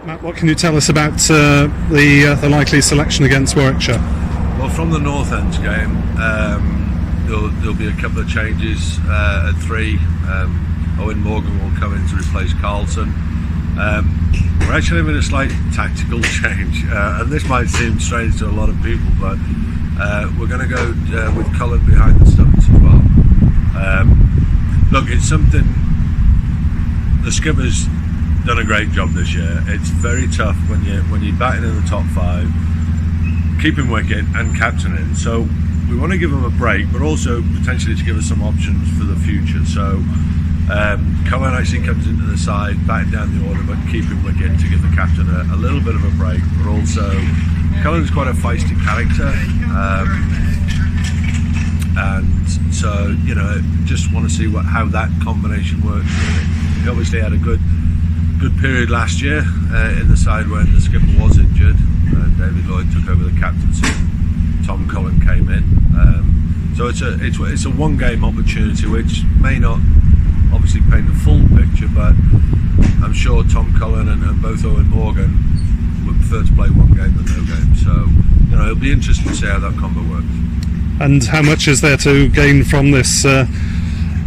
Matt, what can you tell us about the likely selection against Warwickshire? Well, from the North End's game, there'll be a couple of changes at 3. Owen Morgan will come in to replace Carlson. We're actually having a slight tactical change, and this might seem strange to a lot of people, but we're going to go with Cullen behind the stumps as well. Look, it's something the skipper's done a great job this year. It's very tough when you're batting in the top 5, keeping wicket and captaining. So we want to give him a break, but also potentially to give us some options for the future. So Cullen actually comes into the side, batting down the order, but keeping wicket to give the captain a little bit of a break. But also, Cullen's quite a feisty character, and so just want to see how that combination works. He obviously had a good period last year in the side when the skipper was injured. David Lloyd took over the captaincy. Tom Cullen came in. So it's a one-game opportunity, which may not obviously paint the full picture, but I'm sure Tom Cullen and both Owen Morgan would prefer to play one game than no game. So it'll be interesting to see how that combo works. And how much is there to gain from this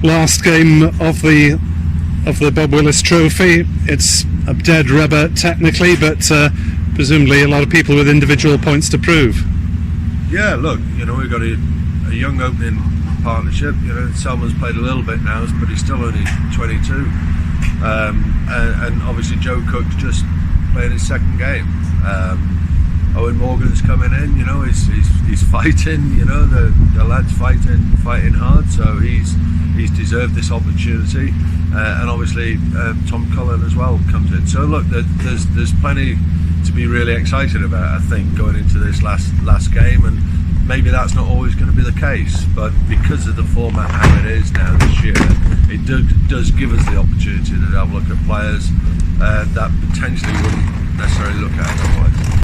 last game of the Bob Willis Trophy? It's a dead rubber technically, but presumably a lot of people with individual points to prove. Yeah, look, we've got a young opening partnership. Selma's played a little bit now, but he's still only 22, and obviously Joe Cook's just playing his second game. Owen Morgan's coming in, he's fighting, the lad's fighting hard, so he's deserved this opportunity, and obviously Tom Cullen as well comes in. So look, there's plenty to be really excited about, I think, going into this last game, and maybe that's not always going to be the case, but because of the format how it is now this year, it does give us the opportunity to have a look at players that potentially wouldn't necessarily look at otherwise.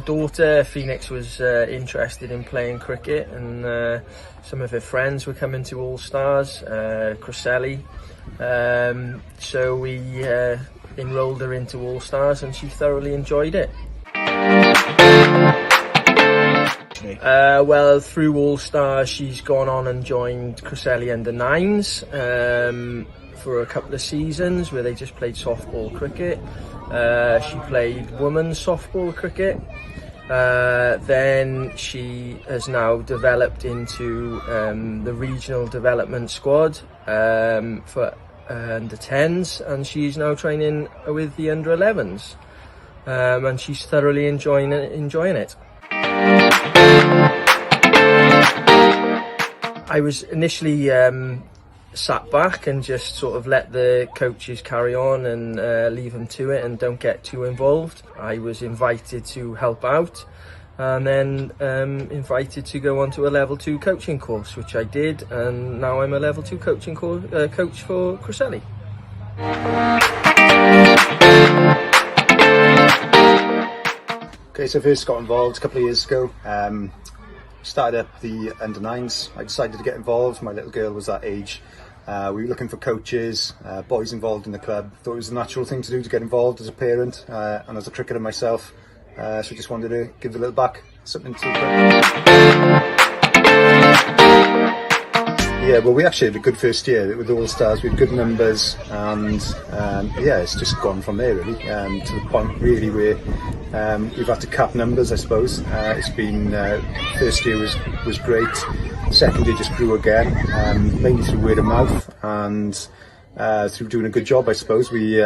daughter Phoenix was interested in playing cricket, and some of her friends were coming to All Stars, Cresselly. So we enrolled her into All Stars, and she thoroughly enjoyed it. Well, through All Stars, she's gone on and joined Cresselly under 9s for a couple of seasons where they just played softball cricket. She played women's softball cricket. Then she has now developed into the regional development squad for under 10s, and she's now training with the under 11s, and she's thoroughly enjoying it. I was initially sat back and just sort of let the coaches carry on and leave them to it and don't get too involved. I was invited to help out, and then invited to go on to a level 2 coaching course, which I did, and now I'm a level 2 coaching coach for Cresselly. Okay, so first got involved a couple of years ago. Started up the under 9s. I decided to get involved. My little girl was that age. We were looking for coaches, boys involved in the club. Thought it was a natural thing to do to get involved as a parent and as a cricketer myself. So just wanted to give a little back, something to the club. Yeah, well, we actually had a good first year with All Stars. We had good numbers, and yeah, it's just gone from there really, to the point really where we've had to cap numbers, I suppose. It's been first year was great. Second year just grew again, mainly through word of mouth and through doing a good job, I suppose. We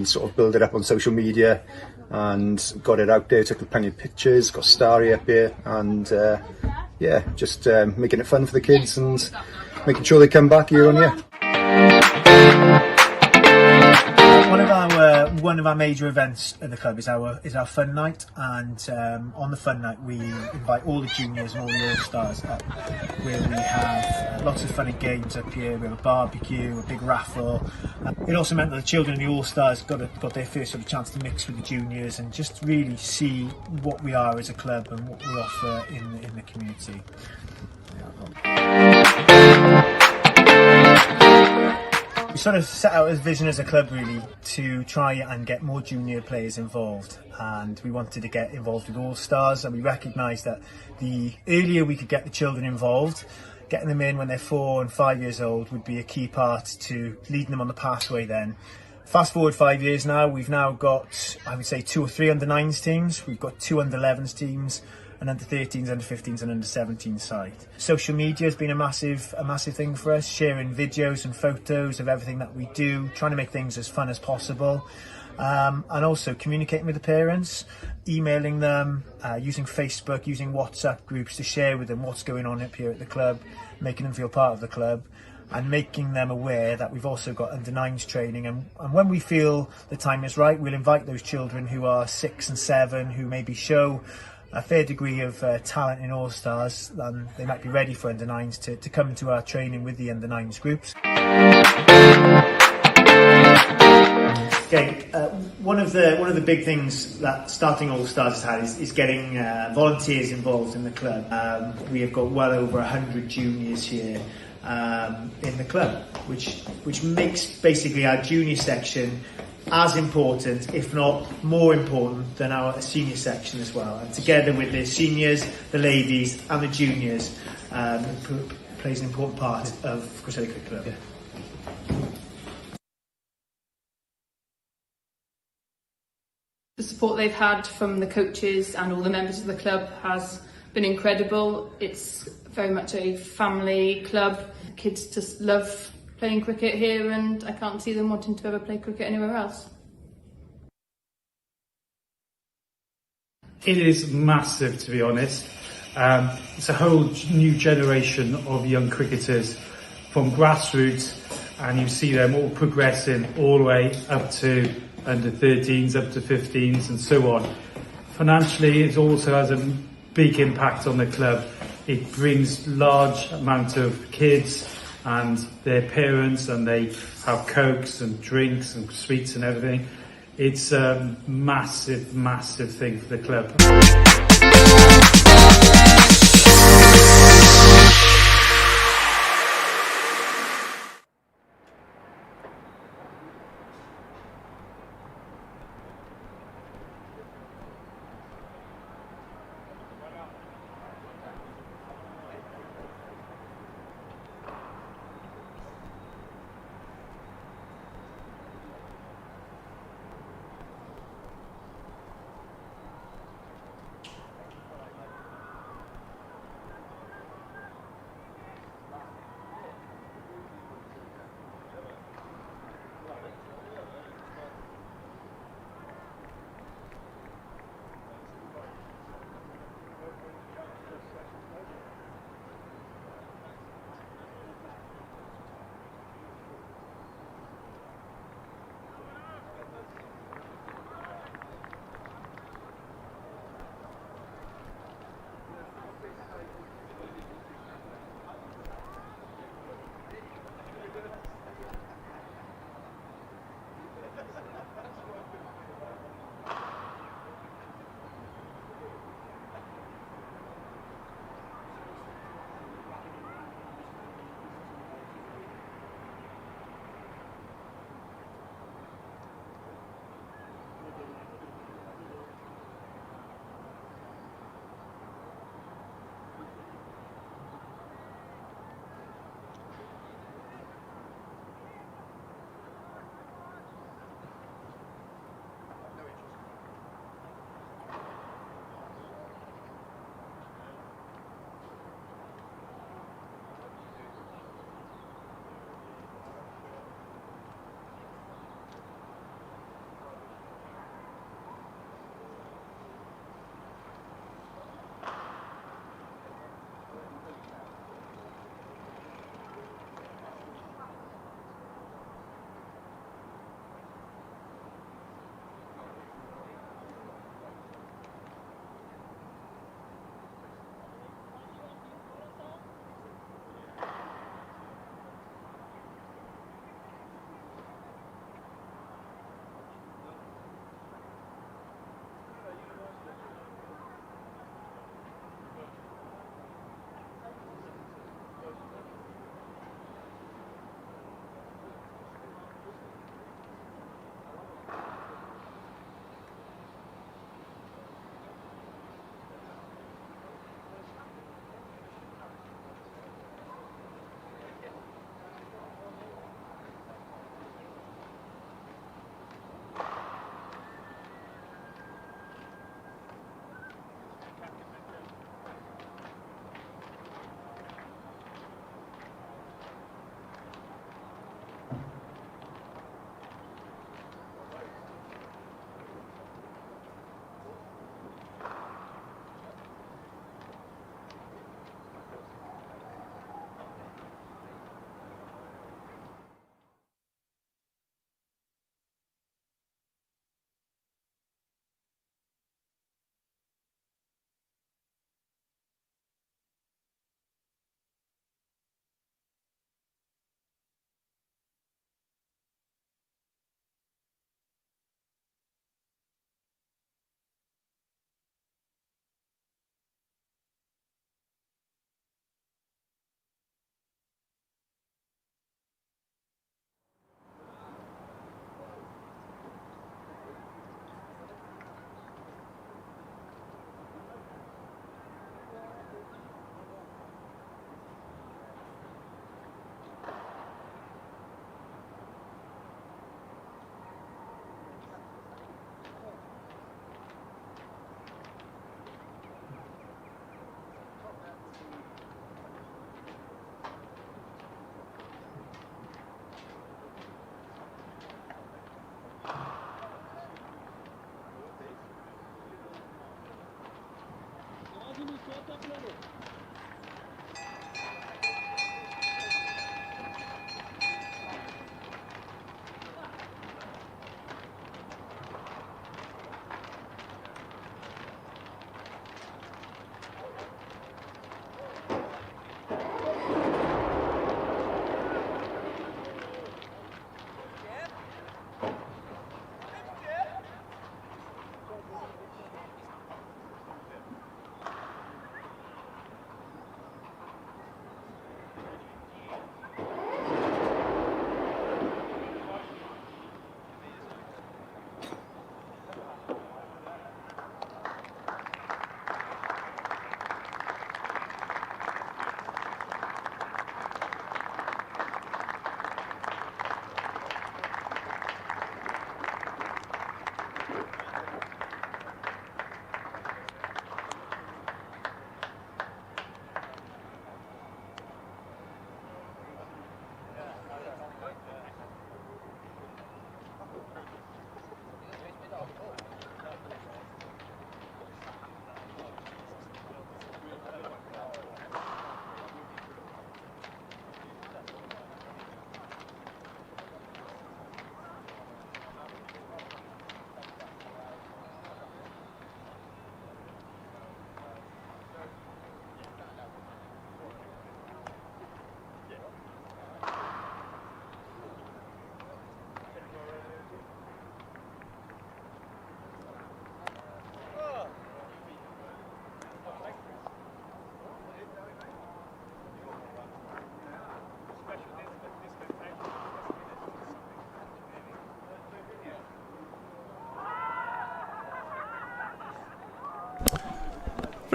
sort of built it up on social media and got it out there, took plenty of pictures, got Starry up here, and yeah, just making it fun for the kids and making sure they come back year on year. One of our major events at the club is our fun night, and on the fun night we invite all the juniors and all the All Stars up, where we have lots of fun and games up here. We have a barbecue, a big raffle. It also meant that the children in the All Stars got their first sort of chance to mix with the juniors and just really see what we are as a club and what we offer in the community. We sort of set out a vision as a club really to try and get more junior players involved, and we wanted to get involved with All Stars, and we recognised that the earlier we could get the children involved, getting them in when they're 4 and 5 years old would be a key part to leading them on the pathway then. Fast forward 5 years now, we've now got, I would say, 2 or 3 under 9s teams, we've got 2 under 11s teams, and under 13s, under 15s and under 17s side. Social media has been a massive thing for us, sharing videos and photos of everything that we do, trying to make things as fun as possible, and also communicating with the parents, emailing them, using Facebook, using WhatsApp groups to share with them what's going on up here at the club, making them feel part of the club, and making them aware that we've also got under 9s training, and when we feel the time is right, we'll invite those children who are 6 and 7 who maybe show a fair degree of talent in All Stars, and they might be ready for under 9s to come into our training with the under 9s groups. Okay, one of the big things that starting All Stars has had is getting volunteers involved in the club. We have got well over 100 juniors here in the club, which makes basically our junior section as important, if not more important, than our senior section as well. And together with the seniors, the ladies and the juniors, plays an important part of Cresselly Cricket Club. Yeah. The support they've had from the coaches and all the members of the club has been incredible. It's very much a family club. Kids just love playing cricket here, and I can't see them wanting to ever play cricket anywhere else. It is massive, to be honest. It's a whole new generation of young cricketers from grassroots, and you see them all progressing all the way up to under 13s, up to 15s and so on. Financially, it also has a big impact on the club. It brings large amount of kids and their parents, and they have cokes and drinks and sweets and everything. It's a massive, massive thing for the club.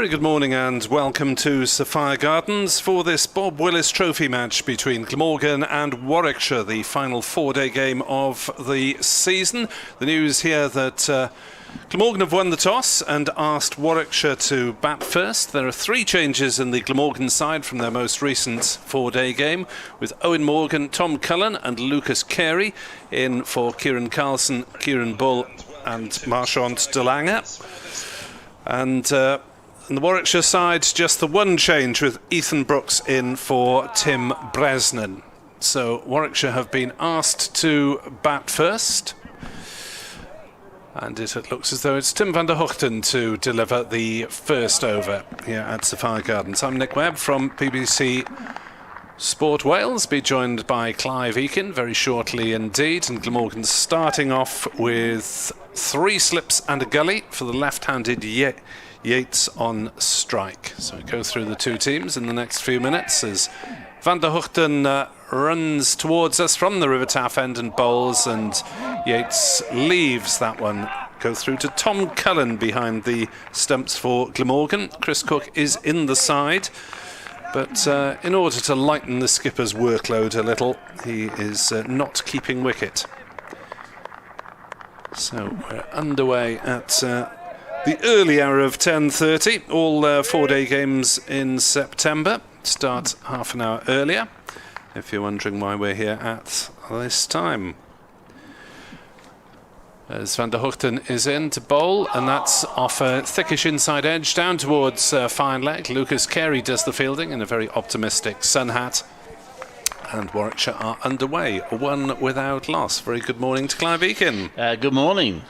Very good morning and welcome to Sophia Gardens for this Bob Willis Trophy match between Glamorgan and Warwickshire, the final 4-day game of the season. The news here that Glamorgan have won the toss and asked Warwickshire to bat first. There are 3 changes in the Glamorgan side from their most recent 4-day game, with Owen Morgan, Tom Cullen and Lucas Carey in for Kieran Carlson, Kieran Bull and Marchant de Lange. And on the Warwickshire side, just the one change with Ethan Brooks in for Tim Bresnan. So Warwickshire have been asked to bat first. And it looks as though it's Tim van der Hoogten to deliver the first over here at Sophia Gardens. I'm Nick Webb from BBC Sport Wales. Be joined by Clive Eakin very shortly indeed. And Glamorgan starting off with 3 slips and a gully for the left-handed Yates on strike. So we go through the 2 teams in the next few minutes as Van der Hoogten runs towards us from the River Taff end and bowls, and Yates leaves that one. Go through to Tom Cullen behind the stumps for Glamorgan. Chris Cook is in the side, but in order to lighten the skipper's workload a little, he is not keeping wicket. So we're underway at the early hour of 10:30. All 4-day games in September start half an hour earlier, if you're wondering why we're here at this time. As Van der Hoogten is in to bowl, and that's off a thickish inside edge down towards fine leg. Lucas Carey does the fielding in a very optimistic sun hat. And Warwickshire are underway, 1 without loss. Very good morning to Clive Eakin. Good morning.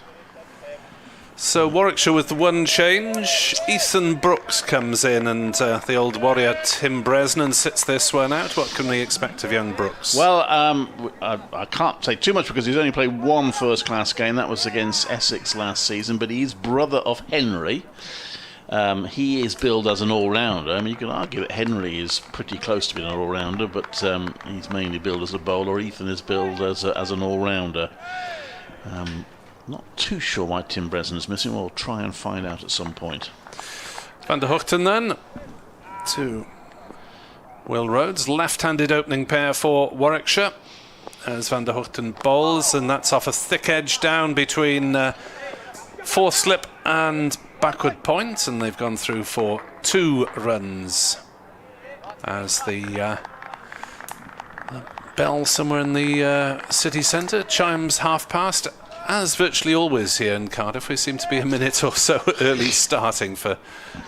So Warwickshire with the 1 change. Ethan Brooks comes in, and the old warrior Tim Bresnan sits this one out. What can we expect of young Brooks? Well, I can't say too much because he's only played 1 first-class game. That was against Essex last season, but he's brother of Henry. He is billed as an all-rounder. I mean, you can argue that Henry is pretty close to being an all-rounder, but he's mainly billed as a bowler. Ethan is billed as an all-rounder. Not too sure why Tim Bresnan is missing. We'll try and find out at some point. Van der Hoogten then to Will Rhodes. Left-handed opening pair for Warwickshire as Van der Hoogten bowls, and that's off a thick edge down between 4th slip and backward point, and they've gone through for 2 runs as the bell somewhere in the city centre chimes past. As virtually always here in Cardiff, we seem to be a minute or so early starting for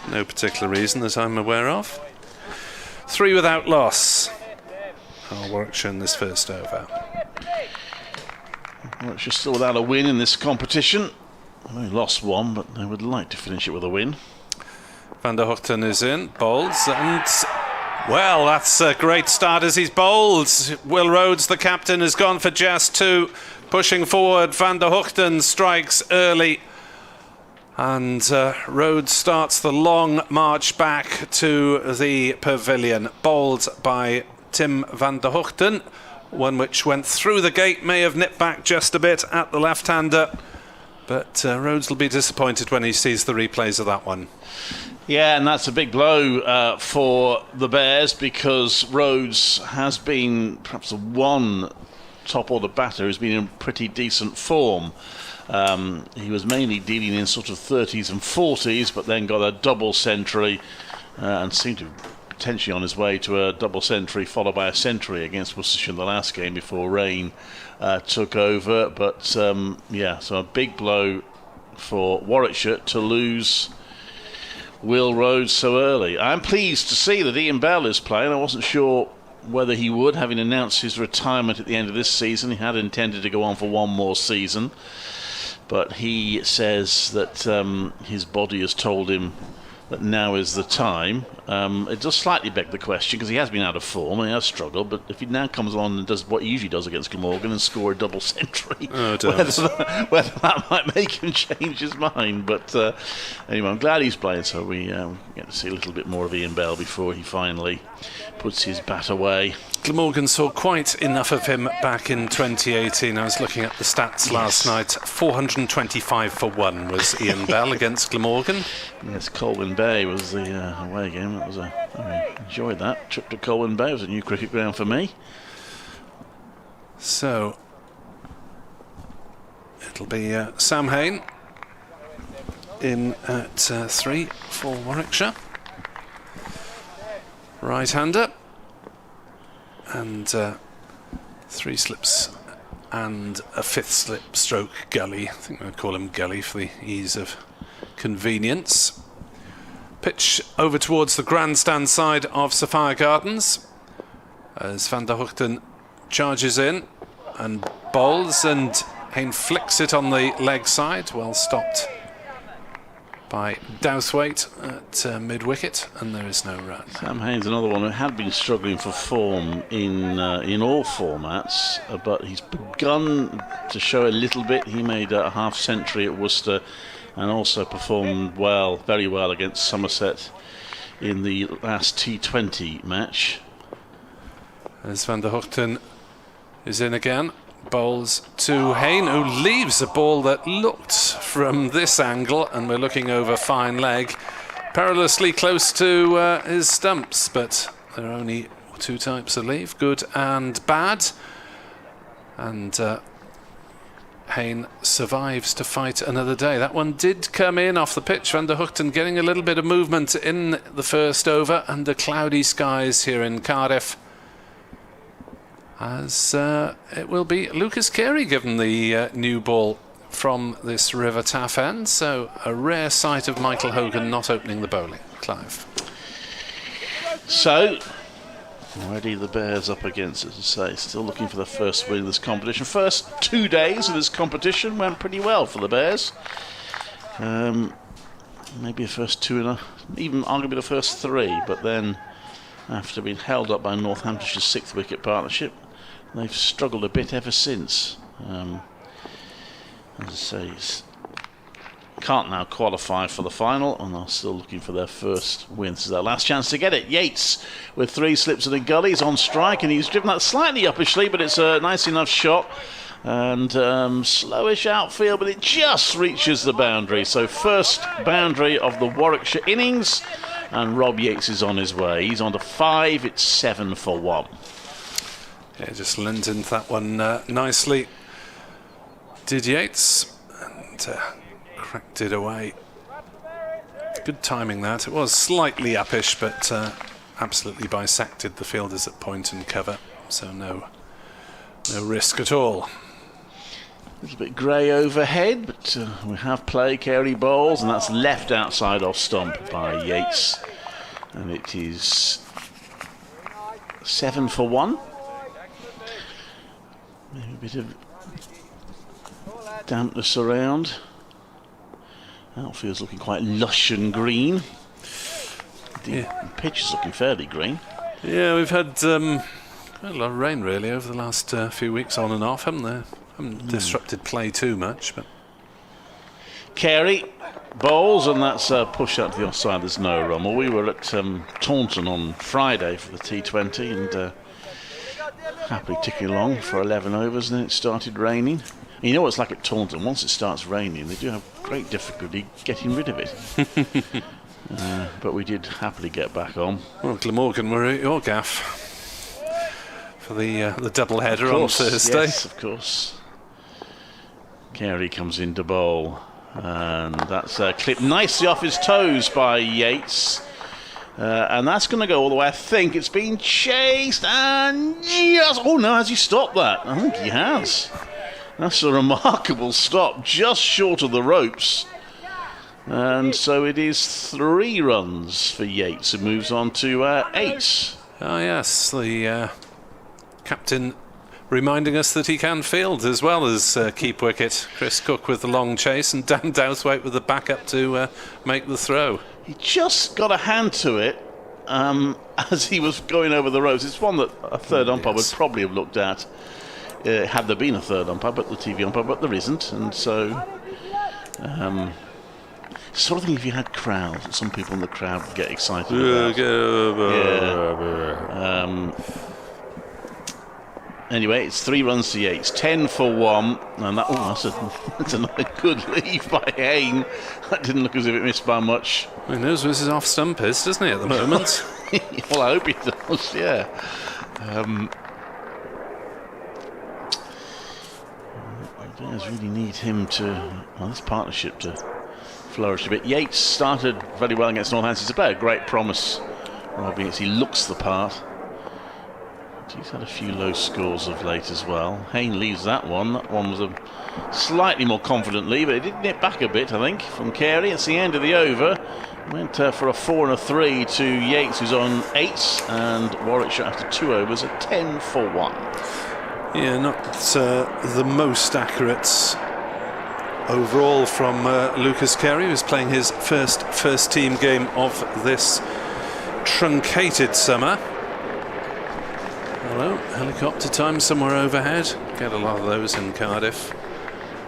no particular reason that I'm aware of. 3 without loss. Warwickshire in this first over. Warwickshire still without a win in this competition. They lost 1, but they would like to finish it with a win. Van der Hoogten is in, bowls, and well, that's a great start as he's bowled. Will Rhodes, the captain, has gone for just 2. Pushing forward, Van der Hoogten strikes early, and Rhodes starts the long march back to the pavilion. Bowled by Tim van der Hoogten, one which went through the gate, may have nipped back just a bit at the left-hander, but Rhodes will be disappointed when he sees the replays of that one. Yeah, and that's a big blow for the Bears, because Rhodes has been perhaps the one top-order batter who's been in pretty decent form. He was mainly dealing in sort of 30s and 40s, but then got a double century and seemed to be potentially on his way to a double century, followed by a century against Worcestershire in the last game before rain took over. But yeah, so a big blow for Warwickshire to lose Will Rhodes so early. I'm pleased to see that Ian Bell is playing. I wasn't sure whether he would, having announced his retirement at the end of this season. He had intended to go on for 1 more season, but he says that his body has told him that now is the time. It does slightly beg the question, because he has been out of form and he has struggled, but if he now comes on and does what he usually does against Glamorgan and score a double century, whether that might make him change his mind. But anyway, I'm glad he's playing, so we get to see a little bit more of Ian Bell before he finally puts his bat away. Glamorgan saw quite enough of him back in 2018. I was looking at the stats last night. 425 for 1 was Ian Bell against Glamorgan. Yes, Colwyn Bay was the away game. That was I enjoyed that trip to Colwyn Bay. It was a new cricket ground for me. So it'll be Sam Hain in at 3 for Warwickshire. Right-hander. And 3 slips and a 5th slip stroke gully. I think we'll call him gully for the ease of convenience. Pitch over towards the grandstand side of Sophia Gardens as Van der Hoogten charges in and bowls, and Hain flicks it on the leg side. Well stopped by Douthwaite at mid-wicket, and there is no run. Sam Hain's another one who had been struggling for form in all formats, but he's begun to show a little bit. He made a half-century at Worcester and also performed well, very well against Somerset in the last T20 match. As Van der Hoogten is in again, bowls to Hain, who leaves a ball that looked from this angle, and we're looking over fine leg, perilously close to his stumps, but there are only 2 types of leave, good and bad, and Hain survives to fight another day. That one did come in off the pitch. Van der Hoogten getting a little bit of movement in the first over under cloudy skies here in Cardiff, as it will be Lucas Carey given the new ball from this River Taff end. So a rare sight of Michael Hogan not opening the bowling. Clive. So already the Bears up against, as I say, still looking for the first win of this competition. First 2 days of this competition went pretty well for the Bears. Maybe a first 2 even arguably the first 3, but then after being held up by Northamptonshire's 6th wicket partnership, they've struggled a bit ever since. As I say, can't now qualify for the final, and are still looking for their first win. This is their last chance to get it. Yates with 3 slips and a gully. He's on strike, and he's driven that slightly uppishly, but it's a nice enough shot. And slowish outfield, but it just reaches the boundary. So first boundary of the Warwickshire innings, and Rob Yates is on his way. He's on to 5. It's 7 for 1. Yeah, just lent into that one nicely. Did Yates, and cracked it away. Good timing that. It was slightly uppish, but absolutely bisected the fielders at point and cover. So no risk at all. A little bit grey overhead, but we have play. Carey bowls, and that's left outside off stump by Yates. And it is 7 for 1. Maybe a bit of dampness around. Outfield's looking quite lush and green. The pitch is looking fairly green. Yeah, we've had a lot of rain really over the last few weeks, on and off, haven't they? Haven't disrupted play too much, but Carey bowls, and that's pushed out to the offside. There's no run. Well, we were at Taunton on Friday for the T20, and happily ticking along for 11 overs, and then it started raining. And you know what it's like at Taunton, once it starts raining, they do have great difficulty getting rid of it. But we did happily get back on. Well, Glamorgan were at your gaff for the double header on Thursday. Yes, of course. Carey comes in to bowl, and that's clipped nicely off his toes by Yates. And that's going to go all the way. I think it's been chased, and yes, oh no, has he stopped that? I think he has. That's a remarkable stop, just short of the ropes. And so it is 3 runs for Yates, who moves on to 8. Oh yes, the captain reminding us that he can field as well as keep wicket. Chris Cook with the long chase, and Dan Douthwaite with the backup to make the throw. He just got a hand to it as he was going over the ropes. It's one that a third umpire would probably have looked at had there been a third umpire, but the TV umpire, but there isn't. And so sort of thing if you had crowds, some people in the crowd would get excited about. Anyway, it's 3 runs to Yates, 10 for 1, and that's another good leave by Hayne. That didn't look as if it missed by much. Who knows where his off stump is, doesn't he, at the moment? Well, I hope he does, yeah. The Bears really need him this partnership to flourish a bit. Yates started very well against Northampton. He's a player, great promise. Rob Yates, he looks the part. He's had a few low scores of late as well. Hayne leaves that one. That one was a slightly more confident lead, but it did nip back a bit, I think, from Carey. It's the end of the over. Went for a 4 and a 3 to Yates, who's on 8, and Warwickshire after 2 overs at 10 for 1. Yeah, not the most accurate overall from Lucas Carey, who's playing his first team game of this truncated summer. Hello, helicopter time somewhere overhead. Get a lot of those in Cardiff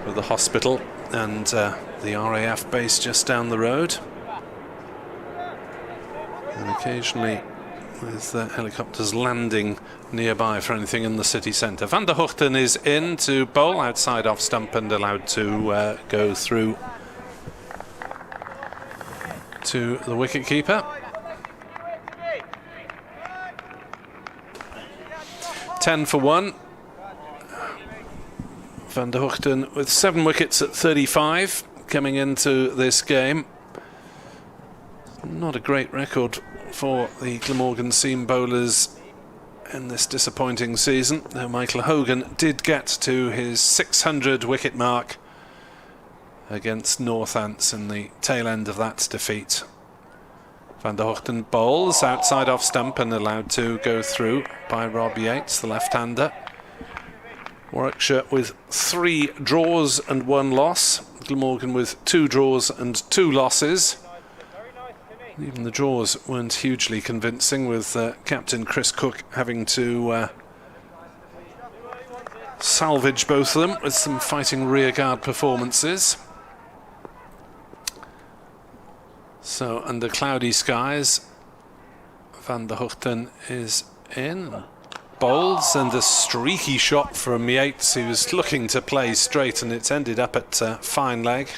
with the hospital and the RAF base just down the road. And occasionally with helicopters landing nearby for anything in the city centre. Van der Hoogten is in to bowl outside off stump and allowed to go through to the wicket-keeper. 10 for 1. Van der Hoogten with 7 wickets at 35 coming into this game. Not a great record for the Glamorgan seam bowlers in this disappointing season, though Michael Hogan did get to his 600 wicket mark against Northants in the tail end of that defeat. Van der Hoogten bowls outside off stump and allowed to go through by Rob Yates, the left-hander. Warwickshire with 3 draws and 1 loss. Glamorgan with 2 draws and 2 losses. Even the draws weren't hugely convincing, with Captain Chris Cook having to salvage both of them with some fighting rearguard performances. So under cloudy skies, Van der Hoogten is in, bowls, and a streaky shot from Yates, who was looking to play straight, and it's ended up at fine leg.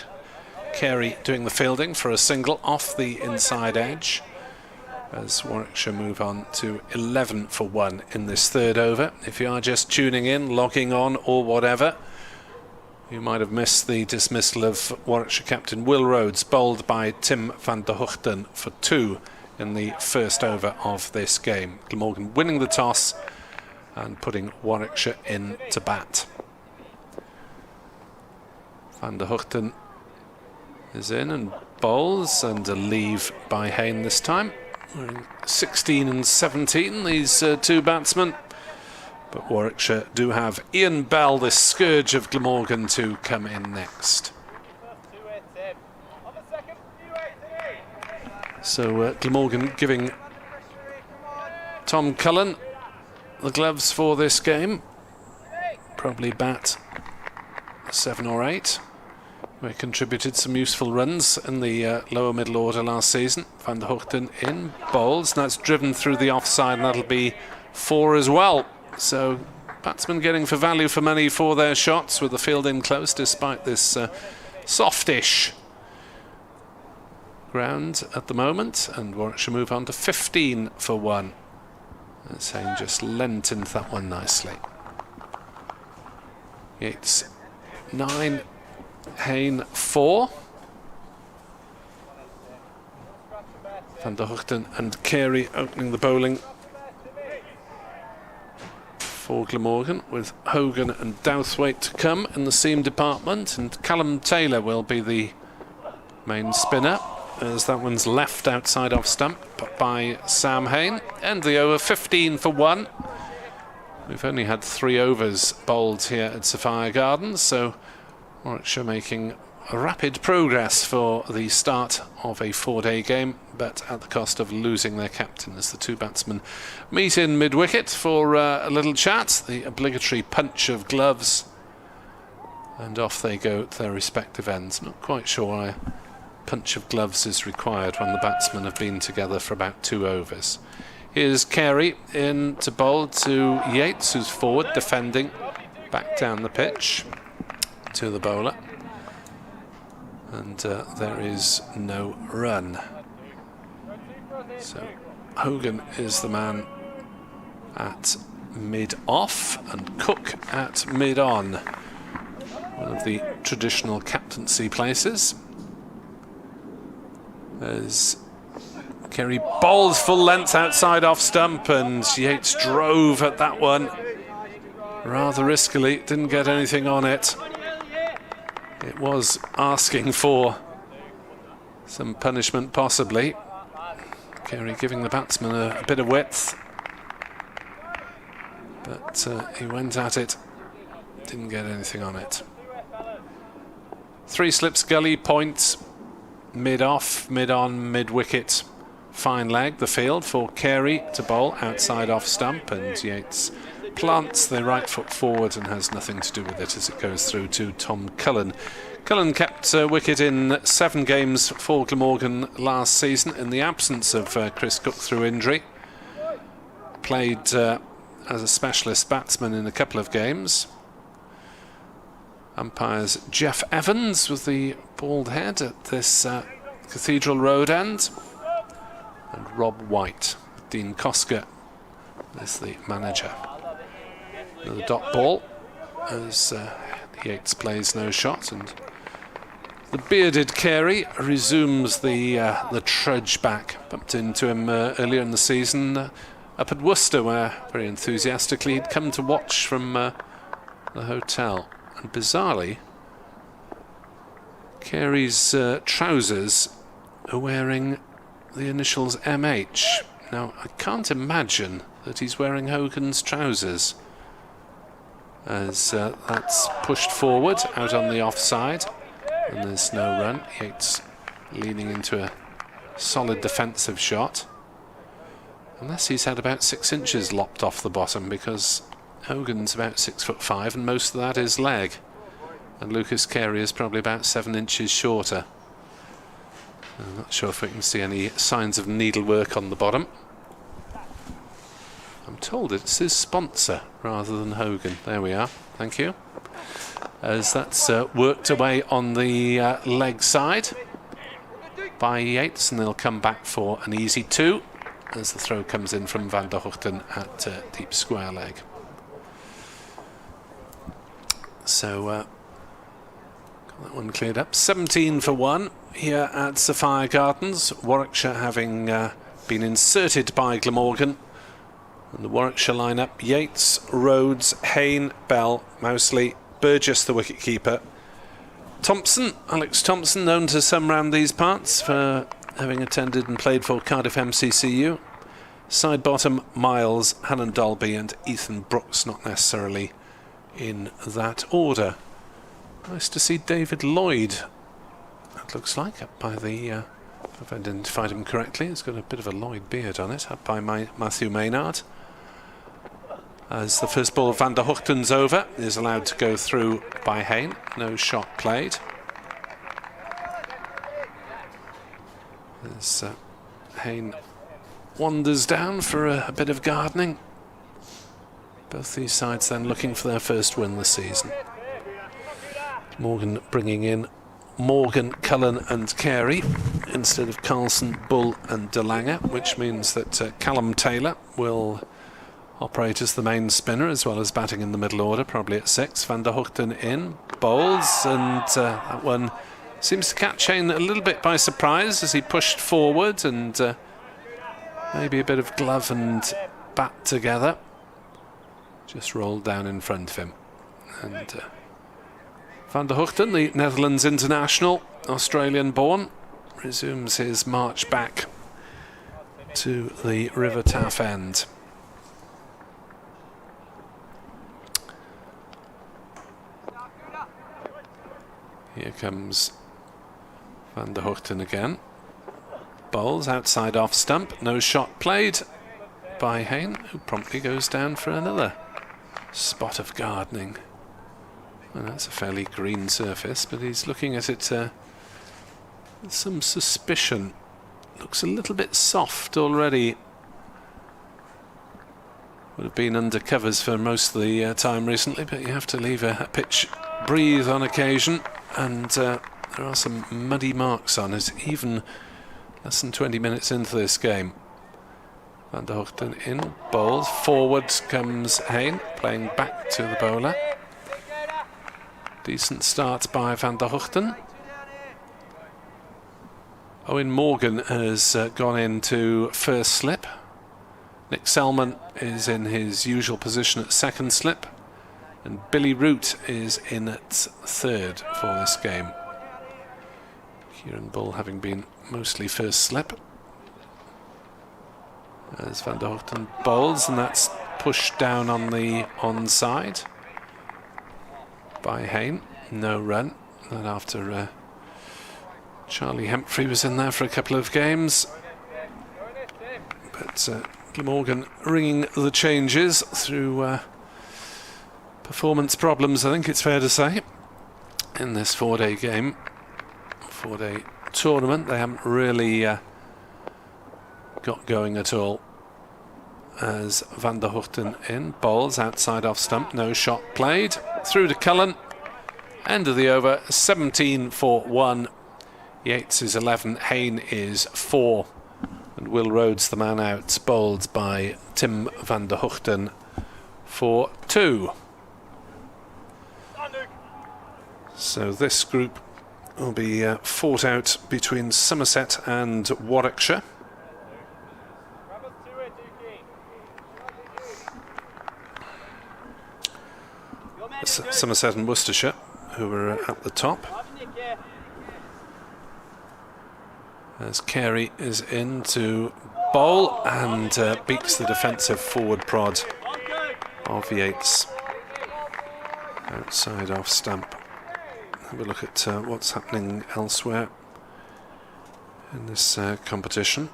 Carey doing the fielding for a single off the inside edge as Warwickshire move on to 11 for 1 in this third over. If you are just tuning in, logging on or whatever, you might have missed the dismissal of Warwickshire captain Will Rhodes, bowled by Tim van der Hoogten for 2 in the first over of this game. Glamorgan winning the toss and putting Warwickshire in to bat. Van der Hoogten is in and bowls, and a leave by Hayne this time. We're in 16 and 17, these 2 batsmen. But Warwickshire do have Ian Bell, this scourge of Glamorgan, to come in next. So Glamorgan giving Tom Cullen the gloves for this game. Probably bat 7 or 8. We contributed some useful runs in the lower middle order last season. Van der Hoogten in, bowls, and that's driven through the offside, and that'll be 4 as well. So batsmen getting for value for money for their shots, with the field in close despite this softish ground at the moment. And Warwickshire move on to 15 for 1. And Hayne just lent into that one nicely. Yates 9, Hayne 4. Van der Hoogten and Carey opening the bowling for Glamorgan, with Hogan and Douthwaite to come in the seam department, and Callum Taylor will be the main spinner, as that one's left outside off stump by Sam Hayne. And the over 15 for 1. We've only had 3 overs bowled here at Sophia Gardens, so Warwickshire making rapid progress for the start of a 4-day game, but at the cost of losing their captain, as the 2 batsmen meet in mid-wicket for a little chat, the obligatory punch of gloves, and off they go at their respective ends. Not quite sure why a punch of gloves is required when the batsmen have been together for about 2 overs. Here's Carey in to bowl to Yates, who's forward, defending, back down the pitch to the bowler. And there is no run. So Hogan is the man at mid-off and Cook at mid-on. One of the traditional captaincy places. As Carey bowls full length outside off stump, and Yates drove at that one rather riskily, didn't get anything on it. It was asking for some punishment possibly. Carey giving the batsman a bit of width, but he went at it, didn't get anything on it. 3 slips gully, point, mid-off, mid-on, mid-wicket, fine leg, the field for Carey to bowl outside off stump, and Yates plants the right foot forward and has nothing to do with it as it goes through to Tom Cullen. Cullen kept wicket in 7 games for Glamorgan last season in the absence of Chris Cook through injury. Played as a specialist batsman in a couple of games. Umpires Jeff Evans with the bald head at this Cathedral Road end, and Rob White. Dean Kosker is the manager. Another dot ball as Yates plays no shot, and the bearded Carey resumes the trudge back. Bumped into him earlier in the season up at Worcester, where very enthusiastically he'd come to watch from the hotel. And bizarrely, Carey's trousers are wearing the initials MH. Now, I can't imagine that he's wearing Hogan's trousers, as that's pushed forward out on the offside, and there's no run. Yates leaning into a solid defensive shot, unless he's had about 6 inches lopped off the bottom, because Hogan's about 6'5", and most of that is leg, and Lucas Carey is probably about 7 inches shorter. I'm not sure if we can see any signs of needlework on the bottom. I'm told it's his sponsor rather than Hogan. There we are, thank you. As that's worked away on the leg side by Yates, and they'll come back for an easy 2 as the throw comes in from Van der Hoogten at deep square leg. So got that one cleared up. 17 for 1 here at Sophia Gardens. Warwickshire having been inserted by Glamorgan. And the Warwickshire lineup: Yates, Rhodes, Hayne, Bell, Mousley, Burgess the wicketkeeper, Thompson, Alex Thompson, known to some round these parts for having attended and played for Cardiff MCCU. Side bottom: Miles, Hannon Dolby and Ethan Brooks, not necessarily in that order. Nice to see David Lloyd, it looks like, up by the, if I've identified him correctly, it's got a bit of a Lloyd beard on it, up by Matthew Maynard. As the first ball of Van der Hoogten's over, is allowed to go through by Hayne, no shot played. As Hayne wanders down for a bit of gardening. Both these sides then looking for their first win this season. Morgan bringing in Morgan, Cullen and Carey instead of Carlson, Bull and De Lange, which means that Callum Taylor will operate as the main spinner as well as batting in the middle order, probably at 6. Van der Hoogten in, bowls, and that one seems to catch Hayne a little bit by surprise as he pushed forward, and maybe a bit of glove and bat together. Just rolled down in front of him. And Van der Hoogten, the Netherlands international, Australian born, resumes his march back to the River Taff end. Here comes Van der Hoogten again. Bowls outside off stump, no shot played by Hayne, who promptly goes down for another spot of gardening. Well, that's a fairly green surface, but he's looking at it with some suspicion. Looks a little bit soft already would have been under covers for most of the time recently, but you have to leave a pitch breathe on occasion, and there are some muddy marks on it, even less than 20 minutes into this game. Van der Hochten in, bowls, forward comes Hain, playing back to the bowler. Decent start by Van der Hochten. Owen Morgan has gone into first slip. Nick Selman is in his usual position at second slip, and Billy Root is in at third for this game. Kieran Bull having been mostly first slip. As Van der Hochten bowls, and that's pushed down on the onside by Hain. No run. That after Charlie Hemphrey was in there for a couple of games. But Glamorgan ringing the changes through performance problems, I think it's fair to say, in this four-day game, four-day tournament. They haven't really got going at all. As Van der Hochten in, bowls outside off stump, no shot played, through to Cullen, end of the over, 17 for 1. Yates is 11, Hain is 4. And Will Rhodes, the man out, bowled by Tim van der Hochten for 2. So this group will be fought out between Somerset and Warwickshire. Somerset and Worcestershire, who are at the top. As Carey is in to bowl and beats the defensive forward prod of Yates outside off stump. Have a look at what's happening elsewhere in this competition.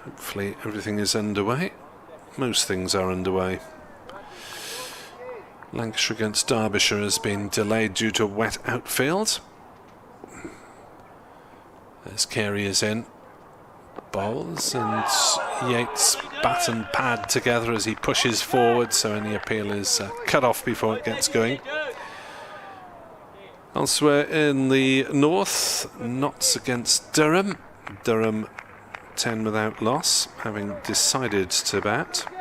Hopefully everything is underway. Most things are underway. Lancashire against Derbyshire has been delayed due to a wet outfield. As Carey is in, bowls, and Yates bat and pad together as he pushes forward, so any appeal is cut off before it gets going. Elsewhere in the north, Notts against Durham. Durham 10 without loss, having decided to bat.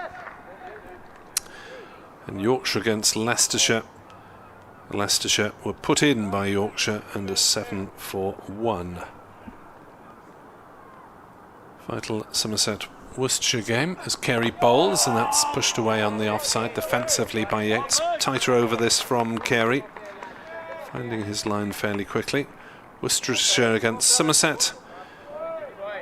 And Yorkshire against Leicestershire. Leicestershire were put in by Yorkshire and a 7 for 1. Vital Somerset Worcestershire game as Carey bowls, and that's pushed away on the offside defensively by Yates. Tighter over this from Carey, finding his line fairly quickly. Worcestershire against Somerset.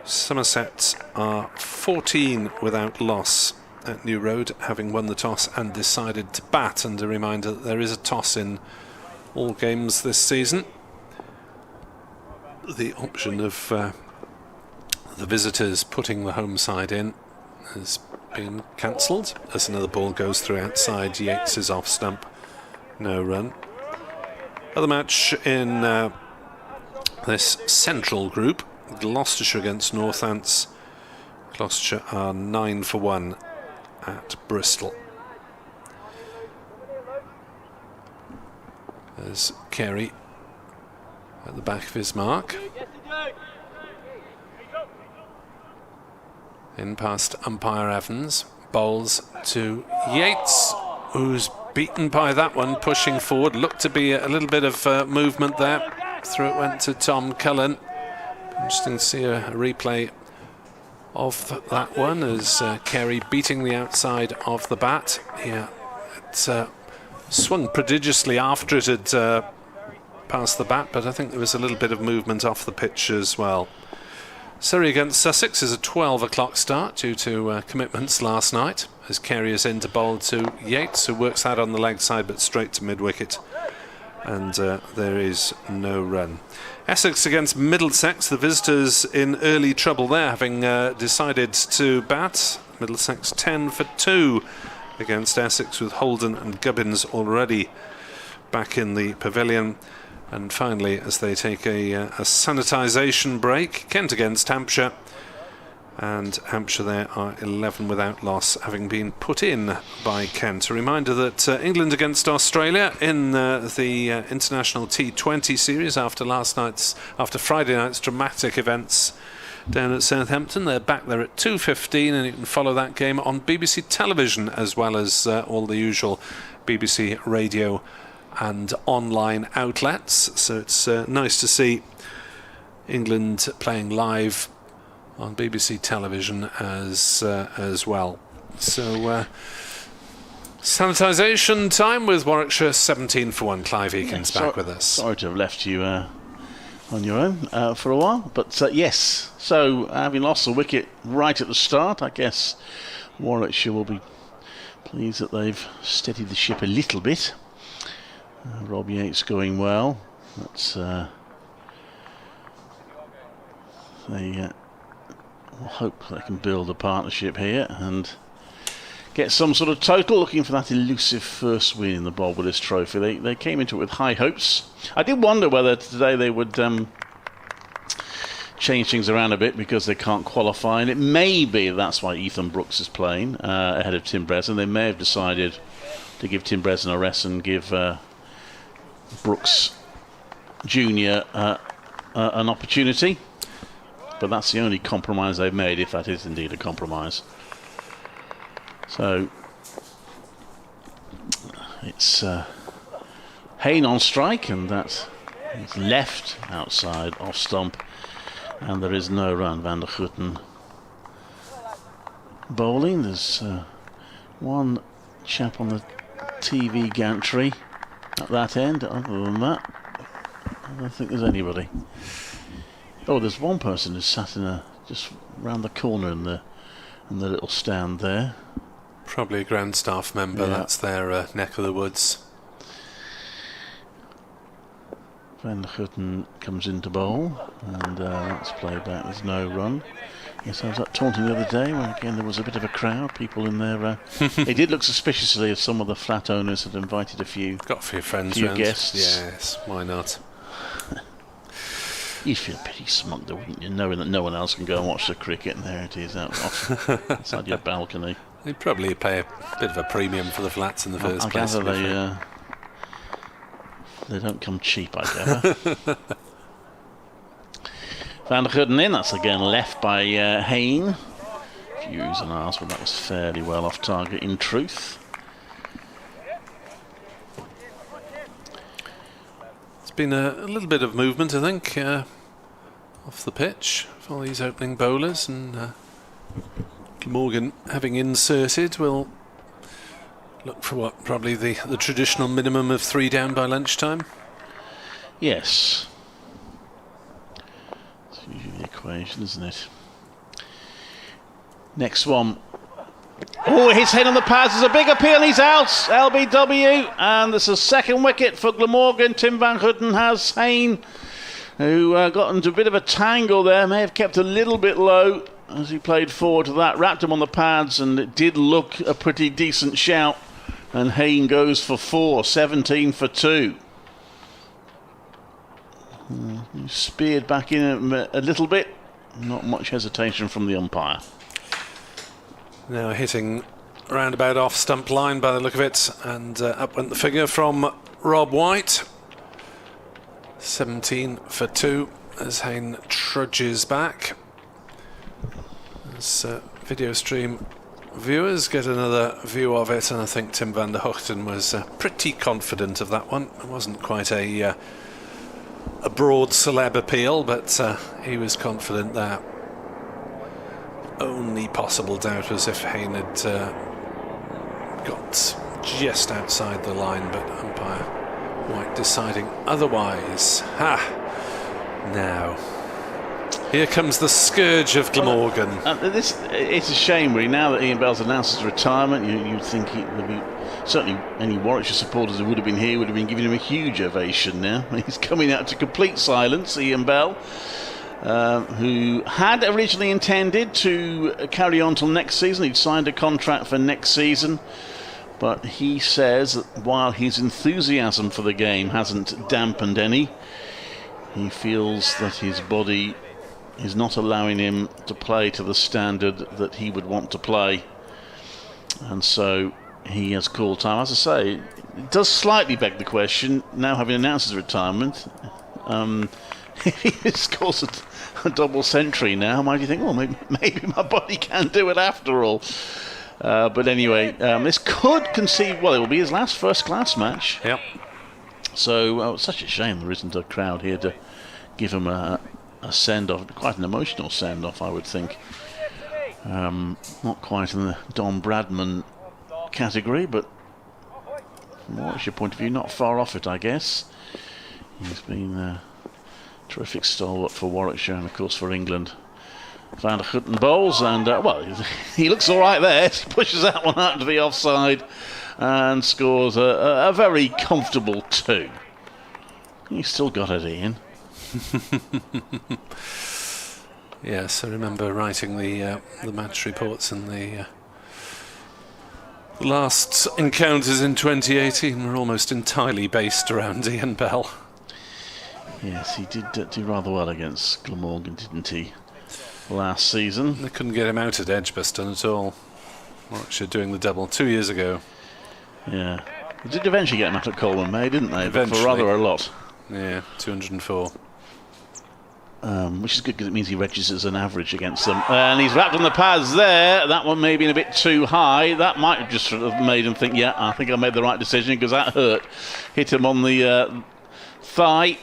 Somerset are 14 without loss at New Road, having won the toss and decided to bat. And a reminder that there is a toss in all games this season. The option of the visitors putting the home side in has been cancelled as another ball goes through outside. Yates is off stump, no run. Other match in this central group, Gloucestershire against Northants. Gloucestershire are 9 for 1 at Bristol. There's Carey at the back of his mark. In past umpire Evans, bowls to Yates, who's beaten by that one, pushing forward. Looked to be a little bit of movement there. Through it went to Tom Cullen. Interesting to see a replay of that one as Carey beating the outside of the bat. Yeah, it swung prodigiously after it had passed the bat, but I think there was a little bit of movement off the pitch as well. Surrey against Sussex is a 12 o'clock start due to commitments last night, as Carey is in to bowl to Yates, who works that on the leg side but straight to mid-wicket, and there is no run. Essex against Middlesex, the visitors in early trouble there, having decided to bat. Middlesex 10 for 2 against Essex, with Holden and Gubbins already back in the pavilion. And finally, as they take a sanitisation break, Kent against Hampshire. And Hampshire there are 11 without loss, having been put in by Kent. A reminder that England against Australia in the International T20 series after Friday night's dramatic events down at Southampton. They're back there at 2:15, and you can follow that game on BBC television as well as all the usual BBC radio and online outlets. So it's nice to see England playing live on BBC television as well. So sanitisation time with Warwickshire 17 for 1. Clive Eakins back with us. Sorry to have left you on your own for a while, but yes. So having lost the wicket right at the start, I guess Warwickshire will be pleased that they've steadied the ship a little bit. Rob Yates going well. That's they will hope they can build a partnership here and get some sort of total, looking for that elusive first win in the Bob Willis Trophy. They came into it with high hopes. I did wonder whether today they would change things around a bit because they can't qualify, and it may be that's why Ethan Brooks is playing ahead of Tim Breslin. They may have decided to give Tim Breslin a rest and give Brooks Jr. An opportunity. But that's the only compromise they've made, if that is indeed a compromise. So it's Hayne on strike, and that is left outside off stump, and there is no run. Van der Gutten bowling. There's one chap on the TV gantry at that end. Other than that, I don't think there's anybody. Oh, there's one person who's sat in just round the corner in the little stand there. Probably a ground staff member. Yeah. That's their neck of the woods. Van der Gutten comes into bowl, and that's played back. There's no run. Yes, I was at Taunton the other day when again there was a bit of a crowd, people in there. It did look suspiciously as some of the flat owners had invited a few. Got a few friends, few guests. Yes, why not? You'd feel pretty smug, though, wouldn't you, knowing that no one else can go and watch the cricket, and there it is outside your balcony. They'd probably pay a bit of a premium for the flats in the first place. I gather they don't come cheap, I gather. Van der Gutten in, that's again left by Hayne. Views and ahs, but that was fairly well off target in truth. Been a little bit of movement, I think, off the pitch for these opening bowlers, and Glamorgan having inserted will look for what, probably the traditional minimum of 3 down by lunchtime. Yes, it's usually the equation, isn't it? Next one. Oh, his head on the pads. There's a big appeal. He's out. LBW. And there's a second wicket for Glamorgan. Tim Van Gutten has Hayne, who got into a bit of a tangle there. May have kept a little bit low as he played forward to that. Wrapped him on the pads, and it did look a pretty decent shout. And Hayne goes for 4. 17 for 2. Speared back in a little bit. Not much hesitation from the umpire. Now hitting round about off stump line by the look of it, and up went the figure from Rob White. 17 for 2 as Hayne trudges back. As video stream viewers get another view of it, and I think Tim van der Gutten was pretty confident of that one. It wasn't quite a broad celeb appeal, but he was confident there. Only possible doubt was if Hayne had got just outside the line, but umpire White deciding otherwise. Now here comes the scourge of Glamorgan. It's a shame, really. Now that Ian Bell's announced his retirement, you'd think there'd be certainly any Warwickshire supporters who would have been here would have been giving him a huge ovation. Now he's coming out to complete silence. Ian Bell, who had originally intended to carry on till next season. He'd signed a contract for next season, but he says that while his enthusiasm for the game hasn't dampened any, he feels that his body is not allowing him to play to the standard that he would want to play. And so he has called time. As I say, it does slightly beg the question, now having announced his retirement, if he scores a double century now, might you think, well, maybe my body can do it after all. But anyway, this could conceive, well, it will be his last first-class match. Yep. So it's such a shame there isn't a crowd here to give him a send-off, quite an emotional send-off, I would think. Not quite in the Don Bradman category, but from a Warwickshire point of view, not far off it, I guess. He's been a terrific stalwart for Warwickshire and, of course, for England. Van der Gutten bowls, and, well, he looks all right there. He pushes that one out to the offside and scores a very comfortable 2. He's still got it, Ian. Yes, I remember writing the match reports and the last encounters in 2018 were almost entirely based around Ian Bell. Yes, he did do rather well against Glamorgan, didn't he, last season? They couldn't get him out at Edgbaston at all. Warwickshire doing the double 2 years ago. Yeah. They did eventually get him out at Coleman May, didn't they? Eventually. For rather a lot. Yeah, 204. Which is good because it means he registers an average against them. And he's wrapped on the pads there. That one may have been a bit too high. That might have just sort of made him think, yeah, I think I made the right decision, because that hurt. Hit him on the thigh.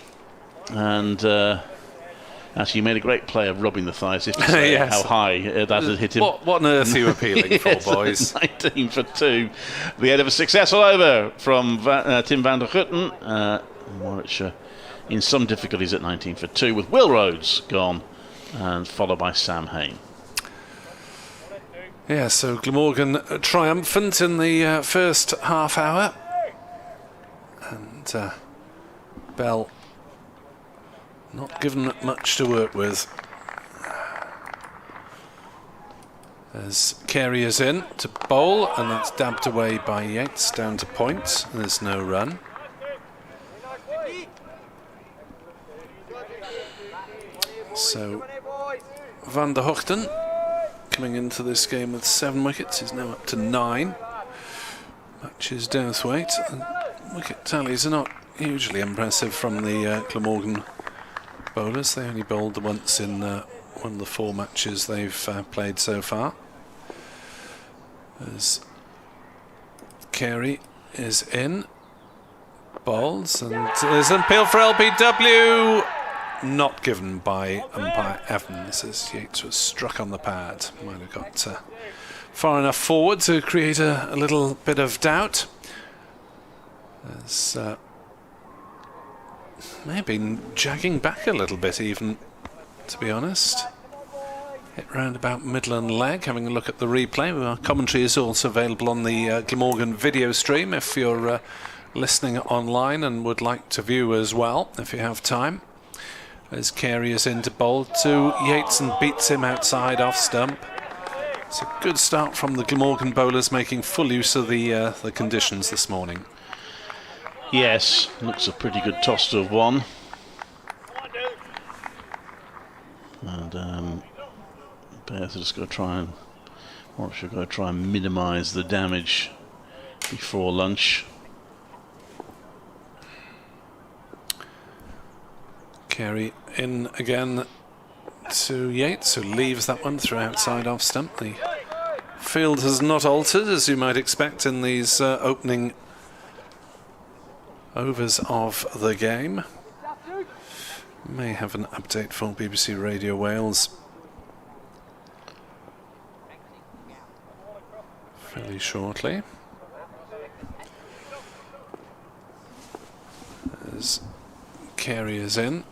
And actually, he made a great play of rubbing the thigh, as if to say yes. How high that had hit him. What on earth are you appealing for, boys? 19 for 2. The end of a successful over from Tim van der Gutten. Warwickshire in some difficulties at 19 for 2, with Will Rhodes gone, and followed by Sam Hain. Yeah, so Glamorgan triumphant in the first half hour. And Bell not given much to work with. As Carey is in to bowl, and that's dabbed away by Yates down to point. There's no run. So Van der Hochten coming into this game with 7 wickets. He's now up to 9. Matches death weight. And wicket tallies are not hugely impressive from the Glamorgan bowlers. They only bowled the once in one of the 4 matches they've played so far. As Carey is in, bowls, and there's an appeal for LBW. Not given by umpire Evans, as Yates was struck on the pad. Might have got far enough forward to create a little bit of doubt. As may have been jagging back a little bit even, to be honest. Hit round about middle and leg. Having a look at the replay. Our commentary is also available on the Glamorgan video stream if you're listening online and would like to view as well, if you have time. As Carey is in to bowl to Yates and beats him outside off stump. It's a good start from the Glamorgan bowlers, making full use of the conditions this morning. Yes, looks a pretty good toss to have won. And Bears are just going to try and Warwickshire going to try and minimise the damage before lunch. Carey in again to Yates, who leaves that one through outside off stump. The field has not altered, as you might expect in these opening overs of the game. May have an update for BBC Radio Wales fairly shortly. As Carey is in,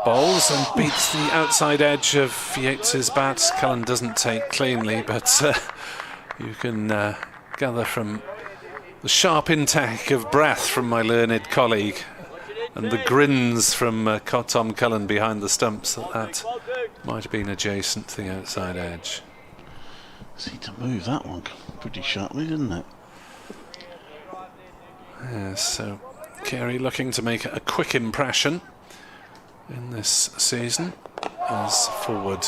bowls and beats the outside edge of Yates's bat. Cullen doesn't take cleanly, but you can gather from the sharp intake of breath from my learned colleague and the grins from Tom Cullen behind the stumps that might have been adjacent to the outside edge. Seemed to move that one pretty sharply, didn't it? Yeah, so Carey looking to make a quick impression. in this season. As forward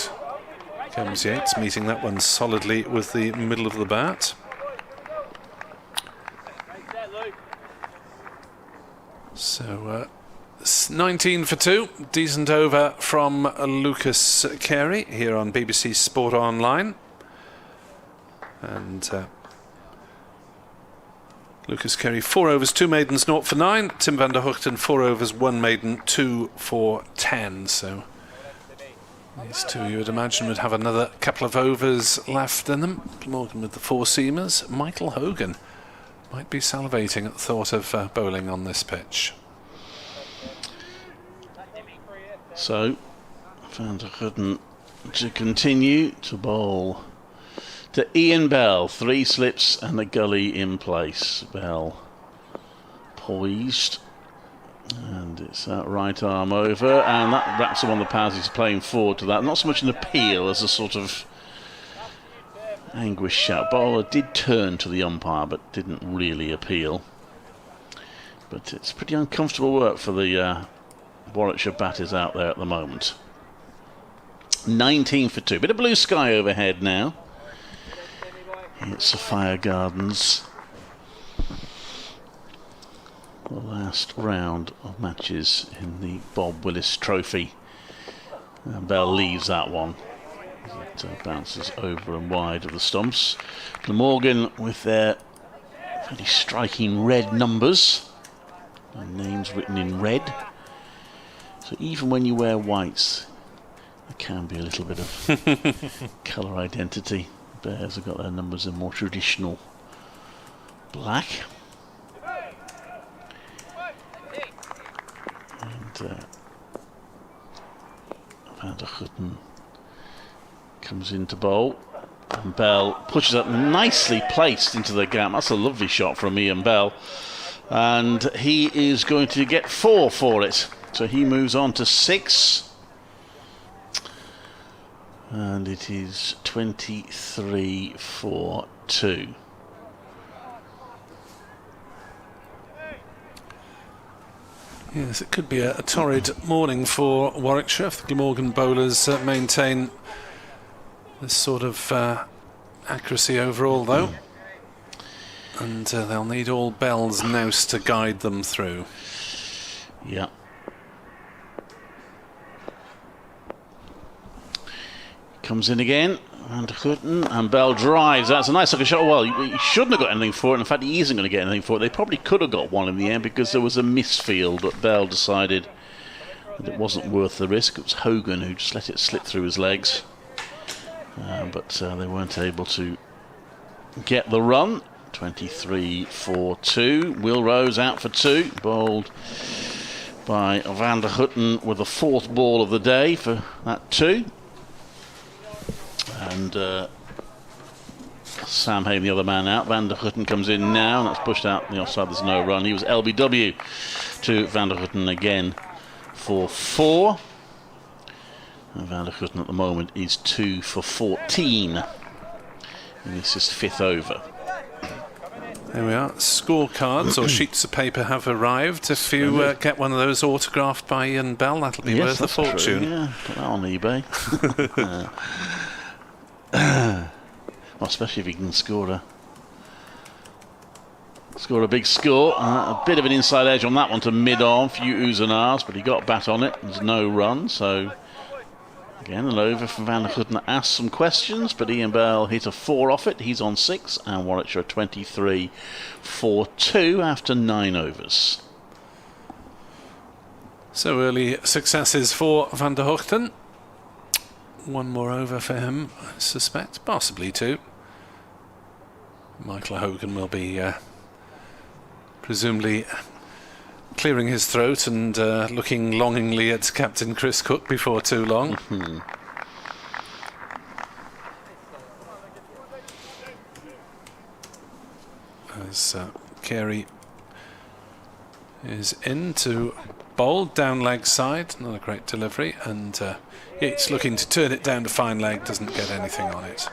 comes Yates, meeting that one solidly with the middle of the bat. So 19 for 2, decent over from Lucas Carey here on BBC Sport Online. And Lucas Carey 4 overs, 2 maidens, 0 for 9. Tim van der Hoogten 4 overs, 1 maiden, 2 for 10. So these two, you would imagine, would have another couple of overs left in them. Glamorgan with the 4-seamers. Michael Hogan might be salivating at the thought of bowling on this pitch. So van der Hoogten to continue to bowl to Ian Bell, 3 slips and a gully in place. Bell poised, and it's that right arm over, and that wraps him on the pads. He's playing forward to that. Not so much an appeal as a sort of anguish shout. Bowler did turn to the umpire, but didn't really appeal. But it's pretty uncomfortable work for the Warwickshire batters out there at the moment. 19 for 2. Bit of blue sky overhead now. It's Sophia Gardens. The last round of matches in the Bob Willis Trophy. And Bell leaves that one. It bounces over and wide of the stumps. Glamorgan with their very striking red numbers. And names written in red. So even when you wear whites, there can be a little bit of colour identity. Bears have got their numbers in more traditional black. And van der Hoogten comes into bowl. And Bell pushes up, nicely placed into the gap. That's a lovely shot from Ian Bell. And he is going to get 4 for it. So he moves on to 6. And it is 23 for 2. Yes, it could be a torrid morning for Warwickshire if the Glamorgan bowlers maintain this sort of accuracy overall, though. And they'll need all Bell's nous to guide them through. Yeah. Comes in again, van der Hoogten, and Bell drives. That's a nice looking shot. Well, he shouldn't have got anything for it. In fact, he isn't going to get anything for it. They probably could have got one in the end because there was a misfield, but Bell decided that it wasn't worth the risk. It was Hogan who just let it slip through his legs. But they weren't able to get the run. 23 for 2. Will Rose out for 2. Bowled by van der Hoogten with the 4th ball of the day for that 2. And Sam Hain, the other man, out. Van der Hoogten comes in now, and that's pushed out the offside. There's no run. He was LBW to van der Hoogten again for 4. And van der Hoogten at the moment is 2 for 14. And this is 5th over. There we are. Scorecards or sheets of paper have arrived. If you get one of those autographed by Ian Bell, that'll be worth a fortune. True, yeah. Put that on eBay. Well, especially if he can score a big score. A bit of an inside edge on that one to mid-on, few oohs and ahs, but he got bat on it. There's no run, so again an over from van der Hoogten. Asked some questions, but Ian Bell hit a 4 off it. He's on 6, and Warwickshire 23 for 2 after 9 overs. So early successes for van der Hoogten. 1 more over for him, I suspect, possibly 2. Michael Hogan will be presumably clearing his throat and looking longingly at Captain Chris Cook before too long. As Carey is in to bowl, down leg side, not a great delivery, and Yates looking to turn it down to fine leg, doesn't get anything on it.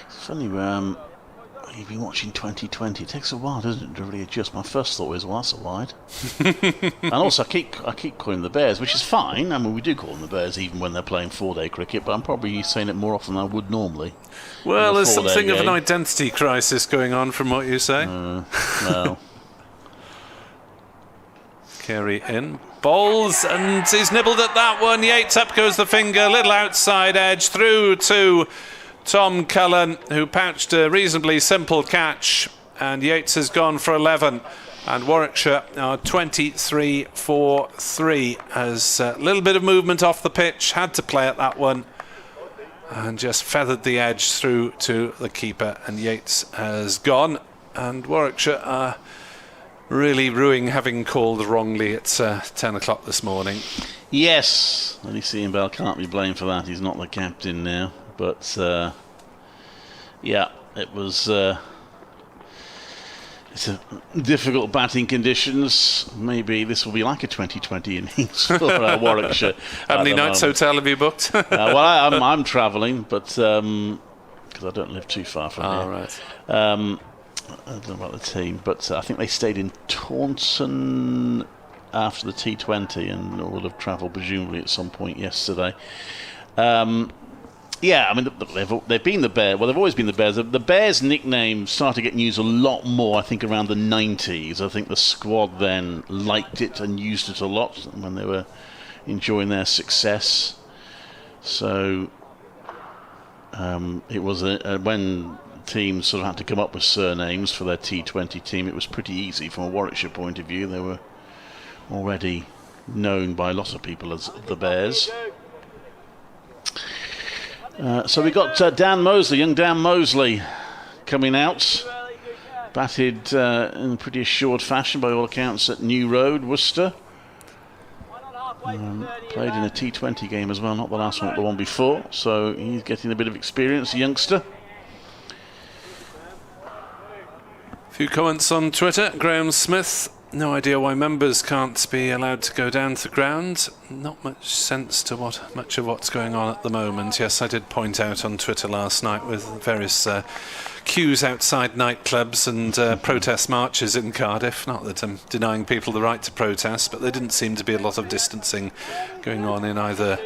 Funny, you've been watching 2020. It takes a while, doesn't it, to really adjust. My first thought was, well, that's a wide. And also, I keep calling them the Bears, which is fine. I mean, we do call them the Bears even when they're playing 4-day cricket, but I'm probably saying it more often than I would normally. Well, there's something of an identity crisis going on from what you say. Well. Carey in. Bowls, and he's nibbled at that one. Yates, up goes the finger, little outside edge, through to Tom Cullen, who pouched a reasonably simple catch, and Yates has gone for 11. And Warwickshire are 23 for 3. Has a little bit of movement off the pitch, had to play at that one, and just feathered the edge through to the keeper, and Yates has gone. And Warwickshire are really ruining having called wrongly at 10 o'clock this morning. Yes, at least Ian Bell can't be blamed for that. He's not the captain now. But, yeah, it was... it's a difficult batting conditions. Maybe this will be like a 2020 innings for Warwickshire. How many nights hotel have you booked? Well, I'm travelling, but because I don't live too far from here. Right. I don't know about the team, but I think they stayed in Taunton after the T20 and would have travelled presumably at some point yesterday. Yeah, I mean, they've been the Bears. Well, they've always been the Bears. The Bears' nickname started getting used a lot more, I think, around the 90s. I think the squad then liked it and used it a lot when they were enjoying their success. So it was when teams sort of had to come up with surnames for their T20 team, it was pretty easy from a Warwickshire point of view. They were already known by lots of people as the Bears. So we got young Dan Mosley coming out, batted in a pretty assured fashion by all accounts at New Road, Worcester. Played in a T20 game as well, not the last one, but the one before, so he's getting a bit of experience, a youngster. A few comments on Twitter. Graham Smith, no idea why members can't be allowed to go down to the ground. Not much sense to much of what's going on at the moment. Yes, I did point out on Twitter last night with various queues outside nightclubs and protest marches in Cardiff. Not that I'm denying people the right to protest, but there didn't seem to be a lot of distancing going on in either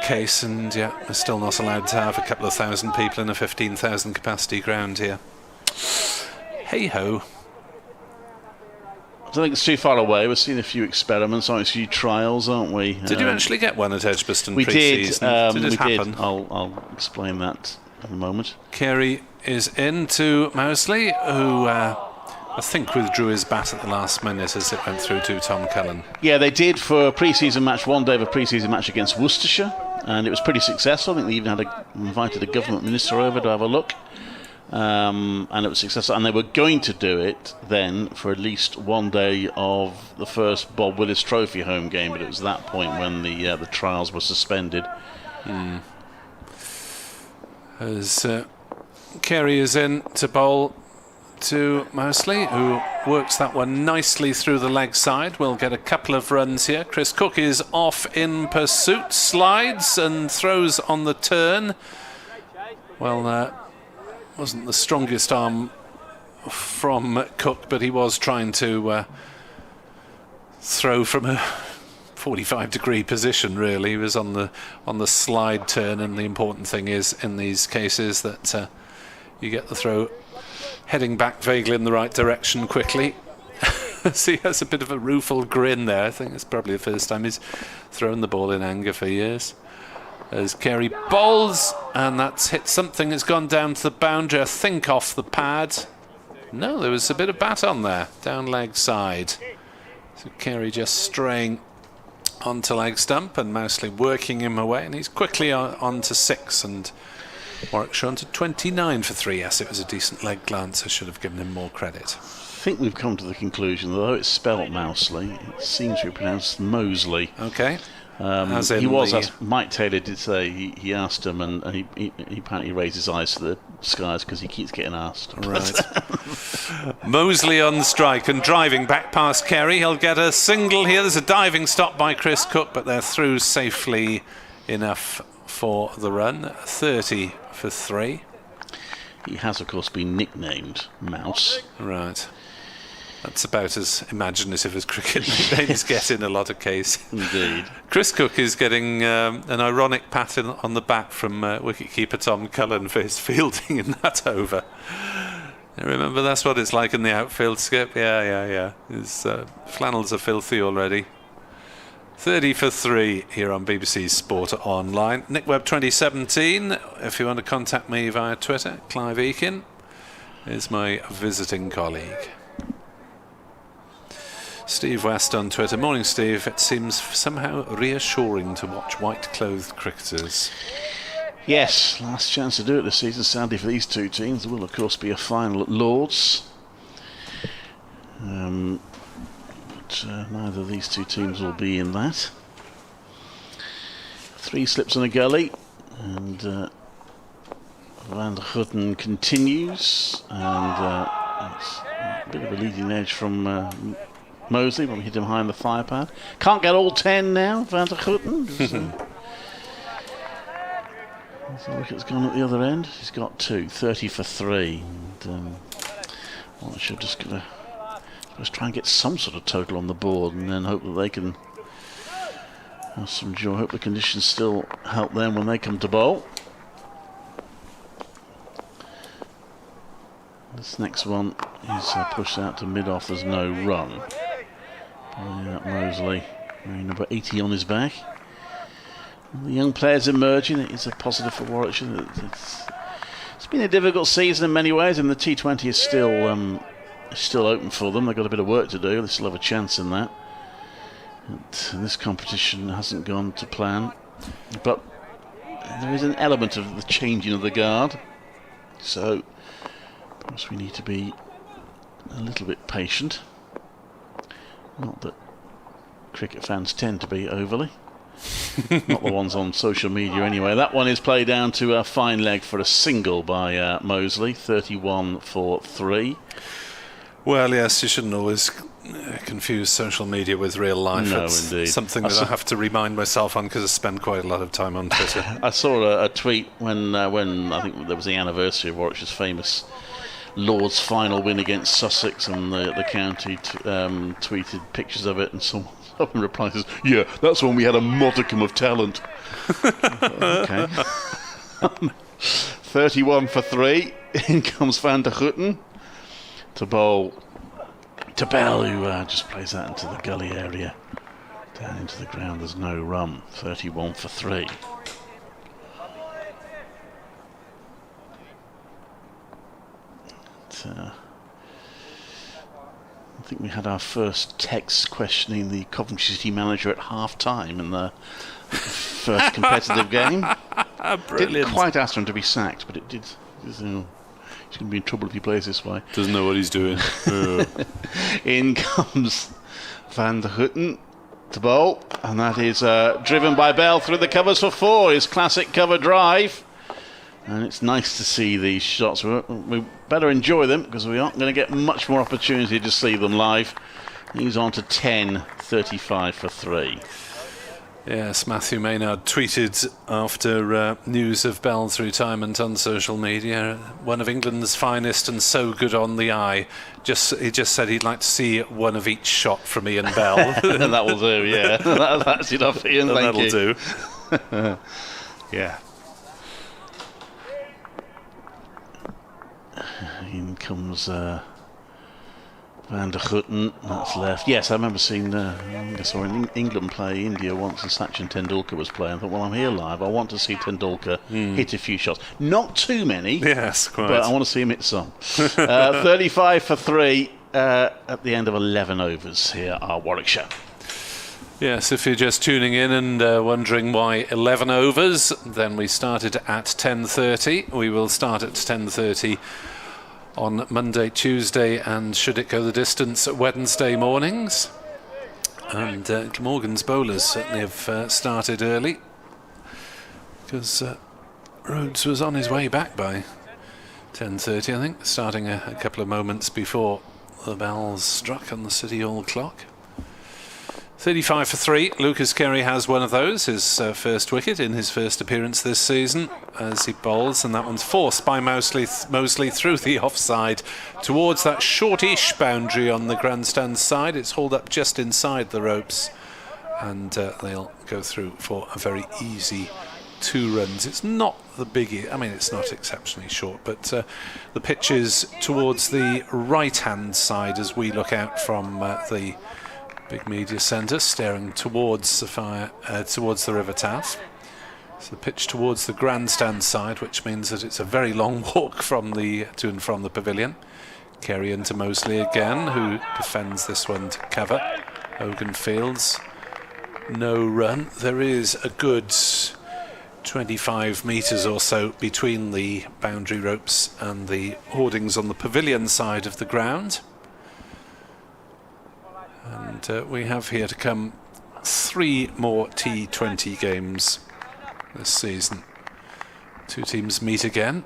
case, and yeah, we're still not allowed to have a couple of thousand people in a 15,000 capacity ground here. Hey ho. I don't think it's too far away. We're seeing a few experiments, a few trials, aren't we? Did you actually get one at Edgbaston we pre-season? Did it happen? Did. I'll explain that in a moment. Carey is in to Mosley, who I think withdrew his bat at the last minute as it went through to Tom Cullen. Yeah, they did for a pre-season match, one day of a pre-season match against Worcestershire, and it was pretty successful. I think they even invited a government minister over to have a look. And it was successful, and they were going to do it then for at least one day of the first Bob Willis Trophy home game, but it was that point when the trials were suspended. As Carey is in to bowl to Mosley, who works that one nicely through the leg side. We'll get a couple of runs here. Chris Cook is off in pursuit, slides and throws on the turn. Well, wasn't the strongest arm from Cook, but he was trying to throw from a 45-degree position, really. He was on the slide turn, and the important thing is in these cases that you get the throw heading back vaguely in the right direction quickly. So he has a bit of a rueful grin there. I think it's probably the first time he's thrown the ball in anger for years. As Carey bowls, and that's hit something. It's gone down to the boundary, I think off the pad. No, there was a bit of bat on there, down leg side. So Carey just straying onto leg stump and Mosley working him away, and he's quickly on to 6, and Warwickshire on to 29 for 3. Yes, it was a decent leg glance. I should have given him more credit. I think we've come to the conclusion that though it's spelt Mousley, it seems to be pronounced Mosley. Okay. He was, as Mike Taylor did say, he asked him, and he apparently raised his eyes to the skies because he keeps getting asked. Right. Mosley on strike and driving back past Carey. He'll get a single here. There's a diving stop by Chris Cook, but they're through safely enough for the run. 30 for 3. He has, of course, been nicknamed Mouse. Right. That's about as imaginative as cricket nicknames get in a lot of cases. Indeed. Chris Cook is getting an ironic pat on the back from wicketkeeper Tom Cullen for his fielding in that over. You remember, that's what it's like in the outfield, Skip? Yeah. His flannels are filthy already. 30 for 3 here on BBC Sport Online. Nick Webb 2017. If you want to contact me via Twitter, Clive Eakin is my visiting colleague. Steve West on Twitter. Morning, Steve. It seems somehow reassuring to watch white-clothed cricketers. Yes, last chance to do it this season, sadly, for these two teams. There will, of course, be a final at Lord's. But neither of these two teams will be in that. 3 slips in a gully, and Van der Houten continues, and it's a bit of a leading edge from Mosley when we hit him high in the fire pad. Can't get all 10 now, Van der Houten. So the wicket's gone at the other end. He's got 2, 30 for 3. And Warwickshire just going to try and get some sort of total on the board, and then hope that they can have some joy. Hope the conditions still help them when they come to bowl. This next one is pushed out to mid-off. There's no run. Mosley, number 80 on his back. The young players emerging. It is a positive for Warwickshire. It's been a difficult season in many ways, and the T20 is still open for them. They've got a bit of work to do. They still have a chance in that. And this competition hasn't gone to plan, but there is an element of the changing of the guard. So perhaps we need to be a little bit patient. Not that cricket fans tend to be overly. Not the ones on social media anyway. That one is played down to a fine leg for a single by Mosley, 31 for 3. Well, yes, you shouldn't always confuse social media with real life. No, it's indeed. Something that I have to remind myself on because I spend quite a lot of time on Twitter. I saw a tweet when I think there was the anniversary of Warwickshire's famous Lord's final win against Sussex, and the county tweeted pictures of it, and someone replied, says, "Yeah, that's when we had a modicum of talent." Okay. 31 for 3. In comes Van der Houten to bowl to Bell, who just plays that into the gully area. Down into the ground, there's no run. 31 for 3. I think we had our first text questioning the Coventry City manager at half-time in the first competitive game. Brilliant. Didn't quite ask him to be sacked, but it did. He's going to be in trouble if he plays this way. Doesn't know what he's doing. In comes Van der Houten to bowl, and that is driven by Bell through the covers for 4. His classic cover drive. And it's nice to see these shots. We better enjoy them because we aren't going to get much more opportunity to see them live. He's on to 10, 35 for 3. Yes, Matthew Maynard tweeted after news of Bell's retirement on social media, one of England's finest and so good on the eye. He just said he'd like to see one of each shot from Ian Bell. And that will do, yeah. That's enough, Ian. Thank you. That'll do. Yeah. In comes Van der Houten. That's left. Yes, I remember seeing. I saw England play India once, and Sachin Tendulkar was playing. I thought, well, I'm here live. I want to see Tendulkar hit a few shots. Not too many. Yes, quite. But I want to see him hit some. 35 for 3 at the end of 11 overs. Here are Warwickshire. Yes, if you're just tuning in and wondering why 11 overs, then we started at 10:30. We will start at 10:30 on Monday, Tuesday, and should it go the distance, Wednesday mornings. And Glamorgan's bowlers certainly have started early because Rhodes was on his way back by 10:30, I think, starting a couple of moments before the bells struck on the City Hall clock. 35 for 3. Lucas Carey has one of those, his first wicket in his first appearance this season as he bowls, and that one's forced by Mosley through the offside towards that shortish boundary on the grandstand side. It's hauled up just inside the ropes, and they'll go through for a very easy 2 runs. It's not the biggie, I mean, it's not exceptionally short, but the pitch is towards the right-hand side as we look out from the big media centre, staring towards Sophia, towards the River Taff. So the pitch towards the grandstand side, which means that it's a very long walk from to and from the pavilion. Carey into Mosley again, who defends this one to cover. Hogan fields, no run. There is a good 25 metres or so between the boundary ropes and the hoardings on the pavilion side of the ground. And we have here to come 3 more T20 games this season. 2 teams meet again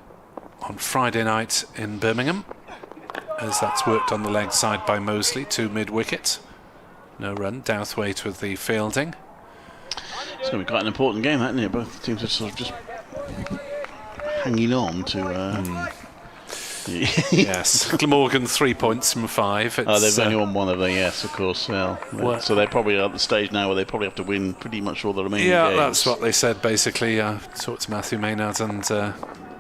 on Friday night in Birmingham, as that's worked on the leg side by Mosley to mid-wicket. No run, Douthwaite with the fielding. It's going to be quite an important game, isn't it? Both teams are sort of just hanging on to... Yes, Glamorgan 3 points from 5. They've only won one of them, yes, of course. Well, so they're probably at the stage now where they probably have to win pretty much all the remaining games. Yeah, that's what they said, basically. I talked to Matthew Maynard and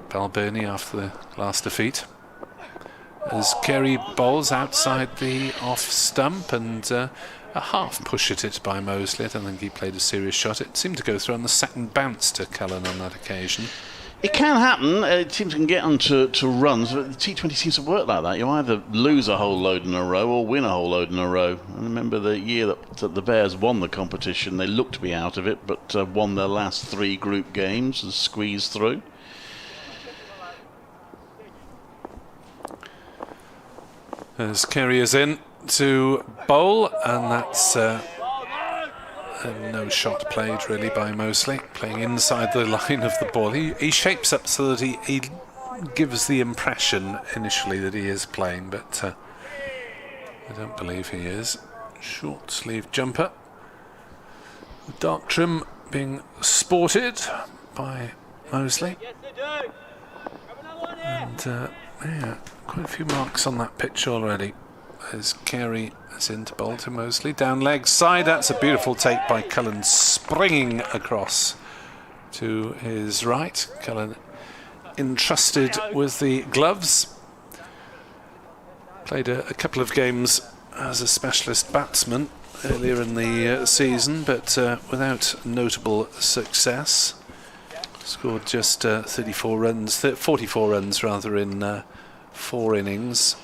Balbirnie after the last defeat. As Carey bowls outside the off stump, and a half push at it by Mosley. I don't think he played a serious shot. It seemed to go through on the second bounce to Cullen on that occasion. It can happen. Teams can get on to runs, but the T20 seems to work like that. You either lose a whole load in a row or win a whole load in a row. I remember the year that the Bears won the competition, they looked to be out of it, but won their last 3 group games and squeezed through. As Carey is in to bowl, and that's no shot played really by Mosley, playing inside the line of the ball. He shapes up so that he gives the impression initially that he is playing, but I don't believe he is. Short sleeve jumper, dark trim being sported by Mosley, and yeah, quite a few marks on that pitch already. As Carey is into bowl to Mosley, down leg side. That's a beautiful take by Cullen, springing across to his right. Cullen entrusted with the gloves. Played a couple of games as a specialist batsman earlier in the season, but without notable success. Scored just 44 runs rather in 4 innings.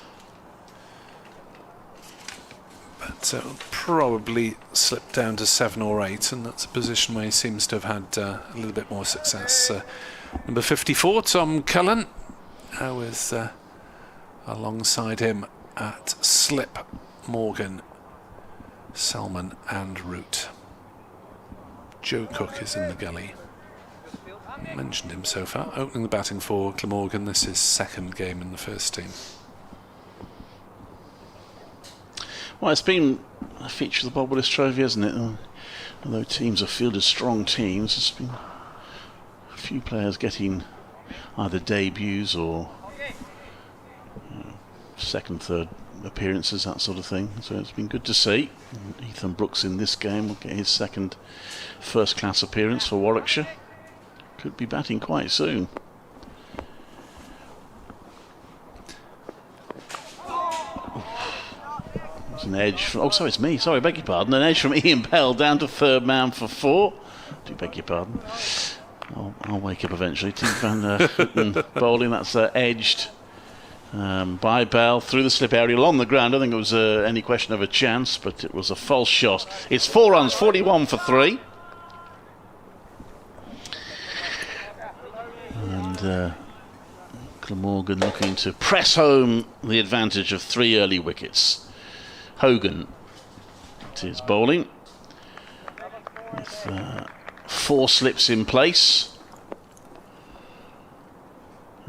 But probably slipped down to 7 or 8, and that's a position where he seems to have had a little bit more success. Number 54, Tom Cullen, with alongside him at slip, Morgan, Salmon and Root. Joe Cook is in the gully. Mentioned him so far. Opening the batting for Glamorgan. This is 2nd game in the first team. Well, it's been a feature of the Bob Willis Trophy, hasn't it? Although teams have fielded strong teams, there's been a few players getting either debuts or 2nd, 3rd appearances, that sort of thing. So it's been good to see. Ethan Brooks in this game will get his 2nd first-class appearance for Warwickshire. Could be batting quite soon. An edge from, oh, sorry, it's me. Sorry, beg your pardon. An edge from Ian Bell down to 3rd man for 4. Do beg your pardon. I'll wake up eventually. Tim Van Houten bowling. That's edged by Bell through the slip area along the ground. I don't think it was any question of a chance, but it was a false shot. It's 4 runs, 41 for 3. And Glamorgan looking to press home the advantage of 3 early wickets. Hogan, it is bowling with 4 slips in place,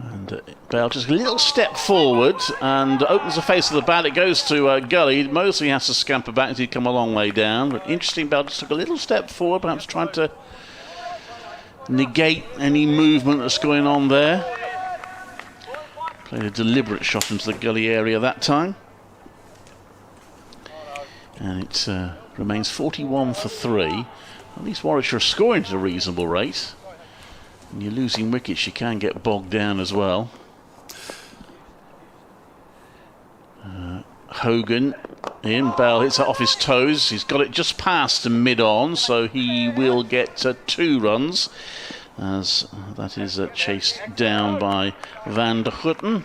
And Bell just a little step forward and opens the face of the bat. It goes to Gully. Mosley has to scamper back as he'd come a long way down. But interesting, Bell just took a little step forward, perhaps trying to negate any movement that's going on there. Played a deliberate shot into the Gully area that time. And it remains 41 for 3. At least Warwickshire are scoring at a reasonable rate. When you're losing wickets, you can get bogged down as well. Hogan in. Bell hits it off his toes. He's got it just past and mid-on, so he will get 2 runs. As that is chased down by Van der Hutten.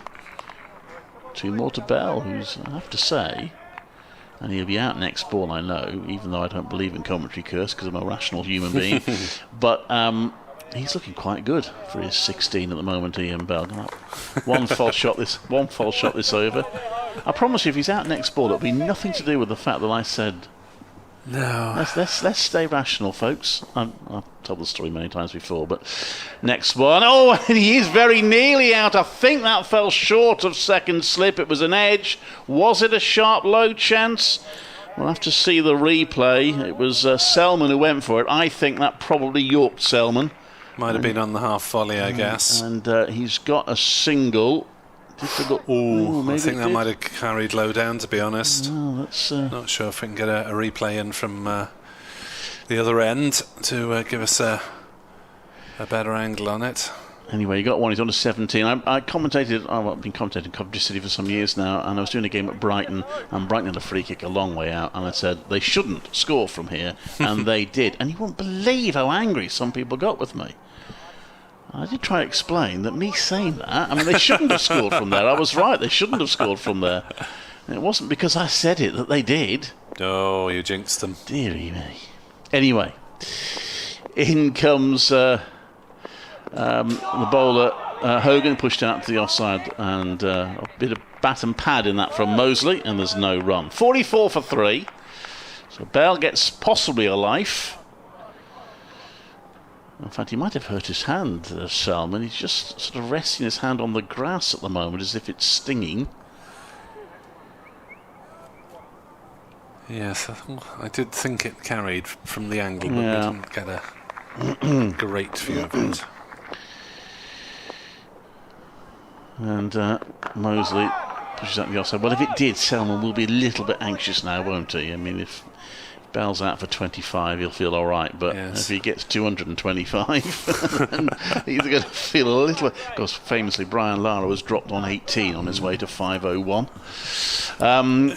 2 more to Bell, who's, I have to say, and he'll be out next ball, I know, even though I don't believe in commentary curse because I'm a rational human being. But he's looking quite good for his 16 at the moment, Ian Bell. One false shot this over. I promise you, if he's out next ball, it'll be nothing to do with the fact that I said, no. Let's stay rational, folks. I've told the story many times before, but next one. Oh, and he is very nearly out. I think that fell short of second slip. It was an edge. Was it a sharp low chance? We'll have to see the replay. It was Selman who went for it. I think that probably yorked Selman. Might have been on the half volley, I guess. And he's got a single. I think that might have carried low down, to be honest. Oh, that's, not sure if we can get a replay in from the other end to give us a better angle on it. Anyway, you got one. He's on to 17. I've been commentating Coventry City for some years now, and I was doing a game at Brighton, and Brighton had a free kick a long way out, and I said they shouldn't score from here, and they did. And you won't believe how angry some people got with me. I did try to explain that me saying that, I mean, they shouldn't have scored from there. I was right, they shouldn't have scored from there. And it wasn't because I said it that they did. Oh, you jinxed them. Dearie me. Anyway, in comes the bowler, Hogan, pushed out to the offside, and a bit of bat and pad in that from Mosley, and there's no run. 44 for 3. So Bell gets possibly a life. In fact, he might have hurt his hand, Salmon. He's just sort of resting his hand on the grass at the moment as if it's stinging. Yes, I did think it carried from the angle, but we didn't get a great view of it. And Mosley pushes out the offside. Well, if it did, Selman will be a little bit anxious now, won't he? I mean, if Bell's out for 25, he'll feel all right, but if he gets 225, then he's going to feel a little... Because famously, Brian Lara was dropped on 18 on his way to 501.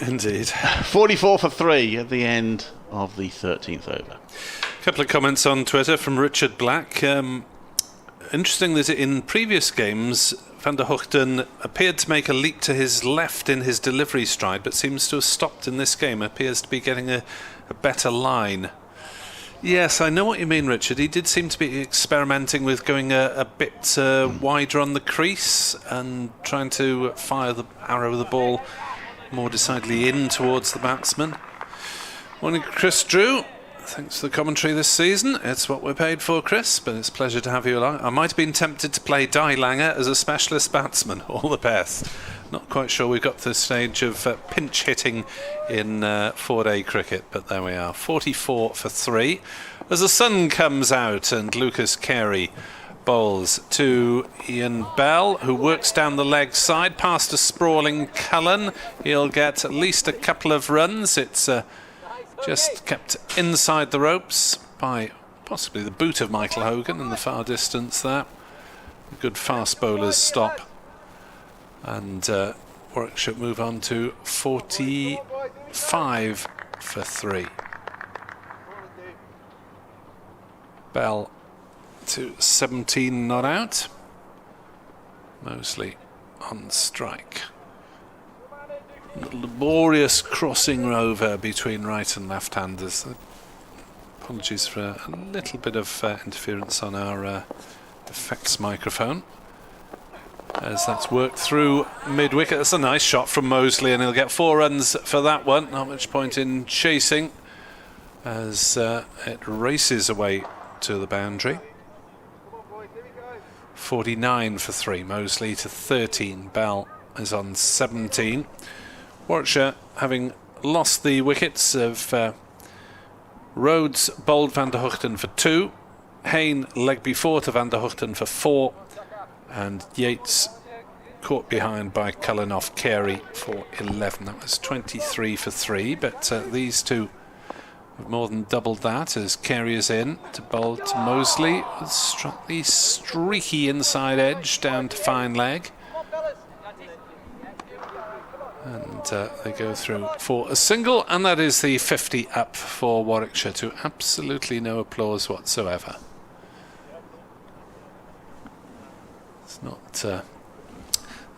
Indeed. 44 for 3 at the end of the 13th over. A couple of comments on Twitter from Richard Black. Interesting that in previous games, Van der Huchten appeared to make a leap to his left in his delivery stride, but seems to have stopped in this game. Appears to be getting a better line. Yes, I know what you mean, Richard. He did seem to be experimenting with going a bit wider on the crease and trying to fire the arrow of the ball more decidedly in towards the batsman. Morning, Chris Drew. Thanks for the commentary this season. It's what we're paid for, Chris, but it's a pleasure to have you along. I might have been tempted to play Dai Langer as a specialist batsman. All the best. Not quite sure we've got to the stage of pinch hitting in 4-day cricket, but there we are. 44 for 3. As the sun comes out and Lucas Carey bowls to Ian Bell, who works down the leg side past a sprawling Cullen. He'll get at least a couple of runs. It's just kept inside the ropes by possibly the boot of Michael Hogan in the far distance there. A good fast bowler's stop. And Warwickshire move on to 45 for 3. Bell to 17 not out. Mosley on strike. Laborious crossing over between right and left-handers. Apologies for a little bit of interference on our effects microphone, as that's worked through mid-wicket. That's a nice shot from Mosley, and he'll get 4 runs for that one. Not much point in chasing as it races away to the boundary. 49 for 3. Moseley to 13. Bell is on 17. Warwickshire having lost the wickets of Rhodes bowled Van der Hoogten for 2. Hayne leg before to Van der Hoogten for 4. And Yates caught behind by Cullen off Carey for 11. That was 23 for 3, but these two have more than doubled that as Carey is in to bowl to Moseley. Struck the streaky inside edge down to fine leg. And they go through for a single, and that is the 50 up for Warwickshire to absolutely no applause whatsoever. It's not a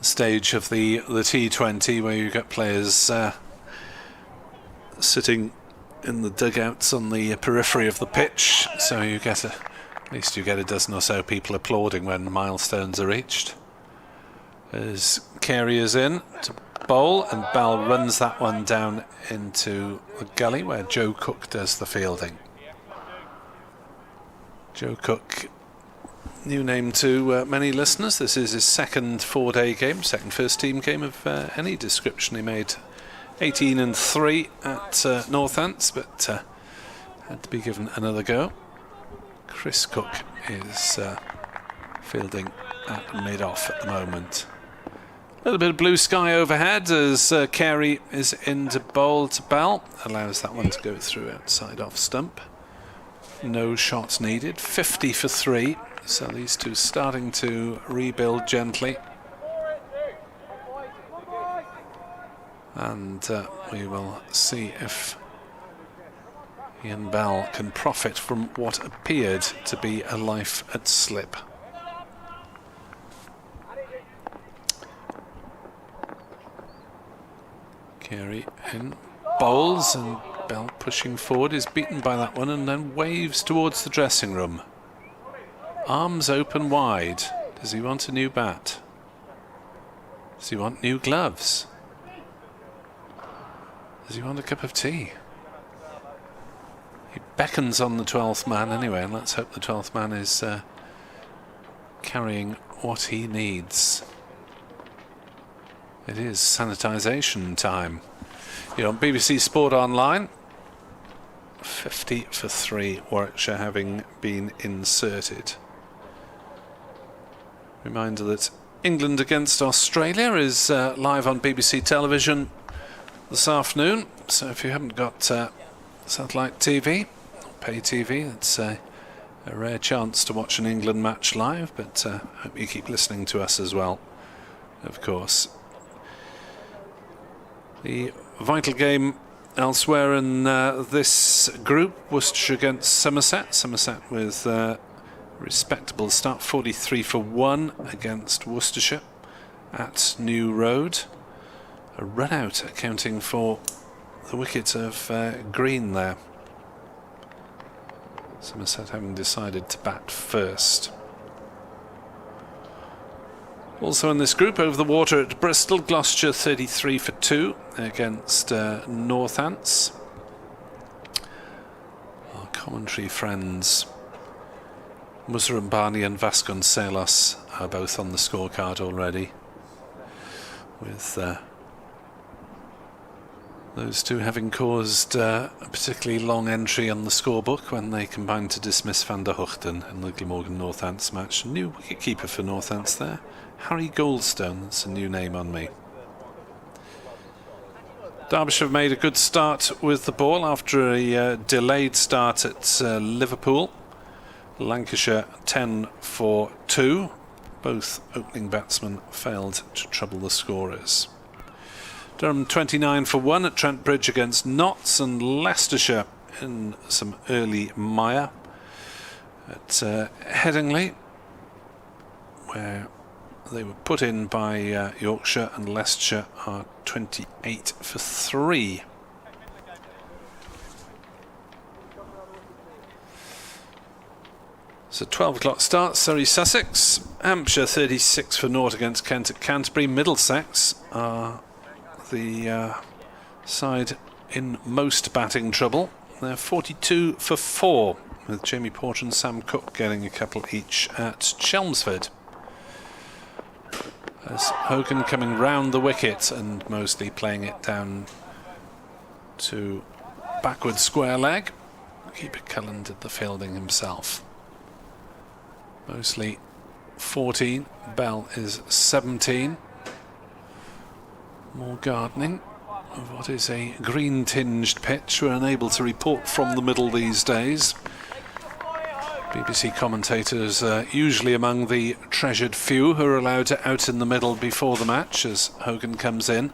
stage of the T20 where you get players sitting in the dugouts on the periphery of the pitch, so you get at least you get a dozen or so people applauding when milestones are reached. As Carey is in to bowl, and Bell runs that one down into the gully where Joe Cook does the fielding. Joe Cook, new name to many listeners. This is his second 4-day game, second first team game of any description. He made 18 and 3 at Northants, but had to be given another go. Chris Cook is fielding at mid-off at the moment. A little bit of blue sky overhead as Carey is in to bowl to Bell. Allows that one to go through outside off stump. No shots needed. 50 for 3. So these two starting to rebuild gently. And we will see if Ian Bell can profit from what appeared to be a life at slip. Carey in bowls, and Bell pushing forward is beaten by that one and then waves towards the dressing room. Arms open wide. Does he want a new bat? Does he want new gloves? Does he want a cup of tea? He beckons on the 12th man anyway, and let's hope the 12th man is carrying what he needs. It is sanitisation time. You're on BBC Sport Online. 50 for 3, Warwickshire having been inserted. Reminder that England against Australia is live on BBC television this afternoon. So if you haven't got satellite TV, or pay TV, it's a rare chance to watch an England match live, but I hope you keep listening to us as well, of course. The vital game elsewhere in this group, Worcestershire against Somerset. Somerset with a respectable start, 43 for 1 against Worcestershire at New Road. A run out accounting for the wicket of Green there. Somerset having decided to bat first. Also in this group, over the water at Bristol, Gloucestershire 33 for 2 against Northants. Our commentary friends Musrambani and Vasconcelos are both on the scorecard already, with those two having caused a particularly long entry on the scorebook when they combined to dismiss Van der Hoogten in the Glamorgan Northants match. New wicketkeeper for Northants there, Harry Goldstone. That's a new name on me. Derbyshire have made a good start with the ball after a delayed start at Liverpool. Lancashire 10 for 2. Both opening batsmen failed to trouble the scorers. Durham 29 for 1 at Trent Bridge against Notts, and Leicestershire in some early mire at Headingley, where they were put in by Yorkshire, and Leicestershire are 28 for 3. So 12 o'clock start, Surrey Sussex. Hampshire 36 for 0 against Kent at Canterbury. Middlesex are the side in most batting trouble. They're 42 for 4, with Jamie Porter and Sam Cook getting a couple each at Chelmsford. as Hogan coming round the wicket and mostly playing it down to backward square leg. Keeper Cullen did the fielding himself. Mostly 14, Bell is 17. More gardening of what is a green-tinged pitch. We're unable to report from the middle these days. BBC commentators are usually among the treasured few who are allowed to out in the middle before the match as Hogan comes in.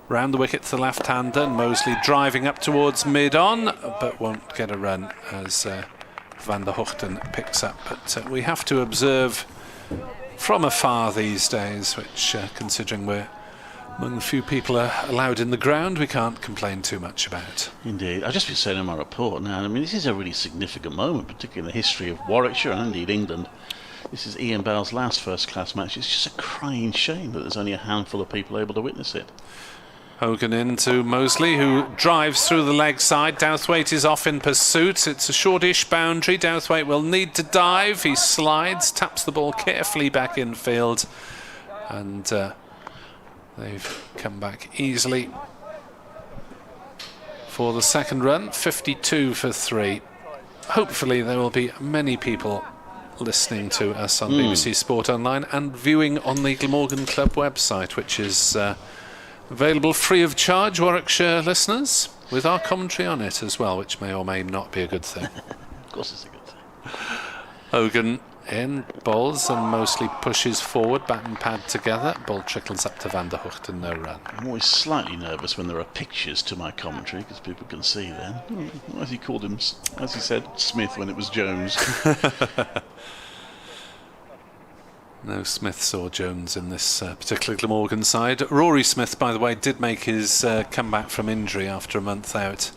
Round the wicket to the left-hander, and Mosley driving up towards mid-on, but won't get a run as Van der Hoogten picks up. But we have to observe from afar these days, which, considering we're among the few people are allowed in the ground, we can't complain too much about. Indeed. I've just been saying in my report now, I mean, this is a really significant moment, particularly in the history of Warwickshire and indeed England. This is Ian Bell's last first-class match. It's just a crying shame that there's only a handful of people able to witness it. Hogan into Mosley, who drives through the leg side. Douthwaite is off in pursuit. It's a shortish boundary. Douthwaite will need to dive. He slides, taps the ball carefully back in field, and they've come back easily for the second run. 52 for 3. Hopefully there will be many people listening to us on BBC Sport Online and viewing on the Glamorgan Club website, which is available free of charge, Warwickshire listeners, with our commentary on it as well, which may or may not be a good thing. Of course it's a good thing. Hogan in, bowls, and mostly pushes forward, bat and pad together. Ball trickles up to Van der Hoogten, no run. I'm always slightly nervous when there are pictures to my commentary, because people can see then. As he called him, as he said, Smith when it was Jones. No Smiths or Jones in this particular Glamorgan side. Rory Smith, by the way, did make his comeback from injury after a month out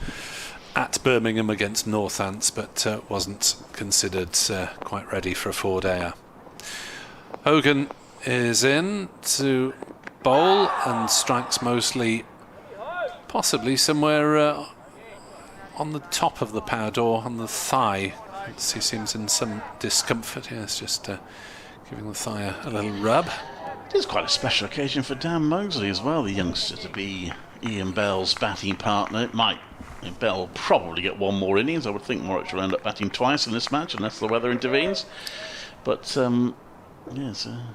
at Birmingham against Northants, but wasn't considered quite ready for a 4-dayer. Hogan is in to bowl and strikes Mosley possibly somewhere on the top of the pad or on the thigh. He seems in some discomfort. Yes, just giving the thigh a little rub. It is quite a special occasion for Dan Mosley as well, the youngster, to be Ian Bell's batting partner. Bell will probably get one more innings. I would think Warwickshire will end up batting twice in this match unless the weather intervenes. But yeah, it's a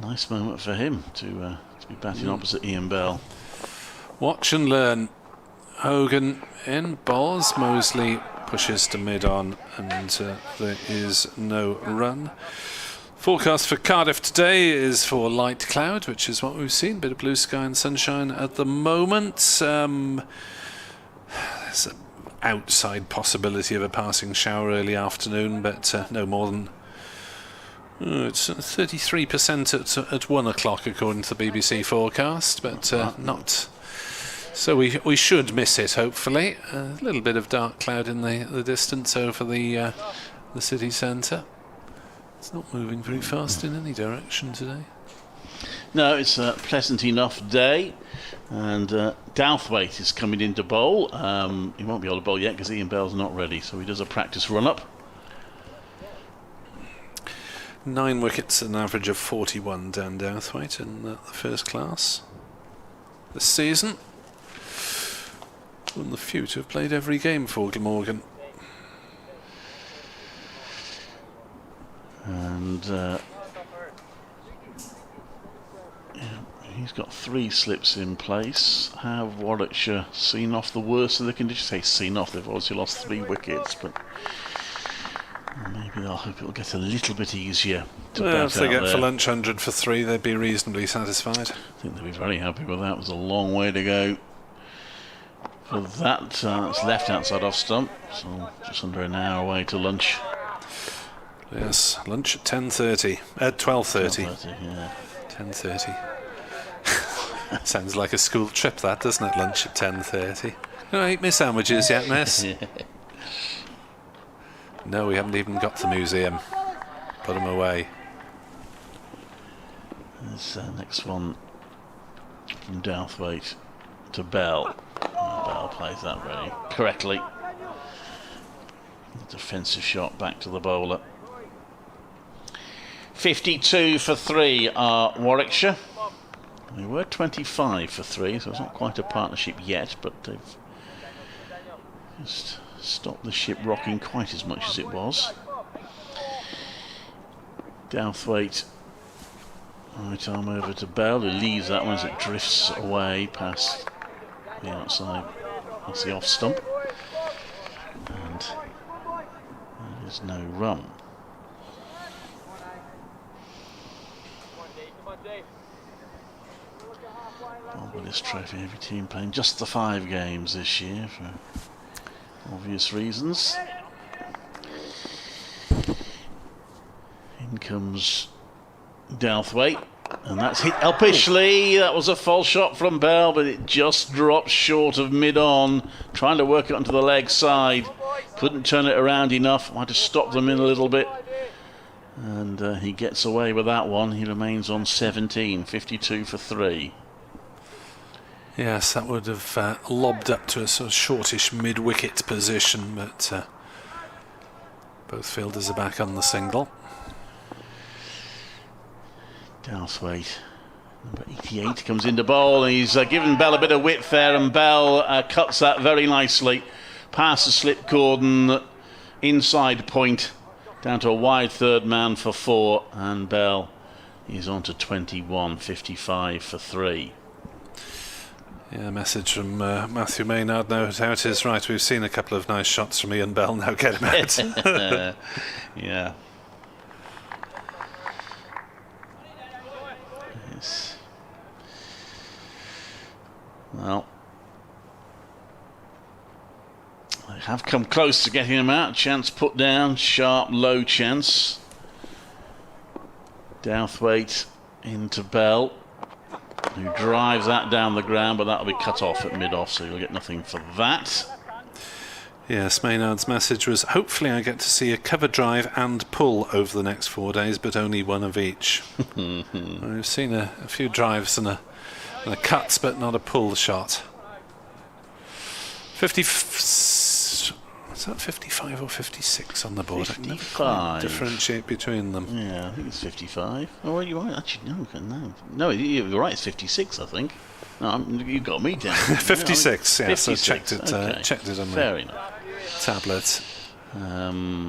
nice moment for him to be batting opposite Ian Bell. Watch and learn. Hogan in, bowls. Mosley pushes to mid-on, and there is no run. Forecast for Cardiff today is for light cloud, which is what we've seen. Bit of blue sky and sunshine at the moment. There's an outside possibility of a passing shower early afternoon, but no more than it's 33% at 1 o'clock according to the BBC forecast, but not. So we should miss it, hopefully. A little bit of dark cloud in the distance over the city centre. It's not moving very fast in any direction today. No, it's a pleasant enough day, and Douthwaite is coming in to bowl. He won't be able to bowl yet because Ian Bell's not ready, so he does a practice run-up. 9 wickets, an average of 41 down Douthwaite in the first class this season. One of the few to have played every game for Glamorgan. And he's got 3 slips in place. Have Warwickshire seen off the worst of the conditions? Say seen off, they've obviously lost 3 wickets, but maybe they'll hope it'll get a little bit easier to bat if they out get there. for lunch 100 for 3, they'd be reasonably satisfied. I think they'll be very happy with that. It was a long way to go for that. It's left outside off stump, so just under an hour away to lunch. Yes, lunch at 10:30. At 12:30. 12:30, yeah. 10:30. Sounds like a school trip, that, doesn't it? Lunch at 10:30. No, eat me sandwiches yet, miss? Yeah. No, we haven't even got to the museum. Put them away. This next one from Douthwaite to Bell. Bell plays that very correctly. Defensive shot back to the bowler. 52 for 3 are Warwickshire. They were 25 for 3, so it's not quite a partnership yet, but they've just stopped the ship rocking quite as much as it was. Douthwaite, right arm over to Bell, who leaves that one as it drifts away past the outside. That's the off stump. And there is no run. Willis Trophy, every team playing just the 5 games this year for obvious reasons. In comes Douthwaite, and that's hit uppishly. That was a false shot from Bell, but it just dropped short of mid-on, trying to work it onto the leg side. Couldn't turn it around enough, might have stopped them in a little bit. And he gets away with that one. He remains on 17, 52 for 3. Yes, that would have lobbed up to a sort of shortish mid-wicket position, but both fielders are back on the single. Douthwaite, number 88, comes into bowl, and he's given Bell a bit of width there, and Bell cuts that very nicely past the slip cordon, inside point, down to a wide third man for 4, and Bell is on to 21, 55 for 3. Yeah, message from Matthew Maynard, no doubt is right. We've seen a couple of nice shots from Ian Bell, now get him out. Yeah. Yes. Well, they have come close to getting him out. Chance put down, sharp, low chance. Douthwaite into Bell, who drives that down the ground, but that'll be cut off at mid-off, so you'll get nothing for that. Yes, Maynard's message was, hopefully I get to see a cover drive and pull over the next 4 days, but only one of each. We've seen a few drives and a cuts, but not a pull shot. 55 or 56 on the board? 55. I can't differentiate between them. Yeah, I think it's 55. Oh, well, you're right. Actually, no, you're right. It's 56, I think. No, you got me down. 56. Yeah, 56, so checked it. Okay. Checked it on Fair the enough. tablet.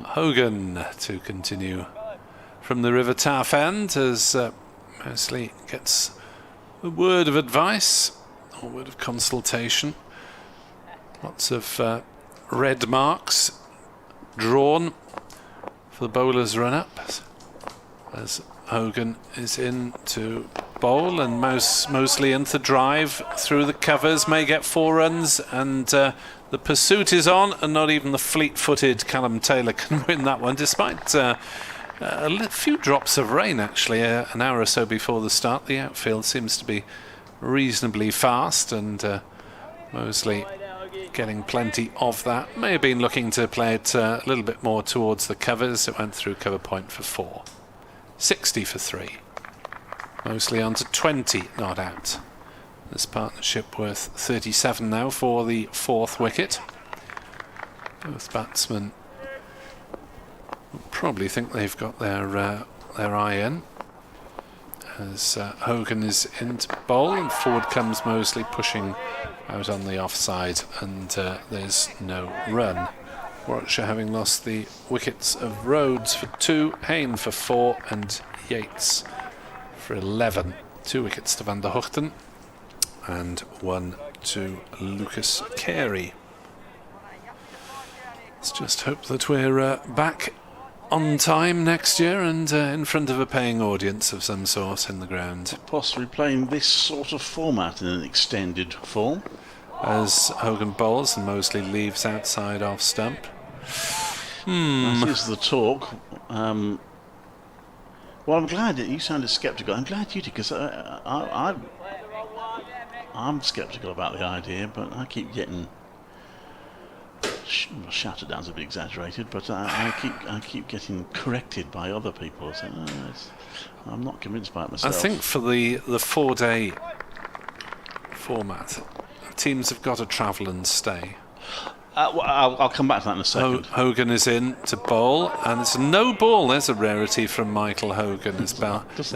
Hogan to continue from the River Taff end as Mosley gets a word of advice or word of consultation. Lots of red marks drawn for the bowler's run-up as Hogan is in to bowl, and Mosley into drive through the covers, may get 4 runs, and the pursuit is on, and not even the fleet-footed Callum Taylor can win that one, despite a few drops of rain actually an hour or so before the start. The outfield seems to be reasonably fast, and Mosley getting plenty of that. May have been looking to play it a little bit more towards the covers. It went through cover point for 4. 60 for 3. Mosley on to 20, not out. This partnership worth 37 now for the 4th wicket. Both batsmen probably think they've got their eye in. As Hogan is into bowl, and forward comes Mosley, pushing out on the offside, and there's no run. Warwickshire having lost the wickets of Rhodes for 2, Hayne for 4, and Yates for 11. 2 wickets to Van der Hoogten and 1 to Lucas Carey. Let's just hope that we're back on time next year and in front of a paying audience of some sort in the ground. Possibly playing this sort of format in an extended form. As Hogan bowls and Mosley leaves outside off stump. That is the talk. Well, I'm glad that you sounded sceptical. I'm glad you did, because I'm sceptical about the idea, but I keep getting shouted down's a bit exaggerated, but I keep getting corrected by other people. So, I'm not convinced by it myself. I think for the 4-day format, teams have got to travel and stay. I'll come back to that in a second. Hogan is in to bowl, and it's a no ball. There's a rarity from Michael Hogan. Doesn't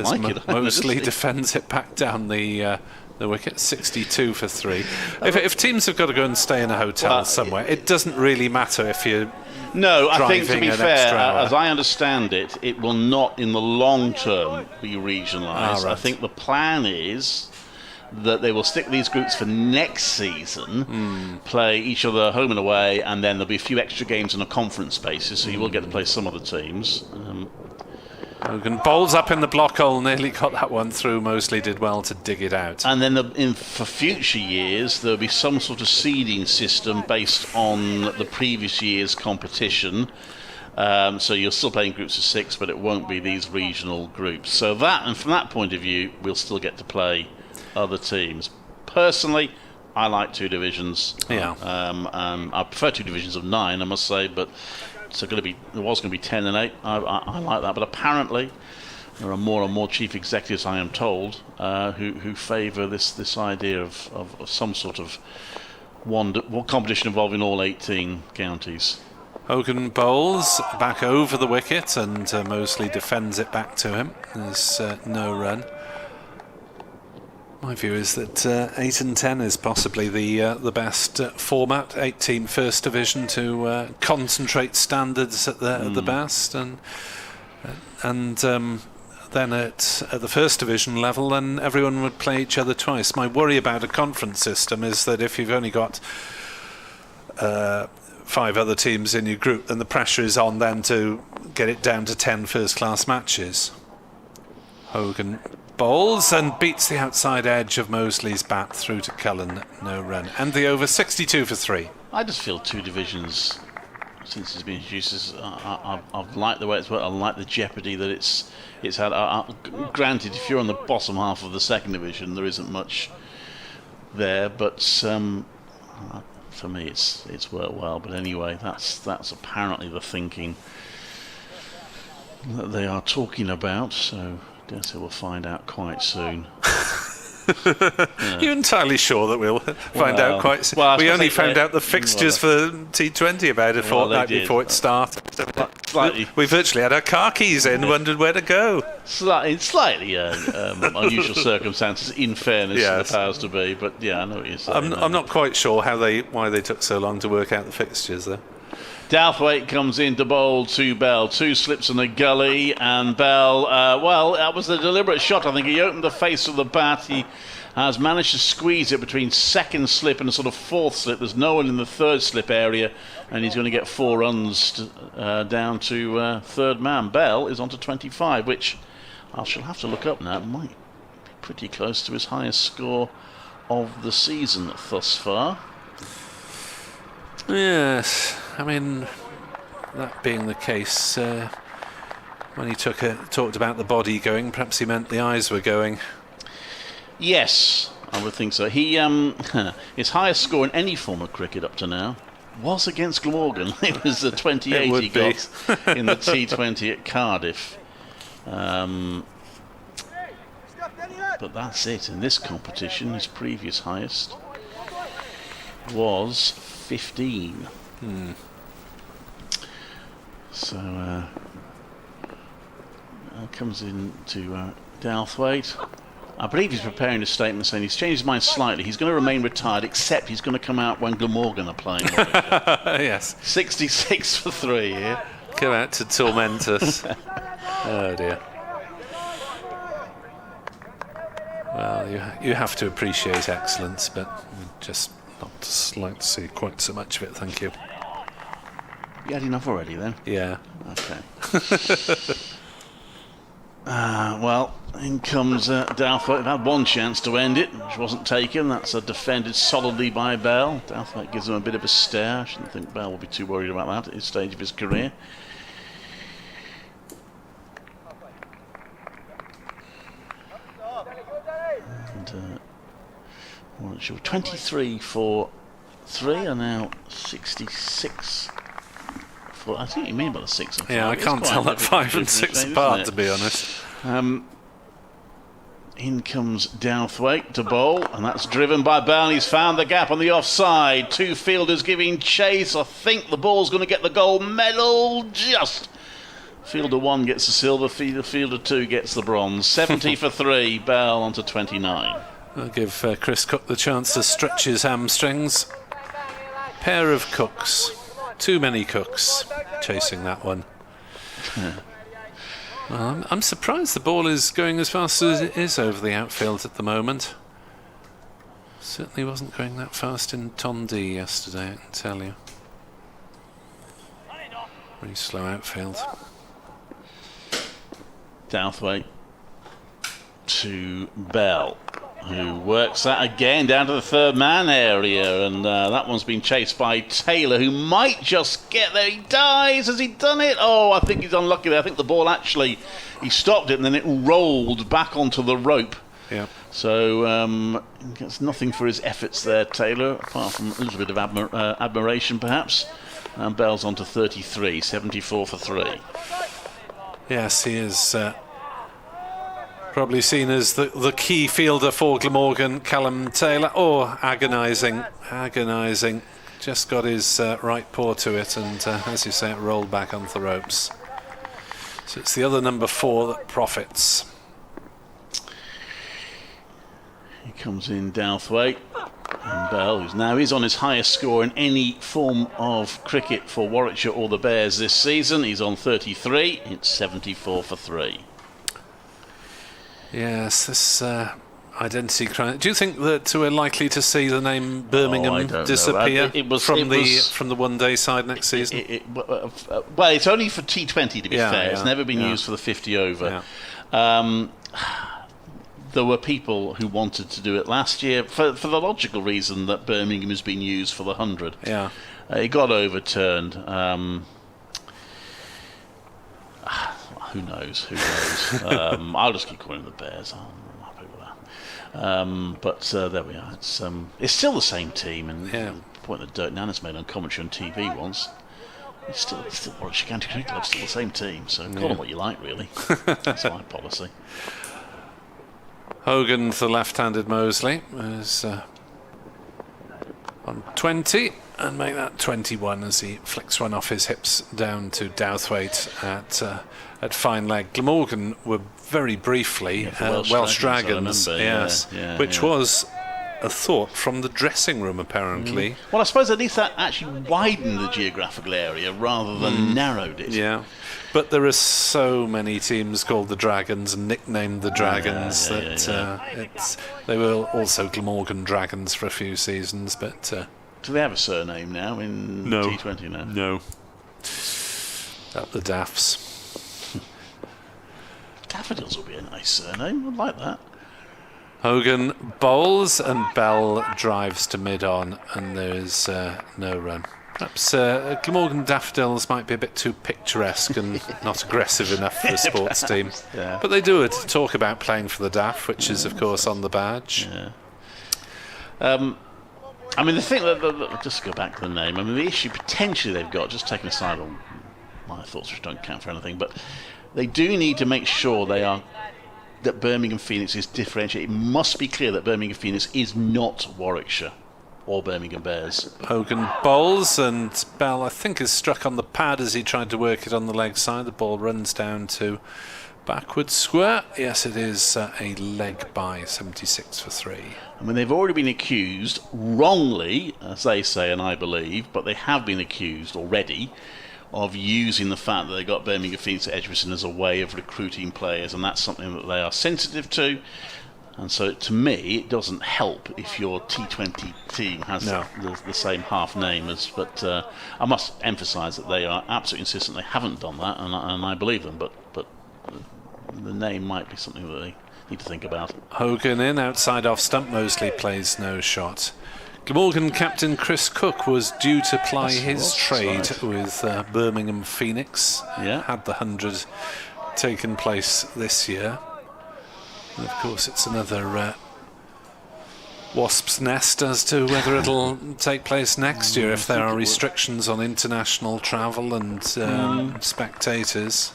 like it, mostly does he? defends it back down the wicket. 62 for 3. If teams have got to go and stay in a hotel somewhere, it doesn't really matter if you're No, I think, to be fair, as as I understand it, it will not in the long term be regionalised. Right. I think the plan is that they will stick with these groups for next season, play each other home and away, and then there'll be a few extra games on a conference basis, so you will get to play some other teams. Hogan bowls up in the block hole, nearly got that one through. Mosley did well to dig it out. And then for future years, there'll be some sort of seeding system based on the previous year's competition. So you're still playing groups of 6, but it won't be these regional groups. So that, and from that point of view, we'll still get to play other teams. Personally, I like 2 divisions. Yeah. I prefer 2 divisions of 9, I must say, but there was going to be 10 and 8. I like that, but apparently there are more and more chief executives, I am told, who favour this idea of some sort of one competition involving all 18 counties. Hogan bowls back over the wicket, and Mosley defends it back to him. There's no run. My view is that 8 and 10 is possibly the best format. 8-team first division to concentrate standards at the best, and then at the first division level, then everyone would play each other twice. My worry about a conference system is that if you've only got 5 other teams in your group, then the pressure is on them to get it down to 10 first-class matches. Hogan bowls and beats the outside edge of Mosley's bat through to Cullen. No run. And the over. 62 for 3. I just feel 2 divisions, since it's been introduced, I've liked the way it's worked. I like the jeopardy that it's had. Granted, if you're on the bottom half of the second division, there isn't much there, but for me it's worked well. But anyway, that's apparently the thinking that they are talking about, so I guess we'll find out quite soon. You're entirely sure that we'll find out quite soon? Well, we only found out the fixtures for T20 about a fortnight before it started. We virtually had our car keys in, wondered where to go. Slightly unusual circumstances, in fairness, to the powers to be, but yeah, I know what you're saying. I'm not quite sure why they took so long to work out the fixtures, though. Douthwaite comes in to bowl to Bell. 2 slips in the gully, and Bell, that was a deliberate shot. I think he opened the face of the bat. He has managed to squeeze it between second slip and a sort of fourth slip. There's no one in the third slip area, and he's going to get 4 runs down to third man. Bell is on to 25, which I shall have to look up now. It might be pretty close to his highest score of the season thus far. Yes, I mean, that being the case, when he talked about the body going, perhaps he meant the eyes were going. Yes, I would think so. He his highest score in any form of cricket up to now was against Glamorgan. It was the 28 he got in the T20 at Cardiff. But that's it. In this competition, his previous highest was 15. So comes in to Douthwaite. I believe he's preparing a statement saying he's changed his mind slightly. He's going to remain retired, except he's going to come out when Glamorgan are playing. Yes. 66 for 3 here. Come out to torment us. Oh dear. Well, you have to appreciate excellence, but just not like to see quite so much of it, thank you. You had enough already then? Yeah. Okay. In comes Douthwaite. They've had one chance to end it, which wasn't taken. That's defended solidly by Bell. Douthwaite gives him a bit of a stare. I shouldn't think Bell will be too worried about that at this stage of his career. And 23 for 3 are now 66 for. I think you mean by the 6 and 5. Yeah, I can't tell that 5 and 6 apart, to be honest. In comes Douthwaite to bowl, and that's driven by Bell. He's found the gap on the offside. 2 fielders giving chase. I think the ball's going to get the gold medal. Just fielder 1 gets the silver, fielder 2 gets the bronze. 70 for 3, Bell onto 29. I'll give Chris Cook the chance to stretch his hamstrings. Pair of Cooks. Too many Cooks chasing that one. Well, I'm surprised the ball is going as fast as it is over the outfield at the moment. Certainly wasn't going that fast in Tondi yesterday, I can tell you. Very slow outfield. Douthwaite to Bell, who works that again down to the third man area, and that one's been chased by Taylor, who might just get there. He dies. Has he done it? Oh, I think he's unlucky there. I think the ball actually, he stopped it and then it rolled back onto the rope. Yeah. So gets nothing for his efforts there, Taylor, apart from a little bit of admiration perhaps. And Bell's on to 33, 74 for 3. Yes, he is probably seen as the key fielder for Glamorgan, Callum Taylor. Oh, agonising. Just got his right paw to it, and as you say, it rolled back onto the ropes. So it's the other number 4 that profits. He comes in Douthwaite, and Bell, who's now is on his highest score in any form of cricket for Warwickshire or the Bears this season. He's on 33. It's 74 for 3. Yes, this identity crime. Do you think that we're likely to see the name Birmingham disappear from the one-day side next season? Well, it's only for T20 to be fair. It's never been used for the 50 over. Yeah. There were people who wanted to do it last year for the logical reason that Birmingham has been used for the 100. Yeah. It got overturned. Who knows? I'll just keep calling it the Bears. I'm happy with that. But there we are. It's still the same team, and the point that Dirk Nannis made on commentary on TV once. It's still Warwickshire County Cricket Club, still the same team. So call them what you like, really. That's my policy. Hogan to the left-handed Mosley is on 20 and make that 21 as he flicks one off his hips down to Douthwaite at fine leg. Glamorgan were very briefly Welsh Dragons, which was a thought from the dressing room apparently. Well, I suppose at least that actually widened the geographical area rather than narrowed it. Yeah. But there are so many teams called the Dragons and nicknamed the Dragons they were also Glamorgan Dragons for a few seasons. But do they have a surname now in T20 now? No. Up the Daffs. Daffodils would be a nice surname. I'd like that. Hogan bowls and Bell drives to mid-on, and there's no run. Perhaps Glamorgan Daffodils might be a bit too picturesque and not aggressive enough for a sports team. Yeah. But they do talk about playing for the Daff, which is, of course, on the badge. Yeah. I mean, the thing that just to go back to the name, I mean, the issue potentially they've got, just taking aside on my thoughts, which don't count for anything, but they do need to make sure that Birmingham Phoenix is differentiated. It must be clear that Birmingham Phoenix is not Warwickshire or Birmingham Bears. Hogan bowls, and Bell, I think, is struck on the pad as he tried to work it on the leg side. The ball runs down to backward square. Yes, it is a leg by, 76 for 3. I mean, they've already been accused, wrongly, as they say, and I believe, but they have been accused already of using the fact that they got Birmingham Phoenix at Edgbaston as a way of recruiting players, and that's something that they are sensitive to. And so, to me, it doesn't help if your T20 team has the same half name as. But I must emphasise that they are absolutely insistent they haven't done that, and I believe them. But the name might be something that they need to think about. Hogan in, outside off stump. Mosley plays no shot. Glamorgan captain Chris Cook was due to ply his trade with Birmingham Phoenix. Had the 100 taken place this year. And of course, it's another wasp's nest as to whether it'll take place next year if there are restrictions on international travel and spectators.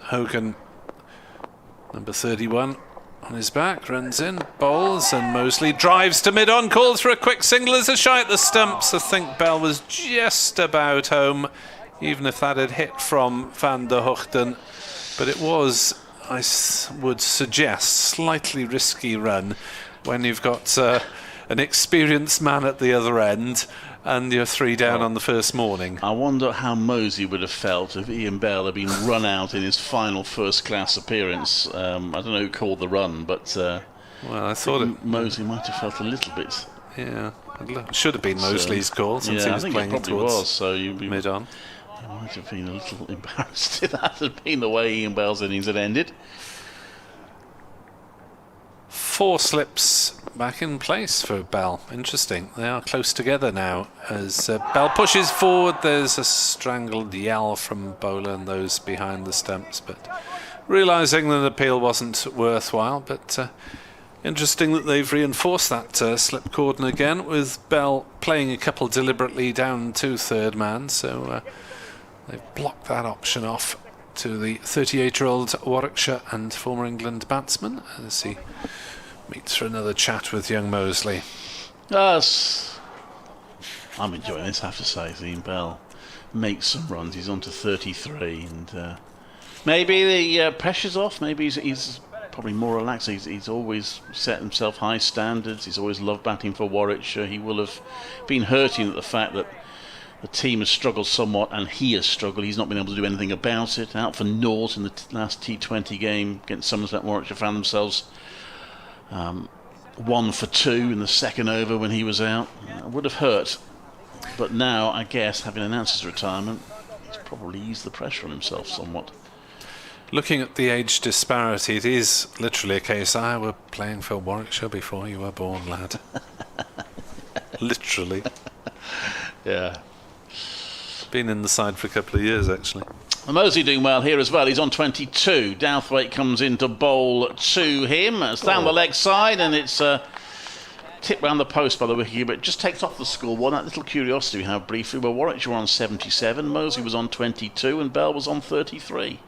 Hogan, number 31, on his back, runs in, bowls, and Mosley drives to mid-on, calls for a quick single as a shy at the stumps. I think Bell was just about home, even if that had hit from Van der Hoogten. But it was, I would suggest, slightly risky run when you've got an experienced man at the other end and you're 3 down on the first morning. I wonder how Mosey would have felt if Ian Bell had been run out in his final first-class appearance. I don't know who called the run, but well, I thought Mosey might have felt a little bit. Yeah, it should have been Mosley's call since he was playing towards so mid-on. You might have been a little embarrassed if that had been the way Ian Bell's innings had ended. 4 slips back in place for Bell. Interesting. They are close together now as Bell pushes forward. There's a strangled yell from bowler and those behind the stumps, but realising that an appeal wasn't worthwhile. But interesting that they've reinforced that slip cordon again, with Bell playing a couple deliberately down to third man. So they've blocked that option off to the 38-year-old Warwickshire and former England batsman as he meets for another chat with young Mosley. Yes, I'm enjoying this, I have to say. Ian Bell makes some runs. He's on to 33, and maybe the pressure's off. Maybe he's probably more relaxed. He's always set himself high standards. He's always loved batting for Warwickshire. He will have been hurting at the fact that the team has struggled somewhat, and he has struggled. He's not been able to do anything about it. Out for naught in the last T20 game against Somerset. Warwickshire found themselves 1 for 2 in the second over when he was out. It would have hurt, but now I guess, having announced his retirement, he's probably eased the pressure on himself somewhat. Looking at the age disparity, it is literally a case I were playing for Warwickshire before you were born, lad. Literally. Yeah. Been in the side for a couple of years, actually. Mosley doing well here as well. He's on 22. Douthwaite comes in to bowl to him. It's down the leg side, and it's tipped round the post by the wicket, but it just takes off the score. One that little curiosity we have briefly, where Warwickshire were on 77, Mosley was on 22, and Bell was on 33.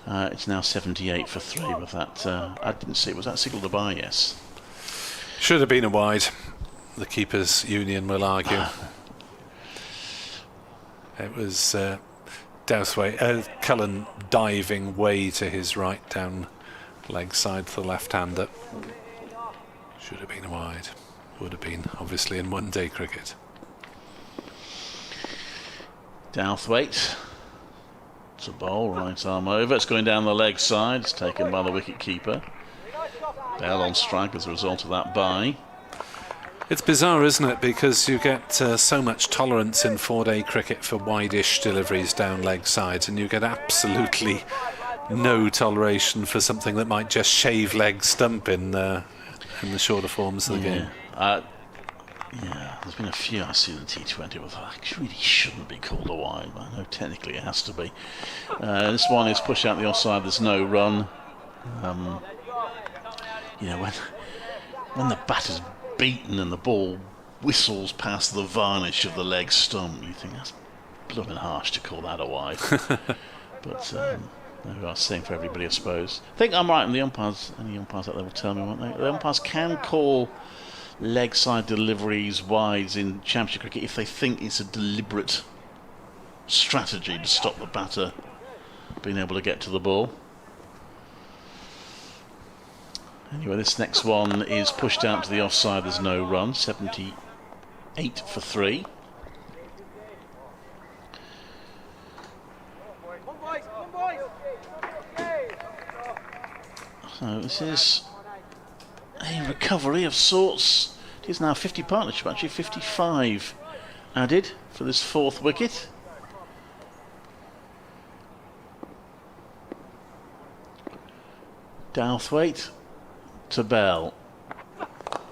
It's now 78 for 3 with that. I didn't see, was that signal to by? Yes. Should have been a wide. The keepers' union will argue. It was Douthwaite, Cullen diving way to his right down leg side for the left-hander. Should have been a wide. Would have been, obviously, in one-day cricket. Douthwaite to bowl, right arm over. It's going down the leg side. It's taken by the wicket-keeper. Bell on strike as a result of that bye. It's bizarre, isn't it? Because you get so much tolerance in 4-day cricket for wide-ish deliveries down leg sides, and you get absolutely no toleration for something that might just shave leg stump in the shorter forms of the game. Yeah, there's been a few I see in the T20 with that really shouldn't be called a wide, but I know technically it has to be. This one is push out the offside. There's no run. When the batter's beaten and the ball whistles past the varnish of the leg stump, you think that's blooming harsh to call that a wide. But there are same for everybody, I suppose. I think I'm right, and the umpires, any umpires out there will tell me, won't they? The umpires can call leg side deliveries wides in Championship cricket if they think it's a deliberate strategy to stop the batter being able to get to the ball. Anyway, this next one is pushed out to the offside. There's no run. 78 for 3. So this is a recovery of sorts. It is now 50 partnership, actually 55 added for this 4th wicket. Douthwaite to Bell,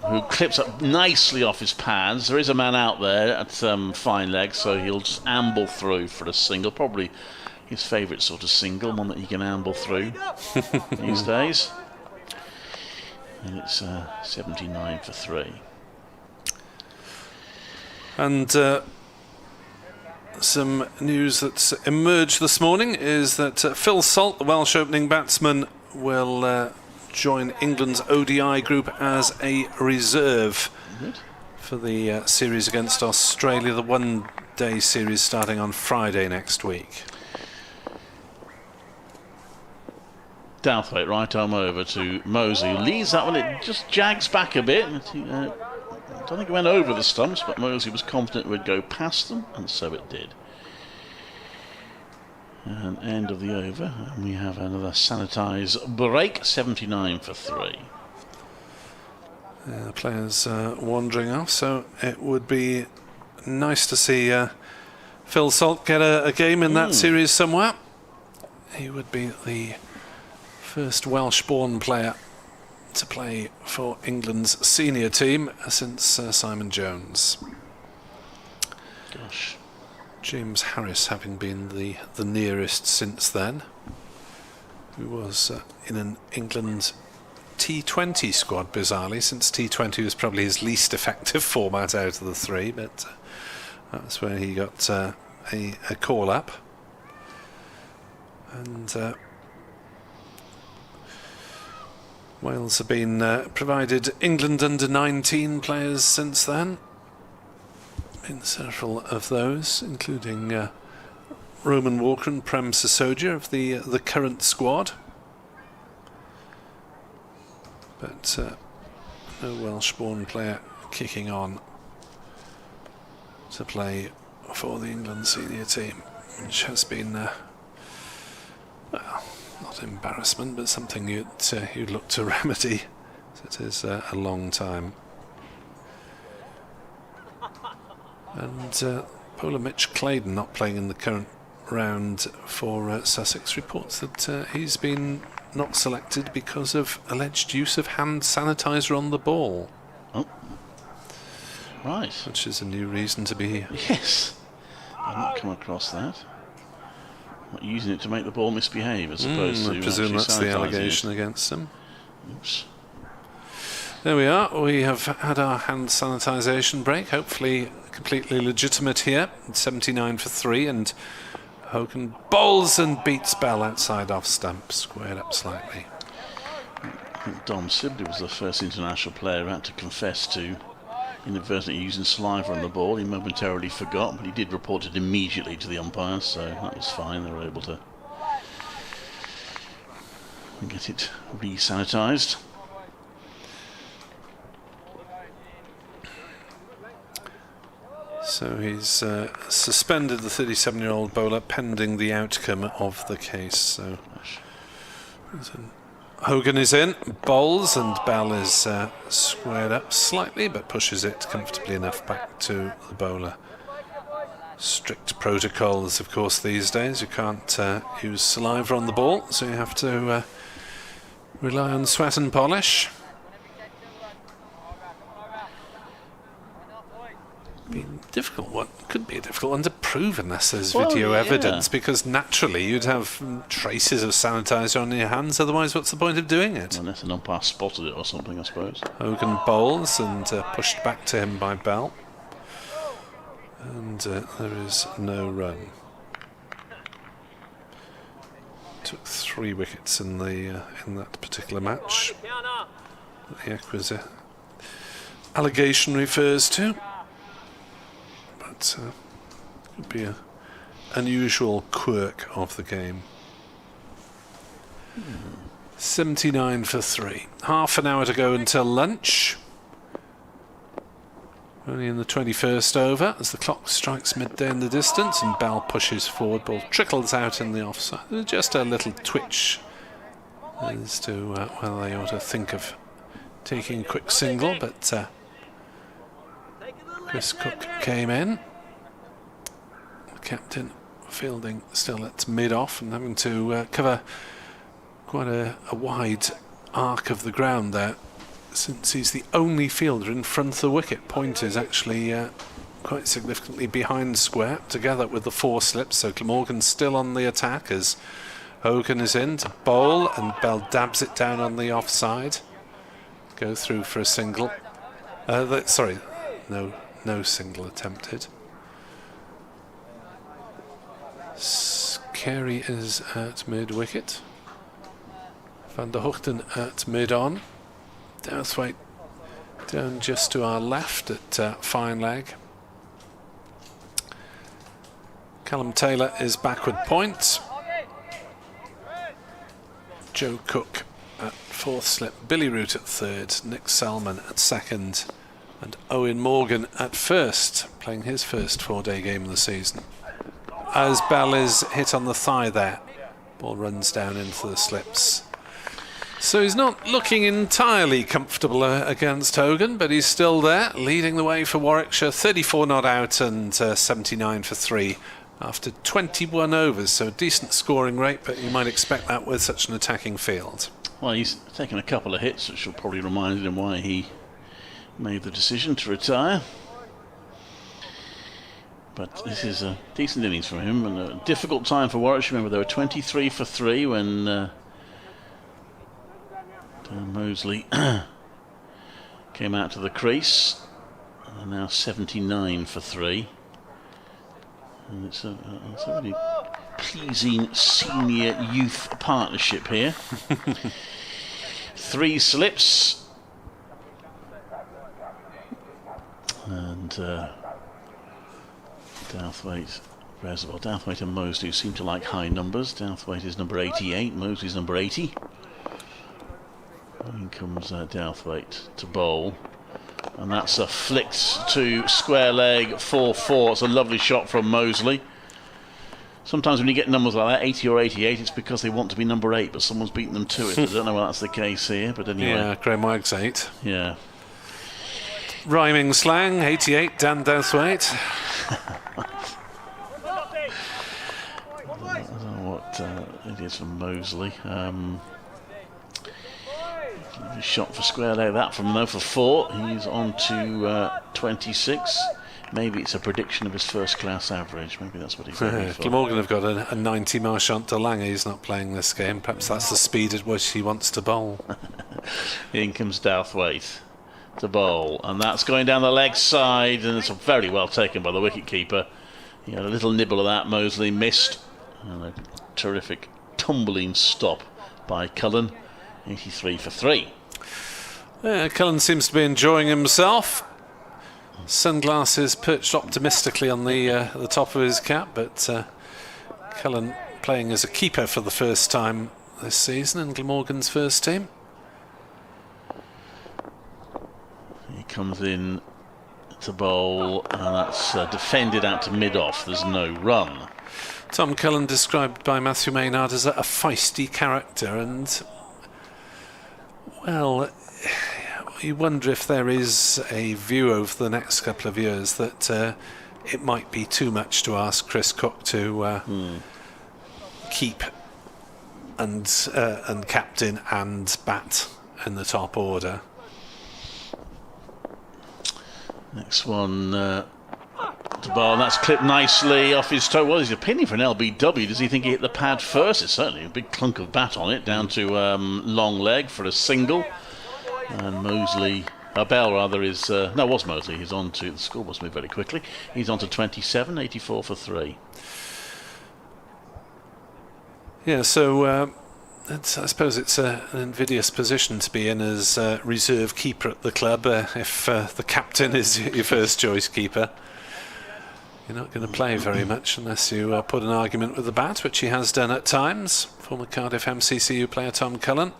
who clips up nicely off his pads. There is a man out there at fine leg, so he'll just amble through for a single, probably his favourite sort of single, one that he can amble through these days. And it's 79 for 3. And some news that's emerged this morning is that Phil Salt, the Welsh opening batsman, will join England's ODI group as a reserve for the series against Australia, the one-day series starting on Friday next week. Douthwaite right arm over to Moseley, who leads that one. It just jags back a bit. I don't think it went over the stumps, but Moseley was confident it would go past them, and so it did. And end of the over, and we have another sanitise break, 79 for 3. The players wandering off, so it would be nice to see Phil Salt get a game in that series somewhere. He would be the first Welsh-born player to play for England's senior team since Simon Jones. Gosh. James Harris having been the nearest since then, who was in an England T20 squad, bizarrely, since T20 was probably his least effective format out of the three, but that's where he got a call-up. And Wales have been provided England under-19 players since then. In several of those, including Roman Walker and Prem Sisodia of the current squad. But no Welsh-born player kicking on to play for the England senior team, which has been, well, not embarrassment, but something you'd look to remedy. It is a long time. And bowler Mitch Claydon, not playing in the current round for Sussex, reports that he's been not selected because of alleged use of hand sanitizer on the ball. Oh, right. Which is a new reason to be here. Yes, I've not come across that. Not using it to make the ball misbehave, as opposed to. I presume that's the allegation against him. Oops. There we are. We have had our hand sanitisation break. Hopefully completely legitimate here. 79 for 3, and Hogan bowls and beats Bell outside off stump, squared up slightly. I think Dom Sibley was the first international player who had to confess to inadvertently using saliva on the ball. He momentarily forgot, but he did report it immediately to the umpires, so that was fine. They were able to get it re-sanitised. So he's suspended the 37-year-old bowler pending the outcome of the case. So Hogan is in, bowls, and Bell is squared up slightly, but pushes it comfortably enough back to the bowler. Strict protocols, of course, these days. You can't use saliva on the ball, so you have to rely on sweat and polish. Difficult one, could be a difficult one to prove unless there's video evidence, because naturally you'd have traces of sanitizer on your hands, otherwise what's the point of doing it? Unless an umpire spotted it or something, I suppose. Hogan bowls and pushed back to him by Bell, and there is no run. Took 3 wickets in that particular match that the acquisition allegation refers to. But could be an unusual quirk of the game. 79 for 3. Half an hour to go until lunch. Only in the 21st over as the clock strikes midday in the distance and Bell pushes forward. Ball trickles out in the offside. There's just a little twitch as to whether they ought to think of taking a quick single, but Chris Cook came in. The captain fielding still at mid-off and having to cover quite a wide arc of the ground there, since he's the only fielder in front of the wicket. Point is actually quite significantly behind square, together with the 4 slips, so Glamorgan still on the attack as Hogan is in to bowl and Bell dabs it down on the offside. Go through for a single. Sorry, no single attempted. Carey is at mid-wicket. Van der Hoogten at mid-on. Douthwaite down just to our left at fine leg. Callum Taylor is backward point. Joe Cook at fourth slip. Billy Root at third. Nick Salmon at second. And Owen Morgan at first, playing his first 4-day game of the season. As Bell is hit on the thigh there. Ball runs down into the slips. So he's not looking entirely comfortable against Hogan, but he's still there, leading the way for Warwickshire. 34 not out and 79 for 3 after 21 overs. So a decent scoring rate, but you might expect that with such an attacking field. Well, he's taken a couple of hits, which will probably remind him why he made the decision to retire. But this is a decent innings from him, and a difficult time for Warwickshire. Remember, they were 23 for 3 when Dan Mosley came out to the crease. And now 79 for 3. And it's a really pleasing senior youth partnership here. 3 slips. And Douthwaite and Mosley seem to like high numbers. Douthwaite is number 88, Mosley's number 80. In comes Douthwaite to bowl. And that's a flicked to square leg 4-4. It's a lovely shot from Mosley. Sometimes when you get numbers like that, 80 or 88, it's because they want to be number 8, but someone's beaten them to it. I don't know whether that's the case here, but anyway. Yeah, Graham Wagg's 8. Yeah. Rhyming slang, 88, Dan Douthwaite. I don't know what it is from Mosley. Shot for square leg that from no for 4. He's on to 26. Maybe it's a prediction of his first class average. Maybe that's what he's aiming for. Glamorgan have got a 90 Marchant de Lange. He's not playing this game. Perhaps that's the speed at which he wants to bowl. In comes Douthwaite to bowl, and that's going down the leg side, and it's very well taken by the wicket-keeper. He had a little nibble of that. Mosley missed, and a terrific tumbling stop by Cullen. 83 for 3. Yeah, Cullen seems to be enjoying himself. Sunglasses perched optimistically on the top of his cap, but Cullen playing as a keeper for the first time this season in Glamorgan's first team. He comes in to bowl, and that's defended out to mid-off. There's no run. Tom Cullen described by Matthew Maynard as a feisty character, and well, you wonder if there is a view over the next couple of years that it might be too much to ask Chris Cook to keep and captain and bat in the top order. Next one to bowl, and that's clipped nicely off his toe. Well, he's a penny for an LBW. Does he think he hit the pad first? It's certainly a big clunk of bat on it, down to long leg for a single. And Mosley, Bell rather, is no, it was Mosley. He's on to, the score must move very quickly. He's on to 27, 84 for 3. Yeah, so I suppose it's an invidious position to be in as reserve keeper at the club if the captain is your first choice keeper. You're not going to play very much unless you put an argument with the bat, which he has done at times. Former Cardiff MCCU player Tom Cullen.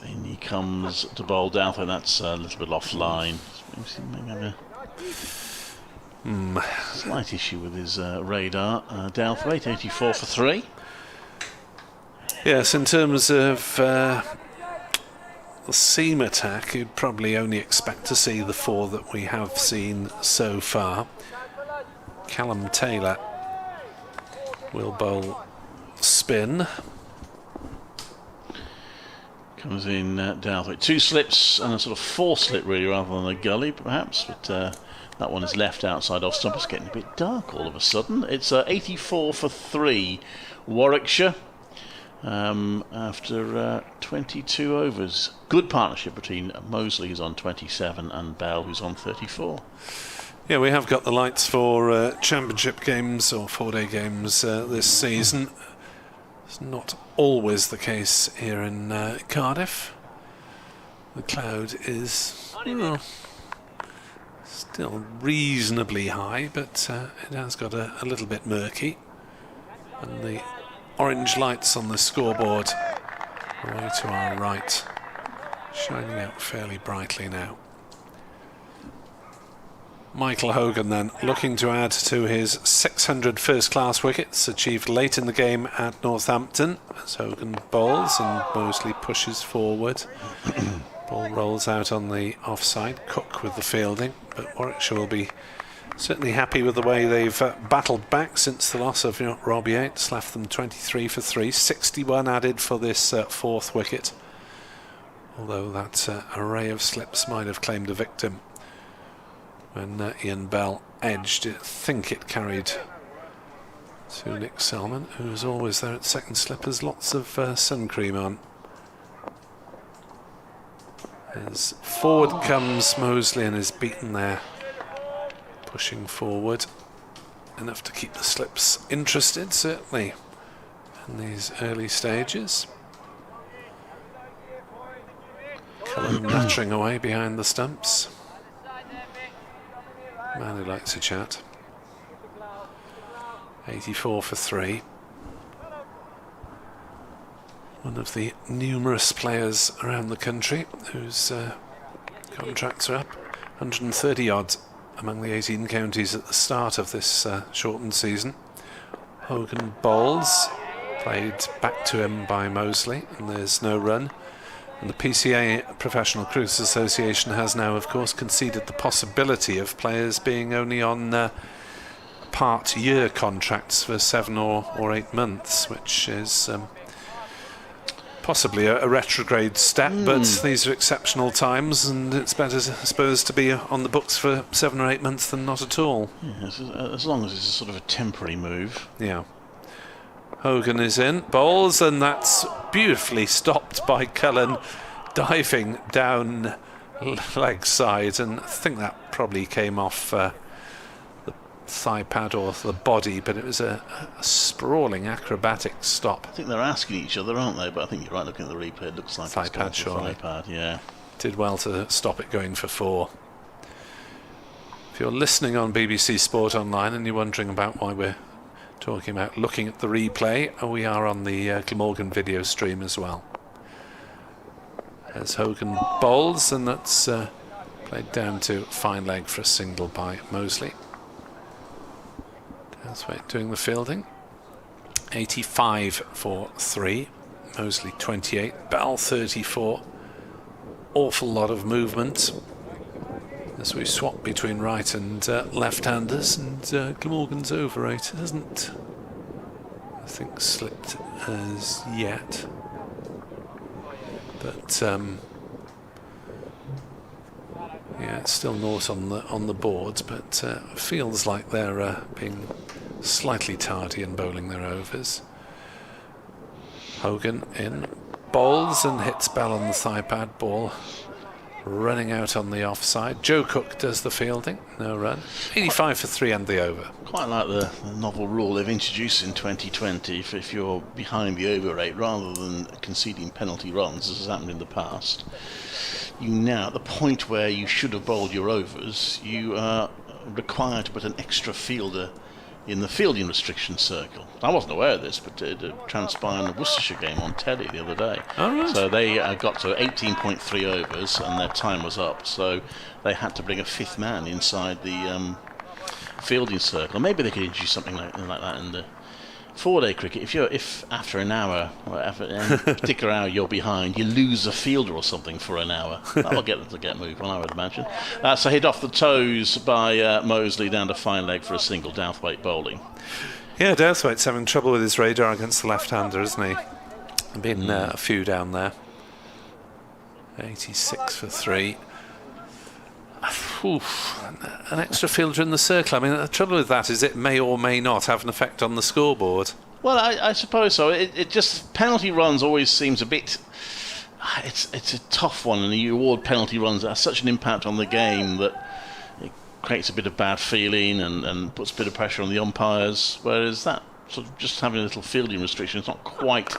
In he comes to bowl down, and that's a little bit offline. Maybe have a slight issue with his radar. Douthwaite, 84 for 3. Yes, in terms of the seam attack, you'd probably only expect to see the 4 that we have seen so far. Callum Taylor will bowl spin. Comes in Douthwaite. 2 slips and a sort of 4 slip really, rather than a gully perhaps, but that one is left outside off stump. It's getting a bit dark all of a sudden. It's 84 for 3 Warwickshire after 22 overs. Good partnership between Mosley, who's on 27, and Bell, who's on 34. Yeah, we have got the lights for championship games or 4-day games this season. It's not always the case here in Cardiff. The cloud is still reasonably high, but it has got a little bit murky. And the orange lights on the scoreboard away to our right, shining out fairly brightly now. Michael Hogan then looking to add to his 600 first-class wickets achieved late in the game at Northampton, as Hogan bowls and Mosley pushes forward. Ball rolls out on the offside. Cook with the fielding, but Warwickshire will be certainly happy with the way they've battled back since the loss of Robbie Yates. Left them 23 for 3, 61 added for this fourth wicket, although that array of slips might have claimed a victim when Ian Bell edged it. I think it carried to Nick Selman, who's always there at second slip, has lots of sun cream on. As forward comes Mosley and is beaten there, pushing forward enough to keep the slips interested, certainly in these early stages. Cullen nattering away behind the stumps. Man who likes a chat. 84 for 3. One of the numerous players around the country whose contracts are up. 130 odd among the 18 counties at the start of this shortened season. Hogan bowls, played back to him by Mosley, and there's no run. And the PCA, Professional Cricket Association, has now, of course, conceded the possibility of players being only on part-year contracts for 7 or 8 months, which is possibly a retrograde step, but these are exceptional times, and it's better, I suppose, to be on the books for 7 or 8 months than not at all. Yes, as long as it's a sort of a temporary move. Yeah. Hogan is in, bowls, and that's beautifully stopped by Cullen diving down leg side, and I think that probably came off the thigh pad or the body, but it was a sprawling acrobatic stop. I think they're asking each other, aren't they? But I think you're right, looking at the replay, it looks like thigh pad, surely. Thigh pad, yeah. Did well to stop it going for 4. If you're listening on BBC Sport Online and you're wondering about why we're talking about looking at the replay, we are on the Glamorgan video stream as well. As Hogan bowls, and that's played down to fine leg for a single by Mosley. Dowswaite doing the fielding. 85 for 3. Mosley 28. Bell 34. Awful lot of movement as we swap between right and left-handers, and Glamorgan's over 8. It hasn't, I think, slipped as yet, but yeah, it's still naught on the boards, but feels like they're being slightly tardy in bowling their overs. Hogan in, bowls and hits Bell on the thigh pad. Ball running out on the offside. Joe Cook does the fielding, no run. 85 for 3 and the over. Quite like the novel rule they've introduced in 2020, if you're behind the over rate, rather than conceding penalty runs, as has happened in the past, you now, at the point where you should have bowled your overs, you are required to put an extra fielder in the fielding restriction circle. I wasn't aware of this, but it transpired in the Worcestershire game on telly the other day. Oh, right. So they got to 18.3 overs and their time was up, so they had to bring a 5th man inside the fielding circle. Maybe they could introduce something like that in the 4-day cricket. If after an hour or after a particular hour you're behind, you lose a fielder or something for an hour, that'll get them to get moved on, I would imagine. So hit off the toes by Mosley down to fine leg for a single. Dowthwaite bowling. Yeah, Dowthwaite's having trouble with his radar against the left-hander, isn't he? Been a few down there. 86 for 3. Oof, an extra fielder in the circle. I mean, the trouble with that is it may or may not have an effect on the scoreboard. Well, I suppose so. It just, penalty runs always seems a bit, it's a tough one, and you award penalty runs that have such an impact on the game that it creates a bit of bad feeling and puts a bit of pressure on the umpires, whereas that sort of just having a little fielding restriction is not quite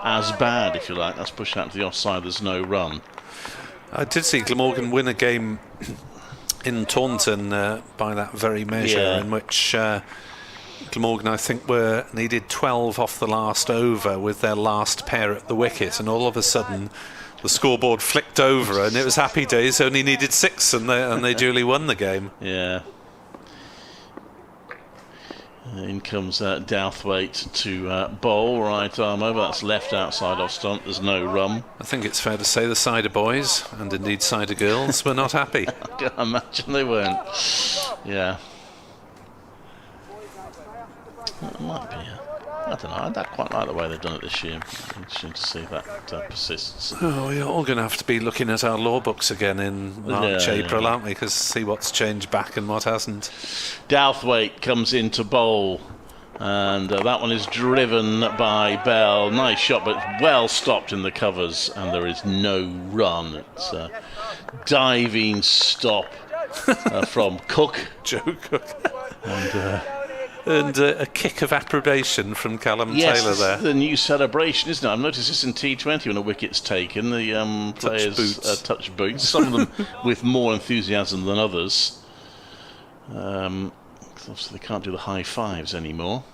as bad, if you like. That's pushed out to the offside, there's no run. I did see Glamorgan win a game in Taunton by that very measure, in which Glamorgan, I think, needed 12 off the last over with their last pair at the wicket, and all of a sudden the scoreboard flicked over and it was happy days, only needed 6, and they duly won the game. Yeah. In comes Douthwaite to bowl, right arm over, that's left outside off stump, there's no run. I think it's fair to say the Cider boys, and indeed Cider girls, were not happy. I can imagine they weren't. Yeah. It might be. I don't know. I quite like the way they've done it this year. Interesting to see if that persists. Oh, we're all going to have to be looking at our law books again in March, April, aren't we? Because see what's changed back and what hasn't. Douthwaite comes in to bowl, and that one is driven by Bell. Nice shot, but well stopped in the covers, and there is no run. It's a diving stop from Cook. Joe Cook. And a kick of approbation from Callum Taylor there. Yes, the new celebration, isn't it? I've noticed this in T20 when a wicket's taken. The players touch boots. Some of them with more enthusiasm than others. Obviously, they can't do the high fives anymore.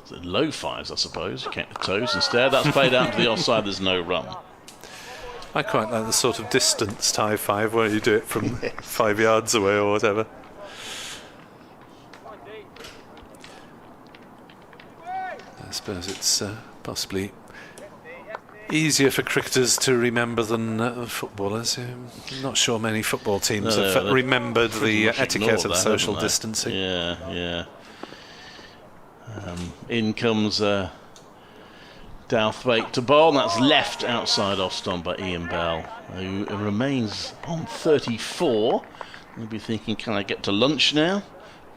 The low fives, I suppose. You count the toes instead. That's played out to the offside. There's no run. I quite like the sort of distanced high five where you do it from 5 yards away or whatever. I suppose it's possibly easier for cricketers to remember than footballers. I'm not sure many football teams have remembered the etiquette of social distancing. Yeah. In comes Douthwaite to bowl, and that's left outside off stump by Ian Bell, who remains on 34. You'll be thinking, can I get to lunch now?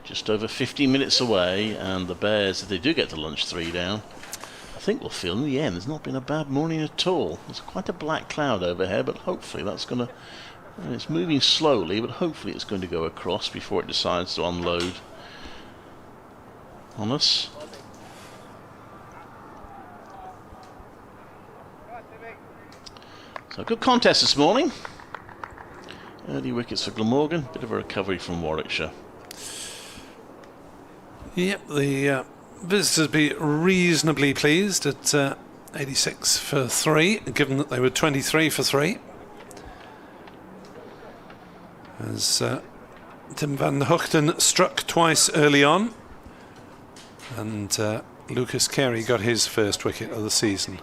Just over 15 minutes away, and the Bears, if they do get to lunch 3 down, I think we'll feel in the end there's not been a bad morning at all. There's quite a black cloud overhead, but hopefully that's going to... It's moving slowly, but hopefully it's going to go across before it decides to unload on us. So, good contest this morning. Early wickets for Glamorgan, bit of a recovery from Warwickshire. Yep, the visitors be reasonably pleased at 86 for 3, given that they were 23 for 3. As Tim van der Hoogten struck twice early on, and Lucas Carey got his first wicket of the season.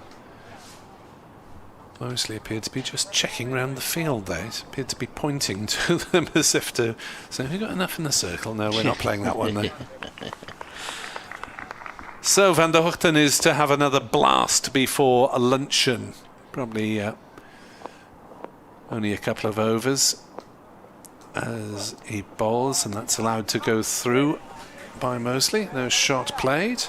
Mostly appeared to be just checking round the field there. It appeared to be pointing to them as if to say, have you got enough in the circle? No, we're not playing that one then. So Van der Hoogten is to have another blast before a luncheon. Probably only a couple of overs as he bowls, and that's allowed to go through by Mosley. No shot played.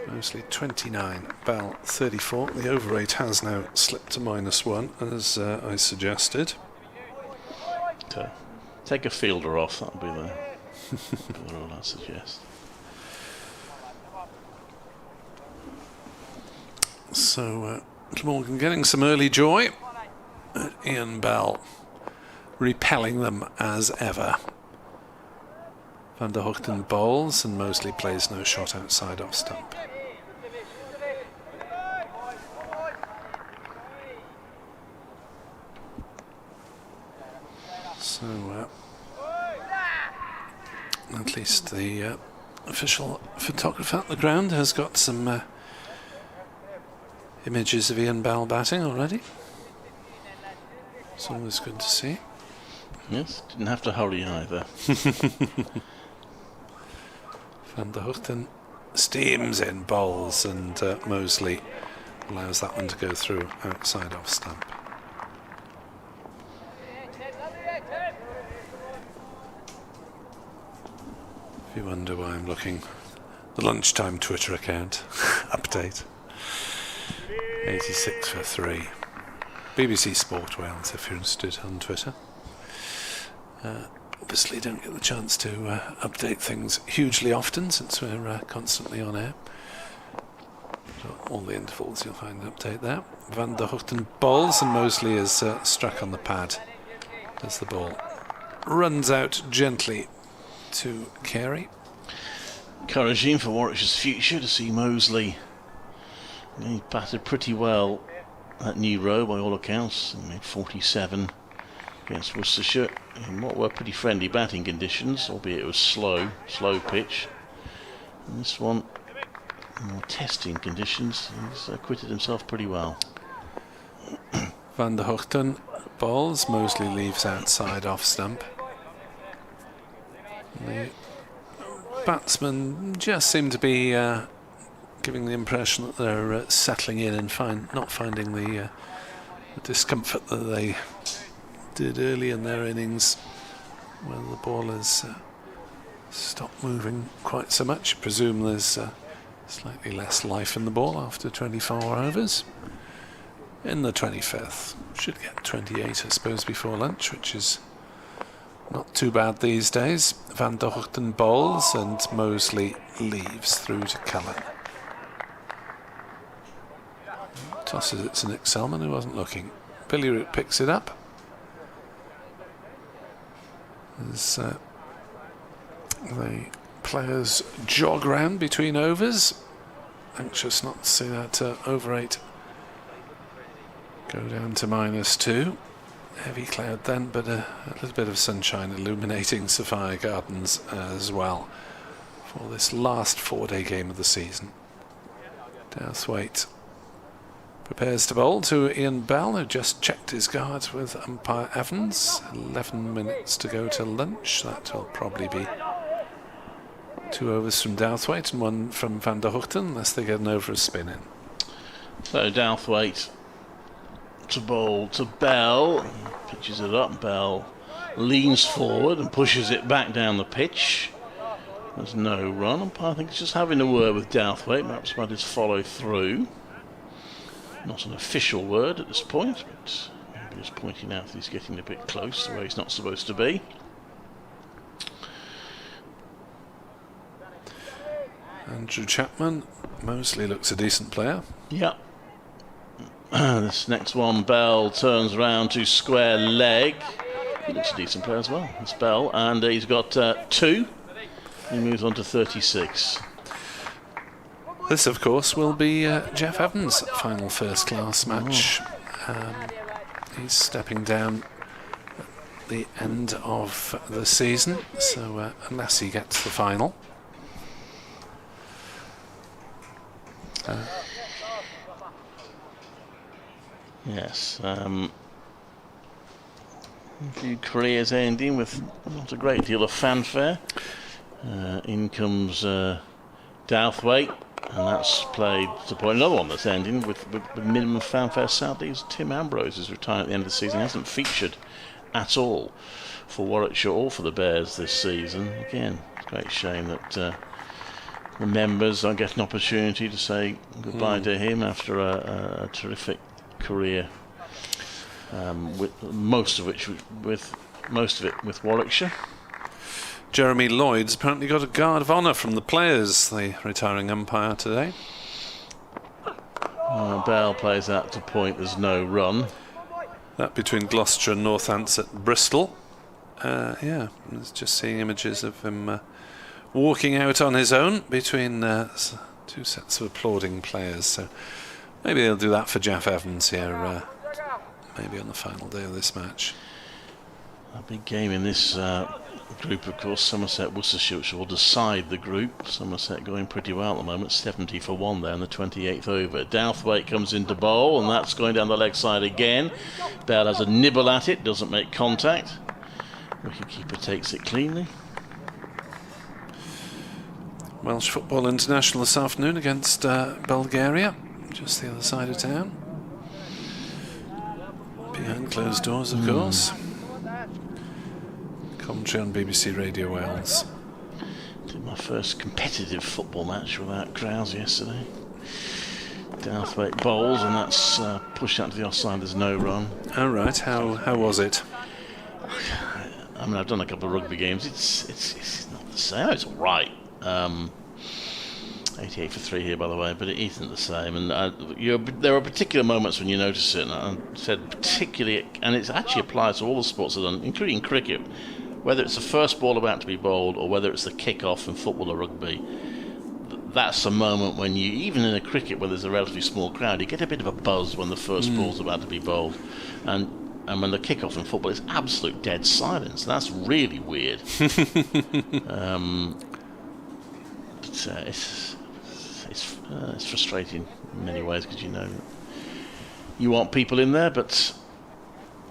Mosley 29, Bell 34. The over rate has now slipped to -1, as I suggested. Take a fielder off, that would be the rule I suggest. So Glamorgan getting some early joy. Ian Bell repelling them as ever. Van der Hoogten bowls, and Mosley plays no shot outside off stump. So at least the official photographer at the ground has got some images of Ian Bell batting already. It's always good to see. Yes, didn't have to hurry either. Van der Hoogten steams in bowls, and Mosley allows that one to go through outside off stump. If you wonder why I'm looking, the lunchtime Twitter account update. 86 for 3. BBC Sport Wales, if you're interested, on Twitter. Obviously don't get the chance to update things hugely often since we're constantly on air. So all the intervals you'll find an update there. Van der Hoogten bowls and Mosley is struck on the pad as the ball runs out gently to Carey. Encouraging for Warwickshire's future to see Mosley. He batted pretty well at New Row by all accounts. He made 47 against Worcestershire in what were pretty friendly batting conditions, albeit it was slow pitch. And this one, more testing conditions, he's acquitted himself pretty well. Van der Hoogten bowls, Mosley leaves outside off stump. The batsmen just seem to be giving the impression that they're settling in and not finding the discomfort that they did early in their innings when the ball has stopped moving quite so much. I presume there's slightly less life in the ball after 24 overs. In the 25th, should get 28 I suppose before lunch, which is not too bad these days. Van der Hoogten bowls and Mosley leaves through to Cullen. Tosses it to Nick Selman, who wasn't looking. Billy Root picks it up. As the players jog round between overs, anxious not to see that over 8 go down to -2. Heavy cloud then, but a little bit of sunshine illuminating Sophia Gardens as well for this last 4-day game of the season. Douthwaite prepares to bowl to Ian Bell, who just checked his guard with umpire Evans. 11 minutes to go till lunch. That will probably be 2 overs from Douthwaite and 1 from Van der Hoogten, unless they get an over a spin in. So Douthwaite to bowl to Bell, pitches it up. Bell leans forward and pushes it back down the pitch. There's no run. Umpire, I think he's just having a word with Douthwaite, perhaps about his follow through. Not an official word at this point, but maybe just pointing out that he's getting a bit close to where he's not supposed to be. Andrew Chapman, Mosley looks a decent player. Yeah. This next one, Bell turns around to square leg. He looks a decent player as well. It's Bell, and he's got 2. He moves on to 36. This, of course, will be Jeff Evans' final first-class match. He's stepping down at the end of the season, so unless he gets the final. Yes. A few careers ending with not a great deal of fanfare. In comes Douthwaite, and that's played to point. Another one that's ending with minimum fanfare, sadly, is Tim Ambrose, who's retiring at the end of the season. He hasn't featured at all for Warwickshire or for the Bears this season. Again, it's a great shame that the members don't get an opportunity to say goodbye to him after a terrific career, with most of it with Warwickshire. Jeremy Lloyd's apparently got a guard of honour from the players, the retiring umpire today. Bell plays that to point, there's no run. That between Gloucester and Northants at Bristol. Yeah, I was just seeing images of him walking out on his own between 2 sets of applauding players. So maybe they'll do that for Jeff Evans here, maybe on the final day of this match. A big game in this group, of course. Somerset, Worcestershire, which will decide the group. Somerset going pretty well at the moment, 70 for 1 there in the 28th over. Douthwaite comes into bowl, and that's going down the leg side again. Bell has a nibble at it, doesn't make contact. Wicketkeeper takes it cleanly. Welsh Football International this afternoon against Bulgaria, just the other side of town. Behind closed doors, of course. Commentary on BBC Radio Wales. Did my first competitive football match without crowds yesterday. Douthwaite bowls, and that's pushed out to the offside. There's no run. Oh right, how was it? I mean, I've done a couple of rugby games. It's not the same. It's all right. 88 for 3 here, by the way, but it isn't the same. And there are particular moments when you notice it. And I said particularly, and it actually applies to all the sports I've done, including cricket. Whether it's the first ball about to be bowled or whether it's the kick-off in football or rugby, that's a moment when you, even in a cricket where there's a relatively small crowd, you get a bit of a buzz when the first ball's about to be bowled. And when the kick-off in football is absolute dead silence. That's really weird. It's frustrating in many ways because you know you want people in there, but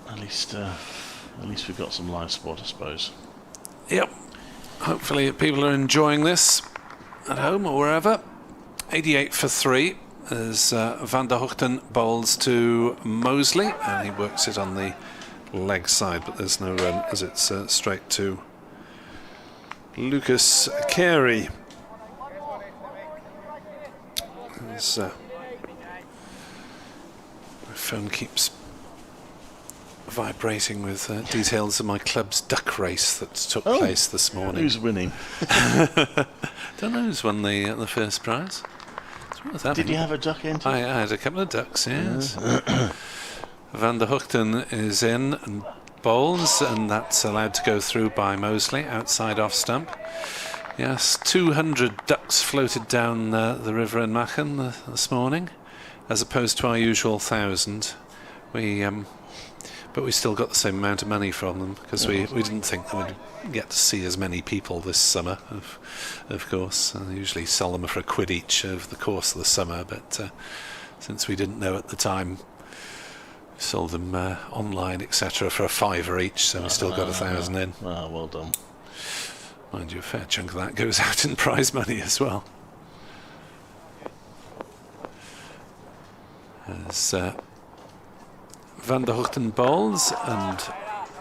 at least we've got some live sport, I suppose. Yep. Hopefully people are enjoying this at home or wherever. 88 for 3 as Van der Hoogten bowls to Mosley, and he works it on the leg side, but there's no run as it's straight to Lucas Carey. As my phone keeps vibrating with details of my club's duck race that took place this morning. Who's winning? Don't know who's won the first prize. Did you have a duck entry? I had a couple of ducks, yes. Van der Hoogten is in and bowls, and that's allowed to go through by Mosley, outside off stump. Yes, 200 ducks floated down the river in Machen this morning, as opposed to our usual 1,000. But we still got the same amount of money from them, because we didn't think that we'd get to see as many people this summer, of course. They usually sell them for £1 each over the course of the summer, but since we didn't know at the time, we sold them online, etc., for £5 each, so we still got 1,000 in. Well done. Mind you, a fair chunk of that goes out in prize money as well. As Van der Hoogten bowls and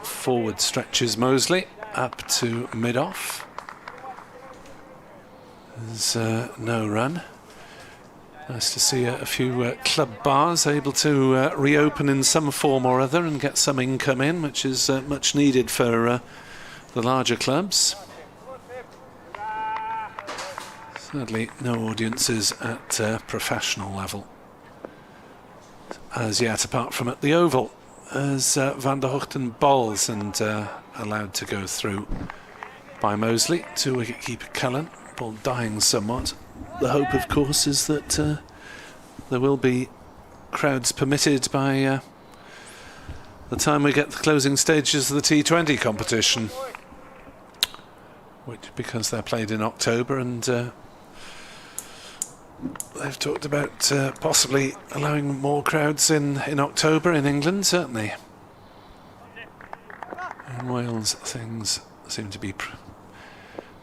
forward stretches Mosley up to mid-off. There's no run. Nice to see a few club bars able to reopen in some form or other and get some income in, which is much needed for the larger clubs. Sadly, no audiences at professional level as yet, apart from at the Oval, as Van der Hoogten bowls and allowed to go through by Mosley to wicketkeeper Cullen. Ball dying somewhat. The hope, of course, is that there will be crowds permitted by the time we get the closing stages of the T20 competition, which, because they're played in October, and they've talked about possibly allowing more crowds in October in England, certainly. In Wales, things seem to be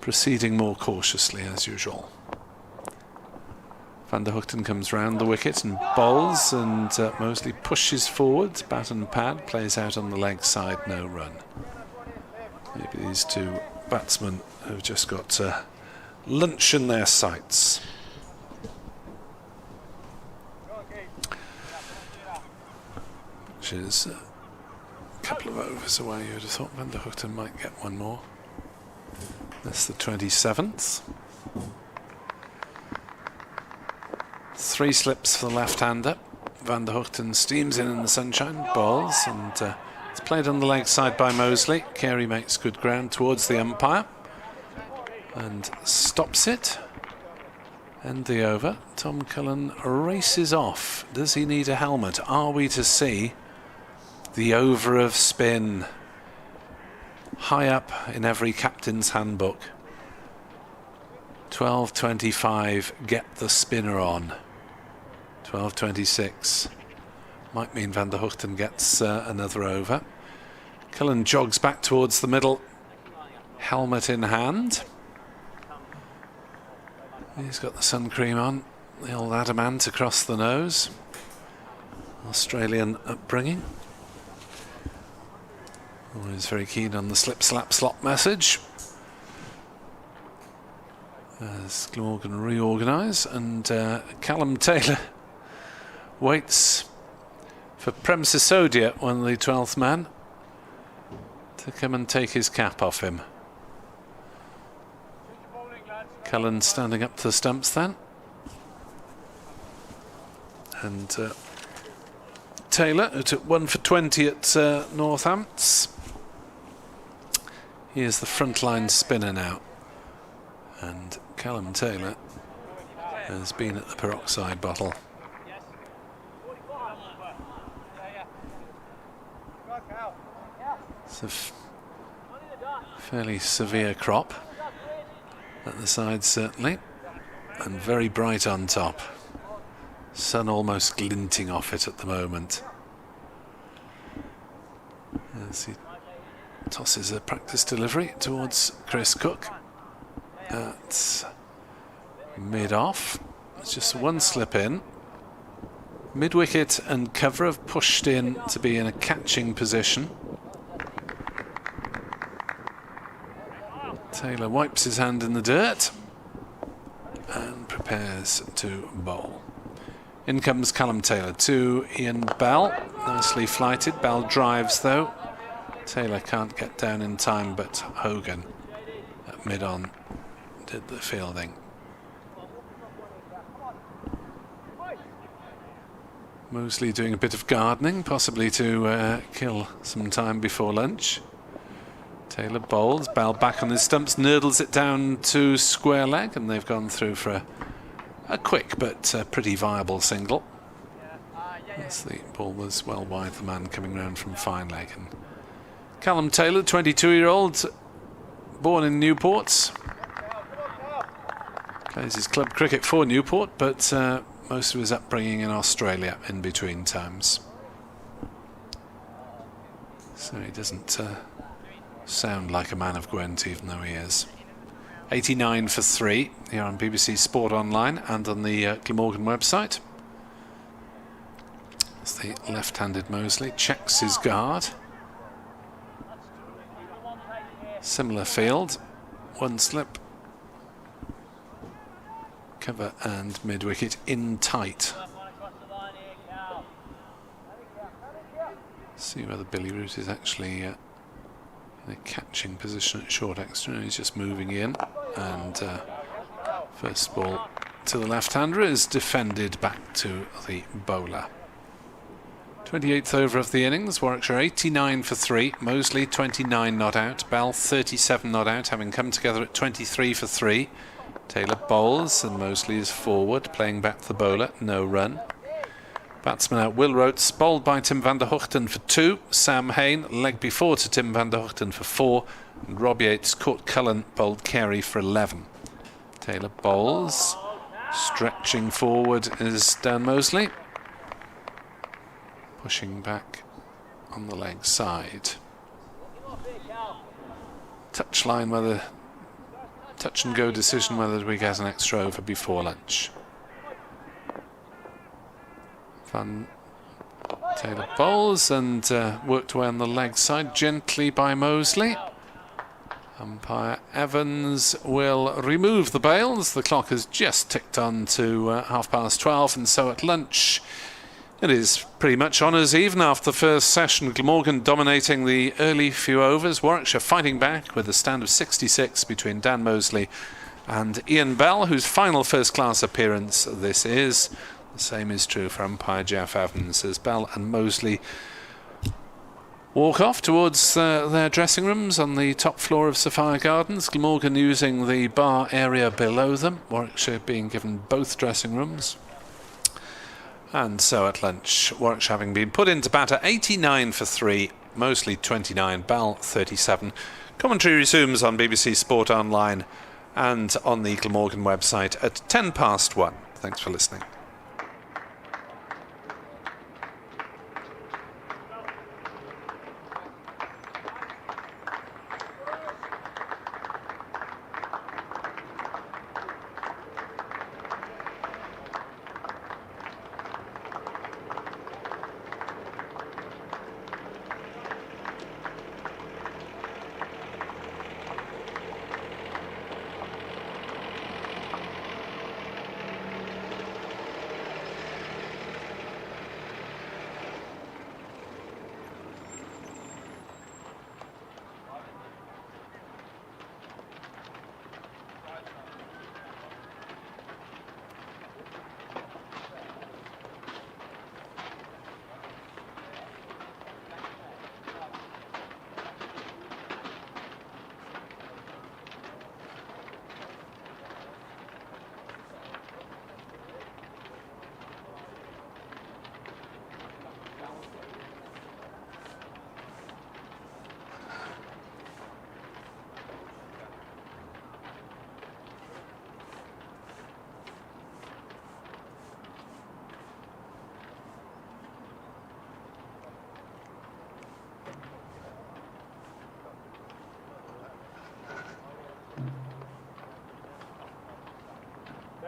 proceeding more cautiously as usual. Van der Hoogten comes round the wicket and bowls, and Mosley pushes forward, bat and pad, plays out on the leg side, no run. Maybe these two batsmen have just got lunch in their sights. Which is a couple of overs away. You'd have thought Van der Hoogten might get one more. That's the 27th. 3 slips for the left-hander. Van der Hoogten steams in the sunshine, bowls, and it's played on the leg side by Mosley. Carey makes good ground towards the umpire and stops it. End the over. Tom Cullen races off. Does he need a helmet? Are we to see the over of spin high up in every captain's handbook? 12:25, get the spinner on. 12:26 might mean Van der Hoogten gets another over. Cullen jogs back towards the middle, helmet in hand. He's got the sun cream on, the old adamant across the nose. Australian upbringing. Always very keen on the slip, slap, slot message. As Glamorgan reorganise, and Callum Taylor waits for Prem Sisodia, one of the 12th man, to come and take his cap off him. Cullen standing up to the stumps then. And Taylor, who took 1 for 20 at Northampton. He is the frontline spinner now. And Callum Taylor has been at the peroxide bottle. It's a fairly severe crop at the side, certainly, and very bright on top. Sun almost glinting off it at the moment. As he tosses a practice delivery towards Chris Cook at mid-off. It's just one slip in. Mid-wicket and cover have pushed in to be in a catching position. Taylor wipes his hand in the dirt and prepares to bowl. In comes Callum Taylor to Ian Bell. Nicely flighted. Bell drives though. Taylor can't get down in time, but Hogan at mid-on did the fielding. Mosley doing a bit of gardening, possibly to kill some time before lunch. Taylor bowls, Bell back on his stumps, nurdles it down to square leg, and they've gone through for a quick but pretty viable single. As the ball was well wide, the man coming round from fine leg. And Callum Taylor, 22-year-old, born in Newport. Plays his club cricket for Newport, but most of his upbringing in Australia in between times. So he doesn't sound like a man of Gwent, even though he is. 89 for 3 here on BBC Sport Online and on the Glamorgan website. As the left-handed Mosley checks his guard. Similar field, one slip. Cover and mid-wicket in tight. See whether Billy Root is actually in a catching position at short extra. He's just moving in, and first ball to the left-hander is defended back to the bowler. 28th over of the innings. Warwickshire 89 for 3. Mosley 29 not out. Bell 37 not out, having come together at 23 for 3. Taylor bowls and Mosley is forward, playing back to the bowler. No run. Batsman out Will Roates, bowled by Tim van der Hoogten for 2. Sam Hain, leg before to Tim van der Hoogten for 4. And Rob Yates caught Cullen, bowled Carey for 11. Taylor bowls. Stretching forward is Dan Mosley. Pushing back on the leg side. Touchline, whether touch and go decision whether we get an extra over before lunch. Van Taylor bowls and worked away on the leg side gently by Mosley. Umpire Evans will remove the bails. The clock has just ticked on to 12:30, and so at lunch it is pretty much honours even after the first session. Glamorgan dominating the early few overs. Warwickshire fighting back with a stand of 66 between Dan Mosley and Ian Bell, whose final first-class appearance this is. The same is true for umpire Jeff Evans as Bell and Mosley walk off towards their dressing rooms on the top floor of Sophia Gardens. Glamorgan using the bar area below them. Warwickshire being given both dressing rooms. And so at lunch, Warwickshire having been put into batter 89 for 3, Mosley 29, Bell 37. Commentary resumes on BBC Sport Online and on the Glamorgan website at 1:10. Thanks for listening.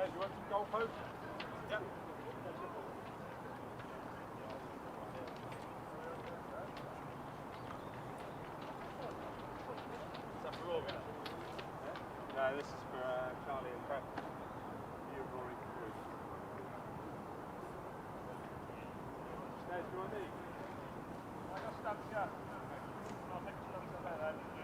No, this is for Charlie and Prep. You have already through. Des, do you want these? I got stamps, yeah. I'll take the stamps out there.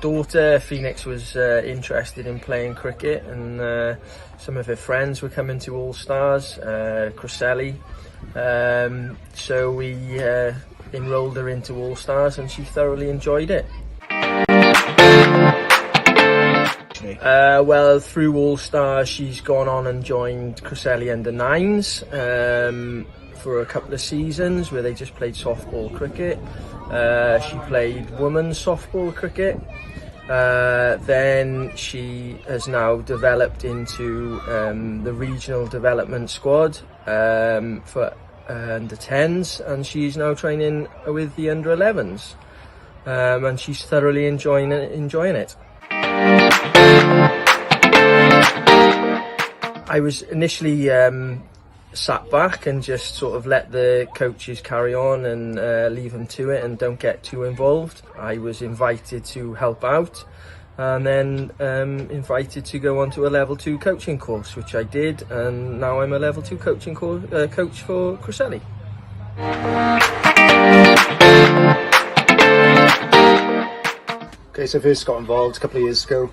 daughter Phoenix was interested in playing cricket, and some of her friends were coming to All Stars, Cresselly. So we enrolled her into All Stars, and she thoroughly enjoyed it. Well, through All Stars, she's gone on and joined Cresselly under 9s for a couple of seasons where they just played softball cricket. She played women's softball cricket. Then she has now developed into the regional development squad for under 10s, and she's now training with the under 11s, and she's thoroughly enjoying it. I was initially sat back and just sort of let the coaches carry on and leave them to it and don't get too involved. I was invited to help out, and then invited to go on to a level 2 coaching course, which I did, and now I'm a level 2 coaching coach for Cresselly. Okay, so first got involved a couple of years ago.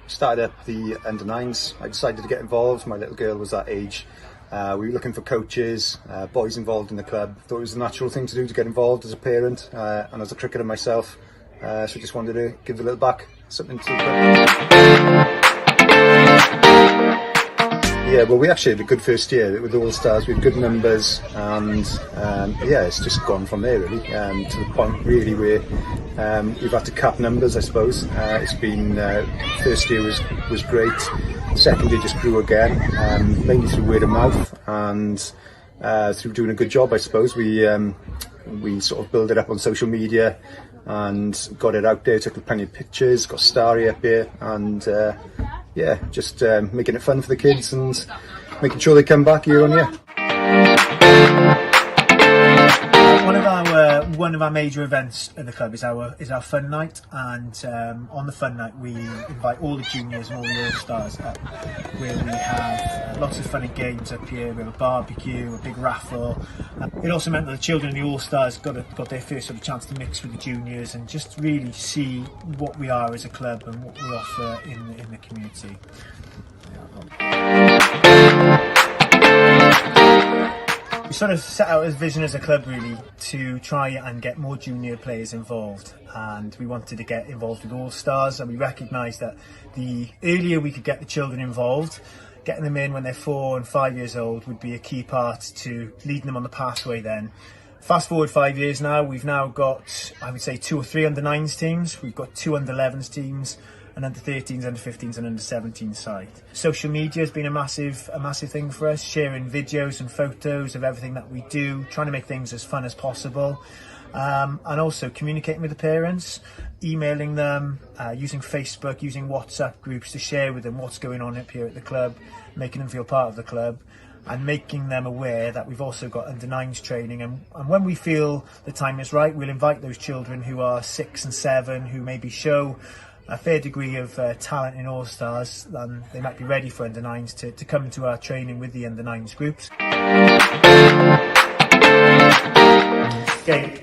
Started up the under 9s. I decided to get involved. My little girl was that age. We were looking for coaches, boys involved in the club. Thought it was a natural thing to do to get involved as a parent and as a cricketer myself. So just wanted to give a little back, something to the club. Yeah, well, we actually had a good first year with All Stars. We had good numbers, and yeah, it's just gone from there really, to the point really where we've had to cap numbers, I suppose. It's been first year was great. Second year just grew again, mainly through word of mouth and through doing a good job, I suppose. We sort of built it up on social media and got it out there, took plenty of pictures, got Starry up here, and yeah, just making it fun for the kids and making sure they come back year on year. One of our major events at the club is our fun night, and on the fun night we invite all the juniors and all the All Stars up, where we have lots of fun and games up here. We have a barbecue, a big raffle. It also meant that the children in the All Stars got their first sort of chance to mix with the juniors and just really see what we are as a club and what we offer in the community. We sort of set out a vision as a club really to try and get more junior players involved, and we wanted to get involved with All Stars, and we recognised that the earlier we could get the children involved, getting them in when they're 4 and 5 years old would be a key part to leading them on the pathway then. Fast forward 5 years now, we've now got, I would say, 2 or 3 under 9s teams, we've got 2 under 11s teams, and under 13s, under 15s and under 17s side. Social media has been a massive thing for us, sharing videos and photos of everything that we do, trying to make things as fun as possible, and also communicating with the parents, emailing them, using Facebook, using WhatsApp groups to share with them what's going on up here at the club, making them feel part of the club, and making them aware that we've also got under 9s training, and when we feel the time is right, we'll invite those children who are 6 and 7 who maybe show a fair degree of talent in All Stars, and they might be ready for under 9s to come into our training with the under 9s groups. Okay,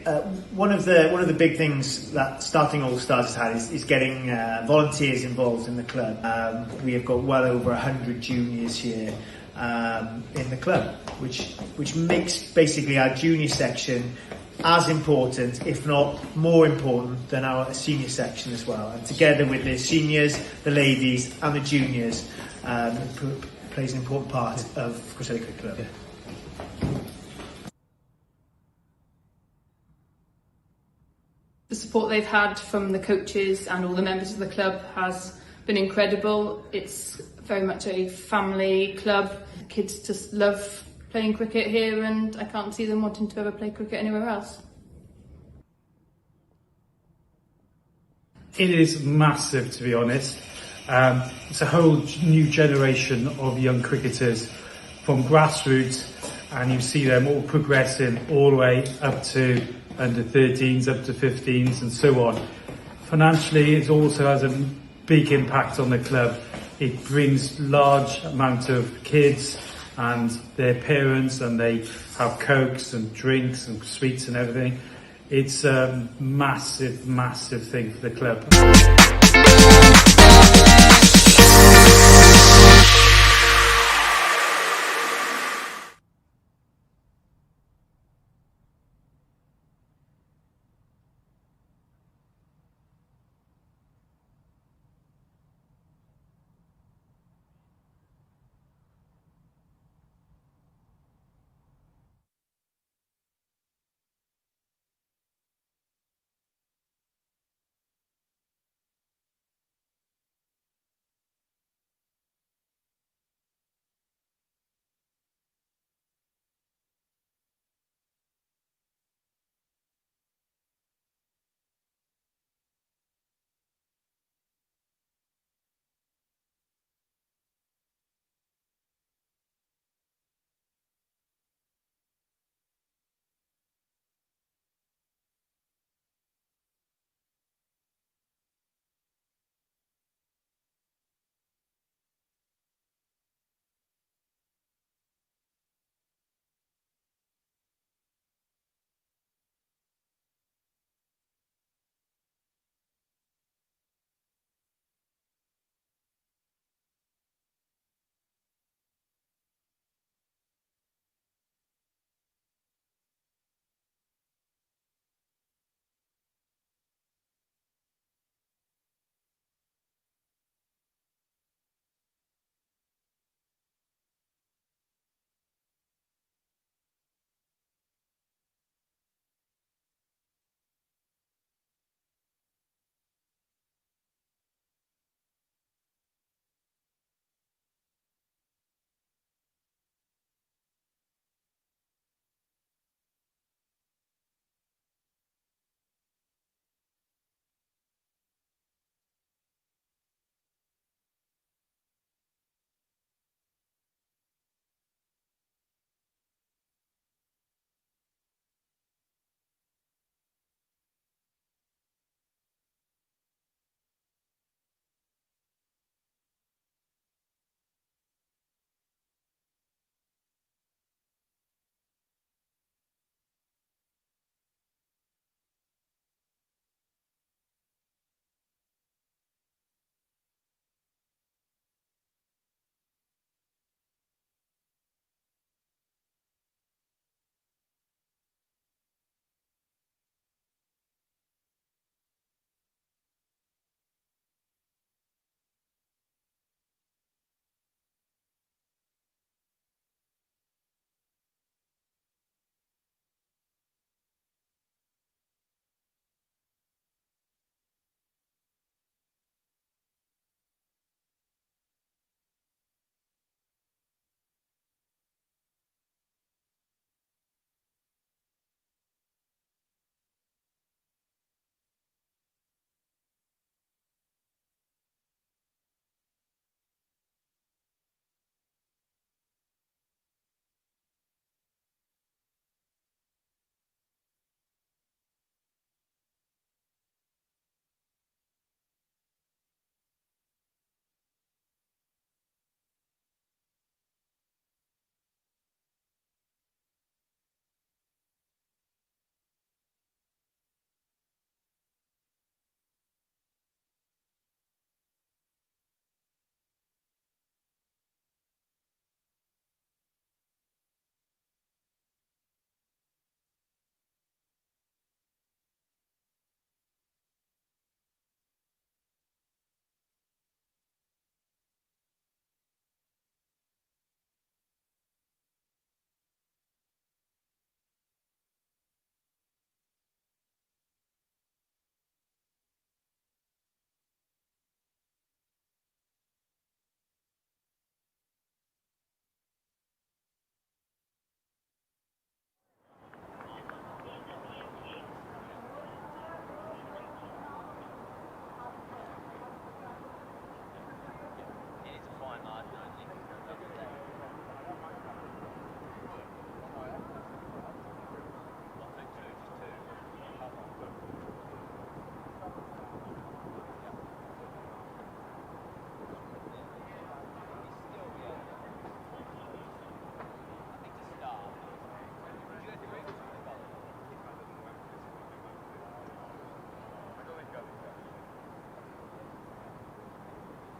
one of the big things that starting All Stars has had is getting volunteers involved in the club. We have got well over 100 juniors here in the club, which makes basically our junior section as important, if not more important, than our senior section as well. And together with the seniors, the ladies and the juniors, plays an important part of Cresselly Cricket Club. The support they've had from the coaches and all the members of the club has been incredible. It's very much a family club. The kids just love playing cricket here, and I can't see them wanting to ever play cricket anywhere else. It is massive, to be honest. It's a whole new generation of young cricketers from grassroots, and you see them all progressing all the way up to under 13s, up to 15s and so on. Financially, it also has a big impact on the club. It brings large amount of kids and their parents, and they have cokes and drinks and sweets and everything. It's a massive, massive thing for the club.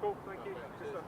Cool, thank you. Good stuff.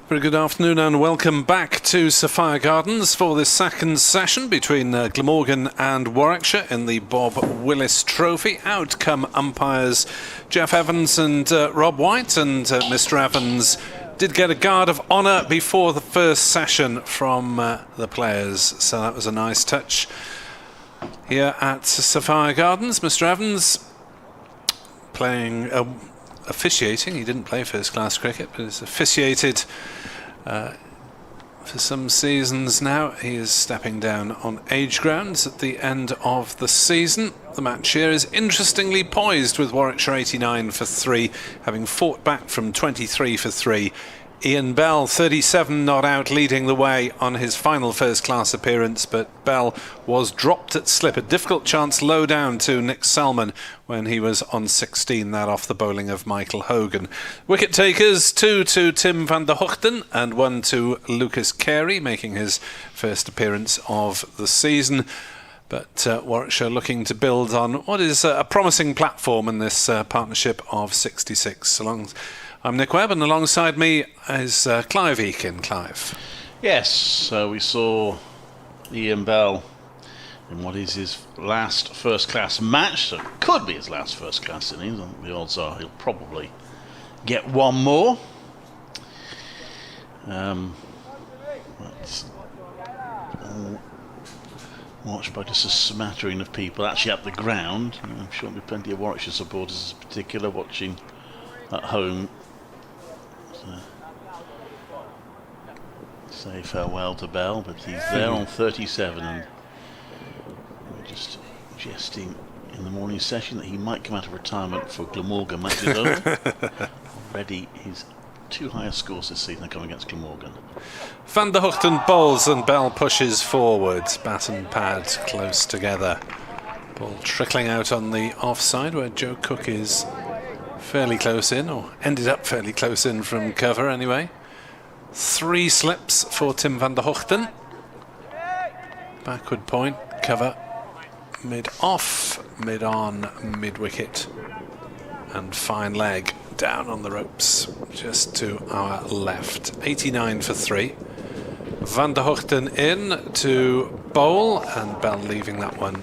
Very good afternoon and welcome back to Sophia Gardens for this second session between Glamorgan and Warwickshire in the Bob Willis Trophy. Out come umpires Jeff Evans and Rob White, and Mr Evans did get a guard of honour before the first session from the players, so that was a nice touch here at Sophia Gardens. Mr Evans playing... officiating. He didn't play first class cricket, but has officiated for some seasons now. He is stepping down on age grounds at the end of the season. The match here is interestingly poised with Warwickshire 89 for 3, having fought back from 23 for 3. Ian Bell, 37 not out, leading the way on his final first-class appearance, but Bell was dropped at slip. A difficult chance low down to Nick Selman when he was on 16, that off the bowling of Michael Hogan. Wicket takers, 2 to Tim van der Hoogten and 1 to Lucas Carey, making his first appearance of the season. But Warwickshire looking to build on what is a promising platform in this partnership of 66. I'm Nick Webb, and alongside me is Clive Eakin. Clive. Yes, we saw Ian Bell in what is his last first-class match, so it could be his last first-class innings. The odds are he'll probably get one more. Watched by just a smattering of people actually up the ground. I'm sure there'll be plenty of Warwickshire supporters in particular watching at home. Say farewell to Bell, but he's there on 37, and we're just jesting in the morning session that he might come out of retirement for Glamorgan matches only. Already his 2 highest scores this season are coming against Glamorgan. Van der Hoogten bowls and Bell pushes forward. Bat and pad close together. Ball trickling out on the offside where Joe Cook is fairly close in, or ended up fairly close in from cover anyway. 3 slips for Tim van der Hoogten. Backward point, cover, mid-off, mid-on, mid-wicket, and fine leg down on the ropes just to our left. 89 for 3. Van der Hoogten in to bowl, and Bell leaving that one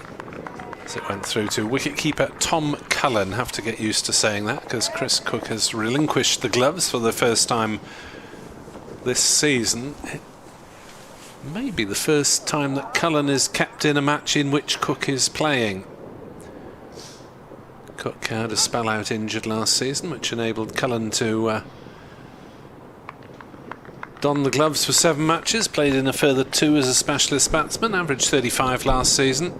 as it went through to wicketkeeper Tom Cullen. Have to get used to saying that because Chris Cook has relinquished the gloves for the first time this season. It may be the first time that Cullen is kept in a match in which Cook is playing. Cook had a spell out injured last season, which enabled Cullen to don the gloves for 7 matches, played in a further 2 as a specialist batsman, averaged 35 last season.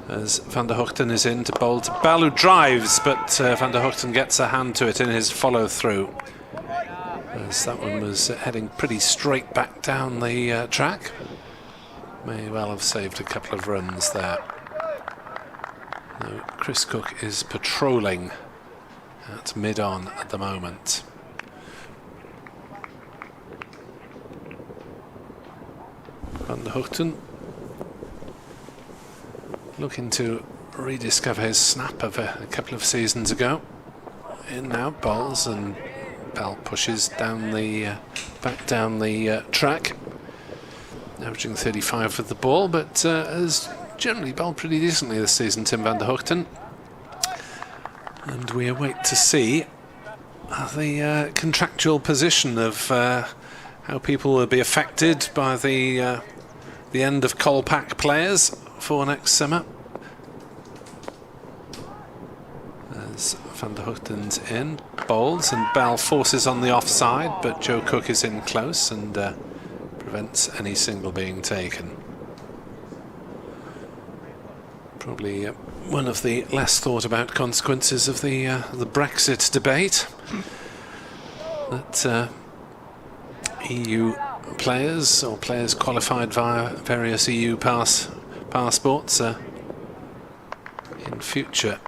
As Van der Hoogten is in to bowl to Bell, who drives, but Van der Hoogten gets a hand to it in his follow-through, as that one was heading pretty straight back down the track. May well have saved a couple of runs there. Now, Chris Cook is patrolling at mid-on at the moment. Van der Hoogten looking to rediscover his snap of a couple of seasons ago. In now, bowls, and Bell pushes down the back down the track, averaging 35 with the ball, but has generally bowled pretty decently this season, Tim van der Hoogten. And we await to see the contractual position of how people will be affected by the end of Colpack players for next summer. As Van der Hoogten's in, bowls, and Bell forces on the offside, but Joe Cook is in close and prevents any single being taken. Probably one of the less thought about consequences of the Brexit debate, that EU players or players qualified via various EU passports in future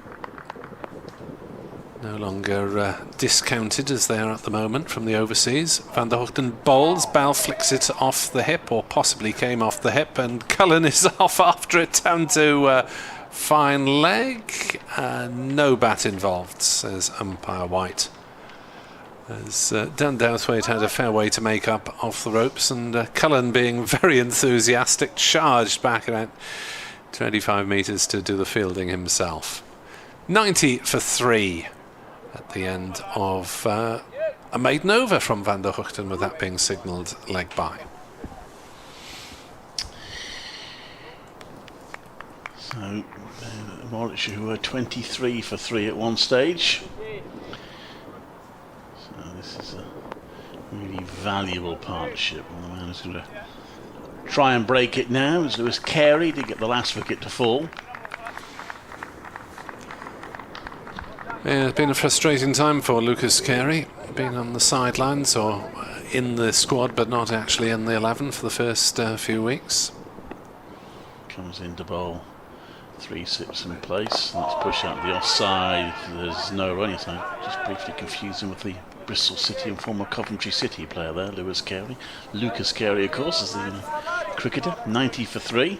no longer discounted as they are at the moment from the overseas. Van der Hoogten bowls, Bell flicks it off the hip, or possibly came off the hip, and Cullen is off after it down to fine leg. No bat involved, says umpire White. As Dan Douthwaite had a fair way to make up off the ropes, and Cullen, being very enthusiastic, charged back about 25 metres to do the fielding himself. 90 for 3 at the end of a maiden over from Van der Hoogten, with that being signalled leg by. So Warwickshire, who were 23 for 3 at one stage. So this is a really valuable partnership. Well, the man who's going to try and break it now is Lewis Carey to get the last wicket to fall. Yeah, it's been a frustrating time for Lucas Carey, being on the sidelines or in the squad but not actually in the 11 for the first few weeks. Comes in to bowl, 3 slips in place. Let's push out the offside. There's no running time. Just briefly confusing with the Bristol City and former Coventry City player there, Lewis Carey. Lucas Carey, of course, is the cricketer. 90 for 3.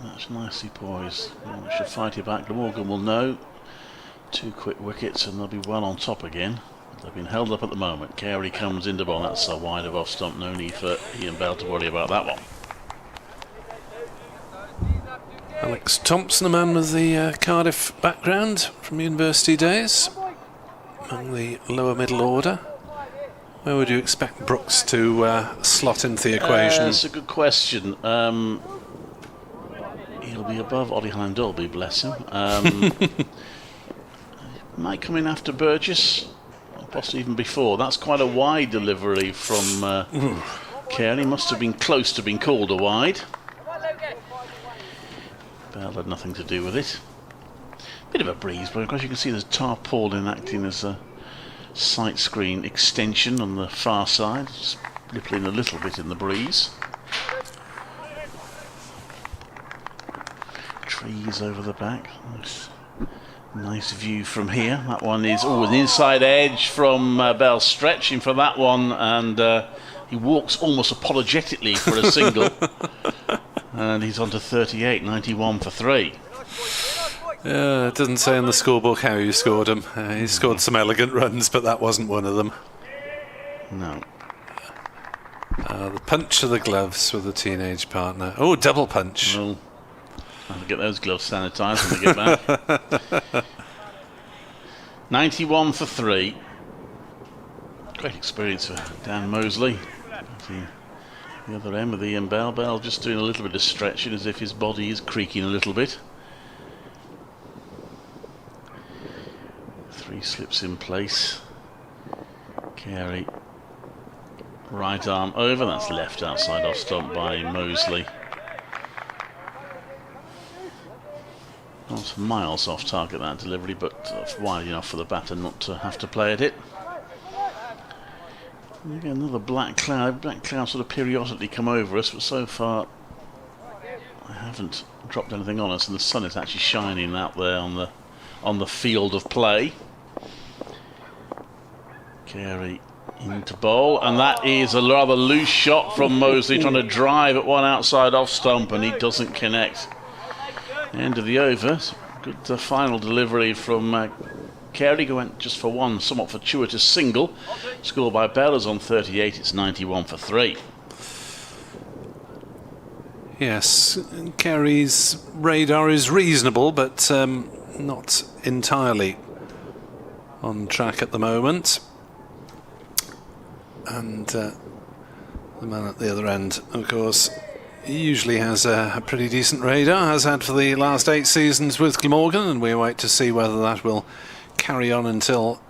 That's nicely poised. We should fight it back. Glamorgan will know. 2 quick wickets and they'll be well on top again. They've been held up at the moment. Carey comes into ball. That's a wide of off stump. No need for Ian Bell to worry about that one. Alex Thompson, a man with the Cardiff background from university days, among the lower middle order. Where would you expect Brooks to slot into the equation? That's a good question. He'll be above Ollie Dolby, bless him. Might come in after Burgess, or possibly even before. That's quite a wide delivery from Carey. Must have been close to being called a wide. Bell had nothing to do with it. Bit of a breeze, but of course you can see there's tarpaulin acting as a sight screen extension on the far side, just rippling a little bit in the breeze. Trees over the back. Nice view from here. That one is an inside edge from Bell, stretching for that one, and he walks almost apologetically for a single. And he's on to 38, 91 for 3. It doesn't say in the scorebook how you scored him. He scored some elegant runs, but that wasn't one of them. No. The punch of the gloves with the teenage partner. Oh, double punch. Well, I'll get those gloves sanitised when they get back. 91 for 3. Great experience for Dan Mosley. The other end with Ian Bell. Bell just doing a little bit of stretching as if his body is creaking a little bit. 3 slips in place. Carey, right arm over. That's left outside off stump by Mosley. Not miles off target that delivery, but wide enough for the batter not to have to play at it. Again, another black cloud. Black clouds sort of periodically come over us, but so far I haven't dropped anything on us, and the sun is actually shining out there on the field of play. Carey into bowl, and that is a rather loose shot from Mosley, trying to drive at one outside off stump, and he doesn't connect. End of the over. Good final delivery from Carey, who went just for one somewhat fortuitous single. Scored by Bell is on 38. It's 91 for 3. Yes, Carey's radar is reasonable, but not entirely on track at the moment. And the man at the other end, of course, he usually has a pretty decent radar, has had for the last 8 seasons with Glamorgan, and we wait to see whether that will carry on until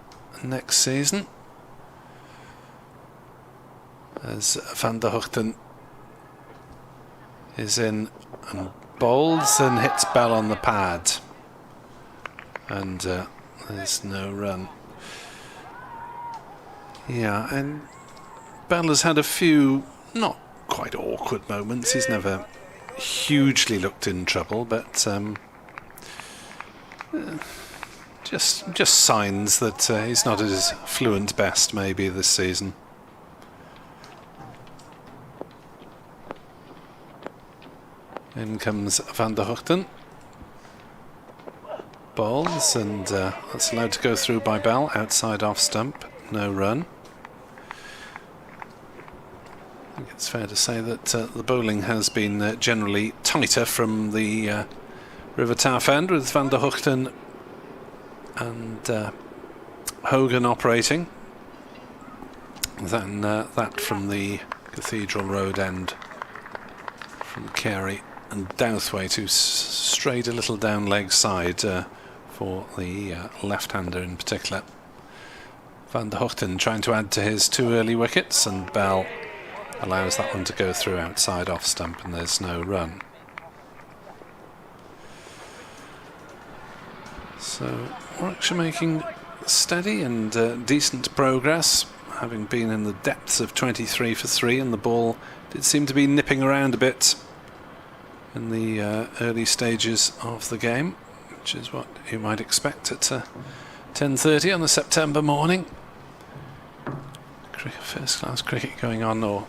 next season. As Van der Hoogten is in and bowls and hits Bell on the pad, and there's no run. Yeah, and Bell has had a few not quite awkward moments. He's never hugely looked in trouble, but just signs that he's not at his fluent best maybe this season. In comes Van der Hoogten. Balls, and that's allowed to go through by Bell, outside off stump, no run. I think it's fair to say that the bowling has been generally tighter from the River Taff end, with Van der Hoogten and Hogan operating, than that from the Cathedral Road end, from Carey and Douthwaite, who strayed a little down leg side for the left-hander in particular. Van der Hoogten trying to add to his 2 early wickets, and Bell allows that one to go through outside off stump, and there's no run. So Warwickshire making steady and decent progress, having been in the depths of 23 for 3, and the ball did seem to be nipping around a bit in the early stages of the game, which is what you might expect at 10:30 on a September morning. First class cricket going on, or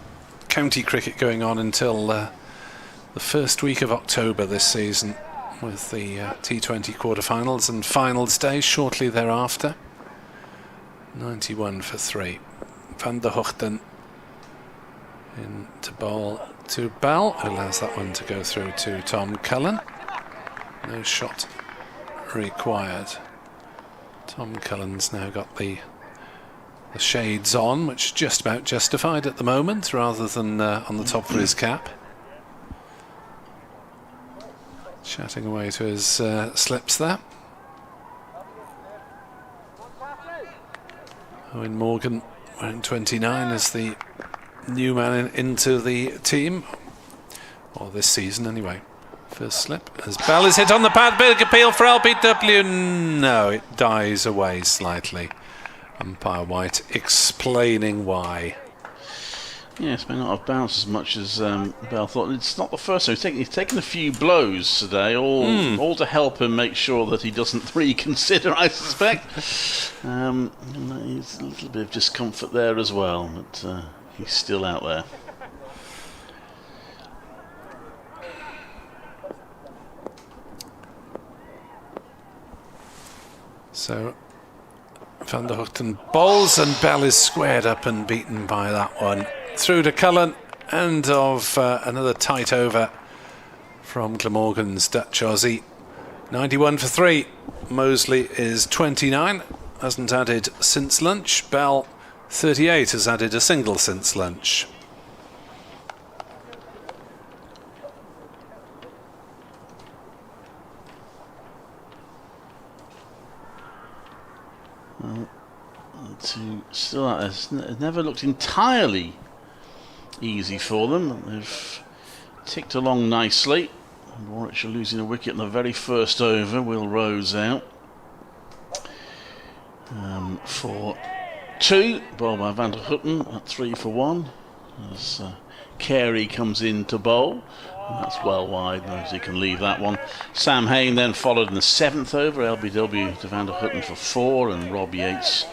county cricket going on, until the first week of October this season, with the T20 quarterfinals and finals day shortly thereafter. 91 for 3. Van der Hoogten into bowl to Bell, who allows that one to go through to Tom Cullen. No shot required. Tom Cullen's now got the shades on, which just about justified at the moment, rather than on the top of his cap. Chatting away to his slips there. Owen Morgan wearing 29 as the new man into the team, or this season anyway. First slip as Bell is hit on the pad. Big appeal for LBW. No, it dies away slightly. Umpire White explaining why. Yes, may not have bounced as much as Bell thought. It's not the first time. He's taken a few blows today, all to help him make sure that he doesn't reconsider, I suspect. And there's a little bit of discomfort there as well, but he's still out there. So Van der Hoogten bowls, and Bell is squared up and beaten by that one. Through to Cullen, and of another tight over from Glamorgan's Dutch Aussie. 91 for 3. Mosley is 29, hasn't added since lunch. Bell, 38, has added a single since lunch. Well, it's never looked entirely easy for them. They've ticked along nicely. Warwickshire losing a wicket in the very first over. Will Rose out for 2. Ball by Van der Hoogten at 3 for 1. As Carey comes in to bowl. And that's well wide. Knows he can leave that one. Sam Hain then followed in the 7th over. LBW to Van der Hoogten for 4, and Rob Yates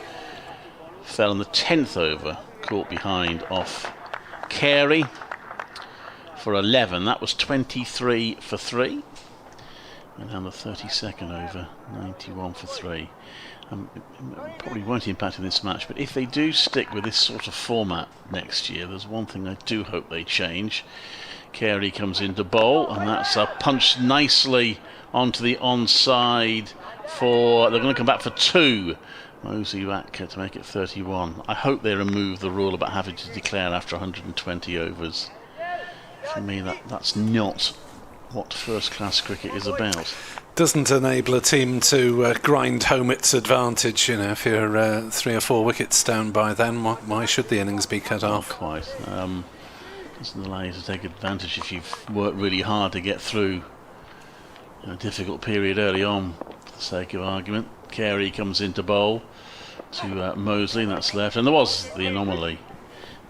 fell in the 10th over, caught behind off Carey for 11. That was 23 for 3. And on the 32nd over, 91 for 3. It probably won't impact in this match, but if they do stick with this sort of format next year, there's one thing I do hope they change. Carey comes into bowl, and that's punched nicely onto the onside for... They're going to come back for 2. Mosley back to make it 31. I hope they remove the rule about having to declare after 120 overs. For me, that's not what first-class cricket is about. Doesn't enable a team to grind home its advantage. You know, if you're 3 or 4 wickets down by then, why should the innings be cut off? Not quite. Doesn't allow you to take advantage if you've worked really hard to get through a difficult period early on, for the sake of argument. Carey comes into bowl to Mosley, and that's left. And there was the anomaly.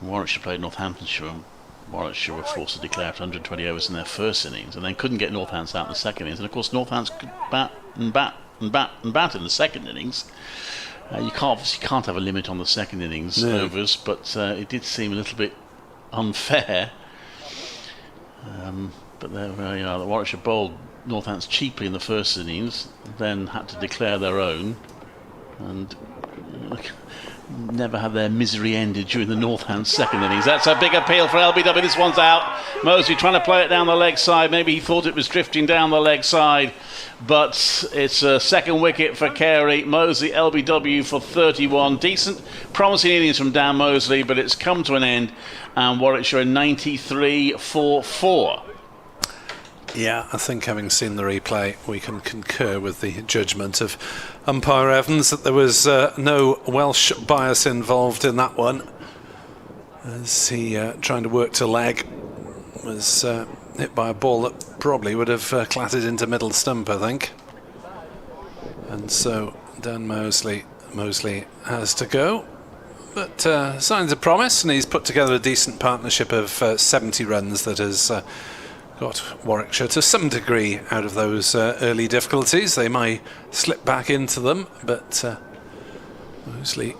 Warwickshire played Northamptonshire, and Warwickshire were forced to declare after 120 overs in their first innings, and then couldn't get Northants out in the second innings. And of course, Northants could bat and bat and bat and bat in the second innings. You obviously can't have a limit on the second innings overs, but it did seem a little bit unfair. But there we are. The Warwickshire bowled Northants cheaply in the first innings, then had to declare their own, and never had their misery ended during the Northants second innings. That's a big appeal for LBW. This one's out. Mosley trying to play it down the leg side. Maybe he thought it was drifting down the leg side, but it's a second wicket for Carey. Mosley, LBW for 31. Decent, promising innings from Dan Mosley, but it's come to an end, and Warwickshire 93 for 4. Yeah, I think having seen the replay, we can concur with the judgment of umpire Evans that there was no Welsh bias involved in that one, as he trying to work to leg was hit by a ball that probably would have clattered into middle stump, I think. And so Dan Mosley has to go, but signs of promise, and he's put together a decent partnership of 70 runs that has got Warwickshire to some degree out of those early difficulties. They may slip back into them, but Mosley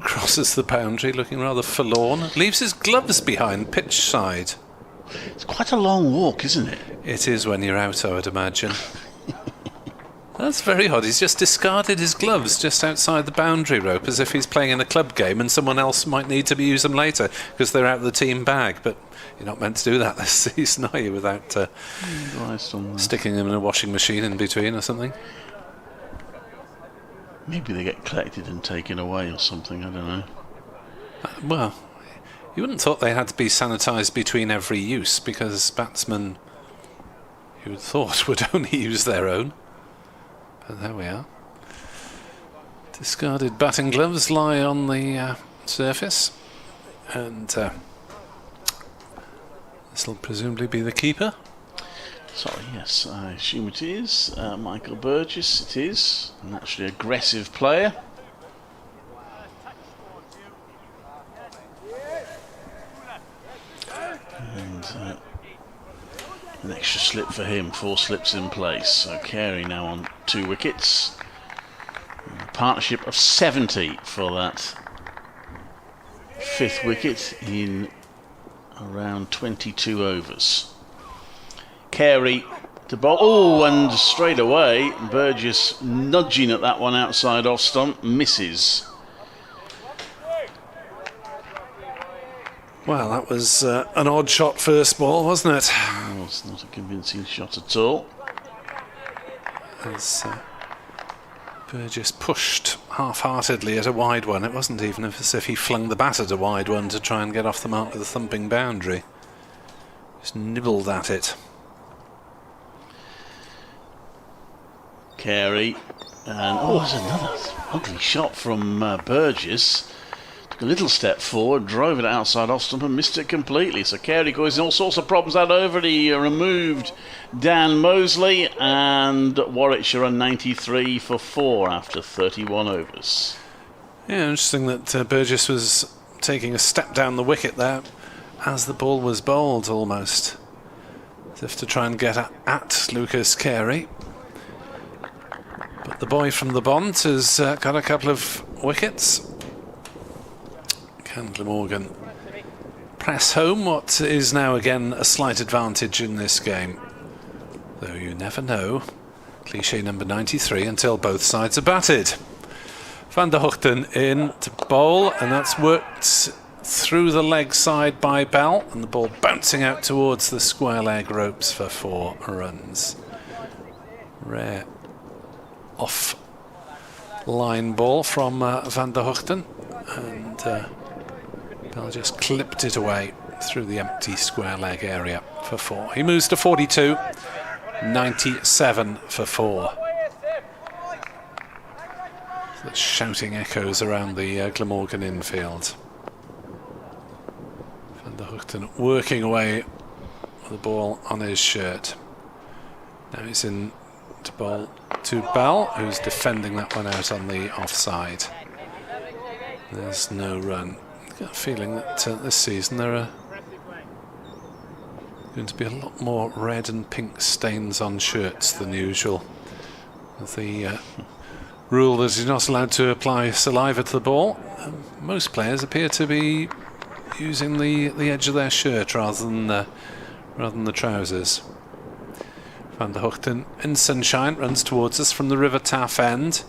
crosses the boundary looking rather forlorn, leaves his gloves behind pitch side. It's quite a long walk, isn't it? It is when you're out, I would imagine. That's very odd. He's just discarded his gloves just outside the boundary rope, as if he's playing in a club game and someone else might need to use them later because they're out of the team bag. But you're not meant to do that this season, are you, without sticking them in a washing machine in between or something? Maybe they get collected and taken away or something, I don't know. Well, you wouldn't have thought they had to be sanitised between every use, because batsmen, you would have thought, would only use their own. But there we are. Discarded batting gloves lie on the surface, and this will presumably be the keeper. Sorry, yes, I assume it is. Michael Burgess, it is. A naturally aggressive player. And an extra slip for him, 4 slips in place. So Carey now on 2 wickets. And a partnership of 70 for that 5th wicket in around 22 overs. Carey to bowl. Oh, and straight away, Burgess nudging at that one outside off stump, misses. Well, that was an odd shot first ball, wasn't it? Oh, it's not a convincing shot at all. As Burgess pushed half-heartedly at a wide one. It wasn't even as if he flung the bat at a wide one to try and get off the mark with a thumping boundary. Just nibbled at it. Carey, and there's another ugly shot from Burgess. Took a little step forward, drove it outside off stump and missed it completely. So Carey causing all sorts of problems out over. He removed Dan Mosley, and Warwickshire are 93 for 4 after 31 overs. Yeah, interesting that Burgess was taking a step down the wicket there as the ball was bowled, almost as if to try and get at Lucas Carey. But the boy from the Bont has got a couple of wickets. Can Glamorgan press home what is now again a slight advantage in this game? Though you never know. Cliché number 93 until both sides are batted. Van der Hoogten in to bowl, and that's worked through the leg side by Bell, and the ball bouncing out towards the square leg ropes for 4 runs. Rare off line ball from Van der Hoogten, and Bell just clipped it away through the empty square leg area for 4. He moves to 42, 97 for 4. The shouting echoes around the Glamorgan infield. Van der Hoogten working away with the ball on his shirt. Now he's in to bowl to Bell, who's defending that one out on the offside. There's no run. I've got a feeling that this season there are going to be a lot more red and pink stains on shirts than usual. The rule that you're not allowed to apply saliva to the ball, most players appear to be using the edge of their shirt rather than the trousers. Van der Hoogten in sunshine runs towards us from the River Taff end.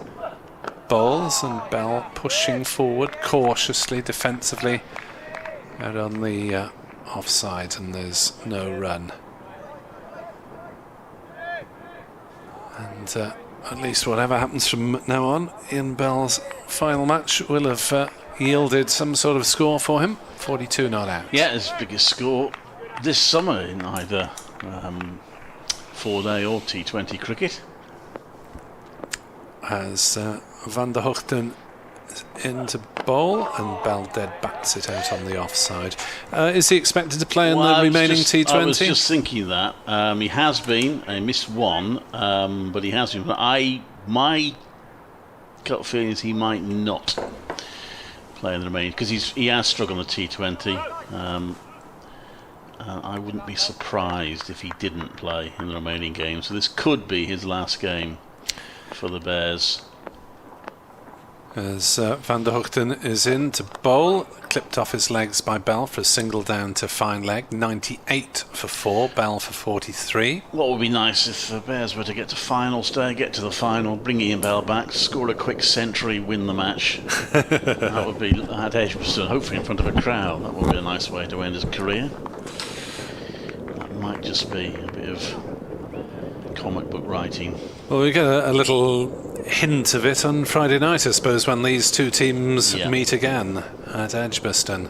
Bowles and Bell pushing forward cautiously, defensively, out on the offside, and there's no run. And at least whatever happens from now on, Ian Bell's final match will have yielded some sort of score for him. 42 not out. Yeah, his biggest score this summer in either 4-day or T20 cricket. As Van der Hoogten into bowl and Bell dead bats it out on the offside. Is he expected to play in the remaining T20? I was just thinking that. He has been. He missed one, but he has been. But my gut feeling is he might not play in the remaining, because he has struggled on the T20. I wouldn't be surprised if he didn't play in the remaining game. So this could be his last game for the Bears. As Van der Hoogten is in to bowl, clipped off his legs by Bell for a single down to fine leg. 98 for 4, Bell for 43. What would be nice if the Bears were to get to finals day, get to the final, bring Ian Bell back, score a quick century, win the match. That would be at Edgbaston, hopefully in front of a crowd. That would be a nice way to end his career. That might just be a bit of comic book writing. Well, we get a little hint of it on Friday night, I suppose, when these two teams meet again at Edgbaston.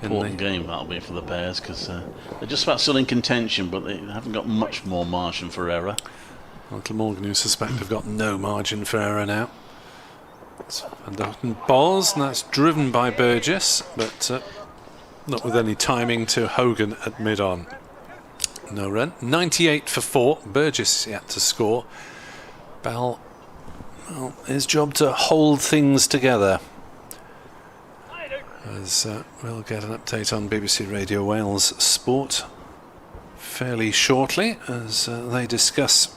Important game that'll be for the Bears, because they're just about still in contention, but they haven't got much more margin for error. Well, Glamorgan, who suspect have got no margin for error now. Van der Hoogten balls, and that's driven by Burgess, but not with any timing to Hogan at mid-on. No run. 98 for 4. Burgess yet to score. Bell, well, his job to hold things together. As we'll get an update on BBC Radio Wales Sport fairly shortly, as they discuss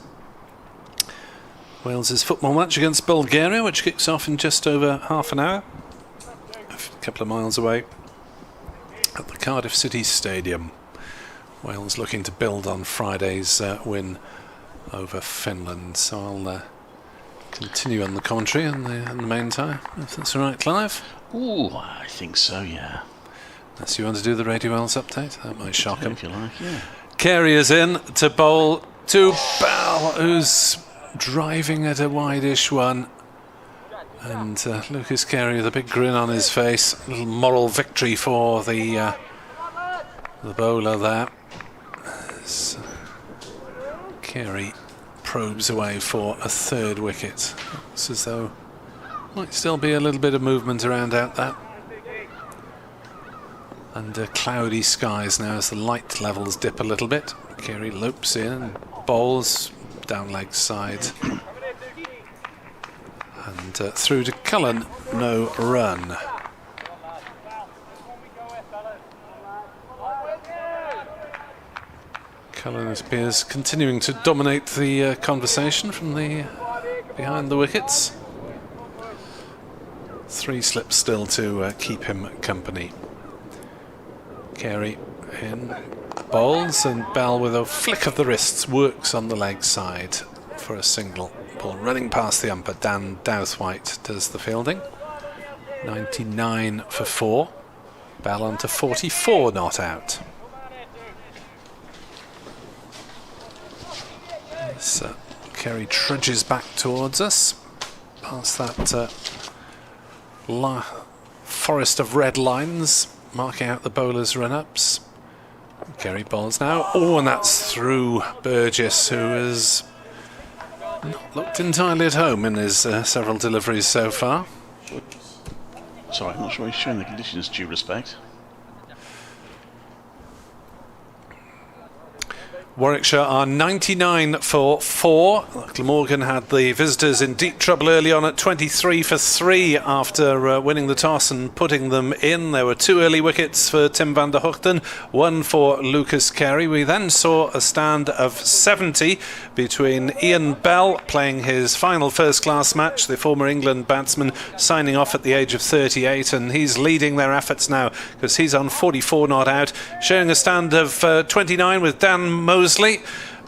Wales's football match against Bulgaria, which kicks off in just over half an hour, a couple of miles away at the Cardiff City Stadium. Wales looking to build on Friday's win over Finland. So I'll continue on the commentary in the meantime, if that's all right, Clive. Ooh, I think so, yeah. Unless you want to do the Radio Wales update, that might shock him. If you like, yeah. Carey is in to bowl to Bell, who's driving at a wide-ish one. And Lucas Carey with a big grin on his face. A little moral victory for the bowler there. As Carey probes away for a third wicket. Looks as though might still be a little bit of movement around out there. Under cloudy skies now as the light levels dip a little bit. Carey lopes in and bowls down leg side. And through to Cullen, no run. Cullen appears continuing to dominate the conversation from the behind the wickets. 3 slips still to keep him company. Carey in bowls, and Bell with a flick of the wrists works on the leg side for a single. Ball running past the umper. Dan Douthwaite does the fielding. 99 for 4. Bell on to 44 not out. So Carey trudges back towards us past that forest of red lines marking out the bowlers' run-ups. Carey bowls now. Oh, and that's through Burgess, who has not looked entirely at home in his several deliveries so far. Sorry, I'm not sure he's showing the conditions due respect. Warwickshire are 99 for 4. Glamorgan had the visitors in deep trouble early on at 23 for 3 after winning the toss and putting them in. There were 2 early wickets for Tim van der Hoogten, 1 for Lucas Carey. We then saw a stand of 70 between Ian Bell playing his final first-class match, the former England batsman signing off at the age of 38, and he's leading their efforts now because he's on 44 not out, showing a stand of 29 with Dan Moses Mosley,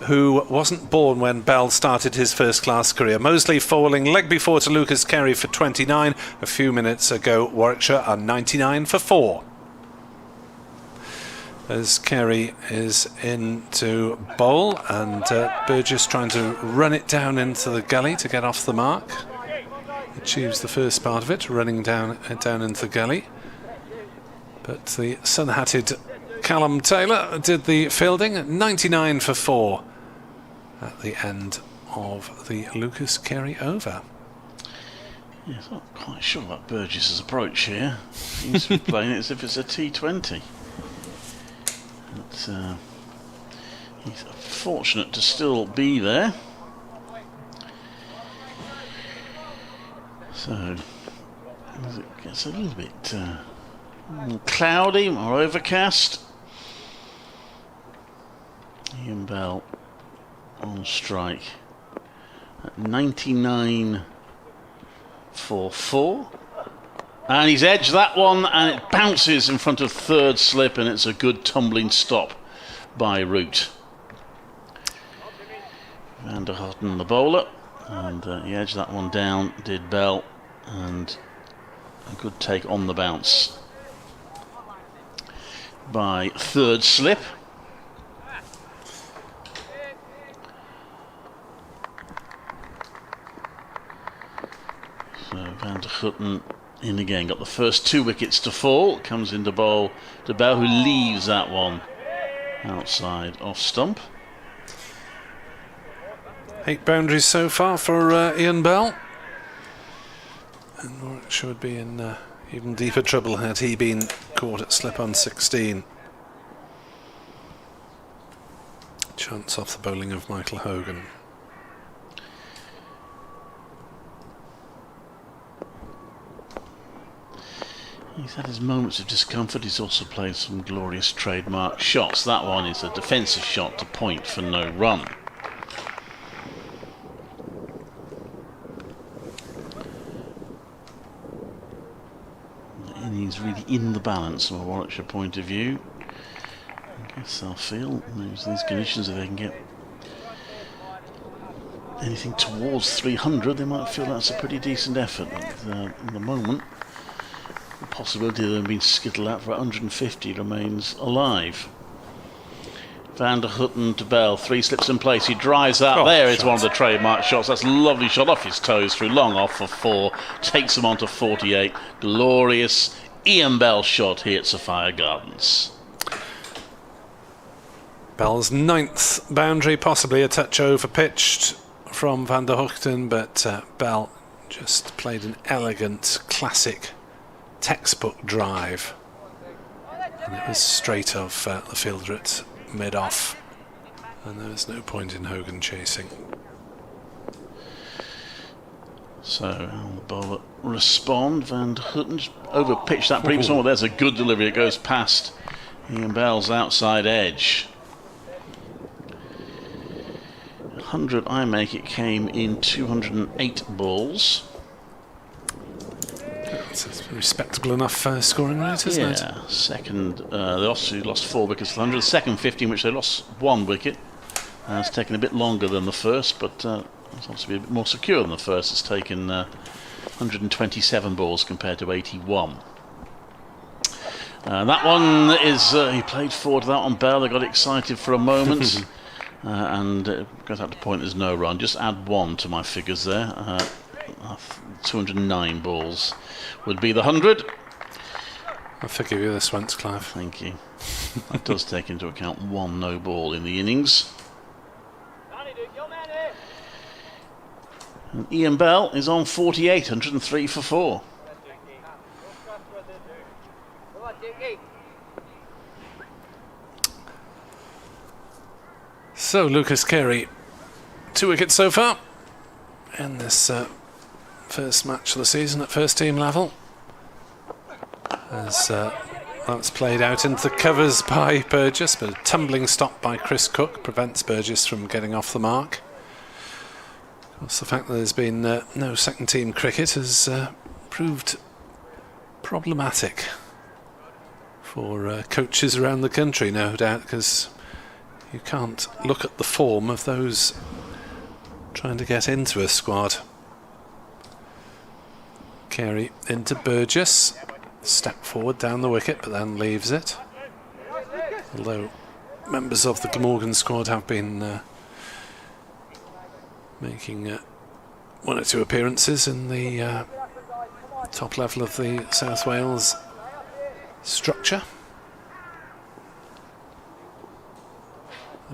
who wasn't born when Bell started his first-class career. Mosley falling leg before to Lucas Carey for 29. A few minutes ago, Warwickshire are 99 for 4. As Carey is into bowl, and Burgess trying to run it down into the gully to get off the mark. Achieves the first part of it, running down into the gully. But the sun-hatted Callum Taylor did the fielding, 99 for 4 at the end of the Lucas Carey over. Yes, I'm not quite sure about Burgess's approach here. He's playing it as if it's a T20. But, he's fortunate to still be there. So, as it gets a little bit cloudy, more overcast. Ian Bell on strike at 99 for 4. And he's edged that one, and it bounces in front of third slip, and it's a good tumbling stop by Root. Van der Houten, the bowler, and he edged that one down, did Bell, and a good take on the bounce by third slip. So Van der Houten in again, got the first 2 wickets to fall, comes into bowl to Bell, who leaves that one outside off stump. 8 boundaries so far for Ian Bell, and Warwickshire would be in even deeper trouble had he been caught at slip on 16. Chance off the bowling of Michael Hogan. He's had his moments of discomfort. He's also played some glorious trademark shots. That one is a defensive shot to point for no run. The innings really in the balance from a Warwickshire point of view. I guess they'll feel these conditions, if they can get anything towards 300, they might feel that's a pretty decent effort. At the moment, the possibility of them being skittled out for 150 remains alive. Van der Houten to Bell, 3 slips in place. He drives that. There is one of the trademark shots. That's a lovely shot off his toes through long off for 4. Takes him on to 48. Glorious Ian Bell shot here at Sophia Gardens. Bell's 9th boundary, possibly a touch over pitched from Van der Houten, but Bell just played an elegant, classic textbook drive, and it was straight off the fielder at mid-off, and there was no point in Hogan chasing. So the bowler respond. Van der Houten over pitched that previous one. There's a good delivery. It goes past Ian Bell's outside edge. 100 I make it came in 208 balls. It's a respectable enough scoring rate, isn't it? Yeah, second, they lost 4 wickets to 100. The second 50 in which they lost 1 wicket. It's taken a bit longer than the first, but it's obviously a bit more secure than the first. It's taken 127 balls compared to 81. That one is, he played forward to that one, Bell. They got excited for a moment. And goes out to point, there's no run. Just add 1 to my figures there. 209 balls would be the 100. I'll forgive you this once, Clive. Thank you. That does take into account 1 no ball in the innings. And Ian Bell is on 48, 103 for 4. So Lucas Carey, 2 wickets so far in this first match of the season at first team level, as that's played out into the covers by Burgess, but a tumbling stop by Chris Cook prevents Burgess from getting off the mark. Of course, the fact that there's been no second team cricket has proved problematic for coaches around the country, no doubt, because You can't look at the form of those trying to get into a squad. Carey into Burgess. Step forward down the wicket, but then leaves it. Although members of the Glamorgan squad have been making one or two appearances in the top level of the South Wales structure.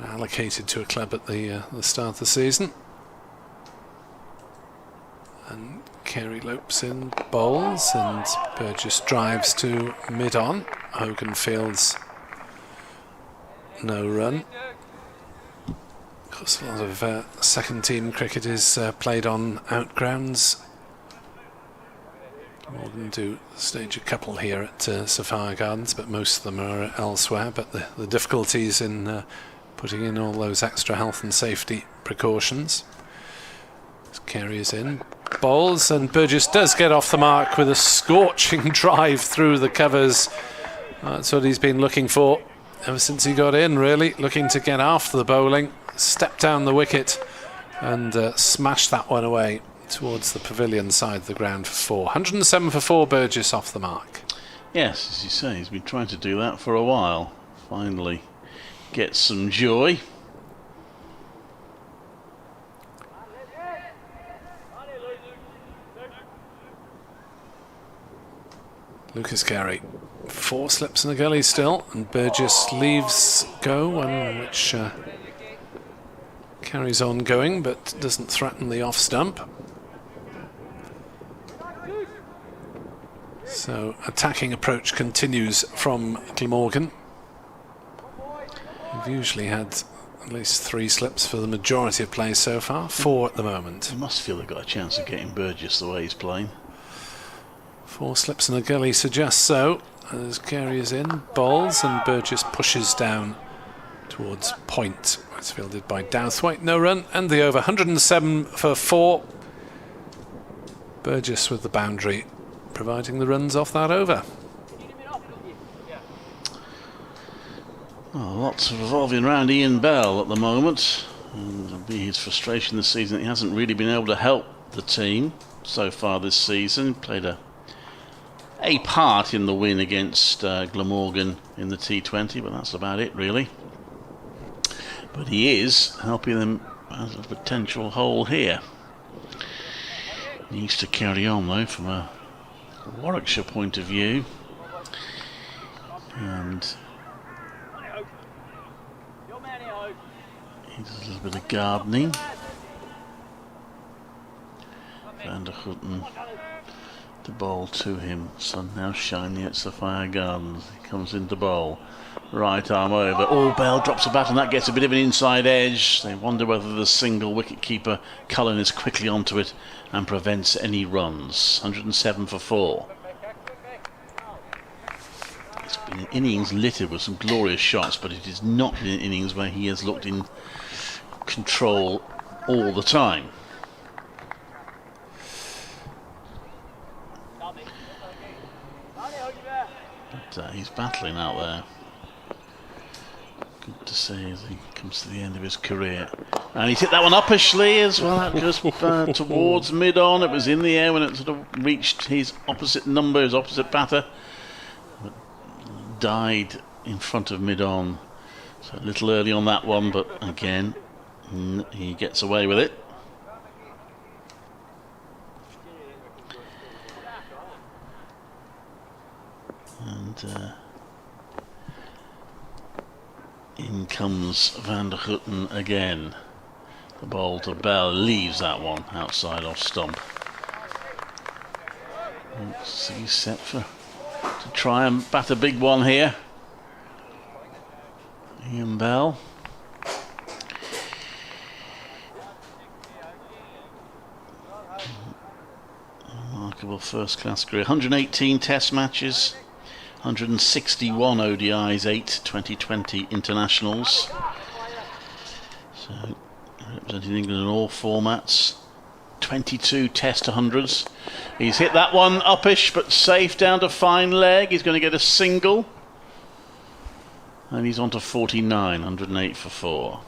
Allocated to a club at the start of the season. And Carey lopes in, bowls, and Burgess drives to mid-on. Hogan fields no run. Of course, a lot of second-team cricket is played on outgrounds. Glamorgan do stage a couple here at Sophia Gardens, but most of them are elsewhere. But the difficulties in putting in all those extra health and safety precautions. Carey is in, bowls, and Burgess does get off the mark with a scorching drive through the covers. That's what he's been looking for ever since he got in, really, looking to get after the bowling, step down the wicket and smash that one away towards the pavilion side of the ground for 4. 107 for 4, Burgess off the mark. Yes, as you say, he's been trying to do that for a while. Finally gets some joy. Lucas Carey, 4 slips in the gully still, and Burgess leaves go, one which carries on going but doesn't threaten the off stump. So attacking approach continues from Glamorgan. We've usually had at least 3 slips for the majority of plays so far, 4 at the moment. They must feel they've got a chance of getting Burgess the way he's playing. 4 slips in a gully suggests so, as Carey is in, bowls, and Burgess pushes down towards point. It's fielded by Douthwaite, no run, and the over. 107 for 4. Burgess with the boundary, providing the runs off that over. Well, lots revolving around Ian Bell at the moment, and it'll be his frustration this season that he hasn't really been able to help the team so far this season. Played a part in the win against Glamorgan in the T20, but that's about it really. But he is helping them as a potential hole here. He needs to carry on though from a Warwickshire point of view, and he does a little bit of gardening. Van der Houten, the bowl to him. Sun now shining at Sophia Gardens. He comes into bowl. Right arm over. Oh, Bell drops a bat and that gets a bit of an inside edge. They wonder whether the single wicket-keeper Cullen is quickly onto it and prevents any runs. 107 for 4. It's been an innings littered with some glorious shots, but it is not been an innings where he has looked in control all the time. But he's battling out there. Good to see as he comes to the end of his career. And he's hit that one uppishly as well. That goes towards mid-on. It was in the air when it sort of reached his opposite number, his opposite batter. But died in front of mid-on. So a little early on that one, but again, he gets away with it. And in comes Van der Houten again. The ball to Bell leaves that one outside off stump. So he's set to try and bat a big one here. Ian Bell. Remarkable first-class career. 118 Test matches. 161 ODIs, 8 2020 internationals. So representing England in all formats. 22 Test 100s. He's hit that one uppish but safe down to fine leg. He's going to get a single. And he's on to 49, 108 for 4.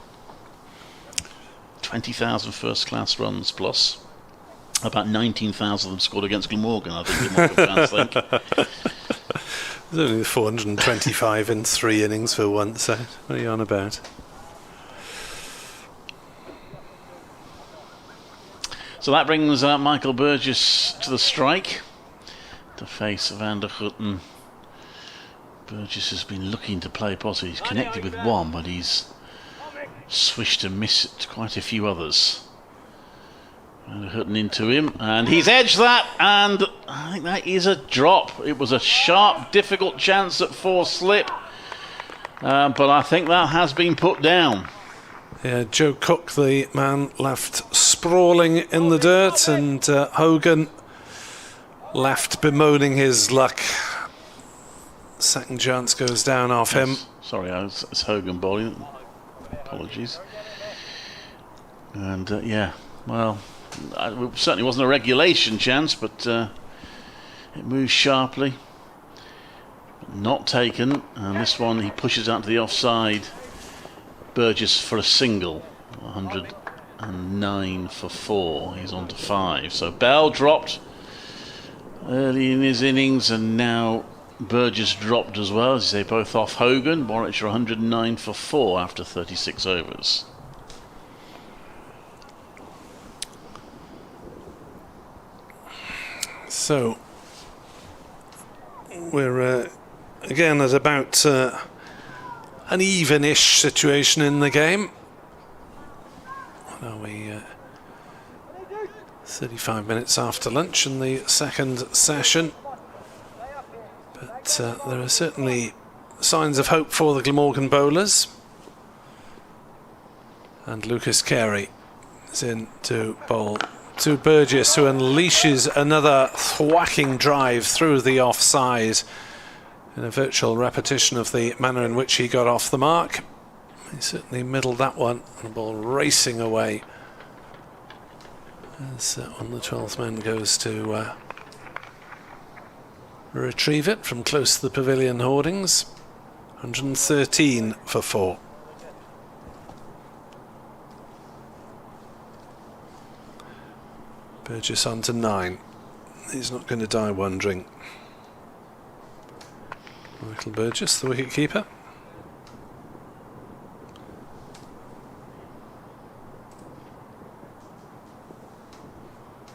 20,000 first-class runs plus. About 19,000 of them scored against Glamorgan, I think Glamorgan fans think. There's only 425 in 3 innings for once, so what are you on about? So that brings Michael Burgess to the strike to face Van der Gutten. Burgess has been looking to play possibly. He's connected with one, but he's swished and missed quite a few others. Van der Gutten into him, and he's edged that, and I think that is a drop. It was a sharp, difficult chance at 4 slip, but I think that has been put down. Yeah, Joe Cook, the man left sprawling in the dirt, and Hogan left bemoaning his luck. Second chance goes down off him. Sorry, it's Hogan bowling. Apologies. And yeah, well, it certainly wasn't a regulation chance, but it moves sharply. Not taken, and this one he pushes out to the offside. Burgess for a single, 109 for 4. He's on to 5. So Bell dropped early in his innings, and now Burgess dropped as well. As you say, both off Hogan. Warwickshire 109 for 4 after 36 overs. So we're again at about an even-ish situation in the game. What are we? 35 minutes after lunch in the second session. But there are certainly signs of hope for the Glamorgan bowlers. And Lucas Carey is in to bowl to Burgess, who unleashes another thwacking drive through the offside in a virtual repetition of the manner in which he got off the mark. He certainly middled that one, and the ball racing away as on the 12th man goes to retrieve it from close to the pavilion hoardings. 113 for 4. Burgess on to 9. He's not going to die wondering. Michael Burgess, the wicketkeeper.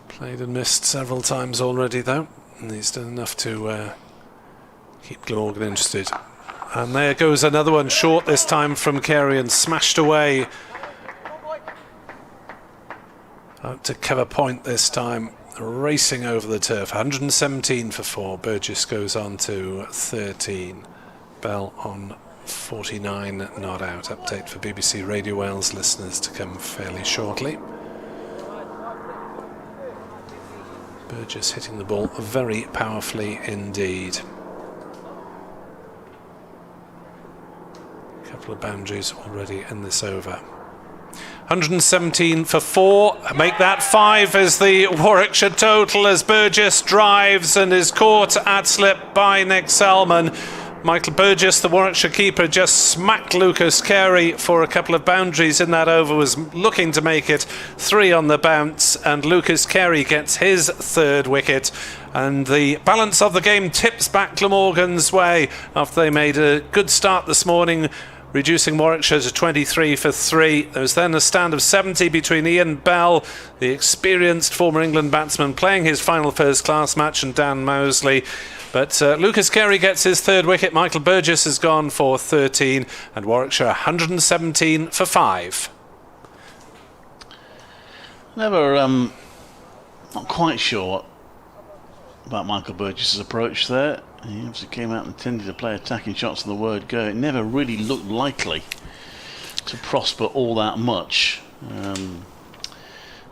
Played and missed several times already, though, and he's done enough to keep Glamorgan interested. And there goes another one, short this time from Carey, and smashed away. Out to cover point this time, racing over the turf. 117 for 4. Burgess goes on to 13. Bell on 49, not out. Update for BBC Radio Wales listeners to come fairly shortly. Burgess hitting the ball very powerfully indeed. A couple of boundaries already in this over. 117 for 4. Make that 5 as the Warwickshire total, as Burgess drives and is caught at slip by Nick Selman. Michael Burgess, the Warwickshire keeper, just smacked Lucas Carey for a couple of boundaries in that over, was looking to make it 3 on the bounce, and Lucas Carey gets his 3rd wicket, and the balance of the game tips back Glamorgan's way after they made a good start this morning, reducing Warwickshire to 23 for 3. There was then a stand of 70 between Ian Bell, the experienced former England batsman, playing his final first-class match, and Dan Mousley. But Lucas Carey gets his 3rd wicket. Michael Burgess has gone for 13, and Warwickshire 117 for 5. Never, not quite sure about Michael Burgess's approach there. He obviously came out and intended to play attacking shots from the word go. It never really looked likely to prosper all that much.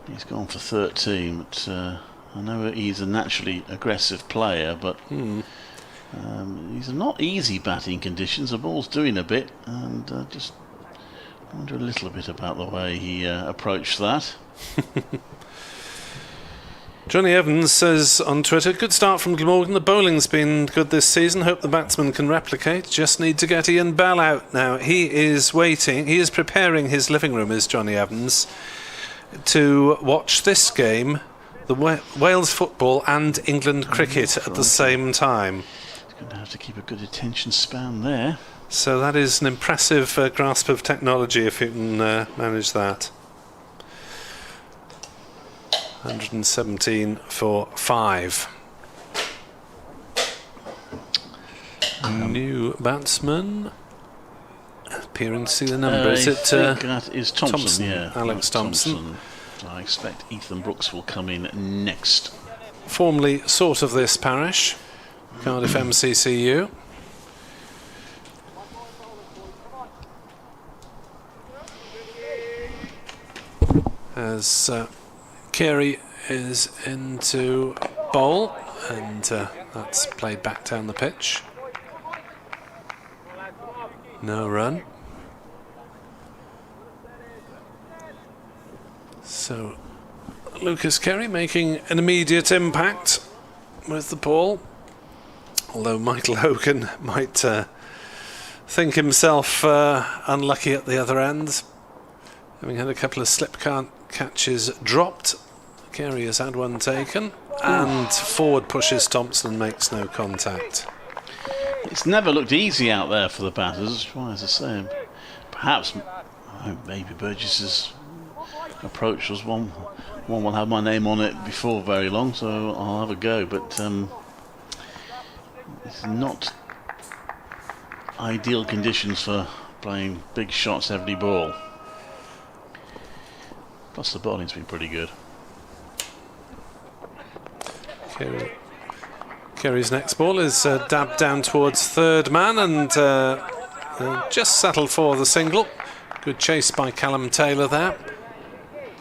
He's gone for 13, but I know he's a naturally aggressive player, but these are not easy batting conditions. The ball's doing a bit, and just wonder a little bit about the way he approached that. Johnny Evans says on Twitter, good start from Glamorgan. The bowling's been good this season. Hope the batsman can replicate. Just need to get Ian Bell out now. He is waiting. He is preparing his living room, is Johnny Evans, to watch this game, the Wales football and England cricket at the same time. He's going to have to keep a good attention span there. So that is an impressive grasp of technology if you can manage that. 117 for 5. New batsman. Appearing to see the number. Is it that is Thompson? Yeah, Alex Thompson. I expect Ethan Brooks will come in next. Formerly sort of this parish, Cardiff MCCU. As Carey is into bowl, and that's played back down the pitch. No run. So Lucas Carey making an immediate impact with the ball, although Michael Hogan might think himself unlucky at the other end, having had a couple of slip catches dropped. Carey has had one taken, and forward pushes Thompson and makes no contact. It's never looked easy out there for the batters, as I say. Perhaps maybe Burgess's approach was one will have my name on it before very long, so I'll have a go, but it's not ideal conditions for playing big shots every ball. Plus the bowling's been pretty good. Carey's next ball is dabbed down towards third man, and just settled for the single. Good chase by Callum Taylor there.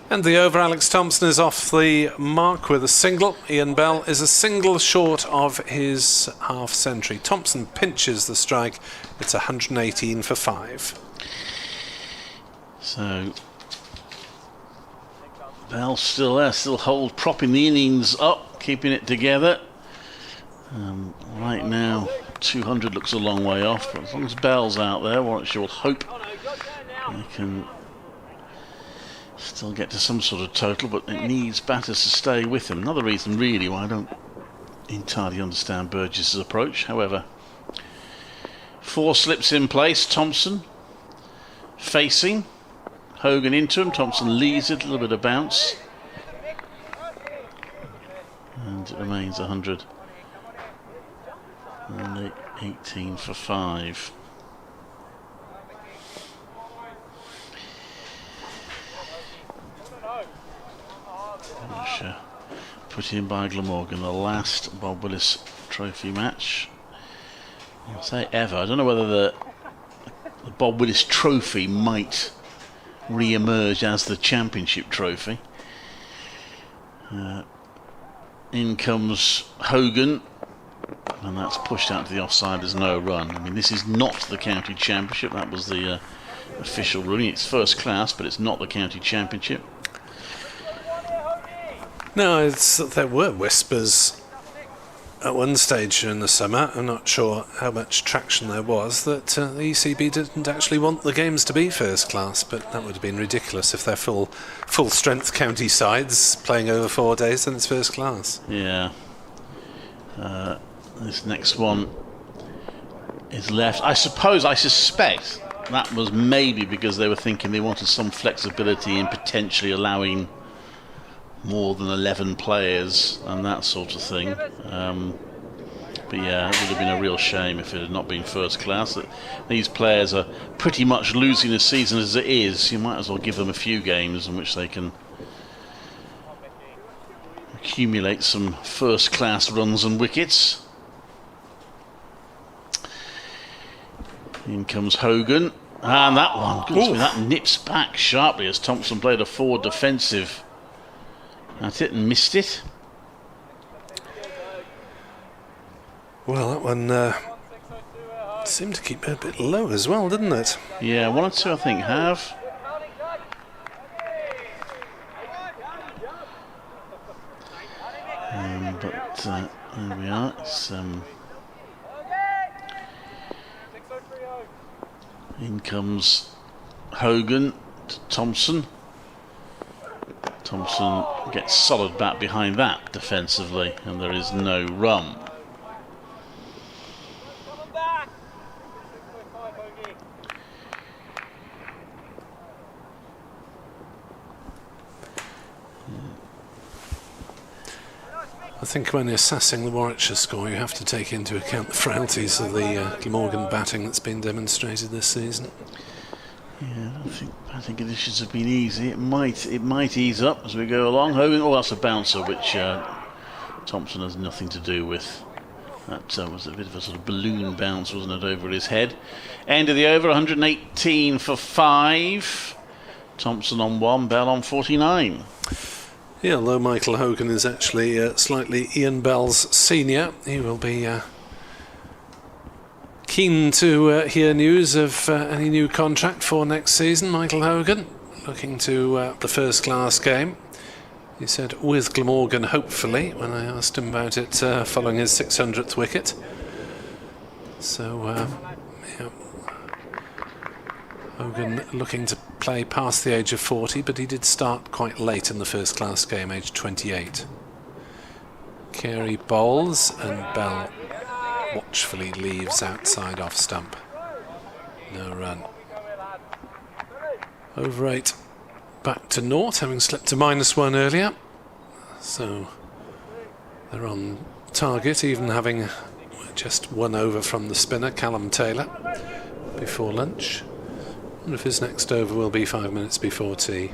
And the over, Alex Thompson is off the mark with a single. Ian Bell is a single short of his half century. Thompson pinches the strike. It's 118 for 5. So Bell still there, still propping the innings up, keeping it together. Right now 200 looks a long way off, but as long as Bell's out there, Warwickshire will hope they can still get to some sort of total, but it needs batters to stay with him. Another reason really why I don't entirely understand Burgess's approach. However, 4 slips in place. Thompson facing, Hogan into him, Thompson leads it, a little bit of bounce, and it remains 100. Only 18 for 5. Put in by Glamorgan, the last Bob Willis Trophy match. I'll say ever. I don't know whether the Bob Willis Trophy might re-emerge as the Championship Trophy. In comes Hogan, and that's pushed out to the offside as no run. I mean, this is not the County Championship. That was the official ruling. It's first class, but it's not the County Championship. No, there were whispers at one stage during the summer, I'm not sure how much traction there was, that the ECB didn't actually want the games to be first class, but that would have been ridiculous if they're full strength county sides playing over 4 days, then it's first class. Yeah. This next one is left. I suspect that was maybe because they were thinking they wanted some flexibility in potentially allowing more than 11 players and that sort of thing. But yeah, it would have been a real shame if it had not been first class. These players are pretty much losing the season as it is. You might as well give them a few games in which they can accumulate some first class runs and wickets. In comes Hogan, and that one, goodness me, that nips back sharply as Thompson played a forward defensive at it and missed it. Well, that one seemed to keep a bit low as well, didn't it? Yeah, 1 or 2 I think have. But there we are. It's, in comes Hogan to Thompson. Thompson gets solid back behind that defensively, and there is no run. I think when assessing the Warwickshire score, you have to take into account the frailties of the Glamorgan batting that's been demonstrated this season. Yeah, I think conditions have been easy. It might ease up as we go along. Hogan, oh, that's a bouncer, which Thompson has nothing to do with. That was a bit of a sort of balloon bounce, wasn't it, over his head? End of the over, 118 for 5. Thompson on 1, Bell on 49. Yeah, although Michael Hogan is actually slightly Ian Bell's senior, he will be keen to hear news of any new contract for next season. Michael Hogan looking to the first class game. He said with Glamorgan, hopefully, when I asked him about it following his 600th wicket. So, yeah. Hogan looking to play past the age of 40, but he did start quite late in the first class game, age 28. Carey bowls and Bell watchfully leaves outside off stump. No run. Over 8 back to naught, having slipped to -1 earlier. So they're on target, even having just 1 over from the spinner, Callum Taylor, before lunch. I wonder if his next over will be 5 minutes before tea.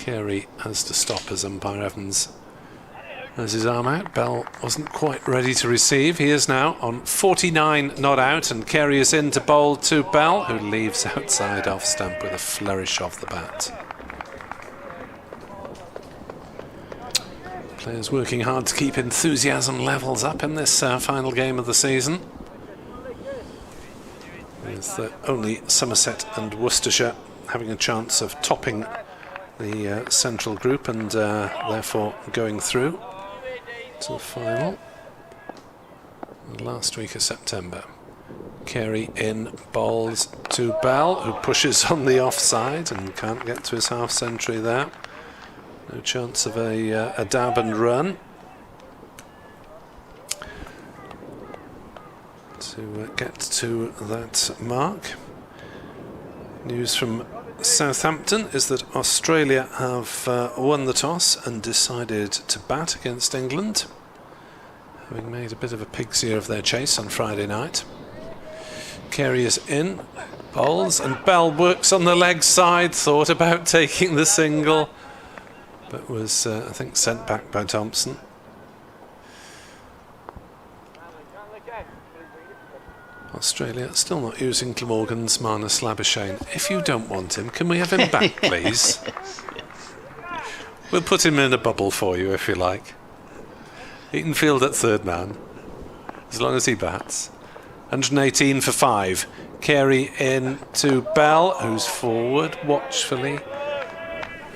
Carey has to stop as umpire Evans has his arm out. Bell wasn't quite ready to receive. He is now on 49 not out, and Carey is in to bowl to Bell, who leaves outside off stump with a flourish of the bat. Players working hard to keep enthusiasm levels up in this final game of the season. With only Somerset and Worcestershire having a chance of topping the central group and therefore going through to the final last week of September. Carey in, bowls to Bell, who pushes on the offside and can't get to his half century there. No chance of a dab and run. To get to that mark. News from Southampton is that Australia have won the toss and decided to bat against England, having made a bit of a pig's ear of their chase on Friday night. Carey is in, bowls, and Bell works on the leg side, thought about taking the single, but was, I think, sent back by Thompson. Australia still not using Glamorgan's Marnus Labuschagne. If you don't want him, can we have him back, please? We'll put him in a bubble for you, if you like. He can field at third man, as long as he bats. 118 for 5. Carey in to Bell, who's forward watchfully,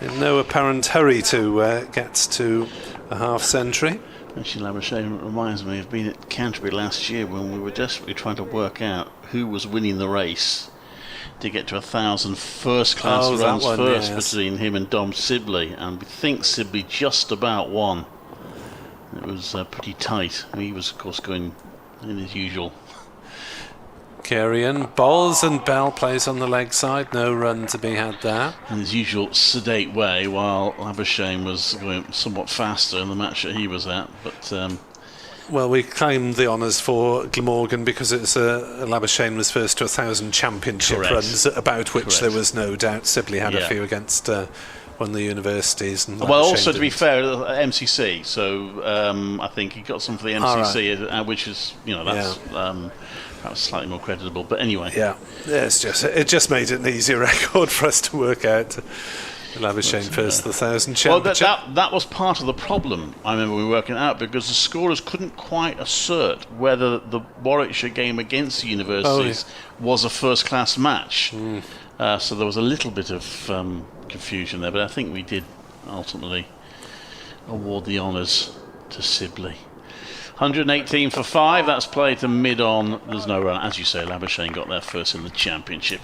in no apparent hurry to get to a half century. Actually, Labuschagne reminds me of being at Canterbury last year when we were desperately trying to work out who was winning the race to get to 1,000 first-class runs first, yes, between him and Dom Sibley, and we think Sibley just about won. It was pretty tight. He was, of course, going in his usual. Carey in, bowls, and Bell plays on the leg side. No run to be had there. In his usual sedate way, while Labuschagne was going somewhat faster in the match that he was at. But well, we claimed the honours for Glamorgan because it's Labuschagne was first to 1,000 championship runs, about which there was no doubt. Sibley had a few against one of the universities. And well, also to be fair, MCC. So I think he got some for the MCC, which is, you know, that's. That was slightly more creditable, but anyway. Yeah, it just made it an easier record for us to work out. Labuschagne first, the 1,000 championship. Well, that was part of the problem, I remember we were working out, because the scorers couldn't quite assert whether the Warwickshire game against the universities was a first-class match. So there was a little bit of confusion there, but I think we did ultimately award the honours to Sibley. 118 for 5, that's played to mid-on. There's no run. As you say, Labuschagne got there first in the championship.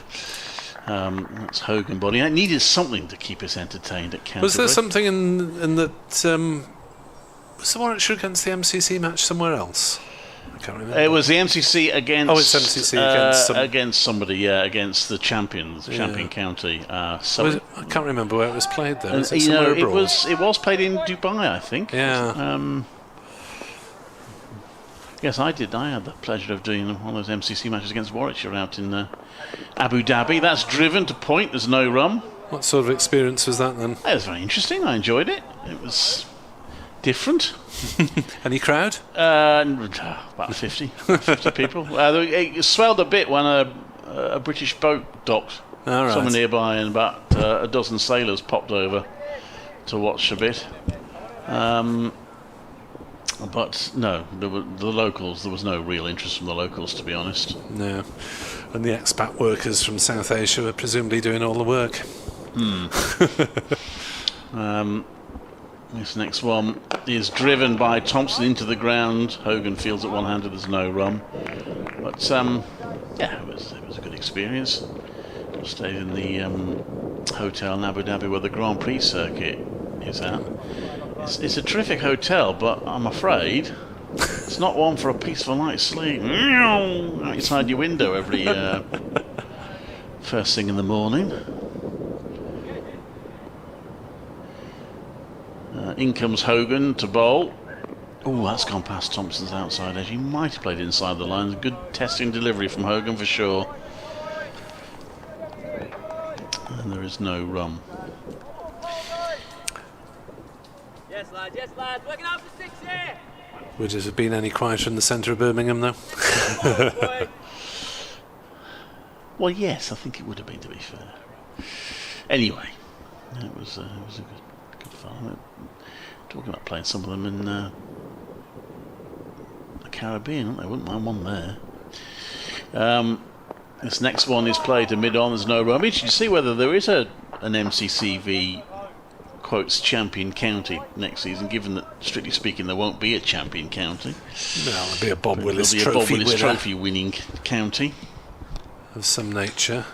That's Hogan body. It needed something to keep us entertained at Canterbury. Was there something in that... was the Warwickshire against the MCC match somewhere else? I can't remember. It was the MCC against... Oh, it's MCC against somebody, yeah, against the champion county. I can't remember where it was played, though. Was it you know, abroad? it was played in Dubai, I think. Yeah. Yes, I did. I had the pleasure of doing one of those MCC matches against Warwickshire out in Abu Dhabi. That's driven to point. There's no rum. What sort of experience was that then? It was very interesting. I enjoyed it. It was different. Any crowd? About 50 people. It swelled a bit when a British boat docked somewhere nearby, and about a dozen sailors popped over to watch a bit. But no, there was no real interest from the locals, to be honest. No. And the expat workers from South Asia were presumably doing all the work. This next one is driven by Thompson into the ground. Hogan fields at one-handed, there's no run. But yeah, it was a good experience. Stayed in the hotel in Abu Dhabi where the Grand Prix circuit is at. It's a terrific hotel, but I'm afraid it's not one for a peaceful night's sleep. Outside your window every first thing in the morning. In comes Hogan to bowl. Oh, that's gone past Thompson's outside edge. He might have played inside the lines. Good testing delivery from Hogan for sure. And there is no run. Yes, lads, looking out for 6 here. Would it have been any quieter in the centre of Birmingham, though? Well, yes, I think it would have been, to be fair. Anyway, it was a good fun. Talking about playing some of them in the Caribbean, aren't they? Wouldn't mind one there. This next one is played to mid-on. There's no run. I mean, you see whether there is an MCCV quotes champion county next season, given that, strictly speaking, there won't be a champion county. No, it'll be a Bob Willis Trophy winning county of some nature.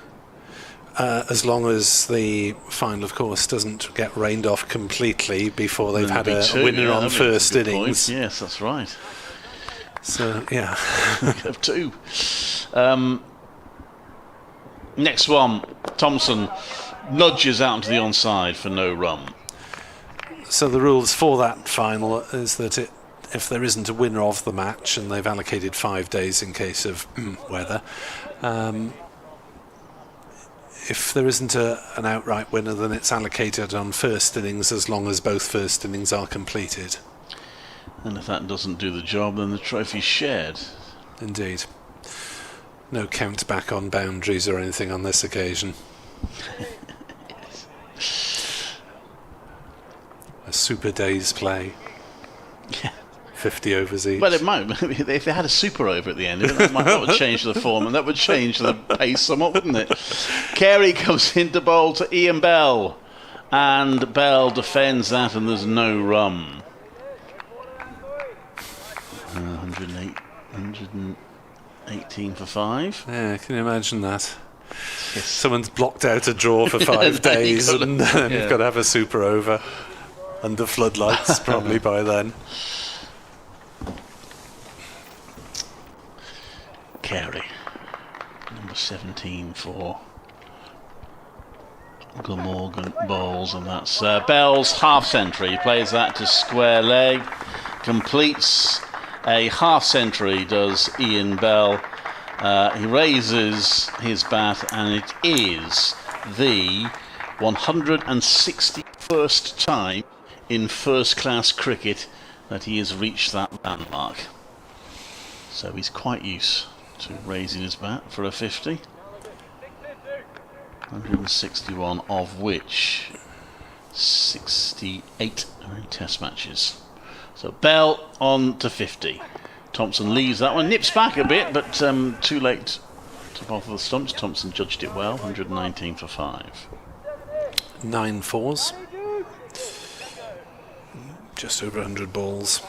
As long as the final, of course, doesn't get rained off completely before they've had a winner on first innings. Yes, that's right. So, yeah. Of two. Next one, Thompson nudges out into the onside for no run. So the rules for that final is that if there isn't a winner of the match, and they've allocated 5 days in case of weather, if there isn't an outright winner, then it's allocated on first innings as long as both first innings are completed. And if that doesn't do the job, then the trophy's shared. Indeed. No count back on boundaries or anything on this occasion. A super day's play. Yeah. 50 overs each. Well, it might. If they had a super over at the end of it, that would change the form, and that would change the pace somewhat, wouldn't it? Carey comes in to bowl to Ian Bell, and Bell defends that, and there's no run. 118 for 5. Yeah, can you imagine that? Yes. Someone's blocked out a draw for 5 days, and then you've got to have a super over under floodlights probably by then. Carey, number 17 for Glamorgan bowls, and that's Bell's half century. He plays that to square leg, completes a half century, does Ian Bell. He raises his bat, and it is the 161st time in first-class cricket that he has reached that landmark. So he's quite used to raising his bat for a 50. 161 of which 68 are in test matches. So Bell on to 50. Thompson leaves that one, nips back a bit, but too late to bother the stumps. Thompson judged it well. 119 for 5. 9 fours. just over 100 balls.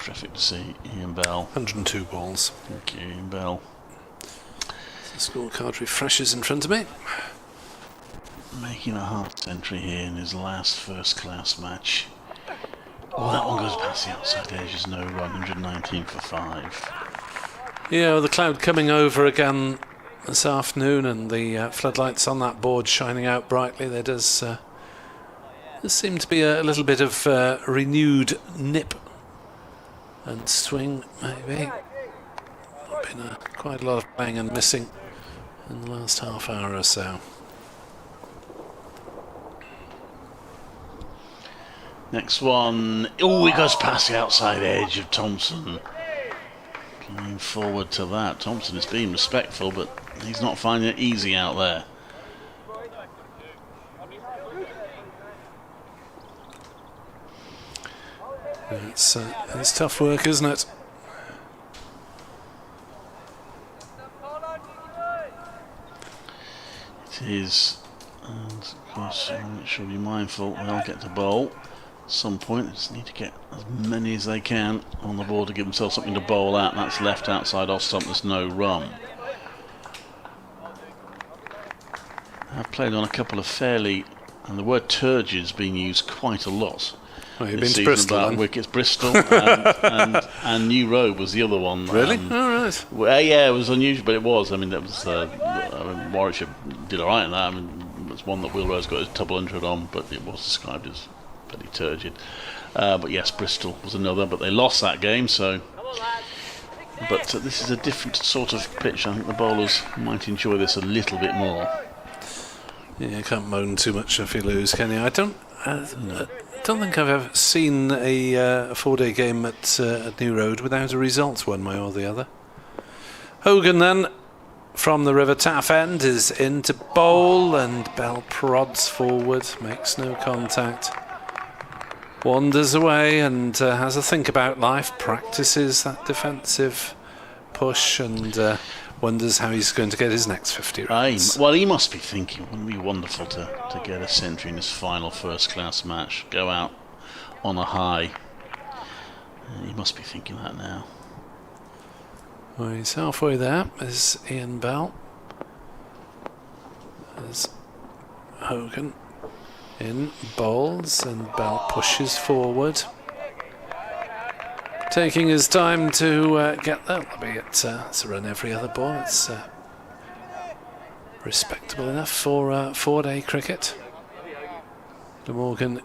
Terrific to see Ian Bell. 102 balls. Thank you, Ian Bell. The scorecard refreshes in front of me. Making a half century here in his last first-class match. Oh, that one goes past the outside edge. There's no run. 119 for 5. Yeah, with the cloud coming over again this afternoon and the floodlights on that board shining out brightly, there does seem to be a little bit of renewed nip and swing, maybe. Been quite a lot of bang and missing in the last half hour or so. Next one. Oh, it goes past the outside edge of Thompson. Playing forward to that. Thompson is being respectful, but he's not finding it easy out there. It's tough work, isn't it? It is, and of course, I'm sure be mindful they'll get to bowl at some point. They just need to get as many as they can on the board to give themselves something to bowl at. That's left outside off stump. There's no run. I've played on a couple of fairly, and the word turgid's been used quite a lot. Well, you've been to Bristol, then? Wickets, Bristol, and New Road was the other one. Really? Right. Well, yeah, it was unusual, but it was. I mean, that was Warwickshire did all right in that. I mean, it's one that Will Rose got his 200 on, but it was described as pretty turgid. But yes, Bristol was another, but they lost that game. So, but this is a different sort of pitch. I think the bowlers might enjoy this a little bit more. Yeah, you can't moan too much if you lose, can you? I don't think I've ever seen a 4-day game at New Road without a result one way or the other. Hogan then, from the River Taff end, is into bowl, and Bell prods forward, makes no contact, wanders away and has a think about life, practices that defensive push, and wonders how he's going to get his next 50 runs. Well, he must be thinking, wouldn't it be wonderful to get a century in his final first-class match, go out on a high. He must be thinking that now. Well, he's halfway there, is Ian Bell. There's Hogan in bowls, and Bell pushes forward, taking his time to get there. It's a run every other ball. It's respectable enough for 4-day cricket. Glamorgan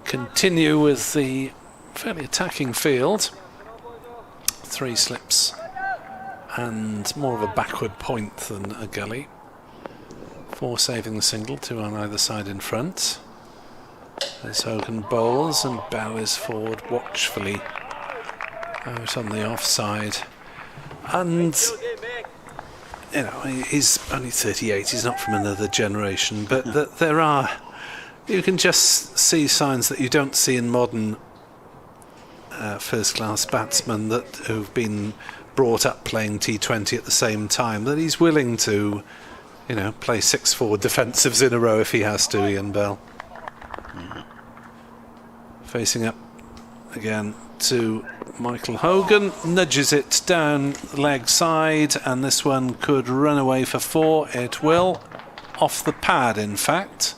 continue with the fairly attacking field. 3 slips and more of a backward point than a gully. 4 saving the single, 2 on either side in front. There's Hogan bowls, and Bell is forward watchfully out on the offside. And you know, he's only 38, he's not from another generation, but there are, you can just see signs that you don't see in modern first-class batsmen who've been brought up playing T20 at the same time, that he's willing to, you know, play 6 forward defensives in a row if he has to, Ian Bell. Facing up again to Michael Hogan, nudges it down the leg side, and this one could run away for 4. It will, off the pad in fact.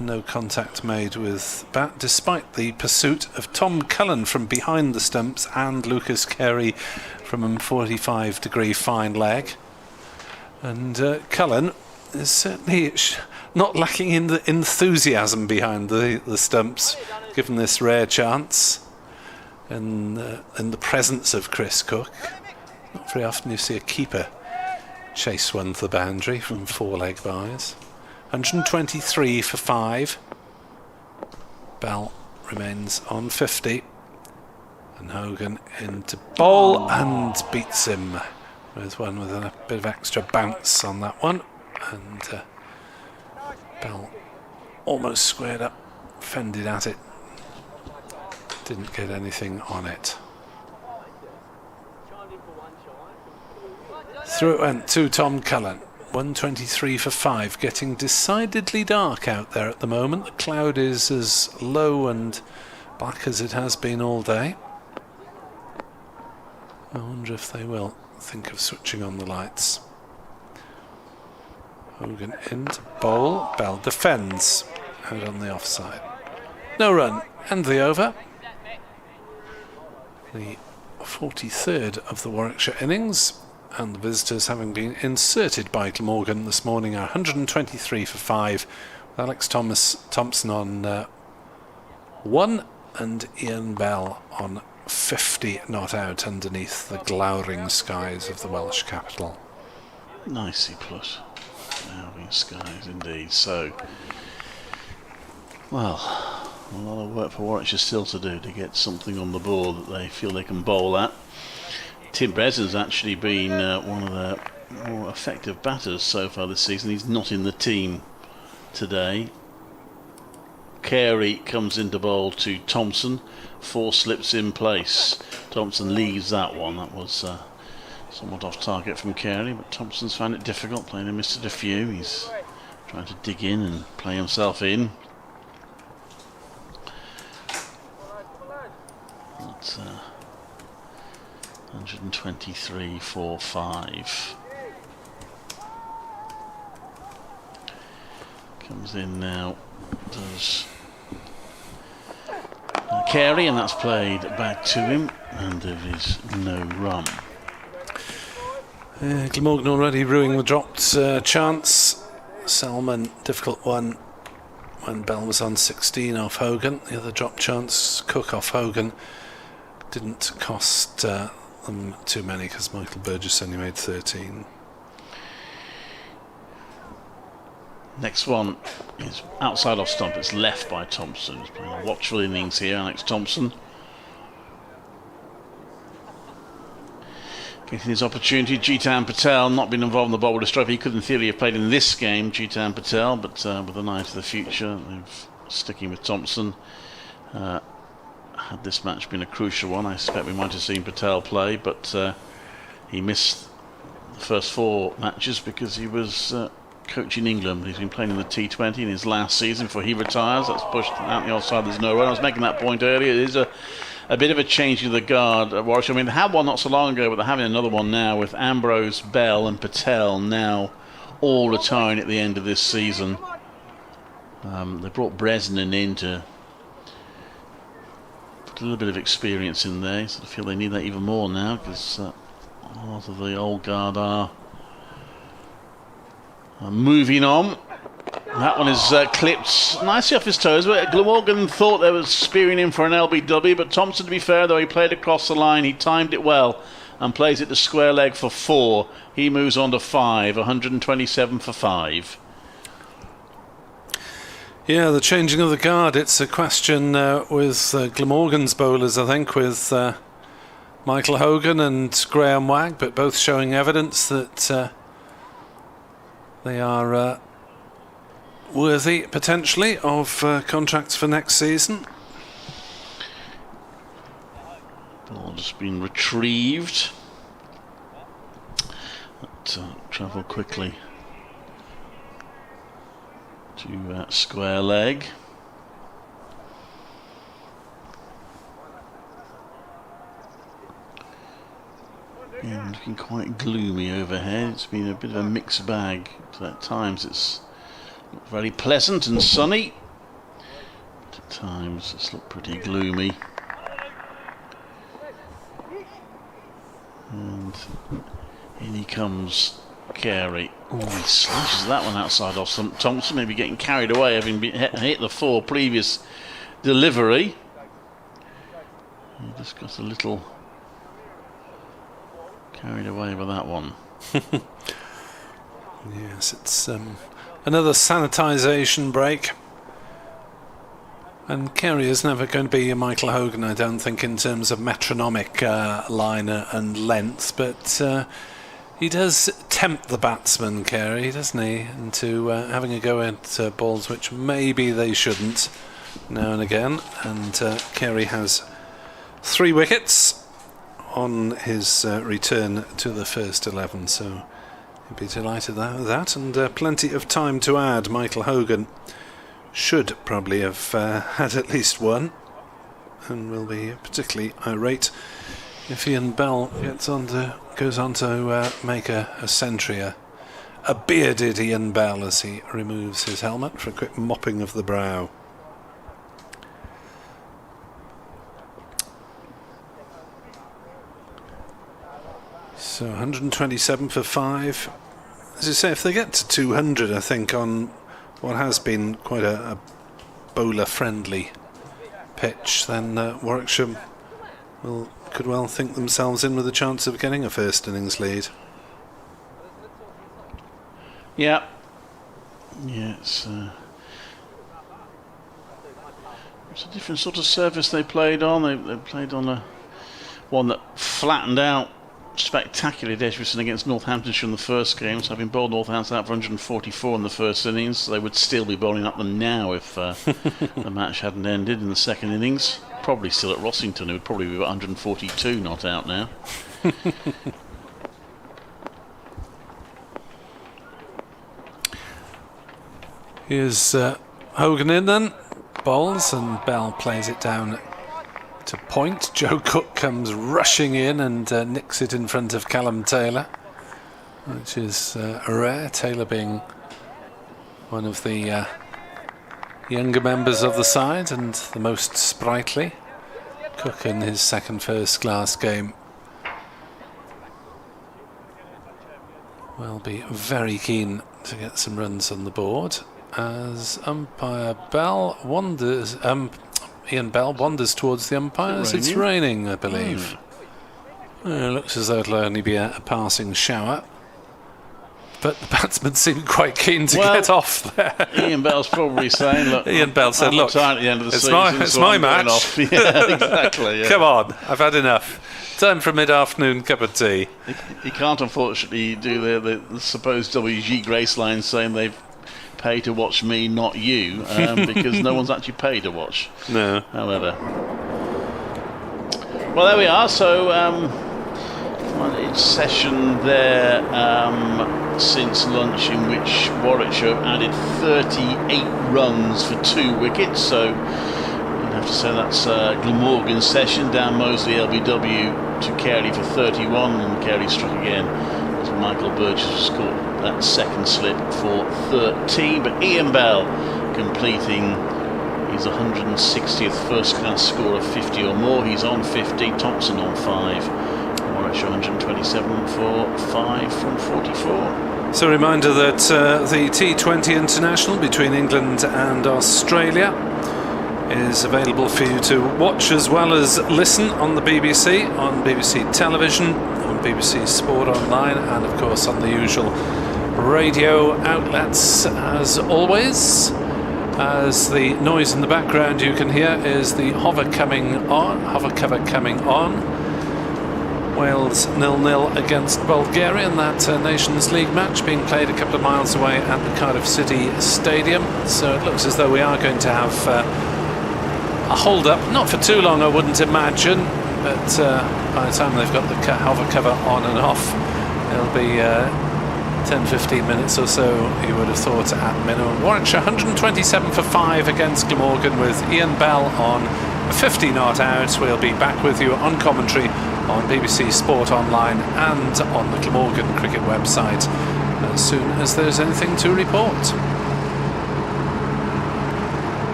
No contact made with bat, despite the pursuit of Tom Cullen from behind the stumps and Lucas Carey from a 45-degree fine leg. And Cullen is certainly not lacking in the enthusiasm behind the stumps, given this rare chance. In the presence of Chris Cook, not very often you see a keeper chase one to the boundary from 4-leg byes. 123 for 5. Bell remains on 50, and Hogan into bowl and beats him with one with a bit of extra bounce on that one, and Bell almost squared up, fended at it, didn't get anything on it. Through it went to Tom Cullen. 123 for 5. Getting decidedly dark out there at the moment. The cloud is as low and black as it has been all day. I wonder if they will think of switching on the lights. Hogan in to bowl. Bell defends. Out on the offside. No run. End the over. The 43rd of the Warwickshire innings. And the visitors, having been inserted by Glamorgan this morning, are 123 for 5. With Alex Thompson on 1 and Ian Bell on 50 not out underneath the glowering skies of the Welsh capital. Nicely put. Glowering skies indeed. So, well, a lot of work for Warwickshire still to do to get something on the board that they feel they can bowl at. Tim Breslin's actually been one of the more effective batters so far this season. He's not in the team today. Carey comes into bowl to Thompson. 4 slips in place. Thompson leaves that one. That was somewhat off target from Carey, but Thompson's found it difficult. Playing and missed it a few. He's trying to dig in and play himself in. But, 123 for 5. Comes in now, does Carey, and that's played back to him, and there is no run. Glamorgan already ruining the dropped chance. Salmon, difficult one when Bell was on 16 off Hogan. The other drop chance, Cook off Hogan, didn't cost them too many because Michael Burgess only made 13. Next one is outside off stump. It's left by Thompson. He's playing a watchful innings here, Alex Thompson. Getting his opportunity. Jitan Patel not been involved in the Bob Willis Trophy. He could in theory have played in this game, Jitan Patel, but with an eye to the future, they're sticking with Thompson. Had this match been a crucial one, I suspect we might have seen Patel play, but he missed the first 4 matches because he was coaching England. He's been playing in the T20 in his last season before he retires. That's pushed out the offside. There's no run. I was making that point earlier. It is a bit of a change in the guard at Warwickshire. I mean, they had one not so long ago, but they're having another one now with Ambrose, Bell and Patel now all retiring at the end of this season. They brought Breslin in to put a little bit of experience in there. So I feel they need that even more now because a lot of the old guard are moving on. That one is clipped nicely off his toes. Glamorgan thought they were spearing him for an LBW, but Thompson, to be fair, though he played across the line, he timed it well and plays it to square leg for 4. He moves on to 5, 127 for 5. Yeah, the changing of the guard, it's a question with Glamorgan's bowlers, I think, with Michael Hogan and Graham Wagg, but both showing evidence that they are worthy, potentially, of contracts for next season. Ball just been retrieved. Travel quickly to square leg. And looking quite gloomy overhead. It's been a bit of a mixed bag. At times it's very pleasant and sunny, but at times it's looked pretty gloomy. And in he comes Carey. Oh, he slashes that one outside off some Thompson, maybe getting carried away, having been hit the 4 previous delivery. He just got a little carried away with that one. Yes, it's another sanitisation break. And Carey is never going to be a Michael Hogan, I don't think, in terms of metronomic line and length, but he does tempt the batsman, Carey, doesn't he, into having a go at balls which maybe they shouldn't now and again. And Carey has 3 wickets on his return to the first 11, so He'd be delighted with that, and plenty of time to add. Michael Hogan should probably have had at least one, and will be particularly irate if Ian Bell goes on to make a century. A bearded Ian Bell as he removes his helmet for a quick mopping of the brow. So 127 for 5. As you say, if they get to 200, I think, on what has been quite a bowler-friendly pitch, then Warwickshire could well think themselves in with a chance of getting a first innings lead. Yeah. Yeah, it's a different sort of surface they played on. They played on one that flattened out spectacularly at Edgbaston against Northamptonshire in the first game. So having bowled Northampton out for 144 in the first innings, they would still be bowling up them now if the match hadn't ended in the second innings. Probably still at Rossington, it would probably be about 142 not out now. Here's Hogan in then, bowls, and Bell plays it down to point. Joe Cook comes rushing in and nicks it in front of Callum Taylor, which is rare, Taylor being one of the younger members of the side and the most sprightly. Cook in his second first-class game will be very keen to get some runs on the board as umpire Bell wanders. Ian Bell wanders towards the umpires. It's raining, I believe. It looks as though it'll only be a passing shower. But the batsman seemed quite keen to get off there. Ian Bell's probably saying, look, Ian Bell said, look, at the end of the it's season, my match. Yeah, exactly. Yeah. Come on, I've had enough. Time for a mid-afternoon cup of tea. He can't, unfortunately, do the supposed WG Grace line saying they've paid to watch me, not you, because no one's actually paid to watch. No. However. Well, there we are. So, it's session there since lunch, in which Warwickshire have added 38 runs for 2 wickets. So you'd have to say that's Glamorgan session. Dan Mosley LBW to Carey for 31, and Carey struck again as Michael Burgess scored that second slip for 13. But Ian Bell completing his 160th first class score of 50 or more. He's on 50, Thompson on 5. Warwickshire 127 for 5 from 44. So a reminder that the T20 International between England and Australia is available for you to watch as well as listen on the BBC, on BBC Television, on BBC Sport Online, and of course on the usual radio outlets as always. As the noise in the background you can hear is the hover cover coming on. Wales 0-0 against Bulgaria in that Nations League match being played a couple of miles away at the Cardiff City Stadium. So it looks as though we are going to have a hold-up, not for too long I wouldn't imagine, but by the time they've got the hover cover on and off, it'll be 10-15 minutes or so, you would have thought, at minimum. Warwickshire 127 for 5 against Glamorgan with Ian Bell on 50 not out. We'll be back with you on commentary on BBC Sport Online and on the Glamorgan cricket website as soon as there's anything to report.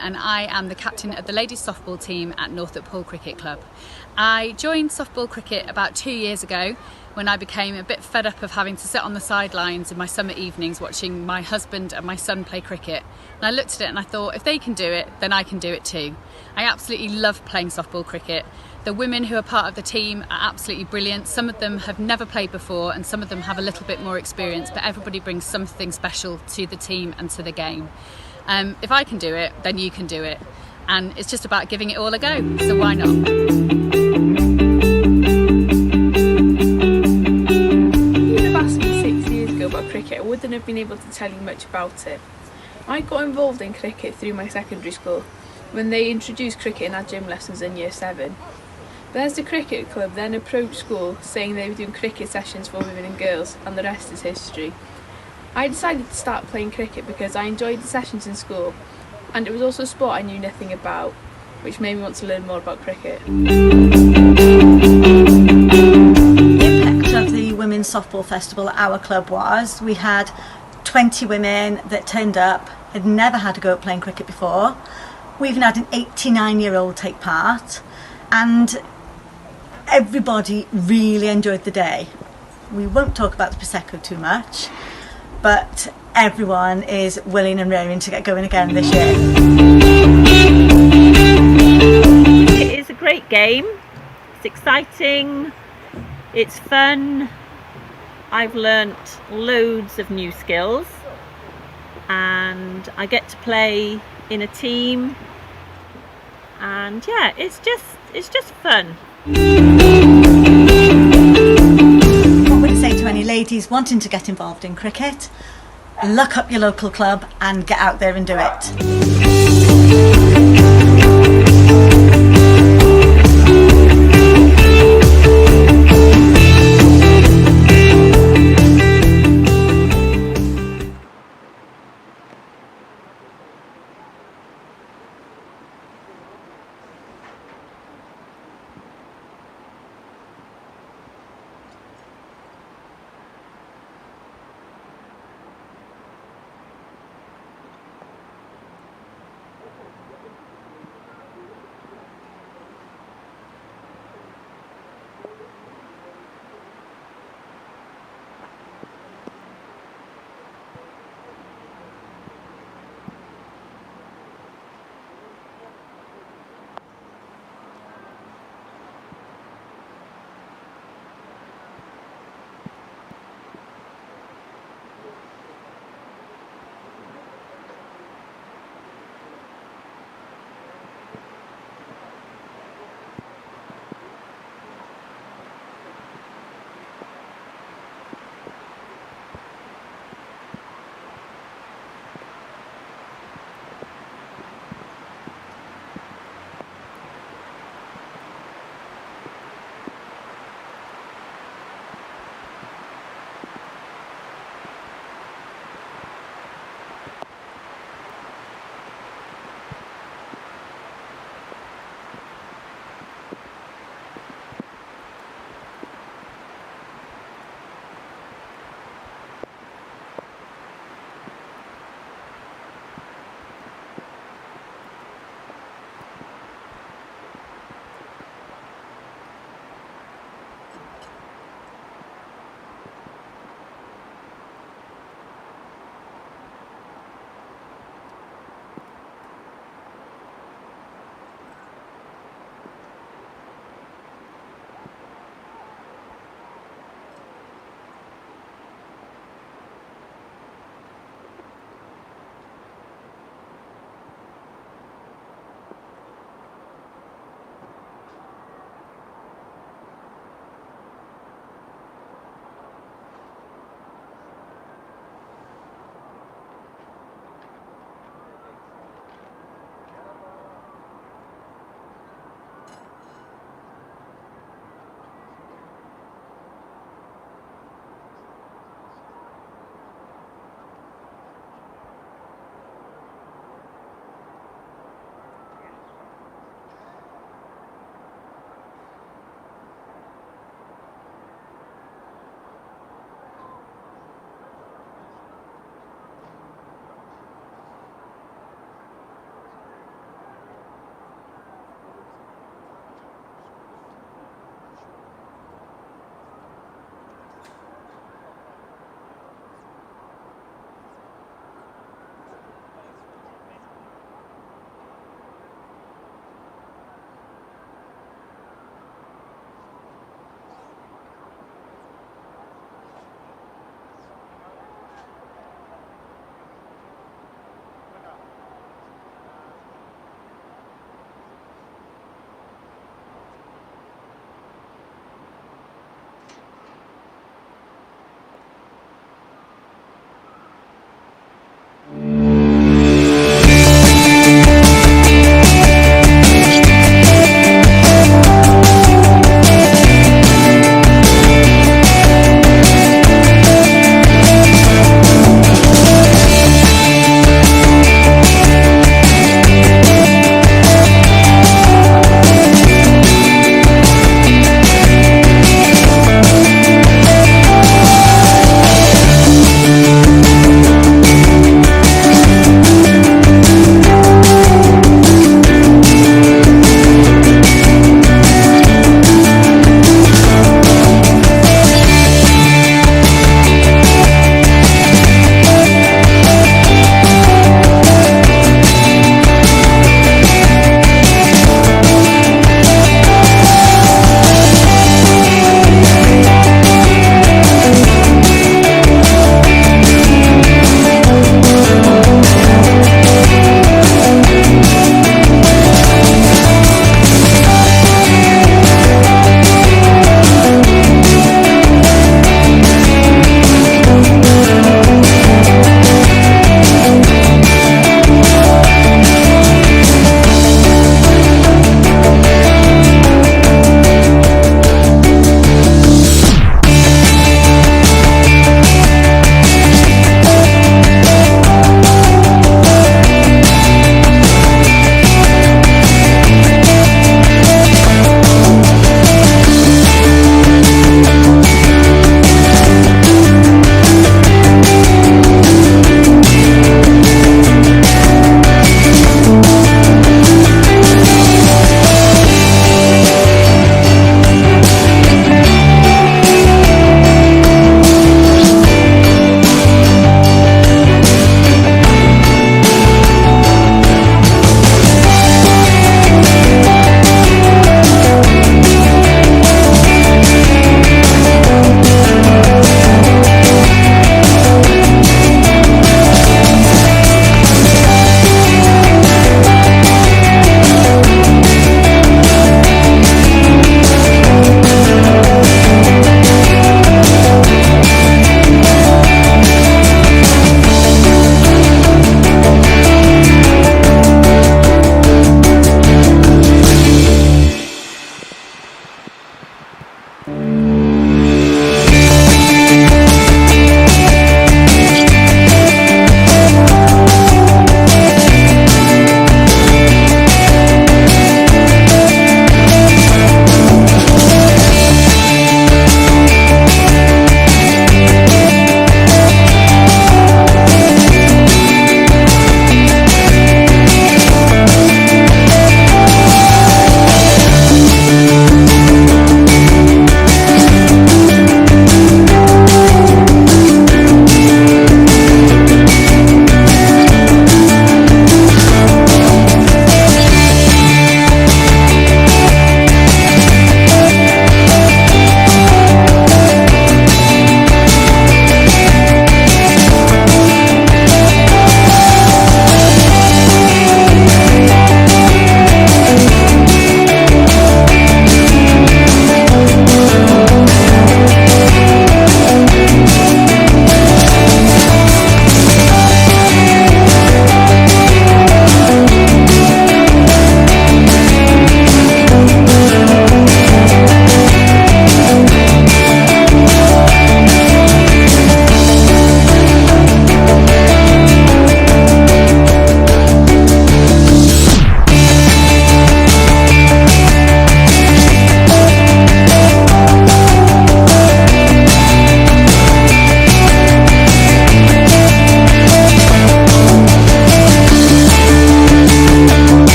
And I am the captain of the ladies softball team at Northolt Pool Cricket Club. I joined softball cricket about 2 years ago when I became a bit fed up of having to sit on the sidelines in my summer evenings watching my husband and my son play cricket. And I looked at it and I thought, if they can do it, then I can do it too. I absolutely love playing softball cricket. The women who are part of the team are absolutely brilliant. Some of them have never played before and some of them have a little bit more experience, but everybody brings something special to the team and to the game. If I can do it, then you can do it. And it's just about giving it all a go, so why not? If you'd have asked me 6 years ago about cricket, I wouldn't have been able to tell you much about it. I got involved in cricket through my secondary school when they introduced cricket in our gym lessons in year 7. There's the cricket club then approached school saying they were doing cricket sessions for women and girls, and the rest is history. I decided to start playing cricket because I enjoyed the sessions in school, and it was also a sport I knew nothing about, which made me want to learn more about cricket. The impact of the Women's Softball Festival at our club was we had 20 women that turned up, had never had a go at playing cricket before. We even had an 89-year-old take part, and everybody really enjoyed the day. We won't talk about the Prosecco too much, but everyone is willing and raring to get going again this year. It is a great game. It's exciting, it's fun. I've learnt loads of new skills and I get to play in a team, and yeah, it's just fun. What would you say to any ladies wanting to get involved in cricket? Look up your local club and get out there and do it.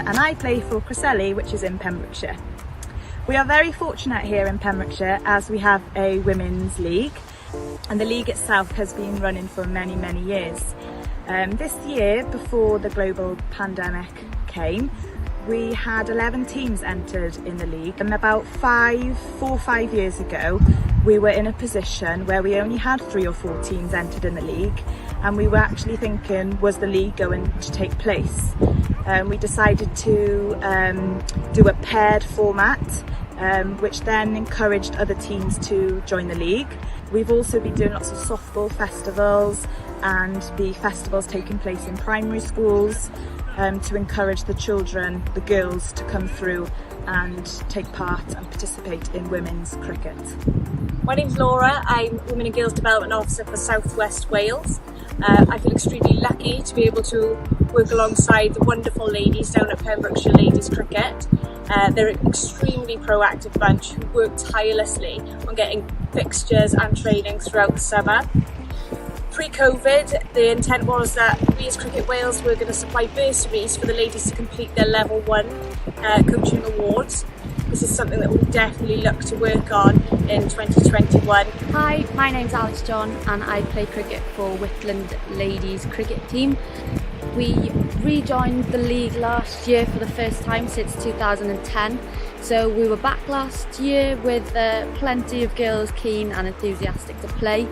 and I play for Cresseli, which is in Pembrokeshire. We are very fortunate here in Pembrokeshire as we have a women's league, and the league itself has been running for many, many years. This year, before the global pandemic came, we had 11 teams entered in the league, and about 4 or 5 years ago we were in a position where we only had 3 or 4 teams entered in the league, and we were actually thinking, was the league going to take place? We decided to do a paired format, which then encouraged other teams to join the league. We've also been doing lots of softball festivals, and the festivals taking place in primary schools to encourage the children, the girls, to come through and take part and participate in women's cricket. My name's Laura, I'm Women and Girls Development Officer for South West Wales. I feel extremely lucky to be able to work alongside the wonderful ladies down at Pembrokeshire Ladies Cricket. They're an extremely proactive bunch who work tirelessly on getting fixtures and training throughout the summer. Pre-COVID, the intent was that we as Cricket Wales were going to supply bursaries for the ladies to complete their level 1 coaching awards. This is something that we'll definitely look to work on in 2021. Hi, my name's Alex John and I play cricket for Whitland Ladies Cricket Team. We rejoined the league last year for the first time since 2010. So we were back last year with plenty of girls keen and enthusiastic to play.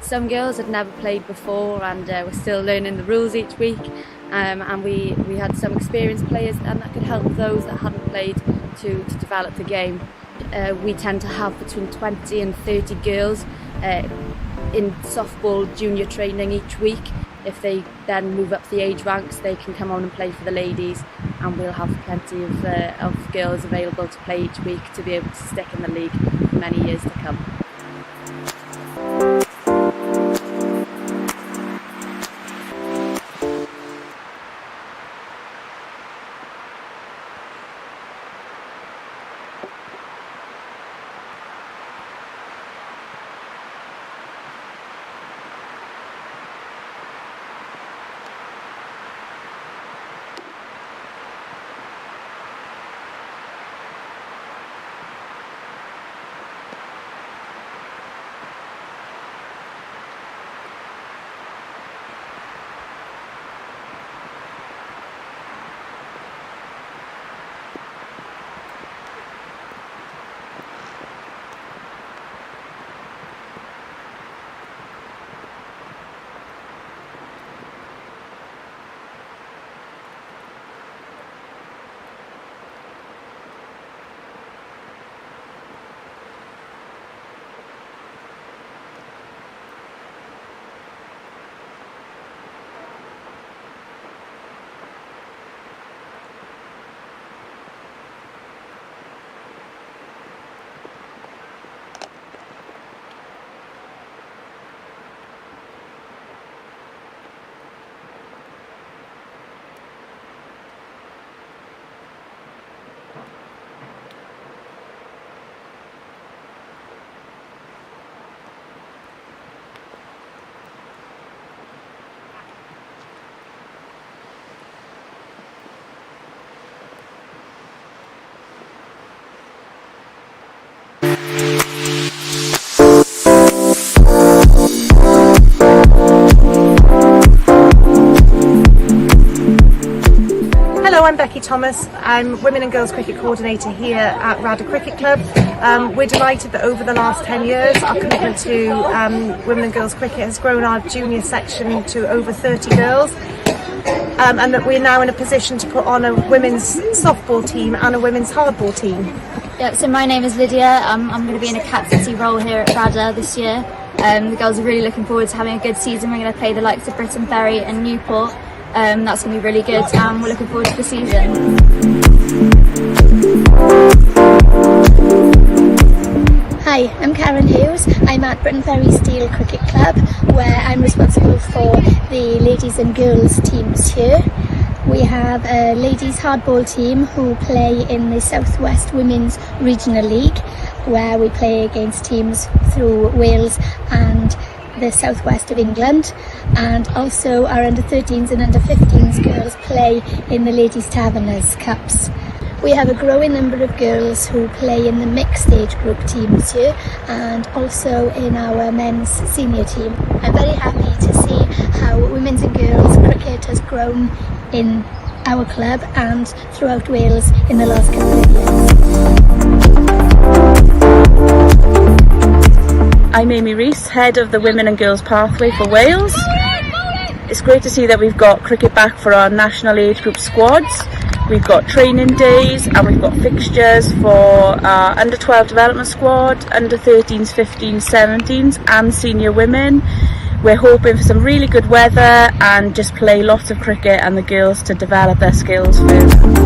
Some girls had never played before and were still learning the rules each week, and we had some experienced players and that could help those that hadn't played to develop the game. We tend to have between 20 and 30 girls in softball junior training each week. If they then move up the age ranks, they can come on and play for the ladies, and we'll have plenty of girls available to play each week to be able to stick in the league for many years to come. I'm Becky Thomas. I'm Women and Girls Cricket Coordinator here at Rada Cricket Club. We're delighted that over the last 10 years our commitment to Women and Girls Cricket has grown our junior section to over 30 girls, and that we're now in a position to put on a women's softball team and a women's hardball team. Yeah, so my name is Lydia. I'm going to be in a captaincy role here at Rada this year. The girls are really looking forward to having a good season. We're going to play the likes of Britton Ferry and Newport. That's going to be really good, and we're looking forward to the season. Hi, I'm Karen Hughes. I'm at Britton Ferry Steel Cricket Club, where I'm responsible for the ladies and girls teams here. We have a ladies hardball team who play in the South West Women's Regional League, where we play against teams through Wales and the southwest of England, and also our under 13s and under 15s girls play in the Ladies Taverners Cups. We have a growing number of girls who play in the mixed age group teams here and also in our men's senior team. I'm very happy to see how women's and girls cricket has grown in our club and throughout Wales in the last couple of years. I'm Amy Rees, head of the Women and Girls Pathway for Wales. It's great to see that we've got cricket back for our national age group squads. We've got training days and we've got fixtures for our under 12 development squad, under 13s, 15s, 17s and senior women. We're hoping for some really good weather and just play lots of cricket and the girls to develop their skills further.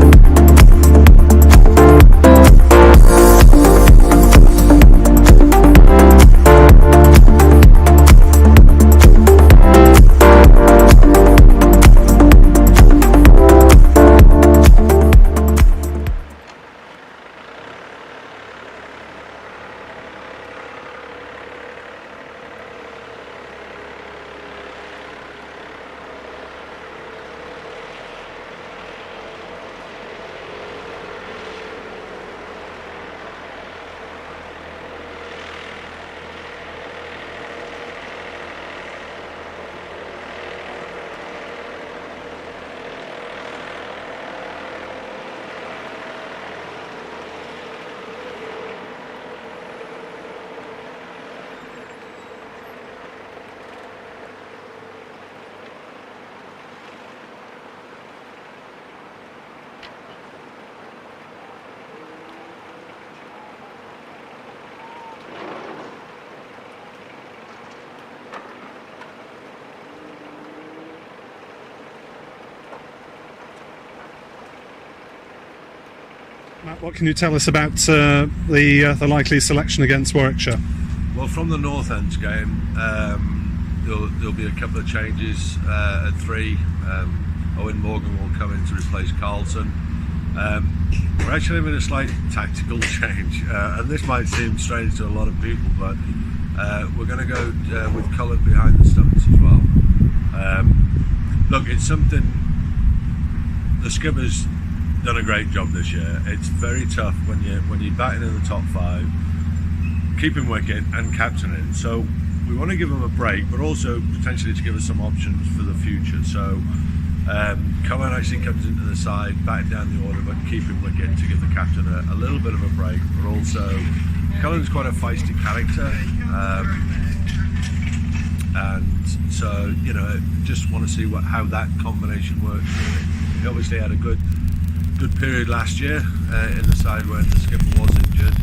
Matt, what can you tell us about the likely selection against Warwickshire? Well, from the North End's game, there'll be a couple of changes at 3. Owen Morgan will come in to replace Carlton. We're actually having a slight tactical change, and this might seem strange to a lot of people, but we're going to go with Cullen behind the stumps as well. Look, it's something the skipper's done a great job this year. It's very tough when you're batting in the top 5, keeping wicket and captaining. So we want to give him a break, but also potentially to give us some options for the future. So Cullen actually comes into the side, batting down the order, but keeping wicket to give the captain a little bit of a break. But also, Cullen's quite a feisty character, and so just want to see how that combination works. He obviously had a good period last year in the side when the skipper was injured.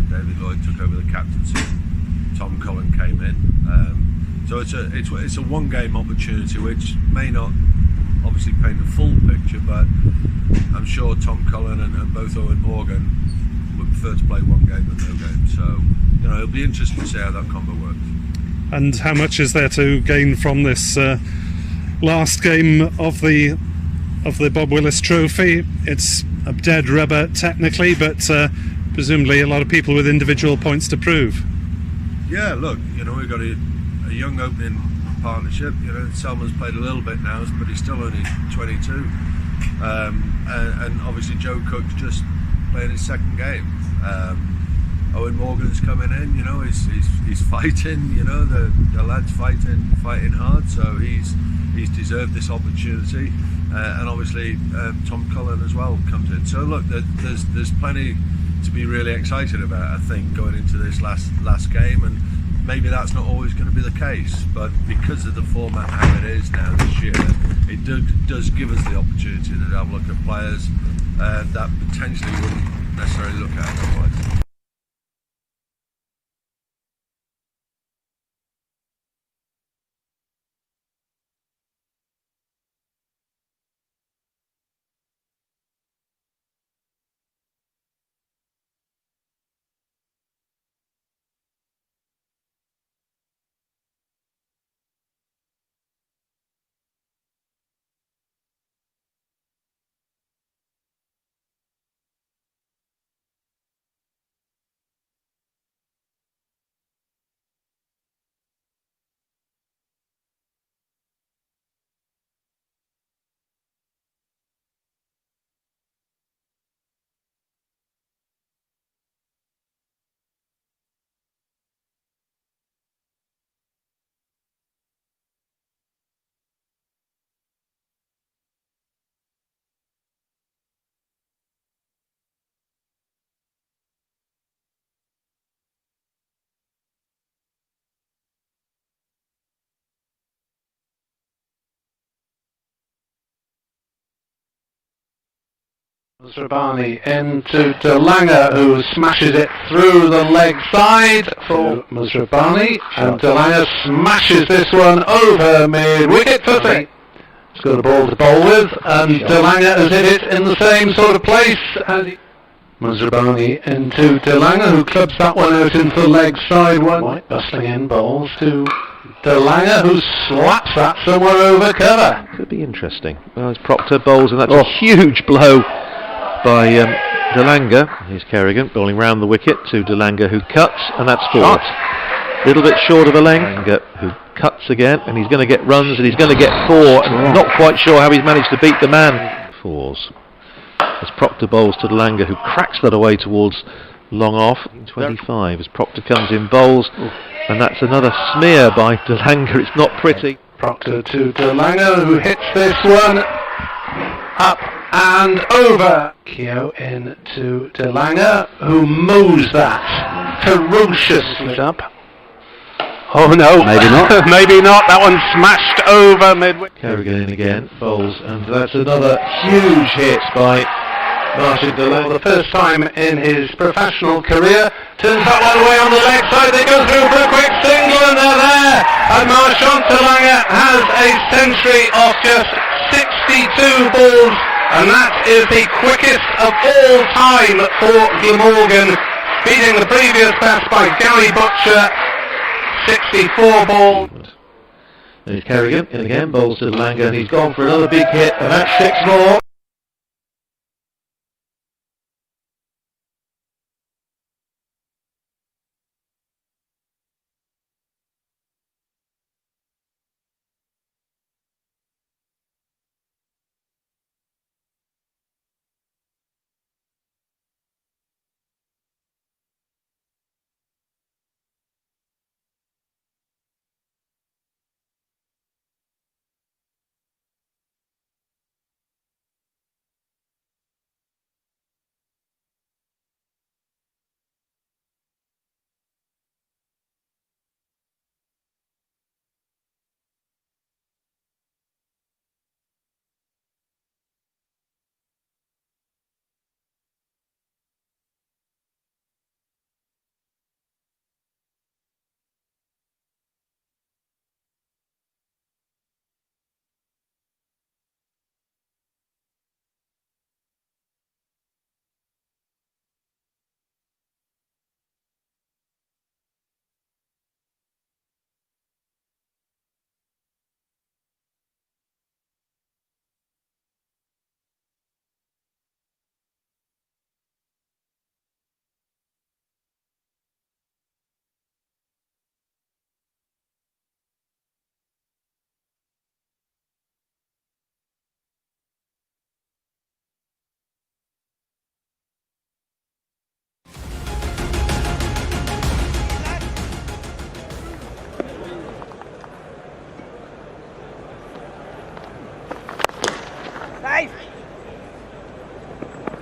David Lloyd took over the captaincy. Tom Cullen came in. So it's a one-game opportunity, which may not obviously paint the full picture, but I'm sure Tom Cullen and both Owen Morgan would prefer to play one game than no game. So it'll be interesting to see how that combo works. And how much is there to gain from this last game of the Bob Willis Trophy? It's a dead rubber technically, but presumably a lot of people with individual points to prove. Yeah, look, we've got a young opening partnership. Selma's played a little bit now, but he's still only 22. And obviously Joe Cook's just playing his second game. Owen Morgan's coming in, he's fighting, the lad's fighting hard, so he's deserved this opportunity. And obviously Tom Cullen as well comes in. So look, there's plenty to be really excited about, I think, going into this last game, and maybe that's not always going to be the case, but because of the format how it is now this year, it does give us the opportunity to have a look at players that potentially wouldn't necessarily look at otherwise. Musrabani into DeLanger, who smashes it through the leg side for Musrabani, and DeLanger smashes this one over mid-wicket for three. He's got a ball to bowl with, and DeLanger has hit it in the same sort of place as Musrabani into DeLanger, who clubs that one out into the leg side one. White bustling in, bowls to DeLanger, who slaps that somewhere over cover. Could be interesting. Well, it's Proctor bowls, and that's a huge blow by DeLanger. Here's Kerrigan bowling round the wicket to DeLanger, who cuts, and that's four. A little bit short of a length. DeLanger, who cuts again, and he's going to get runs, and he's going to get four, and not quite sure how he's managed to beat the man. Fours. As Proctor bowls to DeLanger, who cracks that away towards long off. 25 as Proctor comes in, bowls, and that's another smear by DeLanger. It's not pretty. Proctor to DeLanger, who hits this one up and over. Keogh in to DeLanger, who mows that ferociously up. Oh no, maybe not. Maybe not. That one smashed over midway. Kerrigan in again, bowls, and that's another huge hit by Martin DeLanger. For the first time in his professional career, turns that one away on the leg side. They go through for a quick single, and they're there. And Marchant DeLanger has a century of just 62 balls, and that is the quickest of all time for Glamorgan, beating the previous best by Gary Butcher. 64 balls. There's Kerrigan in again, bowls to DeLanger, and he's gone for another big hit, and that's six more.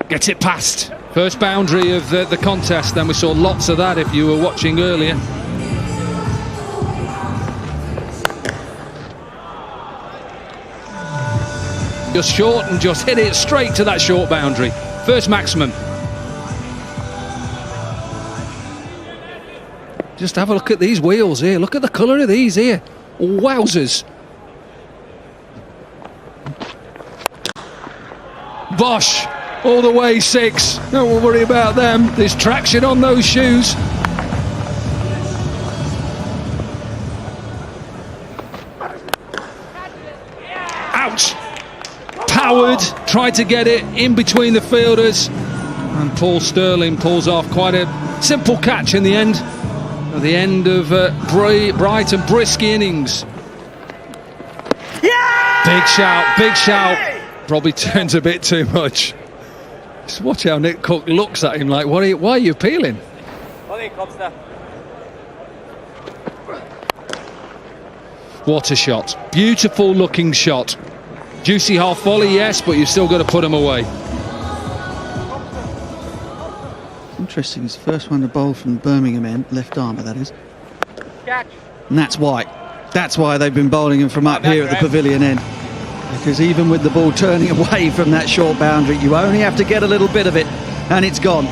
Gets it past. First boundary of the contest, then we saw lots of that if you were watching earlier. Just short and just hit it straight to that short boundary. First maximum. Just have a look at these wheels here. Look at the colour of these here. Wowzers. Bosh. All the way six. Don't worry about them. There's traction on those shoes. Ouch. Powered. Tried to get it in between the fielders. And Paul Sterling pulls off quite a simple catch in the end. At the end of bright and brisk innings. Big shout. Big shout. Probably turns a bit too much. Just watch how Nick Cook looks at him like, why are you appealing? What a shot. Beautiful looking shot. Juicy half volley, yes, but you've still got to put them away. Interesting, it's the first one to bowl from Birmingham end, left armour that is. Catch. And that's why. That's why they've been bowling him from up here at the pavilion end. because even with the ball turning away from that short boundary, you only have to get a little bit of it and it's gone.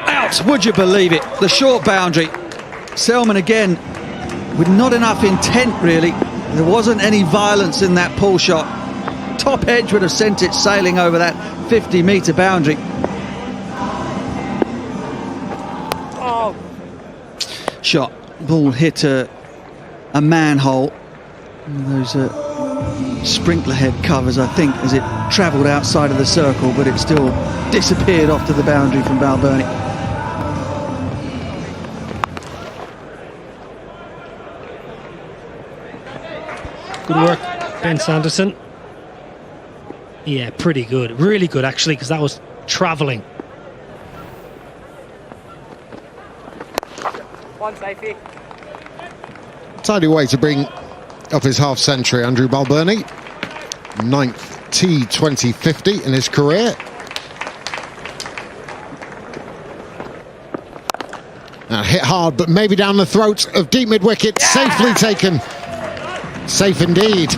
Out, would you believe it? The short boundary. Selman again with not enough intent really. There wasn't any violence in that pull shot. Top edge would have sent it sailing over that 50-metre boundary. Oh. Shot. Ball hit a manhole. Those sprinkler head covers, I think, as it travelled outside of the circle, but it still disappeared off to the boundary from Balbirnie. Good work, Ben Sanderson. Yeah, pretty good. Really good, actually, because that was travelling. One safety. Tidy way to bring up his half century, Andrew Balbirnie. 9th T2050 in his career. Now hit hard, but maybe down the throat of deep mid-wicket. Yeah! Safely taken. Safe indeed.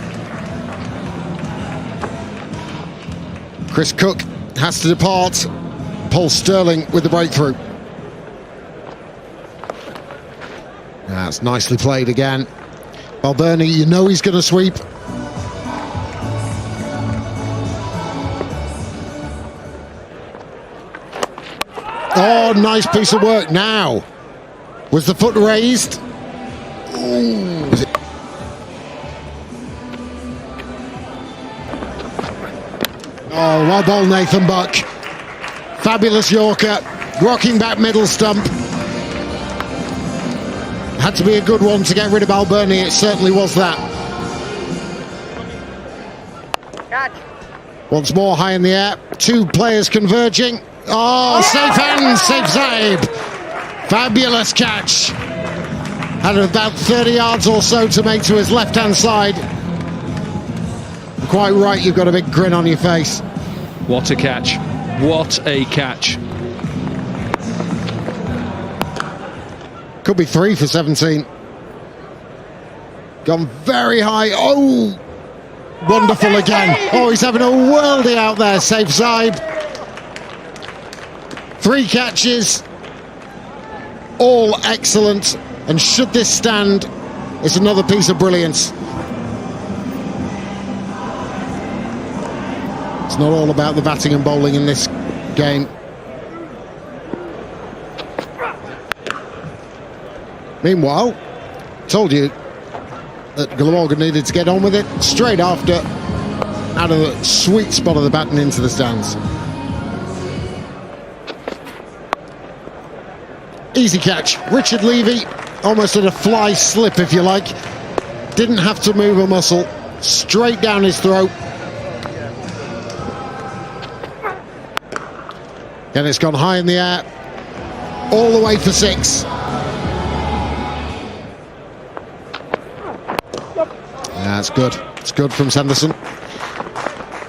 Chris Cook has to depart. Paul Sterling with the breakthrough. That's nicely played again. Balbirnie, you know he's going to sweep. Oh, nice piece of work now. Was the foot raised? Ooh. Was it? Oh, well bowled, Nathan Buck. Fabulous Yorker, rocking back middle stump. Had to be a good one to get rid of Balbirnie, it certainly was that. Catch. Once more high in the air, two players converging. Oh, safe hands, safe save. Fabulous catch. Had about 30 yards or so to make to his left-hand side. Quite right, you've got a big grin on your face. What a catch. What a catch. Could be 3 for 17. Gone very high. Oh, wonderful again. Oh, he's having a worldie out there, safe side. 3 catches. All excellent. And should this stand, it's another piece of brilliance. It's not all about the batting and bowling in this game. Meanwhile, told you that Glamorgan needed to get on with it straight after, out of the sweet spot of the bat and into the stands. Easy catch. Richard Levy almost had a fly slip, if you like. Didn't have to move a muscle. Straight down his throat. And it's gone high in the air. All the way for 6. That's good. It's good from Sanderson.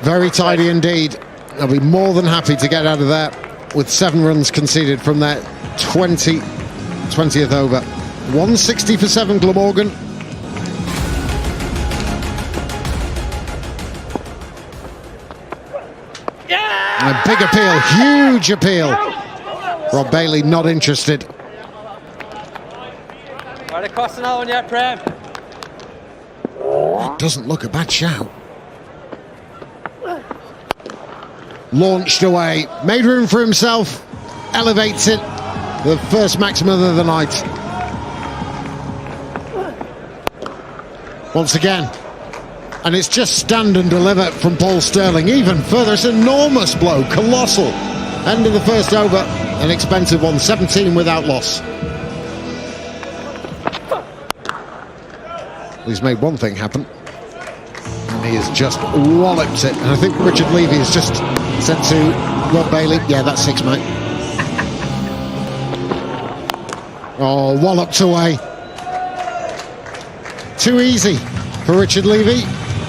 Very tidy indeed. I'll be more than happy to get out of there with 7 runs conceded from their 20th over. 160 for 7, Glamorgan. A big appeal, huge appeal. Rob Bailey not interested. Right across the now one yet, Prem. It doesn't look a bad shout. Launched away, made room for himself, elevates it. The first maximum of the night. Once again. And it's just stand and deliver from Paul Sterling. Even further, it's an enormous blow, colossal. End of the first over, an expensive one, 17 without loss. He's made one thing happen. And he has just walloped it. And I think Richard Levy has just said to Rob Bailey, yeah, that's 6, mate. Oh, walloped away. Too easy for Richard Levy.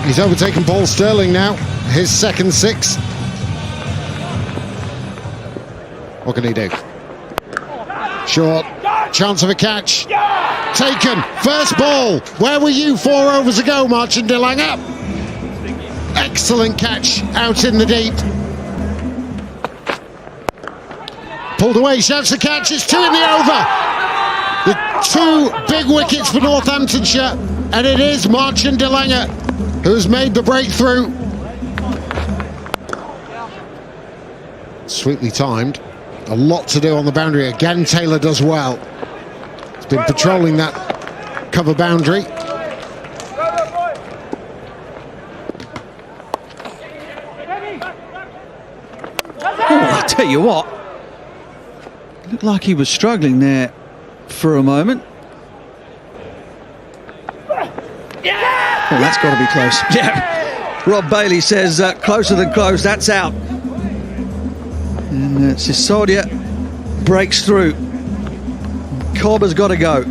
He's overtaken Paul Sterling now. His second 6. What can he do? Short. chance of a catch. Taken. First ball. Where were you 4 overs ago, Martin de Lange? Excellent catch out in the deep. Pulled away, shouts the catch. It's 2 in the over. The 2 big wickets for Northamptonshire, and it is Martin de Lange who's made the breakthrough. Sweetly timed. A lot to do on the boundary. Again, Taylor does well. He's been patrolling that cover boundary. Oh, I tell you what, looked like he was struggling there for a moment. Oh, that's got to be close. Yeah. Rob Bailey says closer than close, that's out. And Sisodia breaks through. Cobb has got to go.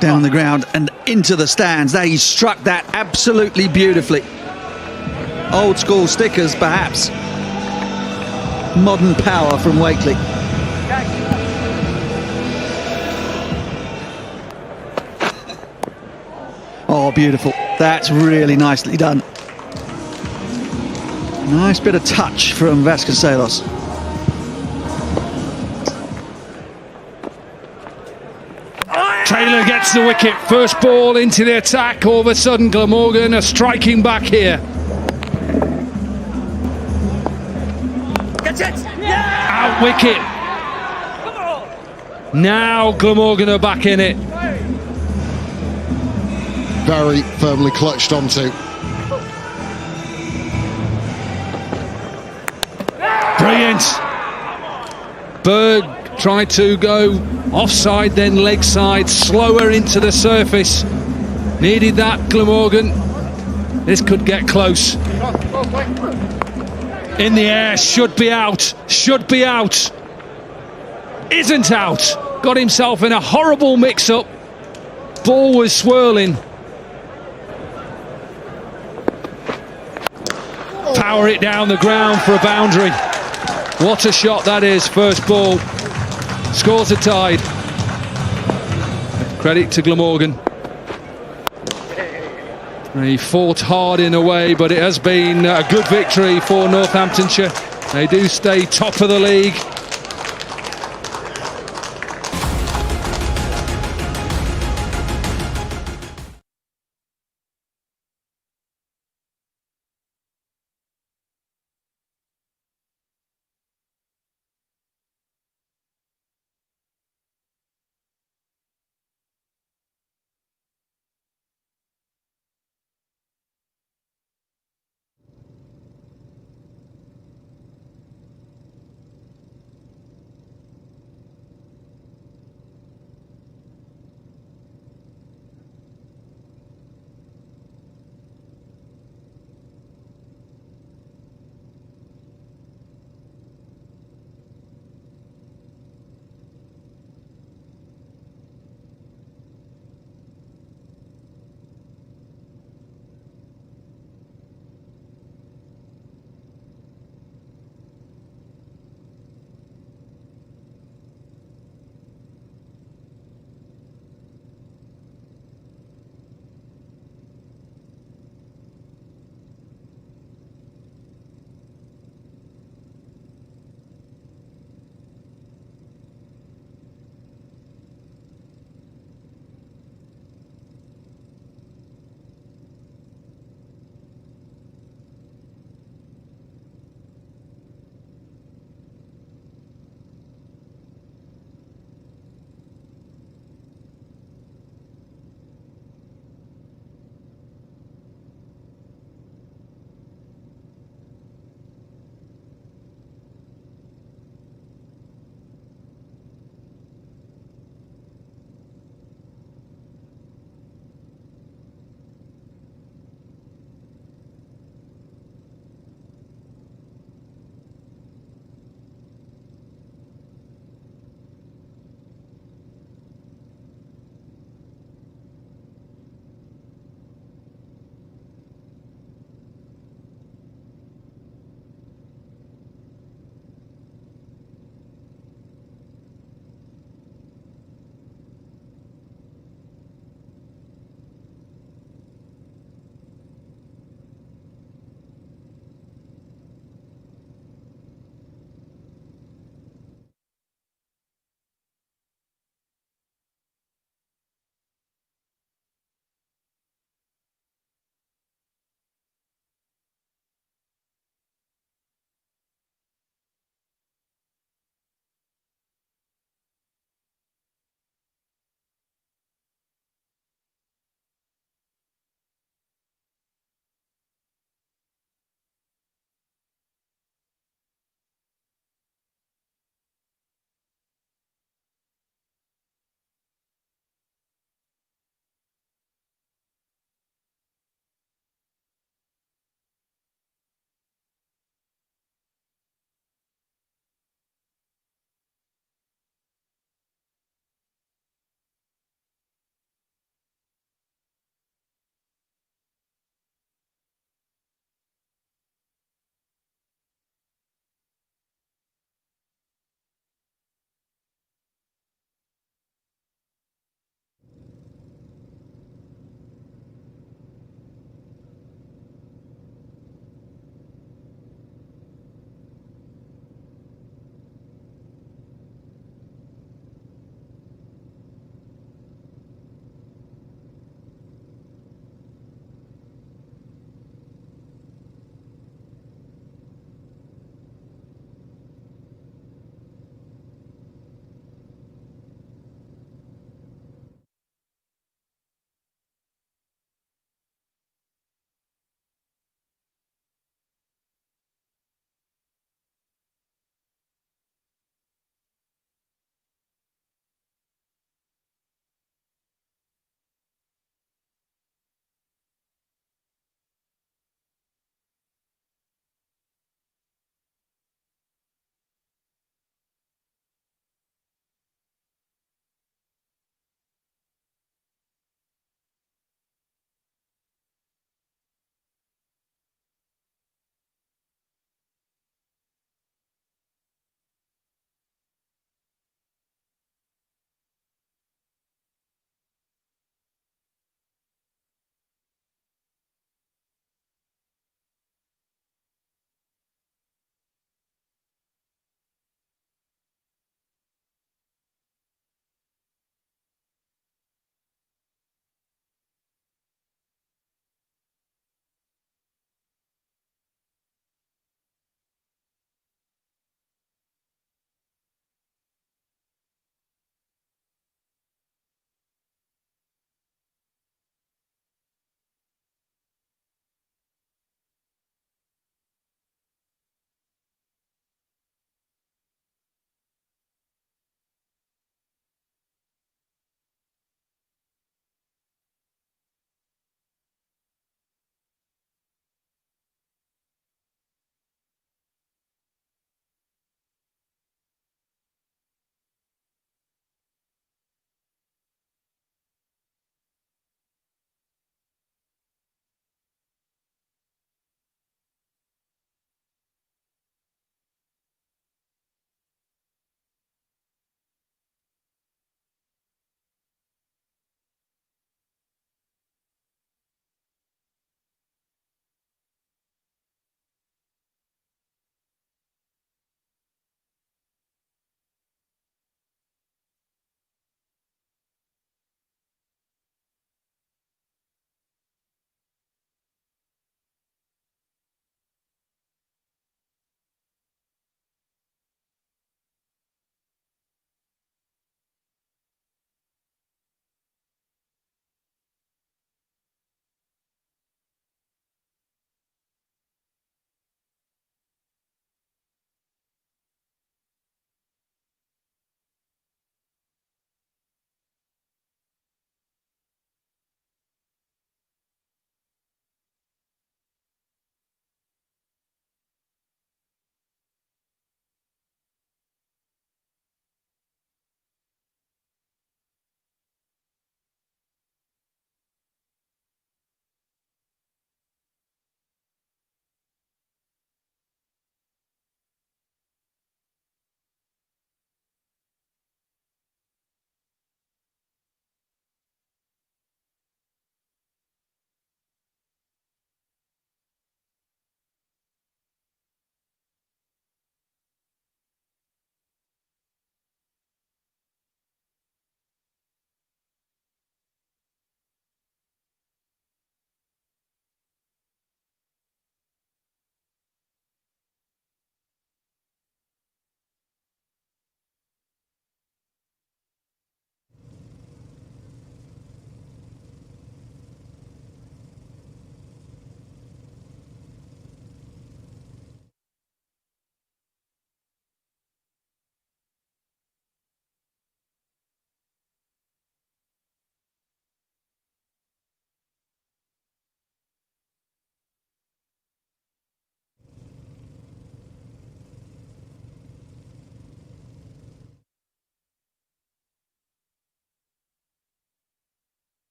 Down the ground and into the stands. He struck that absolutely beautifully. Old school stickers, perhaps. Modern power from Wakely. Oh, beautiful. That's really nicely done. Nice bit of touch from Vasconcelos. Taylor gets the wicket. First ball into the attack. All of a sudden, Glamorgan are striking back here. Out wicket. Now Glamorgan are back in it. Very firmly clutched onto. Brilliant. Berg tried to go offside, then leg side, slower into the surface. Needed that, Glamorgan. This could get close. In the air, should be out, should be out. Isn't out. Got himself in a horrible mix-up. Ball was swirling. Power it down the ground for a boundary. What a shot that is, first ball. Scores are tied. Credit to Glamorgan. He fought hard in a way, but it has been a good victory for Northamptonshire. They do stay top of the league.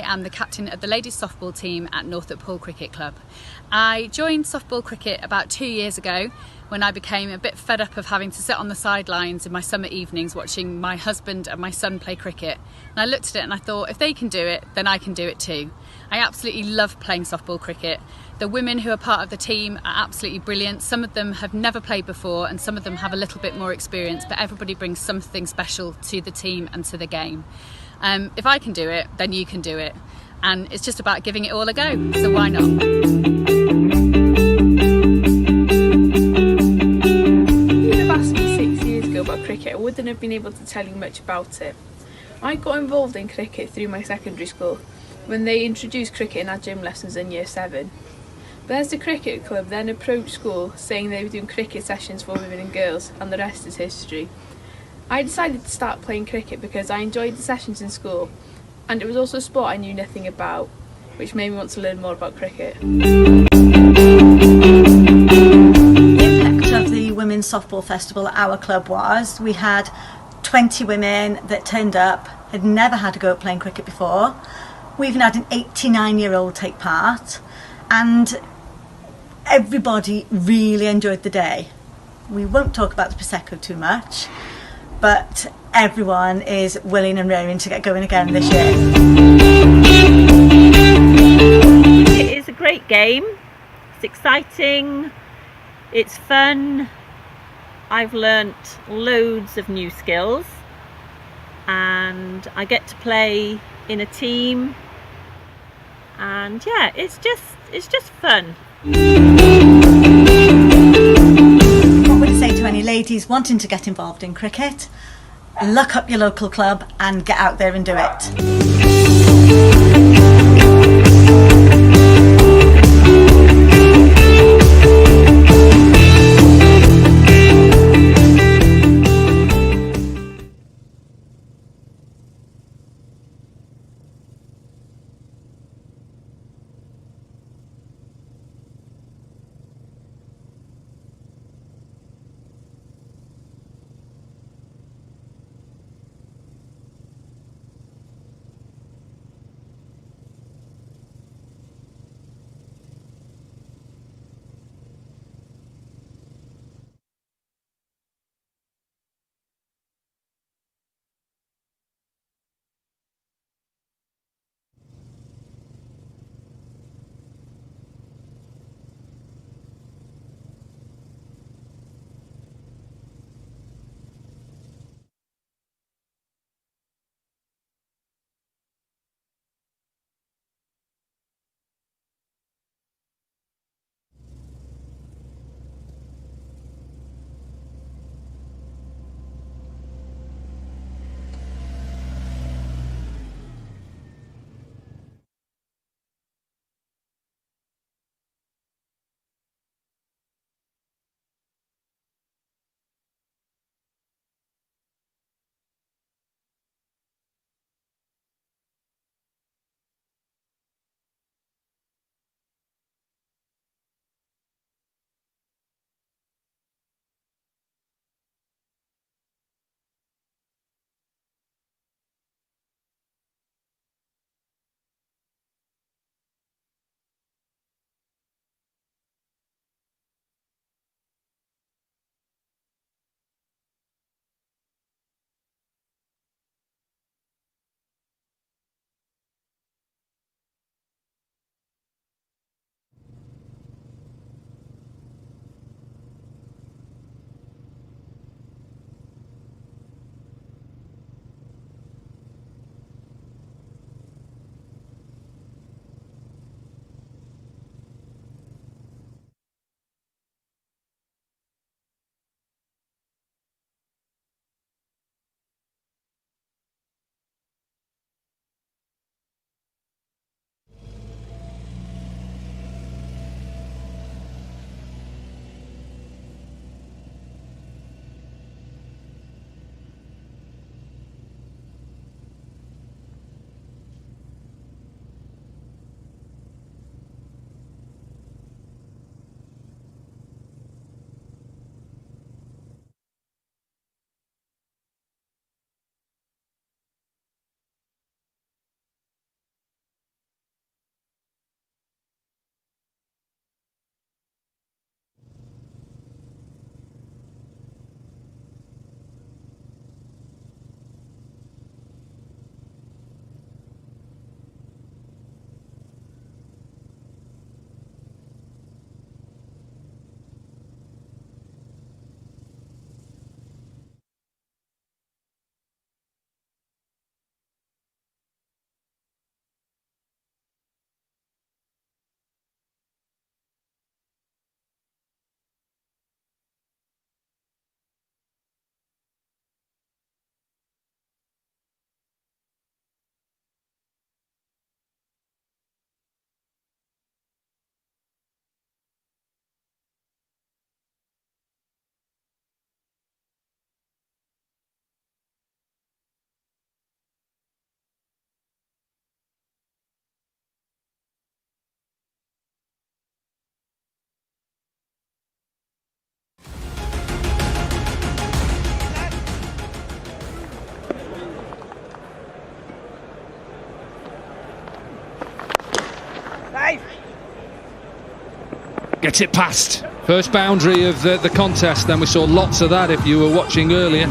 I am the captain of the ladies softball team at Northup Hall Cricket Club. I joined softball cricket about 2 years ago when I became a bit fed up of having to sit on the sidelines in my summer evenings watching my husband and my son play cricket. And I looked at it and I thought, if they can do it, then I can do it too. I absolutely love playing softball cricket. The women who are part of the team are absolutely brilliant. Some of them have never played before and some of them have a little bit more experience, but everybody brings something special to the team and to the game. If I can do it, then you can do it. And it's just about giving it all a go, so why not? If you'd have asked me 6 years ago about cricket, I wouldn't have been able to tell you much about it. I got involved in cricket through my secondary school when they introduced cricket in our gym lessons in year 7. There's the cricket club then approached school saying they were doing cricket sessions for women and girls, and the rest is history. I decided to start playing cricket because I enjoyed the sessions in school, and it was also a sport I knew nothing about, which made me want to learn more about cricket. The impact of the Women's Softball Festival at our club was we had 20 women that turned up, had never had to go at playing cricket before. We even had an 89-year-old take part, and everybody really enjoyed the day. We won't talk about the Prosecco too much, but everyone is willing and raring to get going again this year. It is a great game. It's exciting. It's fun. I've learnt loads of new skills, and I get to play in a team, and yeah, it's just fun. What would you say to any ladies wanting to get involved in cricket? Look up your local club and get out there and do it. Gets it past. First boundary of the contest, and we saw lots of that if you were watching earlier.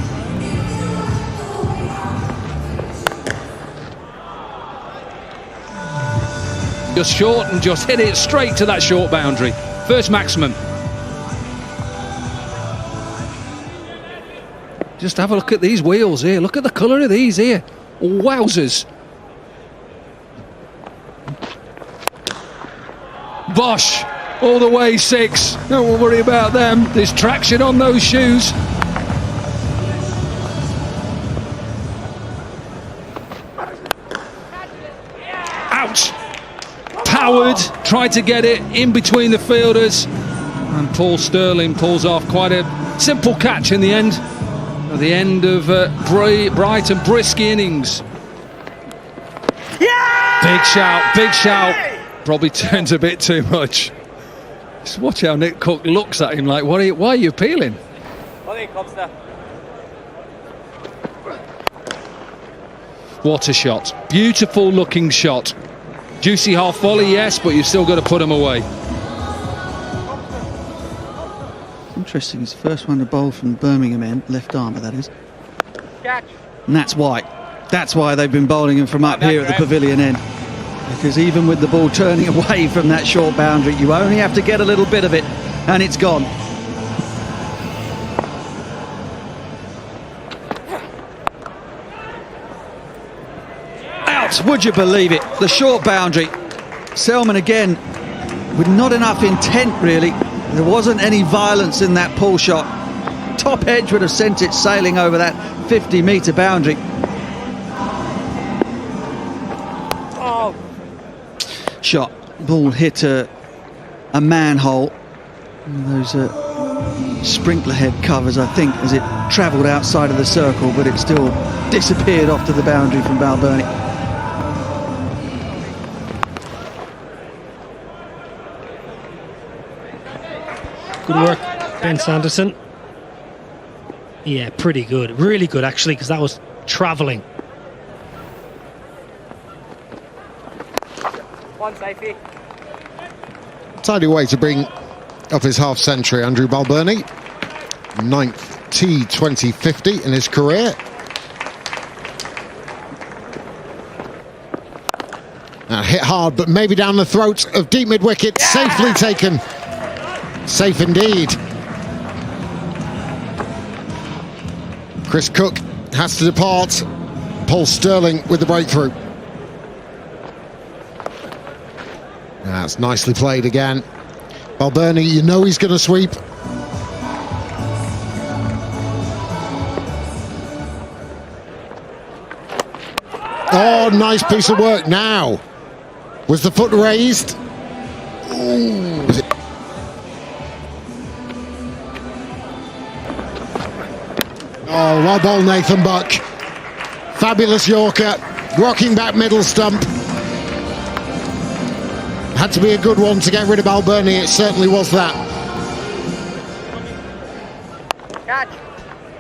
Just short and just hit it straight to that short boundary. First maximum. Just have a look at these wheels here. Look at the colour of these here. Wowzers. Bosh. All the way 6. Don't worry about them. There's traction on those shoes. Ouch. Powered. Tried to get it in between the fielders. And Paul Sterling pulls off quite a simple catch in the end. At the end of bright and brisk innings. Yeah! Big shout, big shout. Probably turns a bit too much. Just watch how Nick Cook looks at him like, why are you appealing? What a shot. Beautiful looking shot. Juicy half volley, yes, but you've still got to put him away. Interesting, it's the first one to bowl from Birmingham end, left armour that is. Catch. And that's why. That's why they've been bowling him from up here at the pavilion end. Because even with the ball turning away from that short boundary, you only have to get a little bit of it, and it's gone. Out, would you believe it? The short boundary. Selman again, with not enough intent really. There wasn't any violence in that pull shot. Top edge would have sent it sailing over that 50-metre boundary. Oh. Shot. Ball hit a manhole. Those sprinkler head covers, I think, as it travelled outside of the circle, but it still disappeared off to the boundary from Balbirnie. Good work, Ben Sanderson. Yeah, pretty good. Really good, actually, because that was travelling. One safety. Tidy way to bring up his half century, Andrew Balbirnie. 9th T2050 in his career. Hit hard, but maybe down the throat of deep mid-wicket. Yeah! Safely taken. Safe indeed. Chris Cook has to depart. Paul Sterling with the breakthrough. That's nicely played again. Balbirnie, you know he's going to sweep. Oh, nice piece of work now. Was the foot raised? Ooh. Oh, well ball, Nathan Buck. Fabulous Yorker, rocking back middle stump. Had to be a good one to get rid of Balbirnie, it certainly was that. Catch.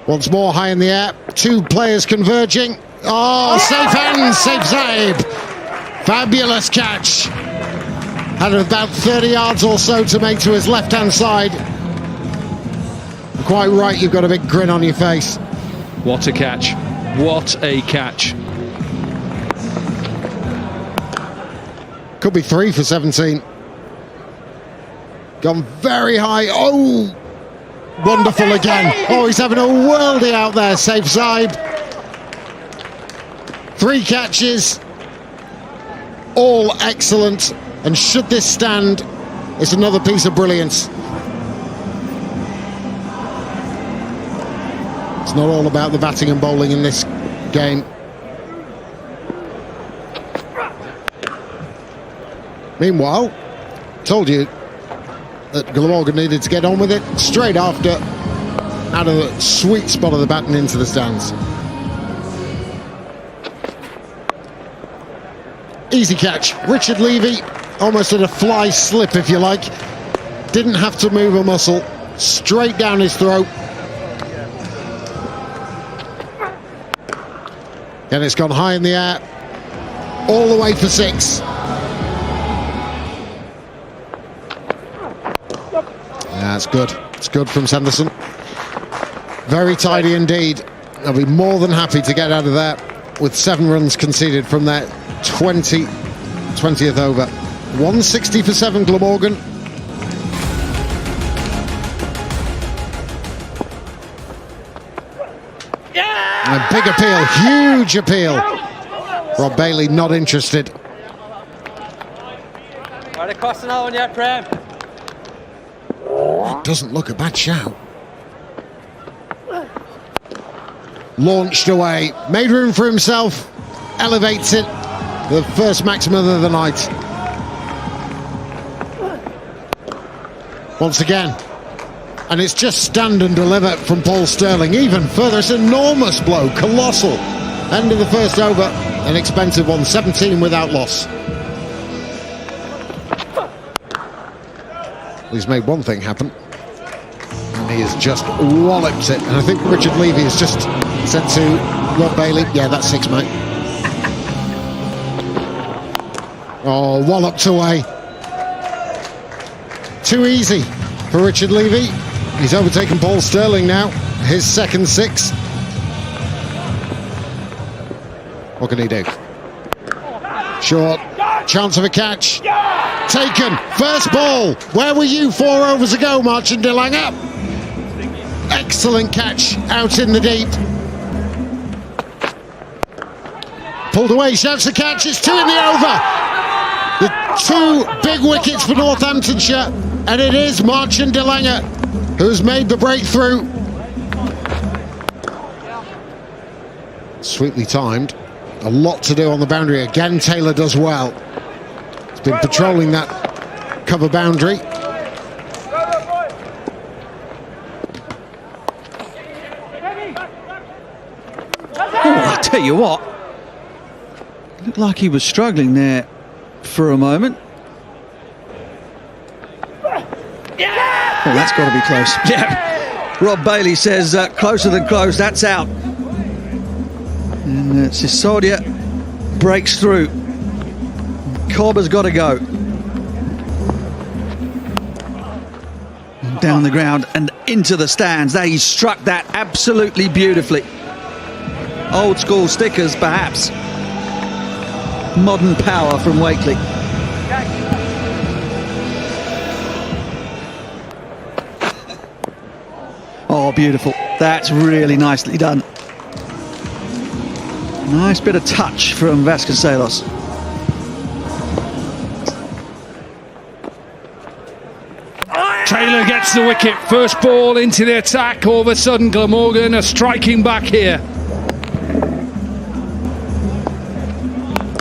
Once more high in the air, 2 players converging. Oh, safe hands, safe Zaib. Fabulous catch. Had about 30 yards or so to make to his left-hand side. Quite right, you've got a big grin on your face. What a catch. What a catch. Could be 3 for 17. Gone very high. Oh, wonderful again. Oh, he's having a worldie out there, safe Zaib. 3 catches. All excellent. And should this stand, it's another piece of brilliance. It's not all about the batting and bowling in this game. Meanwhile, told you that Glamorgan needed to get on with it straight after, out of the sweet spot of the bat and into the stands. Easy catch. Richard Levy almost at a fly slip, if you like. Didn't have to move a muscle. Straight down his throat. And it's gone high in the air, all the way for 6. Yeah, it's good. It's good from Sanderson. Very tidy indeed. They'll be more than happy to get out of there with 7 runs conceded from their 20th over. 160 for 7, Glamorgan. A big appeal, huge appeal. Rob Bailey not interested. Right across another one yet, Prem. It doesn't look a bad shout. Launched away, made room for himself, elevates it. The first maximum of the night. Once again. And it's just stand and deliver from Paul Sterling. Even further, it's an enormous blow, colossal. End of the first over, an expensive one, 17 without loss. He's made one thing happen. And he has just walloped it. And I think Richard Levy has just said to Rob Bailey, yeah, that's 6, mate. Oh, walloped away. Too easy for Richard Levy. He's overtaken Paul Sterling now, his second 6. What can he do? Short, chance of a catch. Taken, first ball. Where were you 4 overs ago, Martin de Lange? Excellent catch out in the deep. Pulled away, shouts the catch, it's 2 in the over. The 2 big wickets for Northamptonshire, and it is Martin de Lange who's made the breakthrough. Sweetly timed. A lot to do on the boundary. Again, Taylor does well. He's been patrolling that cover boundary. Oh, I tell you what. Looked like he was struggling there for a moment. Oh, that's got to be close. Yeah. Rob Bailey says closer than close, that's out. And Sisodia breaks through. Cobb has got to go. And down the ground and into the stands. He struck that absolutely beautifully. Old school stickers, perhaps. Modern power from Wakely. Oh, beautiful. That's really nicely done. Nice bit of touch from Vasconcelos. Taylor gets the wicket. First ball into the attack. All of a sudden, Glamorgan are striking back here.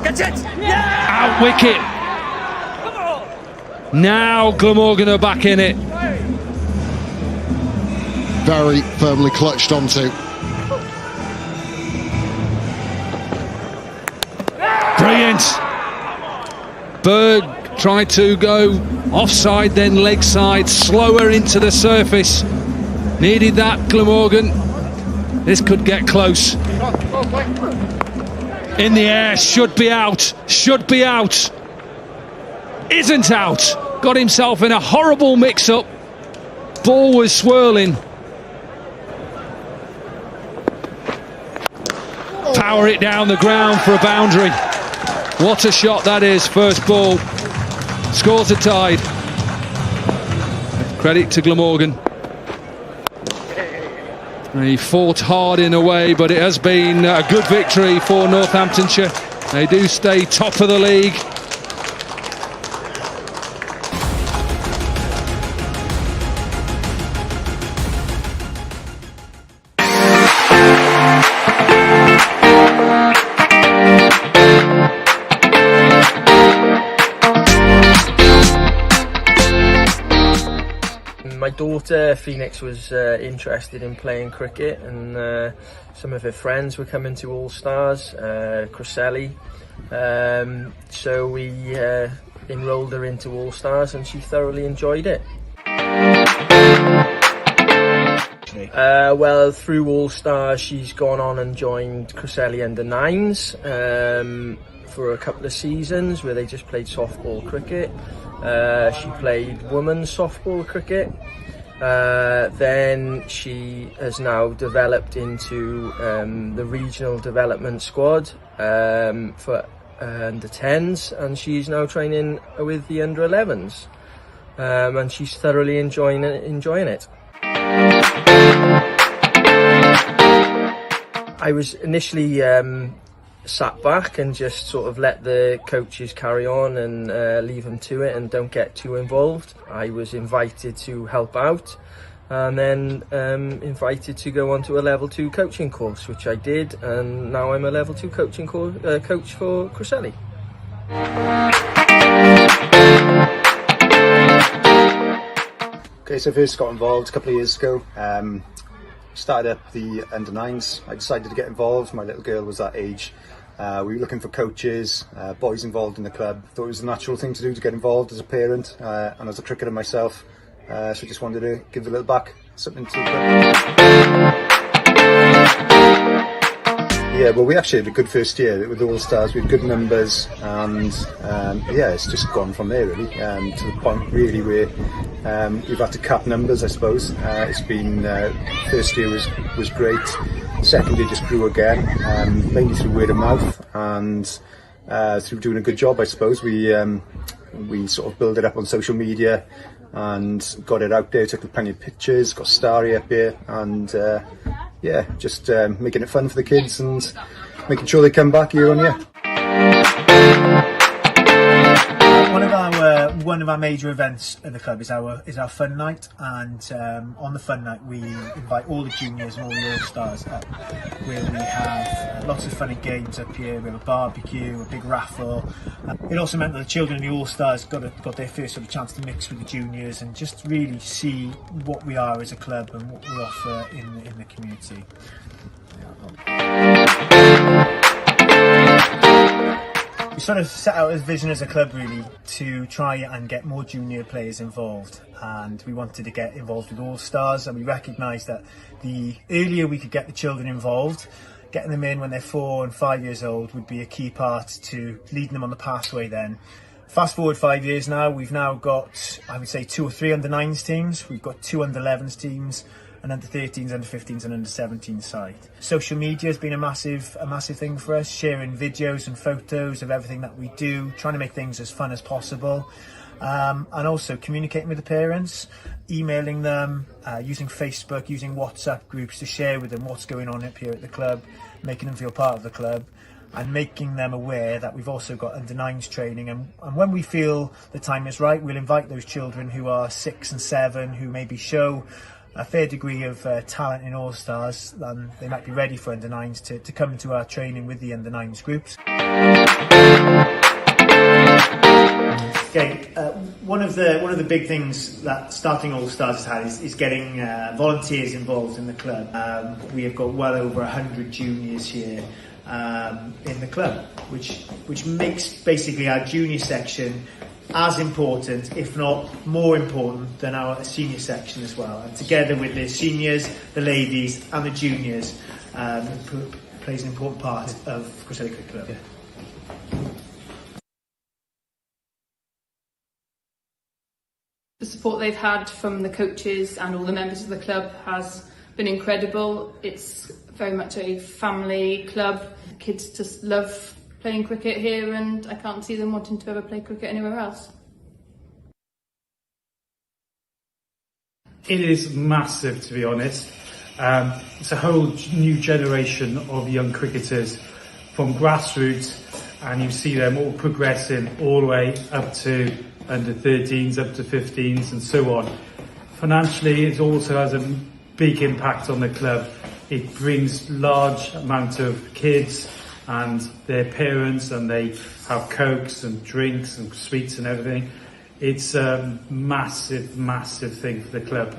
Get it! Yeah! Out wicket. Now Glamorgan are back in it. Very firmly clutched onto. Brilliant. Berg tried to go offside, then leg side, slower into the surface. Needed that, Glamorgan. This could get close. In the air, should be out, should be out. Isn't out. Got himself in a horrible mix-up. Ball was swirling. Power it down the ground for a boundary. What a shot that is, first ball. Scores are tied. Credit to Glamorgan. He fought hard in a way, but it has been a good victory for Northamptonshire. They do stay top of the league. My daughter Phoenix was interested in playing cricket, and some of her friends were coming to All Stars, Cresselli, so we enrolled her into All Stars, and she thoroughly enjoyed it. Well, through All Stars she's gone on and joined Cresselli under 9s for a couple of seasons where they just played softball cricket. She played women's softball cricket. Then she has now developed into the regional development squad for under 10s, and she's now training with the under 11s, and she's thoroughly enjoying it. I was initially sat back and just sort of let the coaches carry on and leave them to it and don't get too involved. I was invited to help out, and then invited to go on to a level 2 coaching course, which I did, and now I'm a level 2 coaching coach for Cresselly. Okay, so I first got involved a couple of years ago. Started up the under 9s. I decided to get involved. My little girl was that age. We were looking for coaches, boys involved in the club. Thought it was a natural thing to do to get involved as a parent and as a cricketer myself. So I just wanted to give a little back, something to the club. Yeah, well, we actually had a good first year with the All-Stars. We had good numbers, and yeah, it's just gone from there really, to the point really where we've had to cap numbers, I suppose. It's been, first year was great, second year just grew again, mainly through word of mouth and through doing a good job, I suppose. We sort of built it up on social media and got it out there, took plenty of pictures, got Starry up here, and yeah, just making it fun for the kids and making sure they come back year on year. One of our major events at the club is our fun night, and on the fun night we invite all the juniors and all the all-stars up, where we have lots of funny games up here. We have a barbecue, a big raffle. It also meant that the children in the all-stars got their first sort of chance to mix with the juniors and just really see what we are as a club and what we offer in the community. We sort of set out a vision as a club really to try and get more junior players involved, and we wanted to get involved with all-stars, and we recognised that the earlier we could get the children involved, getting them in when they're 4 and 5 years old would be a key part to leading them on the pathway then. Fast forward 5 years now, we've now got, I would say, 2 or 3 under 9s teams, we've got 2 under 11s teams, and under 13s, under 15s and under 17s side. Social media has been a massive thing for us, sharing videos and photos of everything that we do, trying to make things as fun as possible, and also communicating with the parents, emailing them, using Facebook, using WhatsApp groups to share with them what's going on up here at the club, making them feel part of the club, and making them aware that we've also got under 9s training, and when we feel the time is right, we'll invite those children who are 6 and 7 who maybe show a fair degree of talent in All-Stars, and they might be ready for under 9s to come into our training with the under 9s groups. Okay, one of the big things that starting All-Stars has had is getting volunteers involved in the club. We have got well over 100 juniors here in the club, which makes basically our junior section as important, if not more important, than our senior section as well. And together with the seniors, the ladies and the juniors, plays an important part of Cresselly Cricket Club. The support they've had from the coaches and all the members of the club has been incredible. It's very much a family club. The kids just love playing cricket here, and I can't see them wanting to ever play cricket anywhere else. It is massive, to be honest. It's a whole new generation of young cricketers from grassroots, and you see them all progressing all the way up to under 13s, up to 15s and so on. Financially, it also has a big impact on the club. It brings large amount of kids and their parents, and they have cokes and drinks and sweets and everything. It's a massive thing for the club.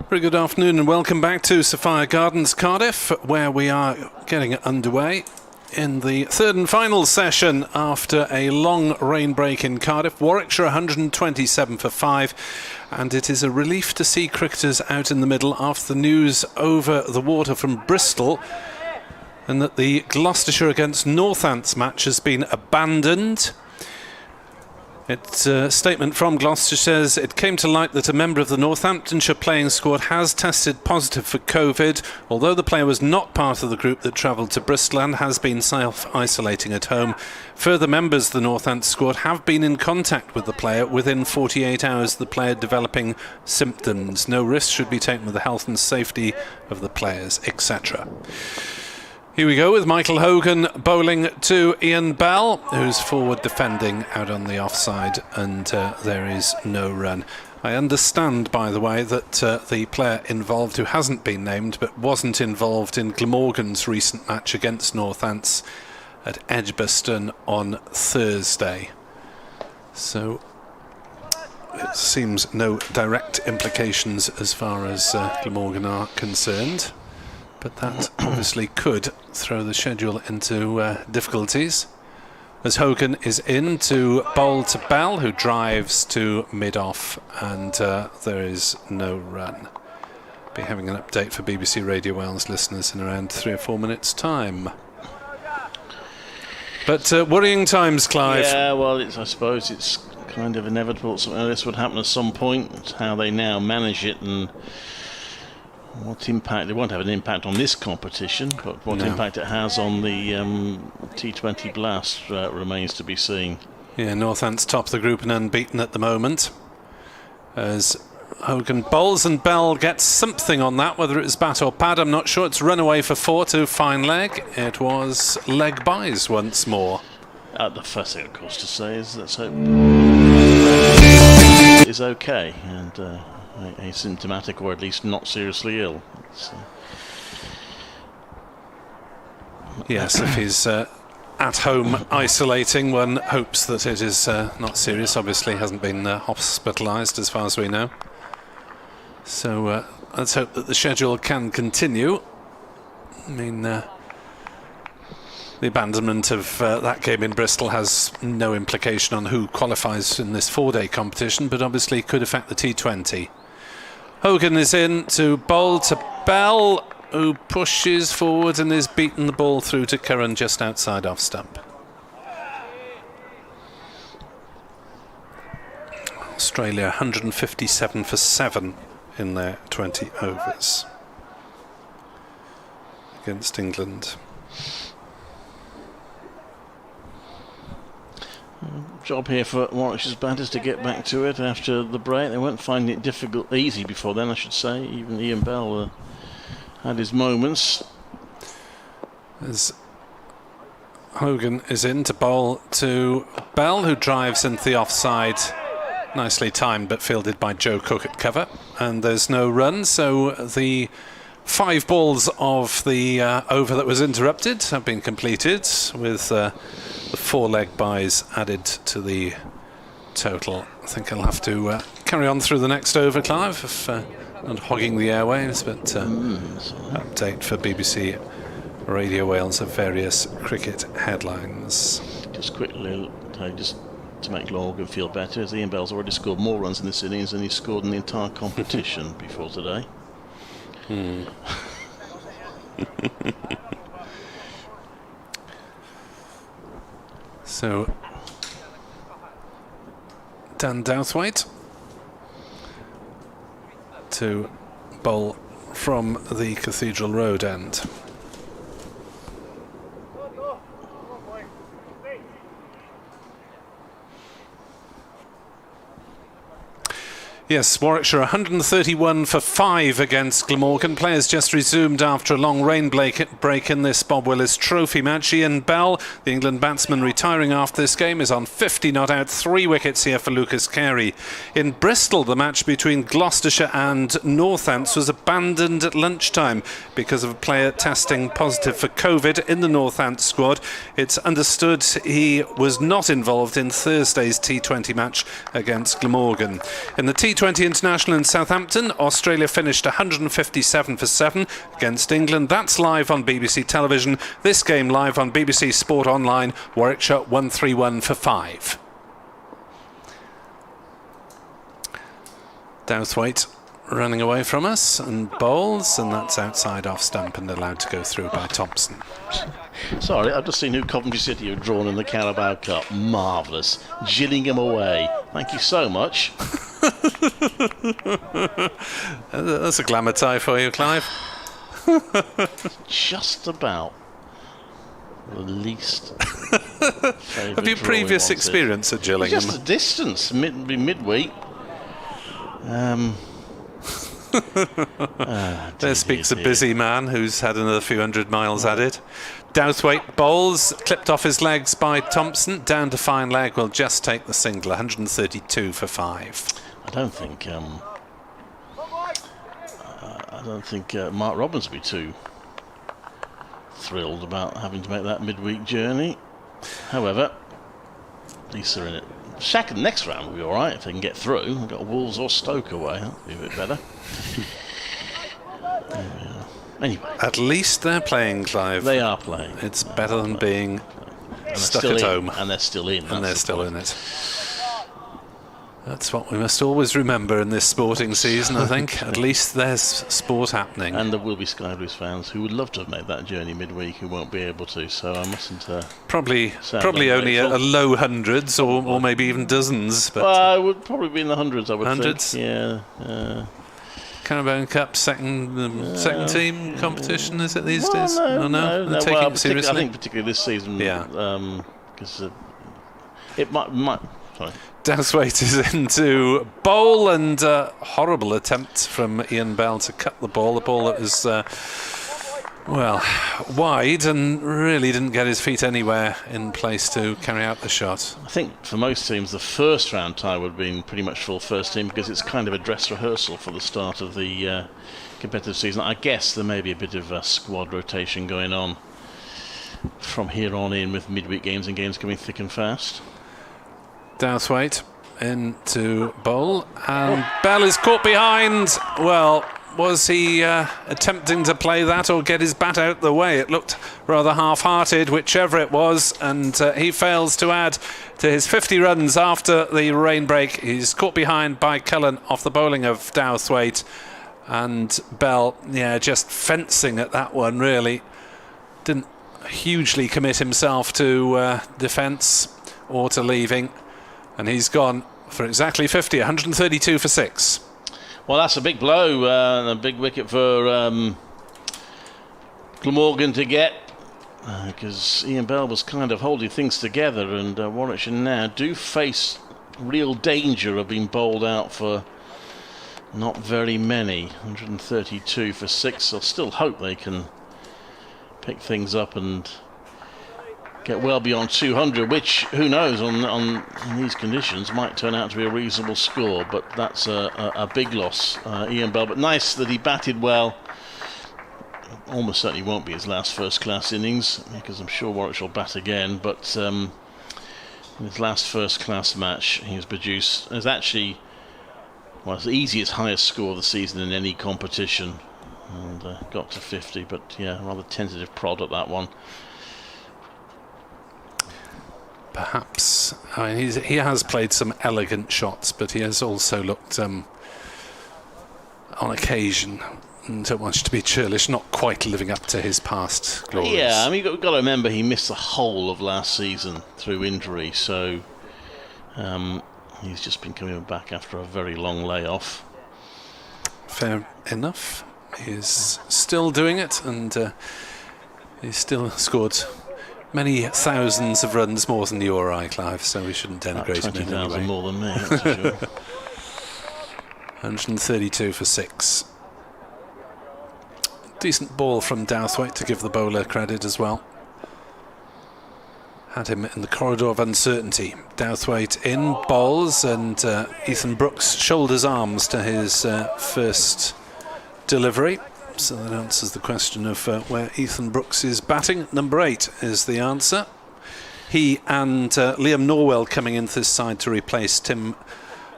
Very good afternoon and welcome back to Sophia Gardens, Cardiff, where we are getting underway in the third and final session after a long rain break in Cardiff. Warwickshire 127 for 5, and it is a relief to see cricketers out in the middle after the news over the water from Bristol and that the Gloucestershire against Northants match has been abandoned. Its statement from Gloucester says it came to light that a member of the Northamptonshire playing squad has tested positive for COVID, although the player was not part of the group that travelled to Bristol and has been self-isolating at home. Further members of the Northants squad have been in contact with the player within 48 hours of the player developing symptoms. No risk should be taken with the health and safety of the players, etc. Here we go with Michael Hogan bowling to Ian Bell, who's forward defending out on the offside, and there is no run. I understand, by the way, that the player involved, who hasn't been named but wasn't involved in Glamorgan's recent match against Northants at Edgbaston on Thursday. So it seems no direct implications as far as Glamorgan are concerned. But that obviously could throw the schedule into difficulties. As Hogan is in to bowl to Bell, who drives to mid-off, and there is no run. Be having an update for BBC Radio Wales listeners in around 3 or 4 minutes' time. But worrying times, Clive. Yeah, well, I suppose it's kind of inevitable something like this would happen at some point. It's how they now manage it and what impact. It won't have an impact on this competition, but what impact it has on the T20 Blast remains to be seen. Yeah, Northants top of the group and unbeaten at the moment. as Hogan bowls and Bell gets something on that, whether it was bat or pad, I'm not sure. It's run away for 4 to fine leg. It was leg byes once more. The first thing, of course, to say is let's hope is okay and asymptomatic, or at least not seriously ill. Yes, if he's at home isolating, one hopes that it is not serious. Obviously hasn't been hospitalised as far as we know. So let's hope that the schedule can continue. I mean, the abandonment of that game in Bristol has no implication on who qualifies in this 4-day competition, but obviously could affect the T20. Hogan is in to bowl to Bell, who pushes forward and is beaten the ball through to Curran just outside off stump. Australia 157 for 7 in their 20 overs against England. Job here for Warwickshire's batters to get back to it after the break. They weren't finding it easy before then, I should say. Even Ian Bell had his moments. As Hogan is in to bowl to Bell, who drives into the offside. Nicely timed, but fielded by Joe Cook at cover. And there's no run, so the 5 balls of the over that was interrupted have been completed, with the 4 leg byes added to the total. I think I'll have to carry on through the next over, Clive, if not hogging the airwaves, but update for BBC Radio Wales of various cricket headlines. Just quickly, just to make Glamorgan feel better, as Ian Bell's already scored more runs in this innings than he scored in the entire competition before today. So Dan Douthwaite to bowl from the Cathedral Road end. Yes, Warwickshire 131 for 5 against Glamorgan. Players just resumed after a long rain break in this Bob Willis Trophy match. Ian Bell, the England batsman retiring after this game, is on 50 not out. 3 wickets here for Lucas Carey. In Bristol, the match between Gloucestershire and Northants was abandoned at lunchtime because of a player testing positive for COVID in the Northants squad. It's understood he was not involved in Thursday's T20 match against Glamorgan. In the T20 International in Southampton, Australia finished 157 for 7 against England. That's live on BBC television. This game live on BBC Sport Online. Warwickshire 131 for 5. Douthwaite running away from us and bowls, and that's outside off stump and allowed to go through by Thompson. Sorry, I've just seen who Coventry City have drawn in the Carabao Cup. Marvellous. Gillingham away. Thank you so much. That's a glamour tie for you, Clive. Just about the least Have you previous experience at Gillingham? Just a distance, midweek. There speaks a busy man who's had another few hundred miles added. Douthwaite bowls, clipped off his legs by Thompson, down to fine leg, will just take the single, 132 for 5. I don't think Mark Robbins will be too thrilled about having to make that midweek journey. However, at least they're in it. Next round will be alright if they can get through. We've got Wolves or Stoke away, that'll be a bit better. Anyway. At least they're playing, Clive. They are playing. It's better than being stuck at home. And they're still in. And they're still in it. That's what we must always remember in this sporting season, I think. At least there's sport happening. And there will be Sky Blues fans who would love to have made that journey midweek who won't be able to, so I mustn't... Probably only a low hundreds or maybe even dozens. But well, it would probably be in the hundreds, I would hundreds? think. Yeah. Carabao Cup second team competition, is it these days? No. They're taking it seriously? I think particularly this season. Yeah. Because it might Sorry. Dowthwaite is into bowl, and horrible attempt from Ian Bell to cut the ball. The ball that was, wide and really didn't get his feet anywhere in place to carry out the shot. I think for most teams the first round tie would have been pretty much full first team, because it's kind of a dress rehearsal for the start of the competitive season. I guess there may be a bit of a squad rotation going on from here on in, with midweek games and games coming thick and fast. Dowthwaite into bowl, and Bell is caught behind. Well, was he attempting to play that or get his bat out the way? It looked rather half-hearted, whichever it was, and he fails to add to his 50 runs after the rain break. He's caught behind by Cullen off the bowling of Dowthwaite, and Bell, just fencing at that one, really. Didn't hugely commit himself to defence or to leaving, and he's gone for exactly 50, 132 for 6. Well, that's a big blow, a big wicket for Glamorgan to get, because Ian Bell was kind of holding things together, and Warwickshire now do face real danger of being bowled out for not very many. 132 for 6. I'll still hope they can pick things up and get well beyond 200, which, who knows, on these conditions might turn out to be a reasonable score, but that's a big loss, Ian Bell. But nice that he batted well. Almost certainly won't be his last first-class innings, because I'm sure Warwickshire will bat again, but in his last first-class match he has produced, it's actually, well, it's the easiest, highest score of the season in any competition, and got to 50, but rather tentative prod at that one. Perhaps. I mean, he has played some elegant shots, but he has also looked, on occasion, and don't want you to be churlish, not quite living up to his past glories. Yeah, I mean, you've got to remember he missed the whole of last season through injury, so he's just been coming back after a very long layoff. Fair enough. He is still doing it, and he's still scored many thousands of runs more than you or I, Clive, so we shouldn't denigrate him in any way. More than me, that's for sure. 132 for 6. Decent ball from Dowthwaite, to give the bowler credit as well. Had him in the corridor of uncertainty. Dowthwaite in, bowls, and Ethan Brooks shoulders arms to his first delivery. So that answers the question of where Ethan Brooks is batting. Number 8 is the answer. He and Liam Norwell coming into this side to replace Tim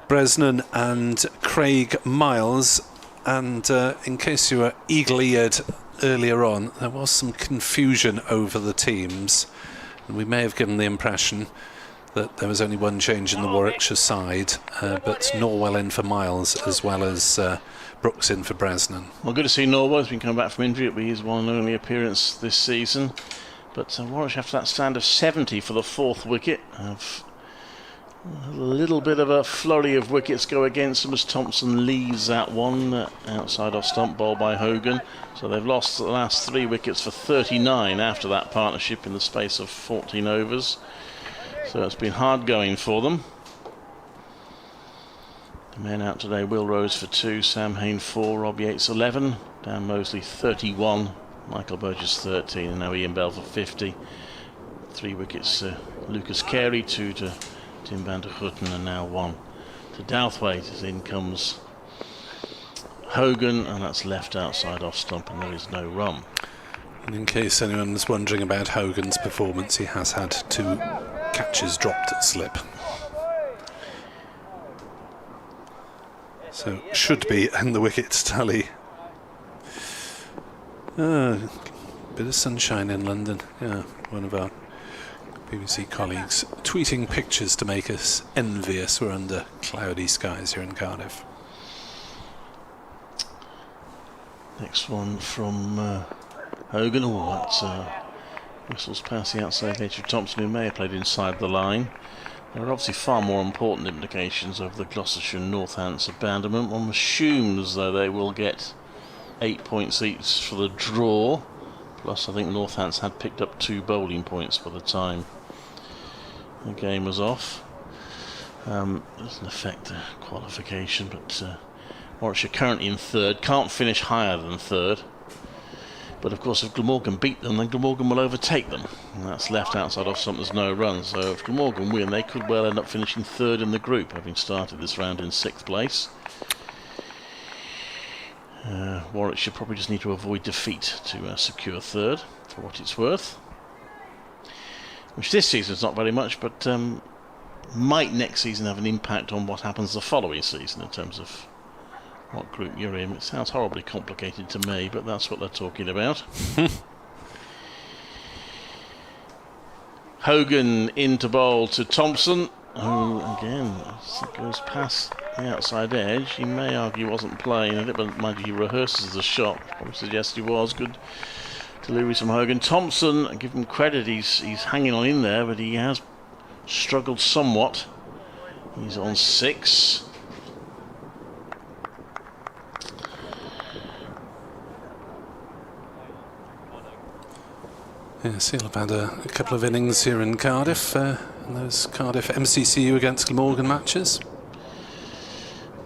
Bresnan and Craig Miles. And in case you were eagle-eared earlier on, there was some confusion over the teams, and we may have given the impression that there was only one change in the Warwickshire side, but Norwell in for Miles as well as Brooks in for Bresnan. Well, good to see Norwell. He's been coming back from injury. It'll be his one and only appearance this season. But Warwickshire, after that stand of 70 for the 4th wicket, have a little bit of a flurry of wickets go against them as Thompson leaves that one outside off stump, bowled by Hogan. So they've lost the last 3 wickets for 39 after that partnership in the space of 14 overs. So it's been hard going for them. The men out today: Will Rose for 2, Sam Hain 4, Robbie Yates 11, Dan Mosley 31, Michael Burgess 13, and now Ian Bell for 50. 3 wickets to Lucas Carey, 2 to Tim van der Gutten, and now 1 to Dowthwaite, as in comes Hogan, and that's left outside off stump, and there is no run. And in case anyone's wondering about Hogan's performance, he has had 2 catches dropped at slip. So should be in the wicket tally. Bit of sunshine in London. Yeah, one of our BBC colleagues tweeting pictures to make us envious. We're under cloudy skies here in Cardiff. Next one from Hogan. Oh, that's whistles past the outside edge of Thompson, who may have played inside the line. There are obviously far more important implications of the Gloucestershire Northants abandonment. One assumes, though, they will get 8 points each for the draw. Plus, I think Northants had picked up 2 bowling points by the time the game was off. Doesn't affect the qualification, but Warwickshire currently in third, can't finish higher than third. But of course, if Glamorgan beat them, then Glamorgan will overtake them. And that's left outside off something, there's no run. So if Glamorgan win, they could well end up finishing third in the group, having started this round in 6th place. Warwickshire probably just need to avoid defeat to secure third, for what it's worth. Which this season is not very much, but might next season have an impact on what happens the following season in terms of what group you're in. It sounds horribly complicated to me, but that's what they're talking about. Hogan into bowl to Thompson, who again goes past the outside edge. He may argue wasn't playing, but mind you, he rehearses the shot. Probably suggest he was. Good delivery from Hogan. Thompson, give him credit, he's hanging on in there, but he has struggled somewhat. He's on 6. Yes, he'll have had a couple of innings here in Cardiff, in those Cardiff MCCU against Glamorgan matches.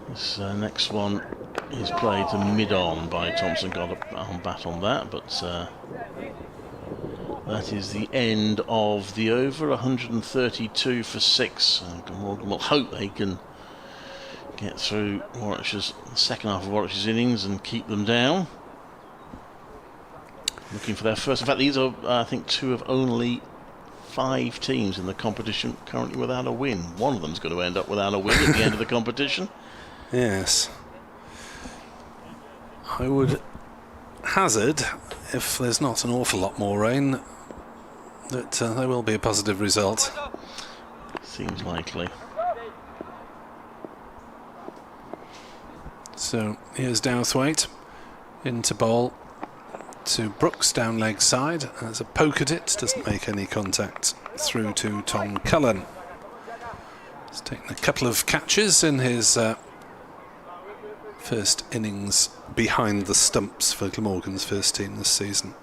This next one is played to mid-on by Thompson, got on bat on that, but that is the end of the over, 132 for 6. Glamorgan will hope they can get through Warwickshire's second half of Warwickshire's innings and keep them down. Looking for their first. In fact, these are, I think, 2 of only 5 teams in the competition currently without a win. One of them's going to end up without a win at the end of the competition. Yes. I would hazard, if there's not an awful lot more rain, that there will be a positive result. Seems likely. So here's Douthwaite into bowl to Brooks, down leg side. There's a poke at it, doesn't make any contact through to Tom Cullen. He's taken a couple of catches in his first innings behind the stumps for Glamorgan's first team this season.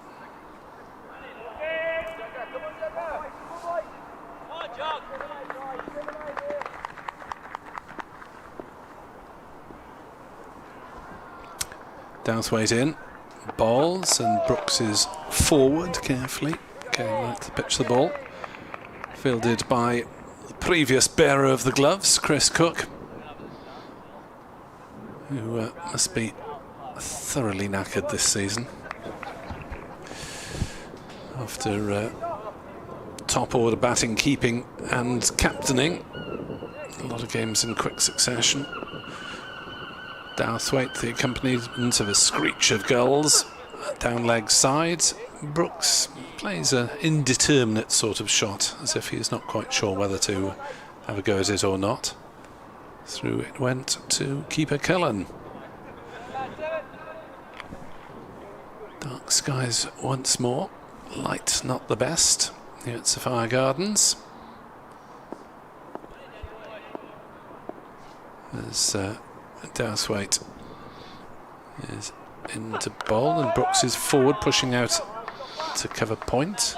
Douthwaite in, balls, and Brooks is forward carefully, getting right to pitch the ball. Fielded by the previous bearer of the gloves, Chris Cook, who must be thoroughly knackered this season after top order batting, keeping and captaining a lot of games in quick succession. Douthwaite, the accompaniment of a screech of gulls, down leg side. Brooks plays an indeterminate sort of shot, as if he's not quite sure whether to have a go at it or not. Through it went to keeper Cullen. Dark skies once more. Light not the best here at Sophia Gardens. There's Douthwaite is into bowl, and Brooks is forward, pushing out to cover point.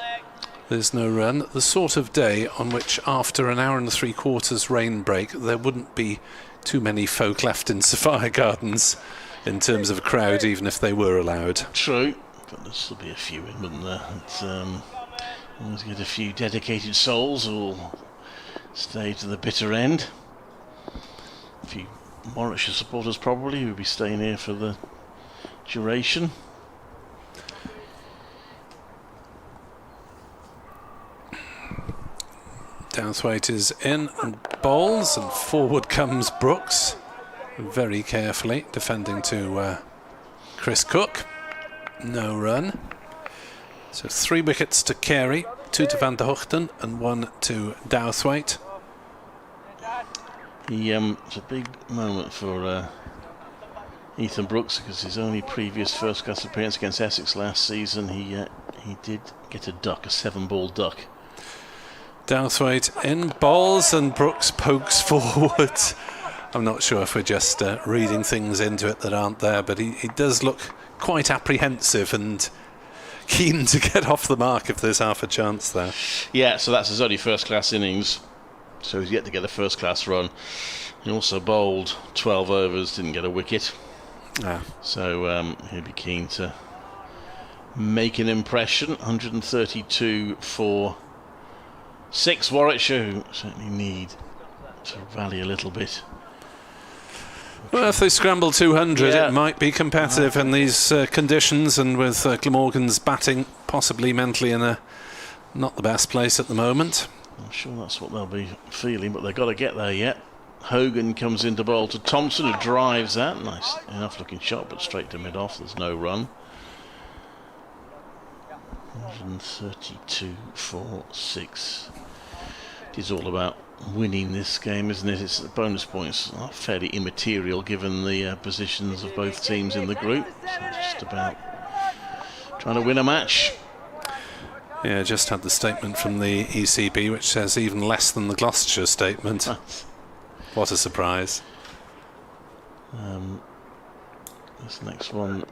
There's no run. The sort of day on which, after an hour and 3/4 rain break, there wouldn't be too many folk left in Sophia Gardens in terms of a crowd, even if they were allowed. True, but there'll still be a few in, wouldn't there? Always get a few dedicated souls who will stay to the bitter end. A few Warwickshire supporters probably who will be staying here for the duration. Douthwaite is in and bowls, and forward comes Brooks, very carefully defending to Chris Cook. No run. So 3 wickets to Carey, 2 to Van der Hoogten and 1 to Douthwaite. It's a big moment for Ethan Brooks, because his only previous first class appearance against Essex last season, he did get a duck, a 7-ball duck. Douthwaite in, balls, and Brooks pokes forward. I'm not sure if we're just reading things into it that aren't there, but he does look quite apprehensive and keen to get off the mark if there's half a chance there. Yeah, so that's his only first class innings. so he's yet to get a first-class run. He also bowled 12 overs, didn't get a wicket. So he'll be keen to make an impression. 132 for 6 Warwickshire, who certainly need to rally a little bit. Well, if they scramble 200, it might be competitive in these conditions, and with Glamorgan's batting possibly mentally in not the best place at the moment. I'm sure that's what they'll be feeling, but they've got to get there yet. Hogan comes into bowl to Thompson, who drives that. Nice enough looking shot, but straight to mid-off. There's no run. 132 for 6. It is all about winning this game, isn't it? It's bonus points are fairly immaterial given the positions of both teams in the group. So it's just about trying to win a match. Yeah, just had the statement from the ECB, which says even less than the Gloucestershire statement. What a surprise. This next one,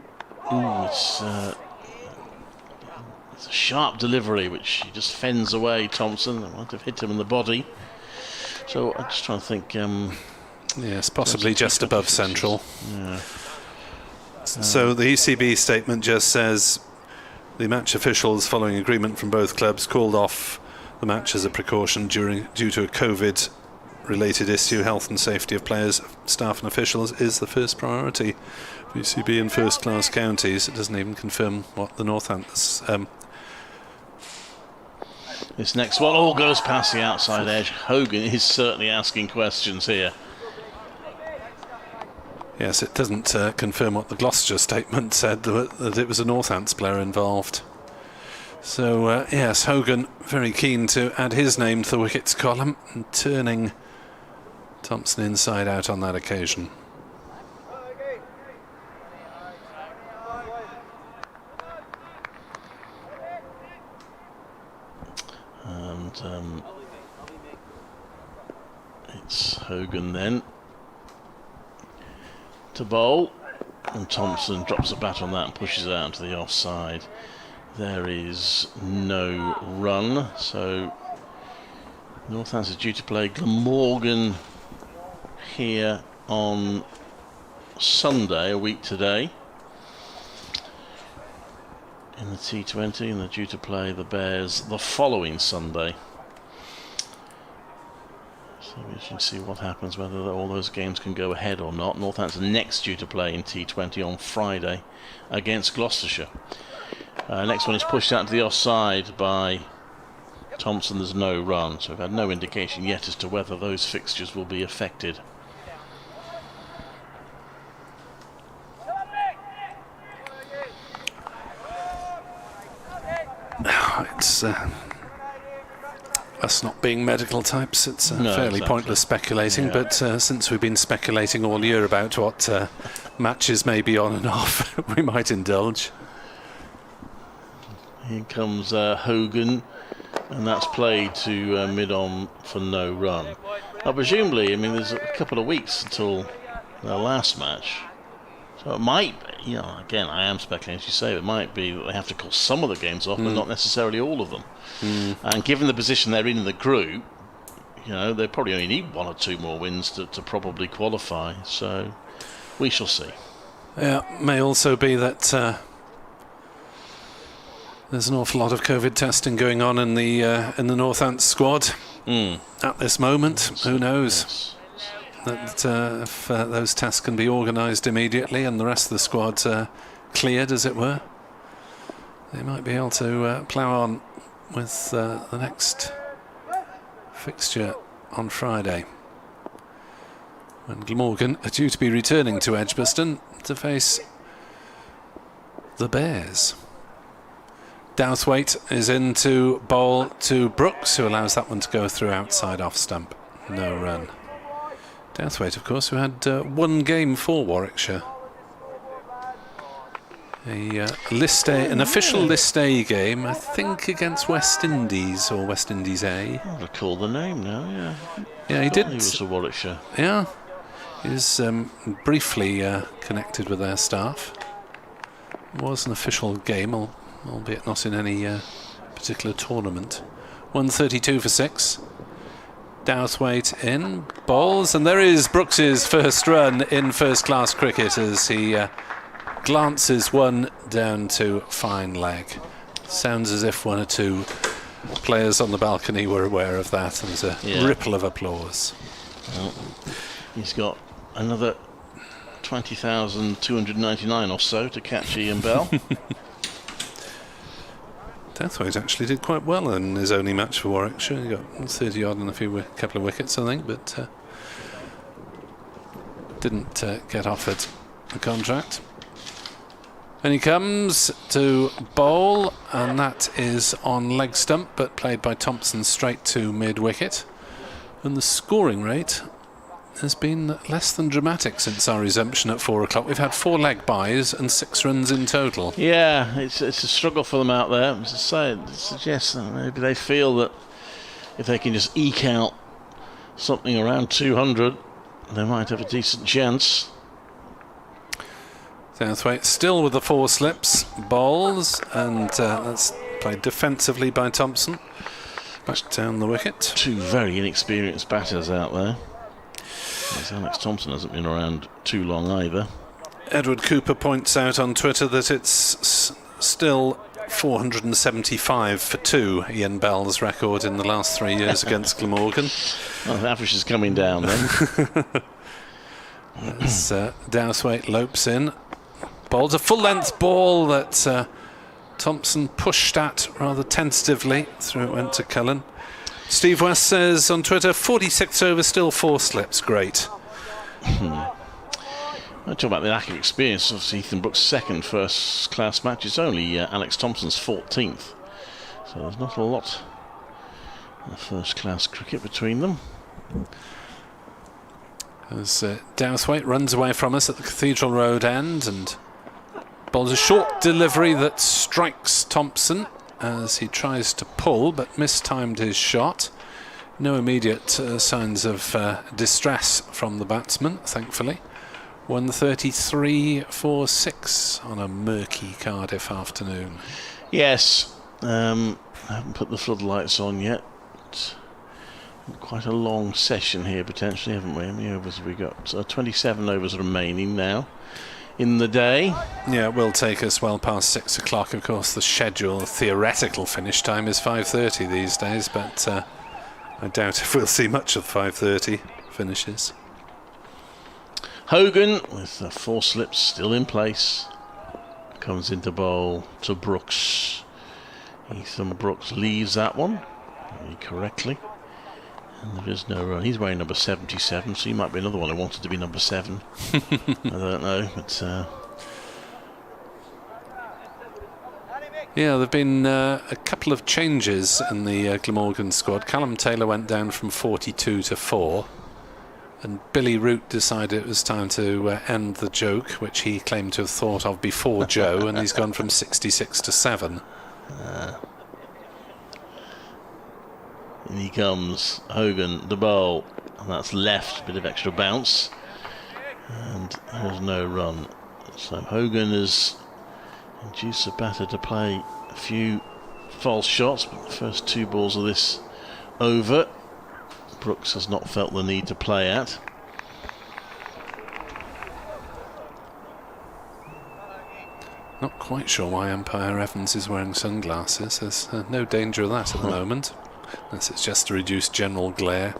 it's a sharp delivery, which he just fends away. Thompson, I might have hit him in the body. So I'm just trying to think. Yes, possibly just above central. Yeah. So the ECB statement just says the match officials, following agreement from both clubs, called off the match as a precaution due to a COVID-related issue. Health and safety of players, staff and officials is the first priority for ECB in first-class counties. It doesn't even confirm what the Northants. This next one all goes past the outside edge. Hogan is certainly asking questions here. Yes, it doesn't confirm what the Gloucestershire statement said, that it was a Northants player involved. So, yes, Hogan very keen to add his name to the wickets column and turning Thompson inside out on that occasion. And it's Hogan then to bowl, and Thompson drops the bat on that and pushes it out to the offside. There is no run, so Northants is due to play Glamorgan here on Sunday, a week today, in the T20, and they're due to play the Bears the following Sunday. So we should see what happens, whether all those games can go ahead or not. Northants are next due to play in T20 on Friday against Gloucestershire. Next one is pushed out to the offside by Thompson. There's no run, so we've had no indication yet as to whether those fixtures will be affected. It's us not being medical types, it's No, fairly exactly. pointless speculating, Yeah. but since we've been speculating all year about what matches may be on and off, we might indulge. Here comes Hogan, and that's played to mid-on for no run. Now, presumably, I mean, there's a couple of weeks until the last match, so it might be, again, I am speculating, as you say, it might be that they have to call some of the games off, but not necessarily all of them. And given the position they're in the group, they probably only need 1 or 2 more wins to probably qualify, so we shall see. Yeah, may also be that there's an awful lot of COVID testing going on in the Northants squad at this moment. Who knows? That if those tests can be organised immediately and the rest of the squad cleared, as it were, they might be able to plough on with the next fixture on Friday, when Glamorgan are due to be returning to Edgbaston to face the Bears. Douthwaite is in to bowl to Brooks, who allows that one to go through outside off stump. No run. Douthwaite, of course, who had 1 game for Warwickshire. An official List A game, I think, against West Indies or West Indies A. I recall the name now, yeah. Yeah, he did. He was a Warwickshire. Yeah, he was briefly connected with their staff. It was an official game, albeit not in any particular tournament. 132 for 6. Douthwaite in, bowls, and there is Brooks's first run in first-class cricket as he glances one down to fine leg. Sounds as if one or two players on the balcony were aware of that, and there's a ripple of applause. Well, he's got another 20,299 or so to catch Ian Bell. Douthwaite actually did quite well in his only match for Warwickshire. He got 30 odd and a couple of wickets, I think, but didn't get offered a contract. And he comes to bowl, and that is on leg stump, but played by Thompson straight to mid-wicket. And the scoring rate has been less than dramatic since our resumption at 4 o'clock. We've had 4 leg byes and 6 runs in total. Yeah, it's a struggle for them out there. As I say, it suggests that maybe they feel that if they can just eke out something around 200, they might have a decent chance. Douthwaite still with the 4 slips, bowls, and that's played defensively by Thompson. Back down the wicket. 2 very inexperienced batters out there. As Alex Thompson hasn't been around too long either. Edward Cooper points out on Twitter that it's still 475 for 2, Ian Bell's record in the last 3 years against Glamorgan. Well, the average is coming down then. As Douthwaite lopes in. Bowls a full-length ball that Thompson pushed at rather tentatively. Through it went to Cullen. Steve West says on Twitter, 46th over, still 4 slips. Great. I talk about the lack of experience. Obviously, Ethan Brooks' second first-class match is only Alex Thompson's 14th. So there's not a lot of first-class cricket between them. As Douthwaite runs away from us at the Cathedral Road end and bowls a short delivery that strikes Thompson as he tries to pull but mistimed his shot. No immediate signs of distress from the batsman, thankfully. 133 for 6 on a murky Cardiff afternoon. Yes, I haven't put the floodlights on yet. Quite a long session here potentially, haven't we? How many overs have we got? 27 overs remaining now in the day. Yeah, it will take us well past 6 o'clock. Of course, the schedule, theoretical finish time is 5:30 these days, but I doubt if we'll see much of 5:30 finishes. Hogan with the 4 slips still in place comes into bowl to Brooks. Ethan Brooks leaves that one very correctly. And there is no run. He's wearing number 77, so he might be another one who wanted to be number 7. I don't know, but... Yeah, there have been a couple of changes in the Glamorgan squad. Callum Taylor went down from 42 to 4, and Billy Root decided it was time to end the joke, which he claimed to have thought of before Joe, and he's gone from 66 to 7. In he comes, Hogan, the bowl, and that's left, bit of extra bounce, and there's no run. So Hogan has induced the batter to play a few false shots, but the first 2 balls of this over, Brooks has not felt the need to play at. Not quite sure why umpire Evans is wearing sunglasses. There's no danger of that at the moment. Unless it's just to reduce general glare.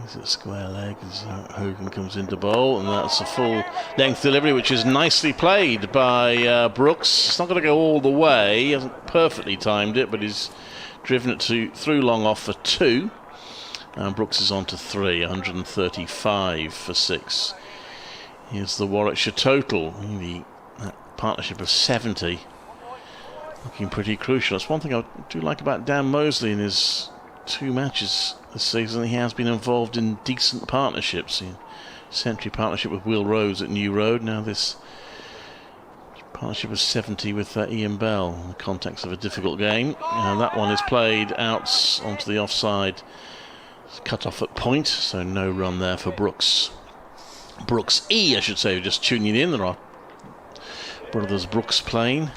He's at square leg as Hogan comes into bowl, and that's a full length delivery, which is nicely played by Brooks. It's not going to go all the way. He hasn't perfectly timed it, but he's driven it through long off for 2. And Brooks is on to 3, 135 for 6. Here's the Warwickshire total. That partnership of 70. Looking pretty crucial. That's one thing I do like about Dan Mosley in his 2 matches this season. He has been involved in decent partnerships. Century partnership with Will Rhodes at New Road. Now this partnership of 70 with Ian Bell in the context of a difficult game. And that one is played out onto the offside. It's cut off at point, so no run there for Brooks. Brooks E, I should say, just tuning in. There are brothers Brooks playing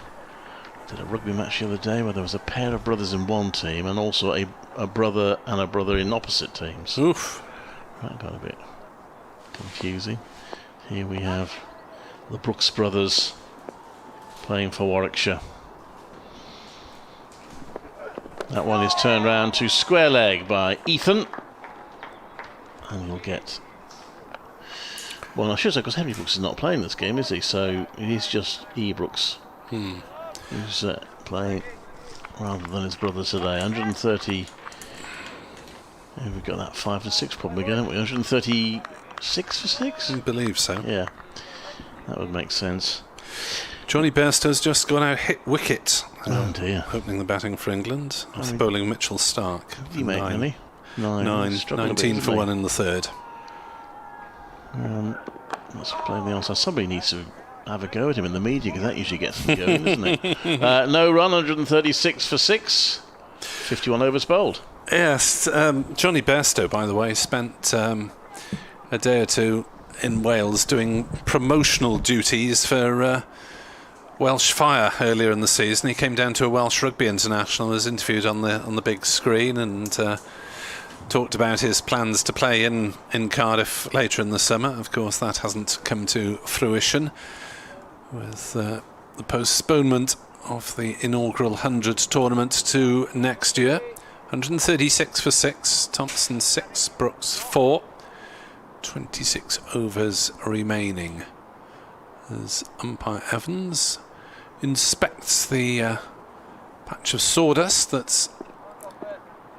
did a rugby match the other day where there was a pair of brothers in one team and also a brother and a brother in opposite teams. Oof. That got a bit confusing. Here we have the Brooks brothers playing for Warwickshire. That one is turned round to square leg by Ethan. And you'll get... Well, I should say, because Henry Brooks is not playing this game, is he? So it is just E. Brooks who's playing rather than his brother today. 130... We've got that 5 to 6 problem again, haven't we? 136 for 6? I believe so. Yeah, that would make sense. Johnny Bairstow's just gone out hit wicket. Oh dear. Opening the batting for England. After bowling Mitchell Stark. He made money. 19 for 1 in the third. Let's play the onside. Somebody needs to have a go at him in the media, because that usually gets them going, doesn't it? No run, 136 for 6. 51 overs bowled. Yes, Johnny Bairstow, by the way, spent a day or two in Wales doing promotional duties for Welsh Fire earlier in the season. He came down to a Welsh Rugby International, was interviewed on the big screen, and talked about his plans to play in Cardiff later in the summer. Of course, that hasn't come to fruition with the postponement of the inaugural 100 tournament to next year. 136 for 6, Thompson 6, Brooks 4, 26 overs remaining. As umpire Evans inspects the patch of sawdust that's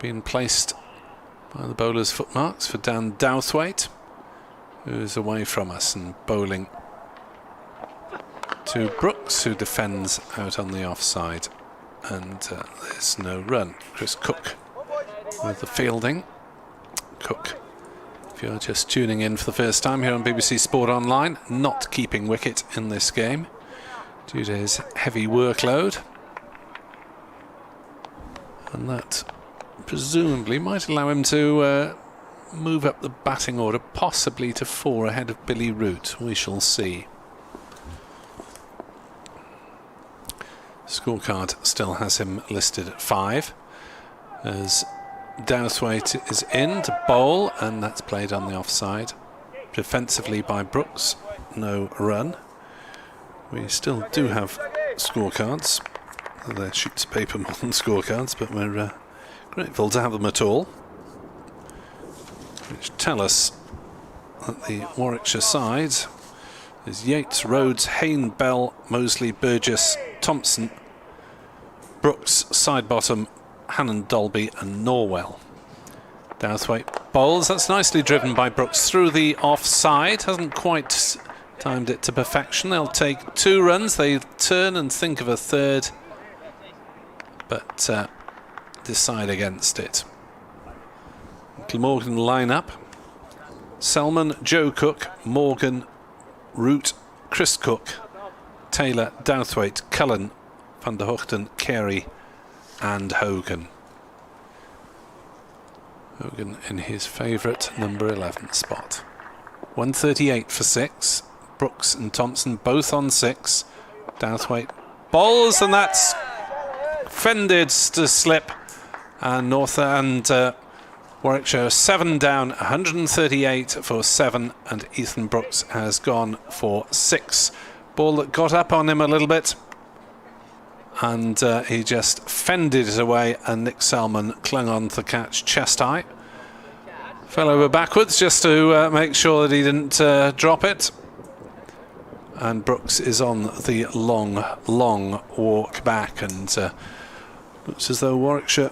been placed by the bowler's footmarks for Dan Douthwaite, who's away from us and bowling to Brooks, who defends out on the offside. And there's no run. Chris Cook with the fielding. Cook, if you're just tuning in for the first time here on BBC Sport Online, not keeping wicket in this game due to his heavy workload. And that presumably might allow him to move up the batting order, possibly to 4 ahead of Billy Root. We shall see. Scorecard still has him listed at 5 as Douthwaite is in to bowl, and that's played on the offside. Defensively by Brooks, no run. We still do have scorecards. They're sheets of paper more than scorecards, but we're grateful to have them at all, which tell us that the Warwickshire side is Yates, Rhodes, Hayne, Bell, Mosley, Burgess, Thompson, Brooks, Sidebottom, Hannon, Dolby and Norwell. Douthwaite bowls. That's nicely driven by Brooks through the offside. Hasn't quite timed it to perfection. They'll take 2 runs. They turn and think of a third, but decide against it. Glamorgan line-up. Selman, Joe Cook, Morgan, Root, Chris Cook, Taylor, Douthwaite, Cullen, Van der Hoogten, Carey and Hogan. Hogan in his favourite number 11 spot. 138 for 6. Brooks and Thompson both on 6. Douthwaite bowls, and that's fended to slip. And Warwickshire 7 down, 138 for 7, and Ethan Brooks has gone for 6. Ball that got up on him a little bit, and he just fended it away, and Nick Selman clung on to catch chest high. Fell over backwards just to make sure that he didn't drop it. And Brooks is on the long walk back, and looks as though Warwickshire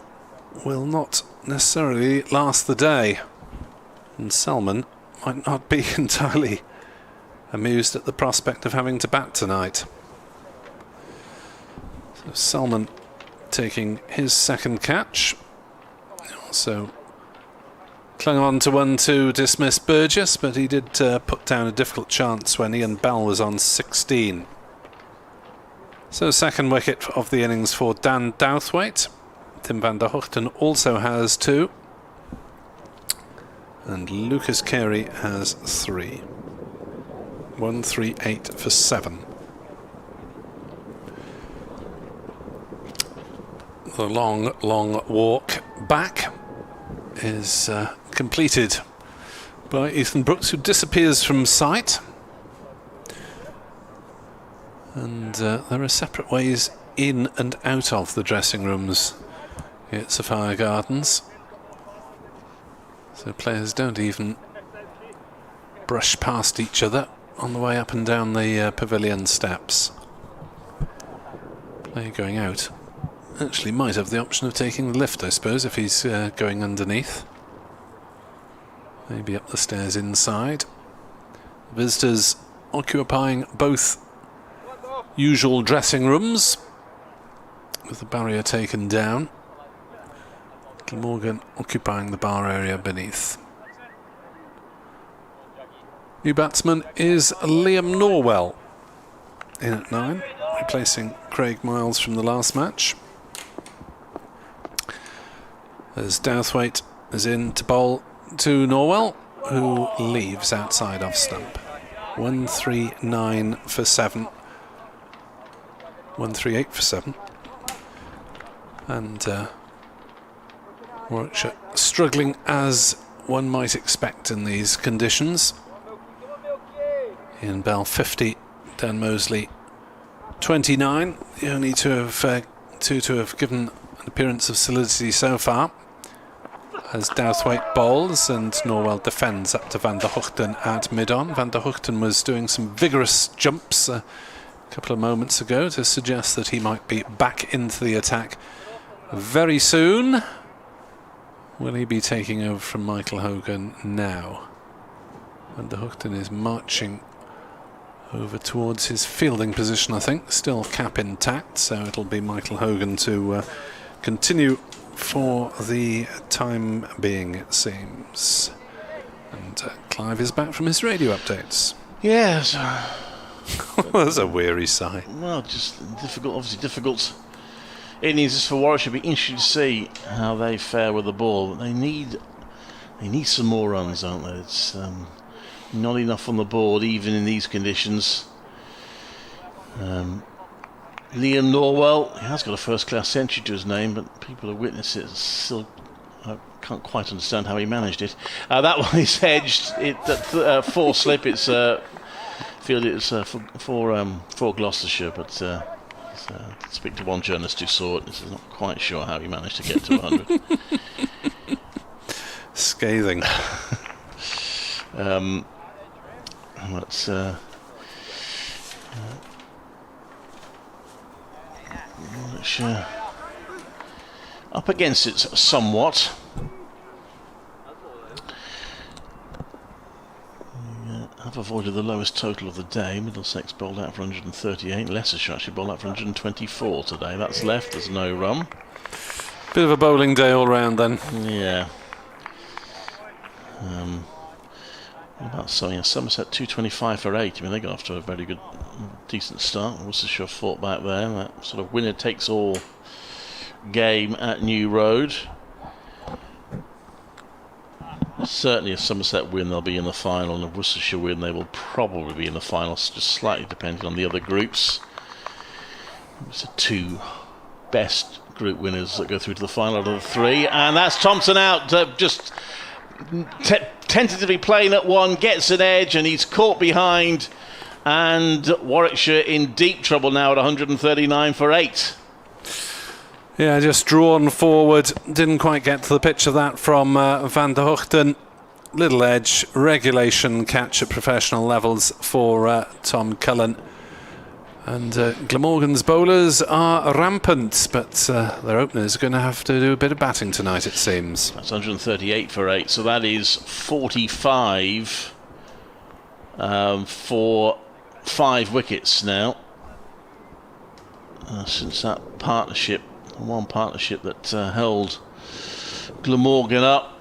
will not necessarily last the day. And Selman might not be entirely amused at the prospect of having to bat tonight. So Selman taking his second catch. Also clung on to 1 to dismiss Burgess, but he did put down a difficult chance when Ian Bell was on 16. So second wicket of the innings for Dan Douthwaite. Tim van der Hoogten also has 2. And Lucas Carey has 3. 138 for 7. The long walk back is completed by Ethan Brooks, who disappears from sight. And there are separate ways in and out of the dressing rooms here at Sophia Gardens. So players don't even brush past each other on the way up and down the pavilion steps. Player going out actually might have the option of taking the lift, I suppose, if he's going underneath. Maybe up the stairs inside. Visitors occupying both usual dressing rooms with the barrier taken down. Glamorgan occupying the bar area beneath. New batsman is Liam Norwell in at 9, replacing Craig Miles from the last match. As Douthwaite is in to bowl to Norwell, who leaves outside off stump. 139 for 7. 138 for 7. And Warwickshire struggling as one might expect in these conditions. Ian Bell 50, Dan Mosley 29, the only two to have given an appearance of solidity so far. As Douthwaite bowls and Norwell defends up to Van der Hoogten at mid-on. Van der Hoogten was doing some vigorous jumps a couple of moments ago to suggest that he might be back into the attack very soon. Will he be taking over from Michael Hogan now? Van der Hoogten is marching over towards his fielding position, I think. Still cap intact, so it'll be Michael Hogan to continue for the time being, it seems. And Clive is back from his radio updates. Yes. That's a weary sigh. Well, just difficult, obviously difficult innings for Warwickshire. It'll be interesting to see how they fare with the ball. They need some more runs, don't they? It's not enough on the board, even in these conditions. Liam Norwell, he has got a first-class century to his name, but people who witness it still can't quite understand how he managed it. That one is edged. At 4 slip. It's feel it's for Gloucestershire, but speak to one journalist who saw it. This is not quite sure how he managed to get to 100. Scathing. Let's Warwickshire up against it somewhat. Have avoided the lowest total of the day. Middlesex bowled out for 138. Leicestershire actually bowled out for 124 today. That's left. There's no run. Bit of a bowling day all round then. Yeah. About Somerset 225 for 8. I mean, they got off to a very good, decent start. Worcestershire fought back there. That sort of winner takes all game at New Road. Certainly, if Somerset win, they'll be in the final, and if Worcestershire win, they will probably be in the final, just slightly depending on the other groups. It's the 2 best group winners that go through to the final out of the 3, and that's Thompson out, just tentatively playing at 1, gets an edge, and he's caught behind, and Warwickshire in deep trouble now at 139 for 8. Yeah, just drawn forward. Didn't quite get to the pitch of that from Van der Hoogten. Little edge, regulation catch at professional levels for Tom Cullen. And Glamorgan's bowlers are rampant, but their openers are going to have to do a bit of batting tonight, it seems. That's 138 for 8, so that is 45 for 5 wickets now. Since that partnership, one partnership that held Glamorgan up,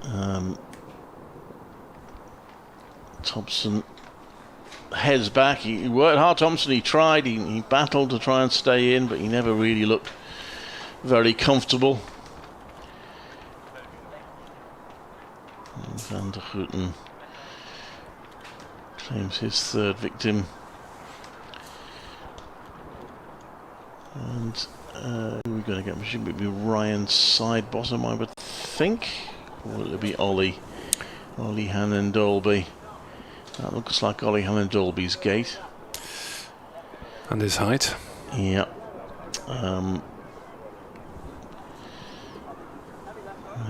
and Thompson heads back. He worked hard, Thompson. He tried, he battled to try and stay in, but he never really looked very comfortable. And Van der Hoogten claims his 3rd victim. And we're going to get, should it be Ryan side bottom, I would think, or will it be Ollie Hannon Dolby? That looks like Ollie Hannon Dolby's gate. And his height. Yeah. I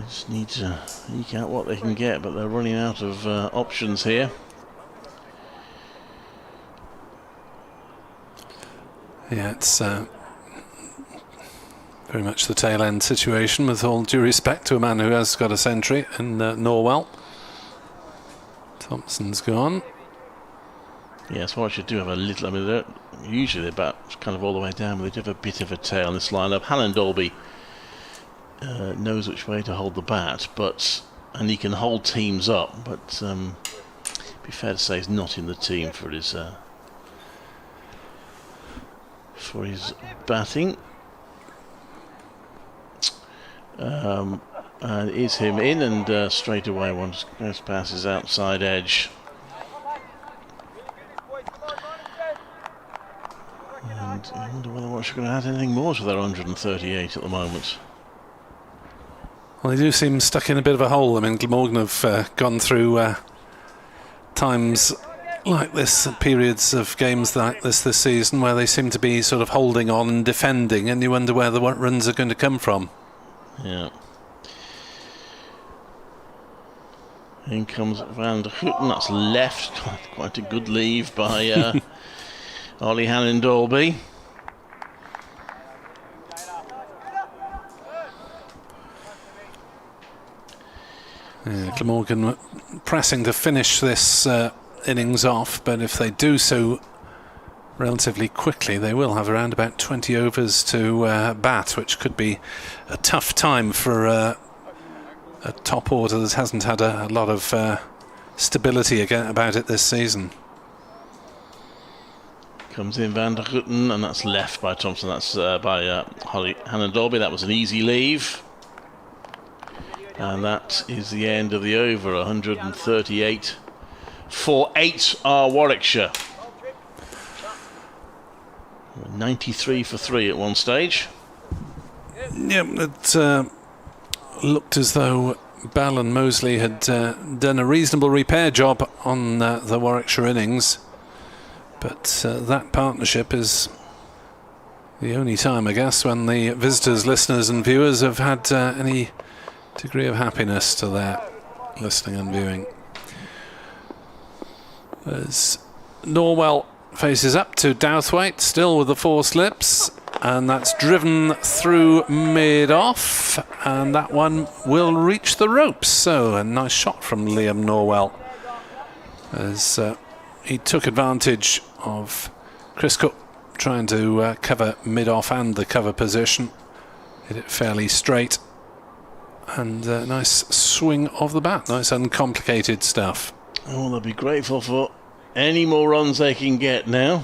just need to eke out what they can get, but they're running out of options here. Yeah, it's very much the tail end situation, with all due respect to a man who has got a century in Norwell. Thompson's gone. Yes, Warwickshire do have a little, I mean, usually they're about kind of all the way down, but they do have a bit of a tail in this lineup. Hannon Dolby knows which way to hold the bat, and he can hold teams up, but be fair to say he's not in the team for his batting. And is him in, and straight away one goes past his outside edge. And I wonder whether Warwickshire going to add anything more to their 138 at the moment. Well, they do seem stuck in a bit of a hole. I mean, Glamorgan have gone through times like this, periods of games like this season, where they seem to be sort of holding on and defending, and you wonder where the runs are going to come from. Yeah. In comes Van der Houten, that's left. Quite a good leave by Ollie Hannon Dolby. Glamorgan pressing to finish this innings off, but if they do so relatively quickly, they will have around about 20 overs to bat, which could be a tough time for a top order that hasn't had a lot of stability about it this season. Comes in Van der Houten, and that's left by Thompson. That's by Hannon Dolby. That was an easy leave. And that is the end of the over. 138 for 8 are Warwickshire. 93 for 3 at one stage. Yeah, it looked as though Bell and Mosley had done a reasonable repair job on the Warwickshire innings, but that partnership is the only time, I guess, when the visitors, listeners and viewers have had any degree of happiness to their listening and viewing. As Norwell faces up to Douthwaite, still with the 4 slips, and that's driven through mid-off, and that one will reach the ropes. So a nice shot from Liam Norwell, as he took advantage of Chris Cook trying to cover mid-off and the cover position. Hit it fairly straight, and a nice swing of the bat, nice uncomplicated stuff. Oh, they'll be grateful for any more runs they can get now.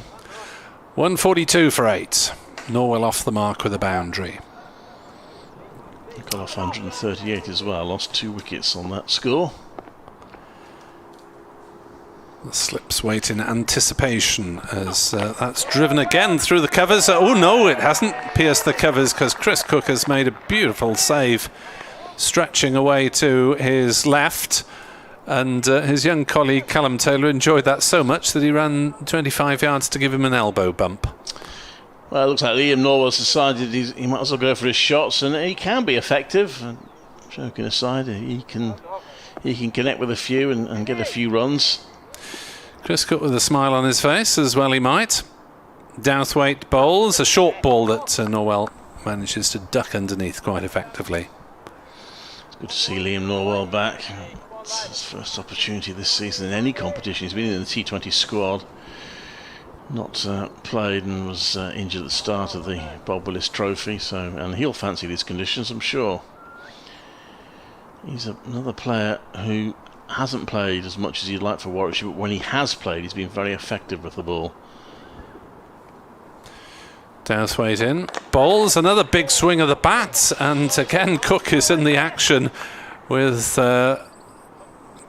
142 for 8. Norwell off the mark with a boundary. Got off 138 as well, lost 2 wickets on that score. The slips wait in anticipation as that's driven again through the covers. Oh no, it hasn't pierced the covers, because Chris Cook has made a beautiful save, stretching away to his left. And his young colleague Callum Taylor enjoyed that so much that he ran 25 yards to give him an elbow bump. Well, it looks like Liam Norwell's decided he might as well go for his shots, and he can be effective. And joking aside, he can connect with a few and get a few runs. Chris Cook with a smile on his face, as well he might. Douthwaite bowls a short ball that Norwell manages to duck underneath quite effectively. It's good to see Liam Norwell back. It's his first opportunity this season in any competition. He's been in the T20 squad, not played, and was injured at the start of the Bob Willis Trophy, and he'll fancy these conditions, I'm sure. He's another player who hasn't played as much as he'd like for Warwickshire, but when he has played, he's been very effective with the ball. Douthwaite in, bowls another big swing of the bat, and again Cook is in the action with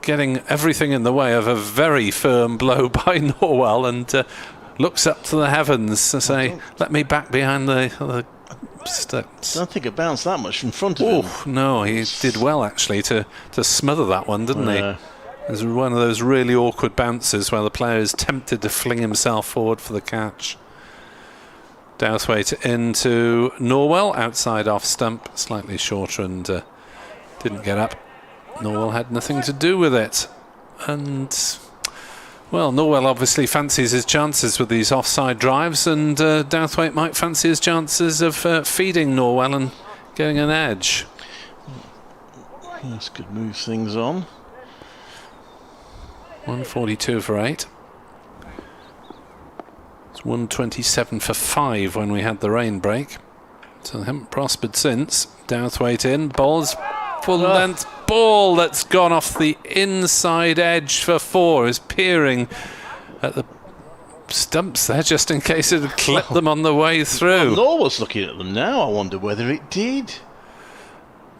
getting everything in the way of a very firm blow by Norwell, and looks up to the heavens to say, let me back behind the steps. I don't think it bounced that much in front of him. Oh, no, he did well, actually, to smother that one, didn't he? It was one of those really awkward bounces where the player is tempted to fling himself forward for the catch. Douthwaite into Norwell, outside off stump, slightly shorter and didn't get up. Norwell had nothing to do with it. And, well, Norwell obviously fancies his chances with these offside drives, and Douthwaite might fancy his chances of feeding Norwell and getting an edge. This could move things on. 142 for 8. It's 127 for 5 when we had the rain break. So they haven't prospered since. Douthwaite in, ball's full length ball that's gone off the inside edge for 4. Is peering at the stumps there just in case it had clipped them on the way through. Norwell's looking at them now. I wonder whether it did.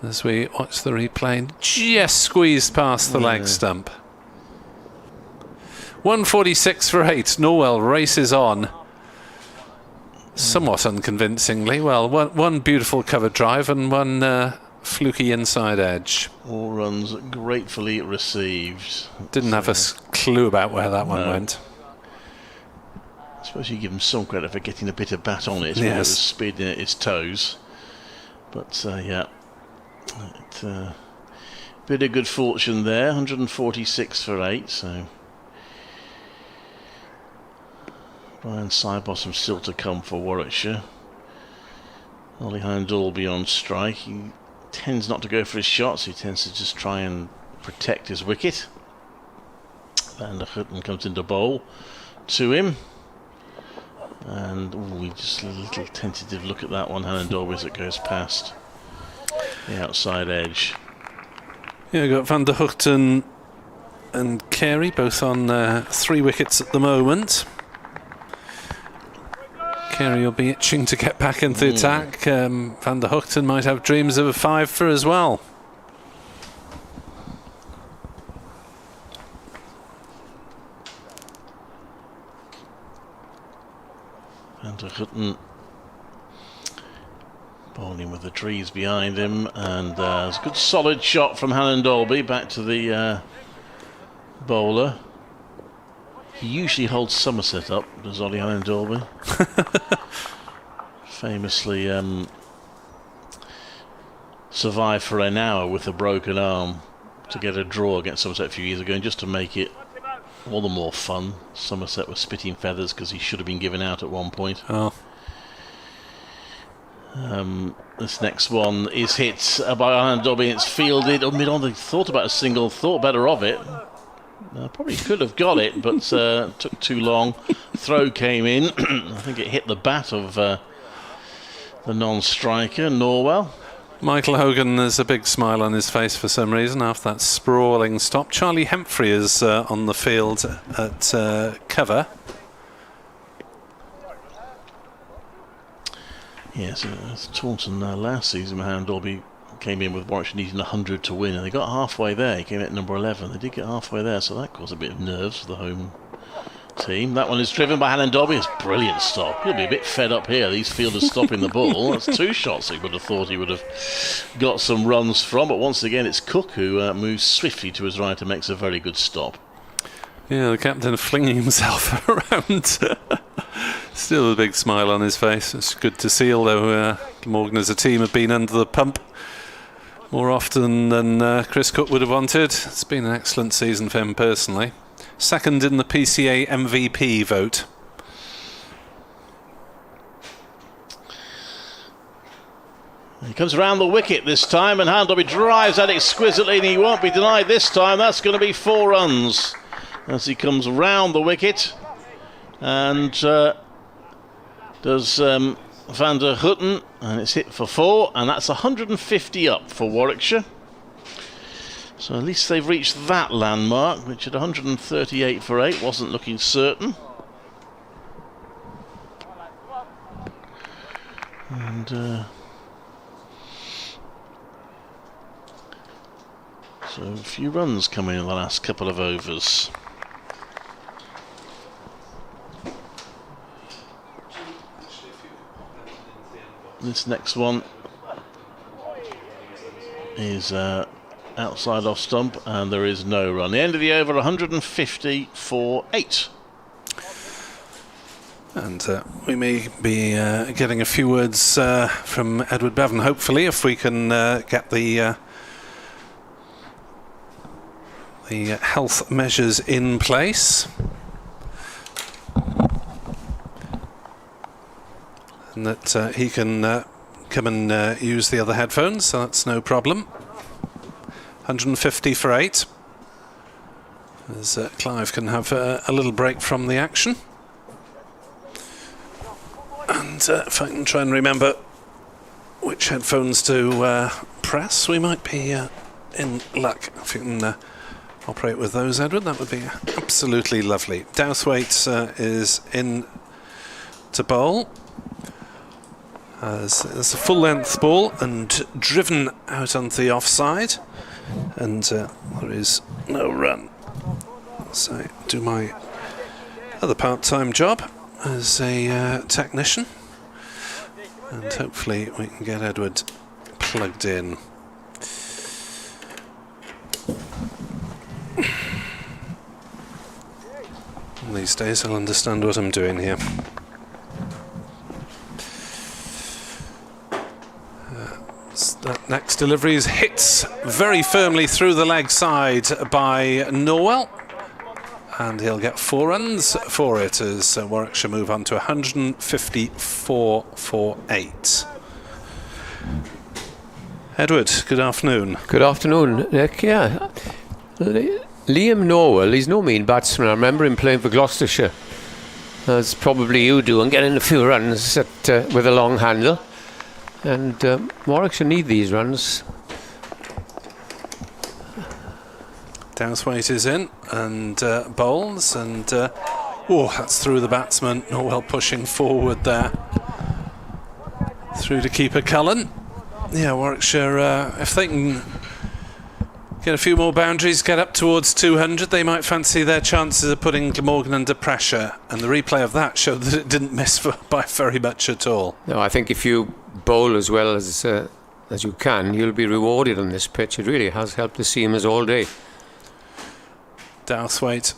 As we watch the replay, just squeezed past the leg stump. 146 for 8. Norwell races on. Somewhat unconvincingly. Well, one beautiful cover drive and one fluky inside edge. All runs gratefully received. Didn't have a clue about where that one went. I suppose you give him some credit for getting a bit of bat on it when it was speeding at its toes. But yeah, bit of good fortune there. 146 for 8. So Brian Sidebottom still to come for Warwickshire. Ollie Hindalby on strike. He tends not to go for his shots. He tends to just try and protect his wicket. Van der Hutten comes into bowl to him. And we just a little tentative look at that one. Hindalby as it goes past the outside edge. Yeah, we've got Van der Hutten and Carey both on 3 wickets at the moment. Carey will be itching to get back into the attack. Van der Huchten might have dreams of a 5 for as well. Van der Hutten bowling with the trees behind him, and there's a good solid shot from Hindalby back to the bowler. He usually holds Somerset up, does Ollie Hindalby. Famously survived for an hour with a broken arm to get a draw against Somerset a few years ago, and just to make it all the more fun, Somerset was spitting feathers because he should have been given out at one point. Oh. This next one is hit by Hindalby. It's fielded. They thought about a single, thought better of it. Probably could have got it, but took too long. Throw came in. I think it hit the bat of the non-striker, Norwell. Michael Hogan has a big smile on his face for some reason after that sprawling stop. Charlie Hemphrey is on the field at cover. Yes, Taunton last season, Hindalby came in with Warwickshire needing 100 to win, and they got halfway there. He came in at number 11. They did get halfway there, so that caused a bit of nerves for the home team. That one is driven by Hindalby. It's a brilliant stop. He'll be a bit fed up here. These fielders stopping the ball. That's 2 shots he would have thought he would have got some runs from. But once again, it's Cook who moves swiftly to his right and makes a very good stop. Yeah, the captain flinging himself around. Still a big smile on his face. It's good to see, although Glamorgan as a team have been under the pump more often than Chris Cook would have wanted. It's been an excellent season for him personally. Second in the PCA MVP vote. He comes around the wicket this time, and Hindalby drives that exquisitely, and he won't be denied this time. That's going to be 4 runs as he comes round the wicket. And does Van der Hutten, and it's hit for 4, and that's 150 up for Warwickshire. So at least they've reached that landmark, which at 138 for 8 wasn't looking certain. And so a few runs coming in the last couple of overs. This next one is outside off stump, and there is no run. The end of the over, 150 for 8. And we may be getting a few words from Edward Bevan, hopefully, if we can get the health measures in place. And that he can come and use the other headphones, so that's no problem. 150 for 8. As Clive can have a little break from the action. And if I can try and remember which headphones to press, we might be in luck. If you can operate with those, Edward, that would be absolutely lovely. Douthwaite is in to bowl. As a full-length ball and driven out onto the offside, and there is no run. So I do my other part-time job as a technician, and hopefully we can get Edward plugged in. These days I'll understand what I'm doing here. That next delivery is hit very firmly through the leg side by Norwell, and he'll get 4 runs for it as Warwickshire move on to 154 for 8. Edward, good afternoon. Good afternoon, Nick. Yeah, Liam Norwell, he's no mean batsman. I remember him playing for Gloucestershire, as probably you do, and getting a few runs with a long handle. And Warwickshire need these runs. Douthwaite is in and bowls, and that's through the batsman. Norwell pushing forward there. Through to keeper Cullen. Yeah, Warwickshire, if they can get a few more boundaries, get up towards 200, they might fancy their chances of putting Glamorgan under pressure. And the replay of that showed that it didn't miss by very much at all. No, I think if you bowl as well as you can, you'll be rewarded on this pitch. It really has helped the seamers all day. Douthwaite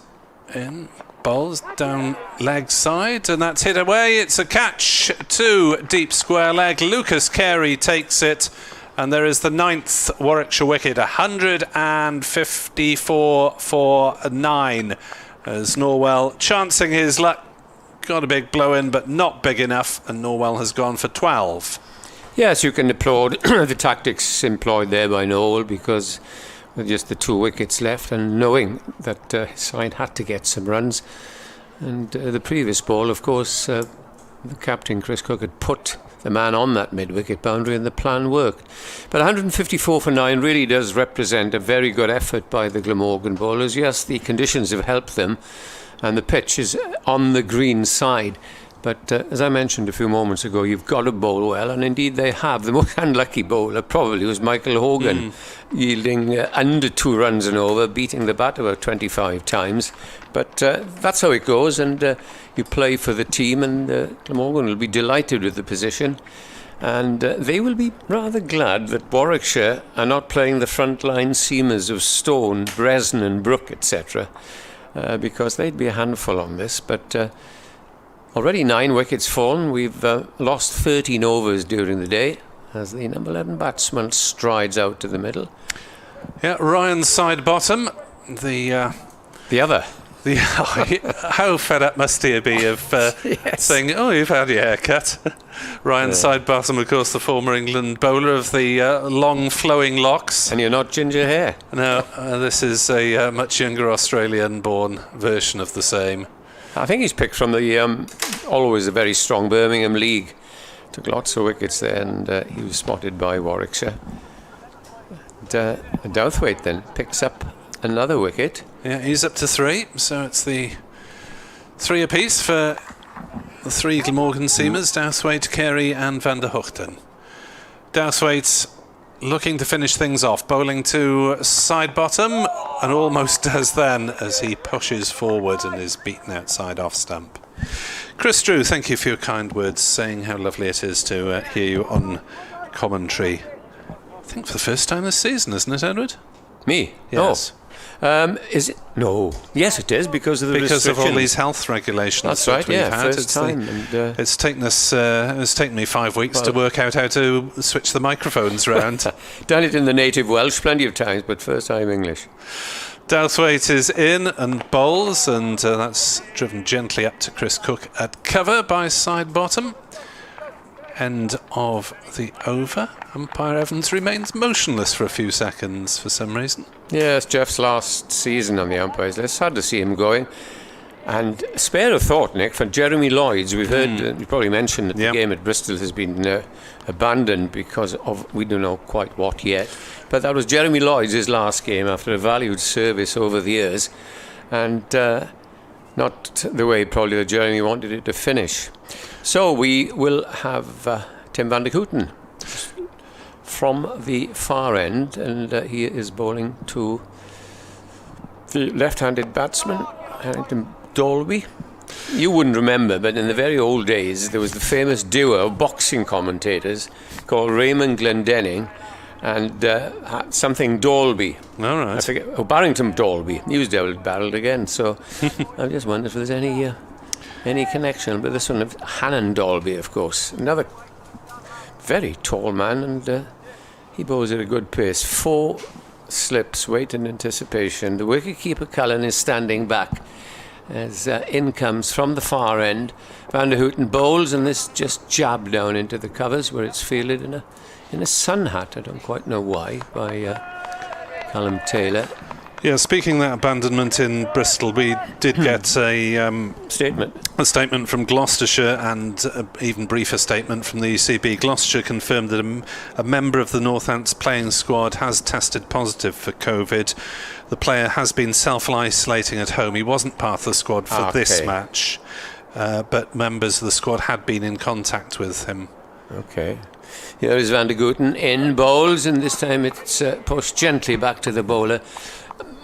in, bowls down leg side, and that's hit away. It's a catch to deep square leg. Lucas Carey takes it, and there is the 9th Warwickshire wicket. 154 for 9 as Norwell chancing his luck. Got a big blow in, but not big enough, and Norwell has gone for 12. Yes, you can applaud the tactics employed there by Norwell, because with just the 2 wickets left and knowing that his side had to get some runs. And the previous ball, of course, the captain Chris Cook had put the man on that mid-wicket boundary and the plan worked. But 154 for 9 really does represent a very good effort by the Glamorgan bowlers. Yes, the conditions have helped them and the pitch is on the green side. But as I mentioned a few moments ago, you've got to bowl well, and indeed they have. The most unlucky bowler probably was Michael Hogan, yielding under 2 runs and over, beating the bat about 25 times. But that's how it goes, and you play for the team, and Glamorgan will be delighted with the position. And they will be rather glad that Warwickshire are not playing the frontline seamers of Stone, Bresnan, Brook, etc., because they'd be a handful on this. But already 9 wickets fallen. We've lost 13 overs during the day as the number 11 batsman strides out to the middle. Yeah, Ryan side bottom. The other. How fed up must he be of saying, "Oh, you've had your hair cut"? Ryan side bottom, of course, the former England bowler of the long flowing locks. And you're not ginger hair. No, this is a much younger Australian-born version of the same. I think he's picked from the always a very strong Birmingham League. Took lots of wickets there, and he was spotted by Warwickshire. Douthwaite then picks up another wicket. Yeah, he's up to 3, so it's the 3 apiece for the 3 Glamorgan seamers, Douthwaite, Carey and Van der Hoogten. Douthwaite looking to finish things off, bowling to side bottom, and almost does then as he pushes forward and is beaten outside off stump. Chris Drew, thank you for your kind words, saying how lovely it is to hear you on commentary. I think for the first time this season, isn't it, Edward? Me? Yes. Is it? No. Yes, it is, because of the all these health regulations. That's right, we've had. First time. It's taken us. It's taken me 5 weeks to work out how to switch the microphones round. Done it in the native Welsh plenty of times, but first time English. Douthwaite is in and bowls, and that's driven gently up to Chris Cook at cover by side bottom. End of the over. Umpire Evans remains motionless for a few seconds for some reason. Yes, Jeff's last season on the umpires list. Sad to see him going. And spare a thought, Nick, for Jeremy Lloyd's. We've heard, you probably mentioned that the game at Bristol has been abandoned because of, we don't know quite what yet. But that was Jeremy Lloyd's his last game after a valued service over the years. And not the way probably that Jeremy wanted it to finish. So we will have Tim van der Kooten from the far end, and he is bowling to the left-handed batsman, Harrington Dolby. You wouldn't remember, but in the very old days there was the famous duo of boxing commentators called Raymond Glendenning and something Dolby. All right. I forget. Oh, Barrington Dolby. He was double-barreled again, so I just wondered if there's any connection. But this one of Hannon Dolby, of course, another very tall man, and he bowls at a good pace. 4 slips, wait in anticipation. The wicketkeeper Cullen is standing back as in comes from the far end Van der Kooten bowls, and this just jabbed down into the covers where it's fielded in a sun hat. I don't quite know why, by Callum Taylor. Yeah, speaking of that abandonment in Bristol, we did get a statement from Gloucestershire, and an even briefer statement from the ECB. Gloucestershire confirmed that a member of the Northants playing squad has tested positive for COVID. The player has been self-isolating at home. He wasn't part of the squad for this match, but members of the squad had been in contact with him. Okay. Here is Van der Kooten in bowls, and this time it's pushed gently back to the bowler.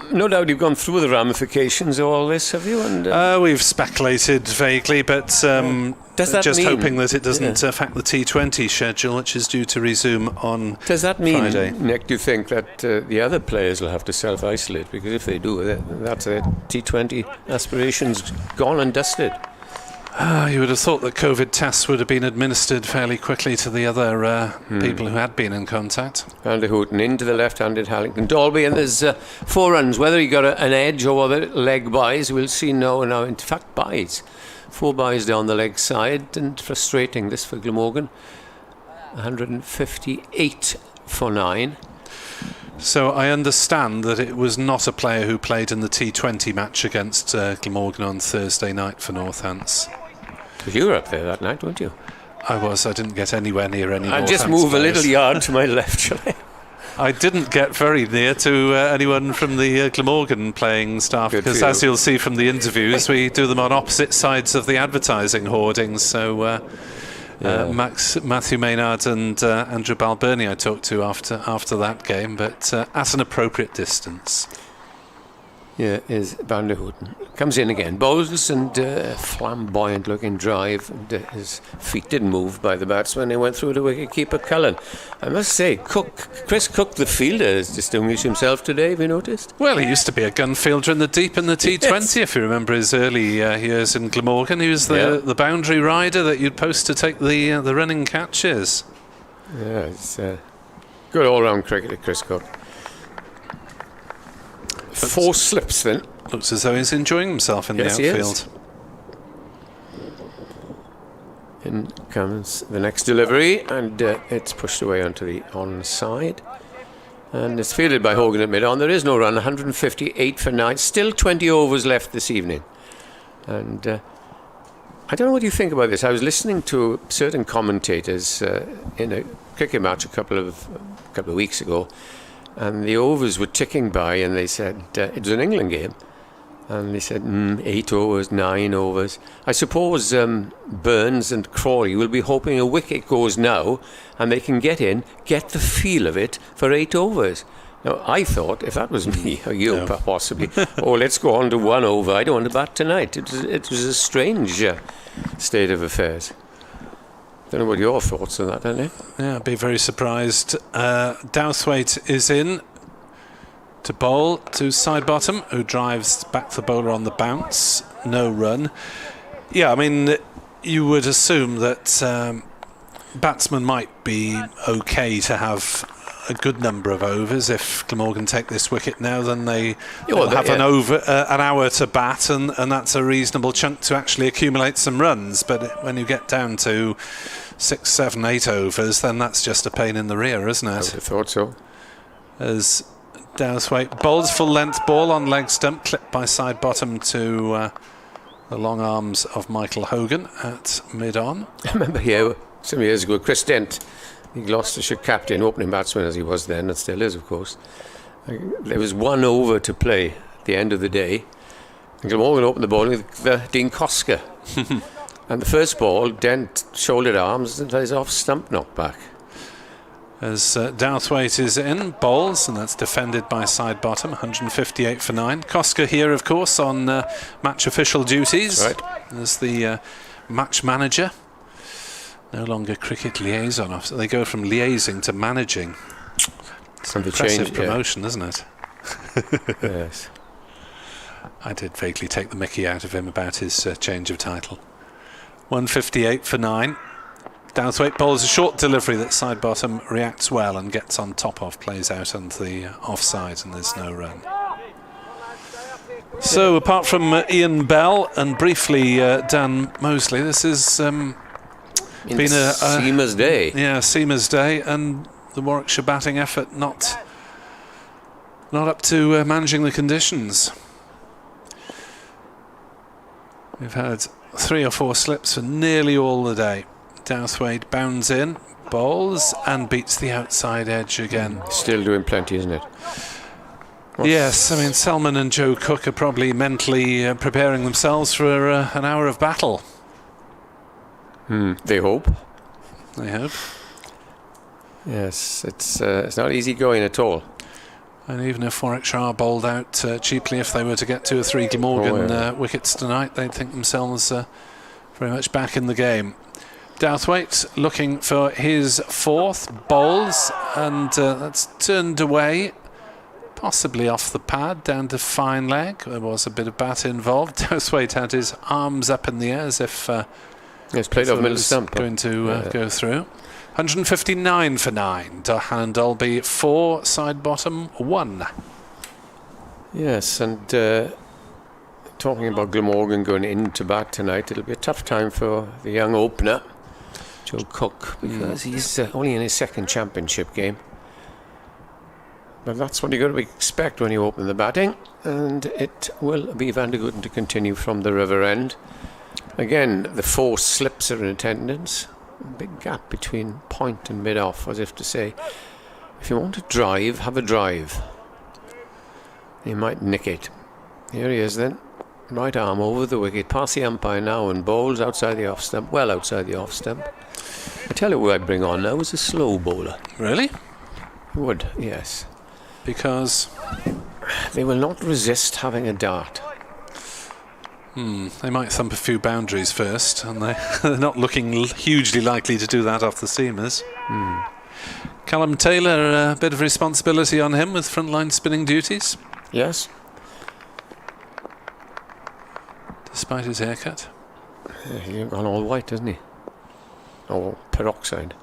No doubt you've gone through the ramifications of all this, have you? And we've speculated vaguely, but does that just mean, hoping that it doesn't affect the T20 schedule, which is due to resume on Friday. Does that mean, Nick, do you think that the other players will have to self-isolate? Because if they do, that's it. T20 aspirations gone and dusted. You would have thought that COVID tests would have been administered fairly quickly to the other people who had been in contact. Van der Kooten into the left-handed Harrington Dolby, and there's 4 runs. Whether he got an edge or whether leg buys, we'll see now. In fact, buys. 4 buys down the leg side, and frustrating this for Glamorgan. 158 for 9. So I understand that it was not a player who played in the T20 match against Glamorgan on Thursday night for Northants. You were up there that night, weren't you? I was. I didn't get anywhere near any. I'll just move a little yard to my left, shall I? I didn't get very near to anyone from the Glamorgan playing staff, because as you'll see from the interviews, we do them on opposite sides of the advertising hoardings. So Matthew Maynard and Andrew Balbirnie I talked to after that game, but at an appropriate distance. Here is Van der Kooten. Comes in again, bowls, and flamboyant looking drive. And, his feet didn't move by the batsman. He went through to wicket-keeper Cullen. I must say, Chris Cook, the fielder, has distinguished himself today, have you noticed? Well, he used to be a gun fielder in the deep in the T20, Yes. if you remember his early years in Glamorgan. He was the boundary rider that you'd post to take the running catches. Yeah, it's good all-round cricketer, Chris Cook. 4 slips then. Looks as though he's enjoying himself in the outfield. In comes the next delivery, and it's pushed away onto the onside. And it's fielded by Hogan at mid-on. There is no run, 158 for 9. Still 20 overs left this evening. And I don't know what you think about this. I was listening to certain commentators in a cricket match a couple of weeks ago, and the overs were ticking by, and they said it was an England game, and they said 8 overs, 9 overs. I suppose Burns and Crawley will be hoping a wicket goes now and they can get the feel of it for 8 overs. Now, I thought, if that was me, or you possibly, let's go on to 1 over. I don't want to bat tonight. It was a strange state of affairs. Don't know what your thoughts on that, Andy? Yeah, I'd be very surprised. Dowthwaite is in to bowl to side bottom, who drives back the bowler on the bounce. No run. Yeah, I mean, you would assume that batsmen might be okay to have a good number of overs. If Glamorgan take this wicket now, then they'll have an hour to bat, and that's a reasonable chunk to actually accumulate some runs. But when you get down to 6, 7, 8 overs, then that's just a pain in the rear, isn't it? I would have thought so. As Dowthwaite bowls full length ball on leg stump, clipped by side bottom to the long arms of Michael Hogan at mid-on. I remember here some years ago, Chris Dent, the Gloucestershire captain, opening batsman as he was then, and still is, of course. There was 1 over to play at the end of the day. And Glamorgan opened the bowling with Dean Koska. And the first ball, Dent shouldered arms and his off stump knocked back. As Dowthwaite is in, bowls, and that's defended by side bottom, 158 for 9. Koska here, of course, on match official duties, right, as the match manager. No longer cricket liaison officer. They go from liaising to managing. It's an impressive promotion, isn't it? Yes. I did vaguely take the mickey out of him about his change of title. 158 for 9. Dowthwaite bowls a short delivery that side bottom reacts well and gets on top of, plays out onto the offside, and there's no run. So apart from Ian Bell and briefly Dan Mosley, this has been a Seamer's day. Yeah, Seamer's day, and the Warwickshire batting effort not up to managing the conditions. We've had 3 or 4 slips for nearly all the day. Dowthwaite bounds in, bowls, and beats the outside edge again. Still doing plenty, isn't it? Yes, I mean, Selman and Joe Cook are probably mentally preparing themselves for an hour of battle. They hope. They hope. Yes, it's not easy going at all. And even if Warwickshire are bowled out cheaply, if they were to get 2 or 3 Glamorgan wickets tonight, they'd think themselves very much back in the game. Dowthwaite looking for his 4th, bowls, and that's turned away, possibly off the pad, down to fine leg. There was a bit of bat involved. Dowthwaite had his arms up in the air as if it's played off middle stump, going to go through. 159 for 9. Hannon Dolby 4, side bottom 1. Yes, and talking about Glamorgan going into bat tonight, it'll be a tough time for the young opener, Joe Cook, because he's only in his 2nd championship game. But that's what you've got to expect when you open the batting, and it will be Van der Gooden to continue from the river end. Again, the 4 slips are in attendance. A big gap between point and mid-off, as if to say, if you want to drive, have a drive. You might nick it. Here he is then. Right arm over the wicket, past the umpire now, and bowls outside the off stump, well outside the off stump. I tell you who I'd bring on now is a slow bowler. Really? Would, yes. Because? They will not resist having a dart. They might thump a few boundaries first, and they're not looking hugely likely to do that off the seamers. Callum Taylor, a bit of responsibility on him with frontline spinning duties. Yes. Despite his haircut. Yeah, he's gone all white, isn't he? Or peroxide.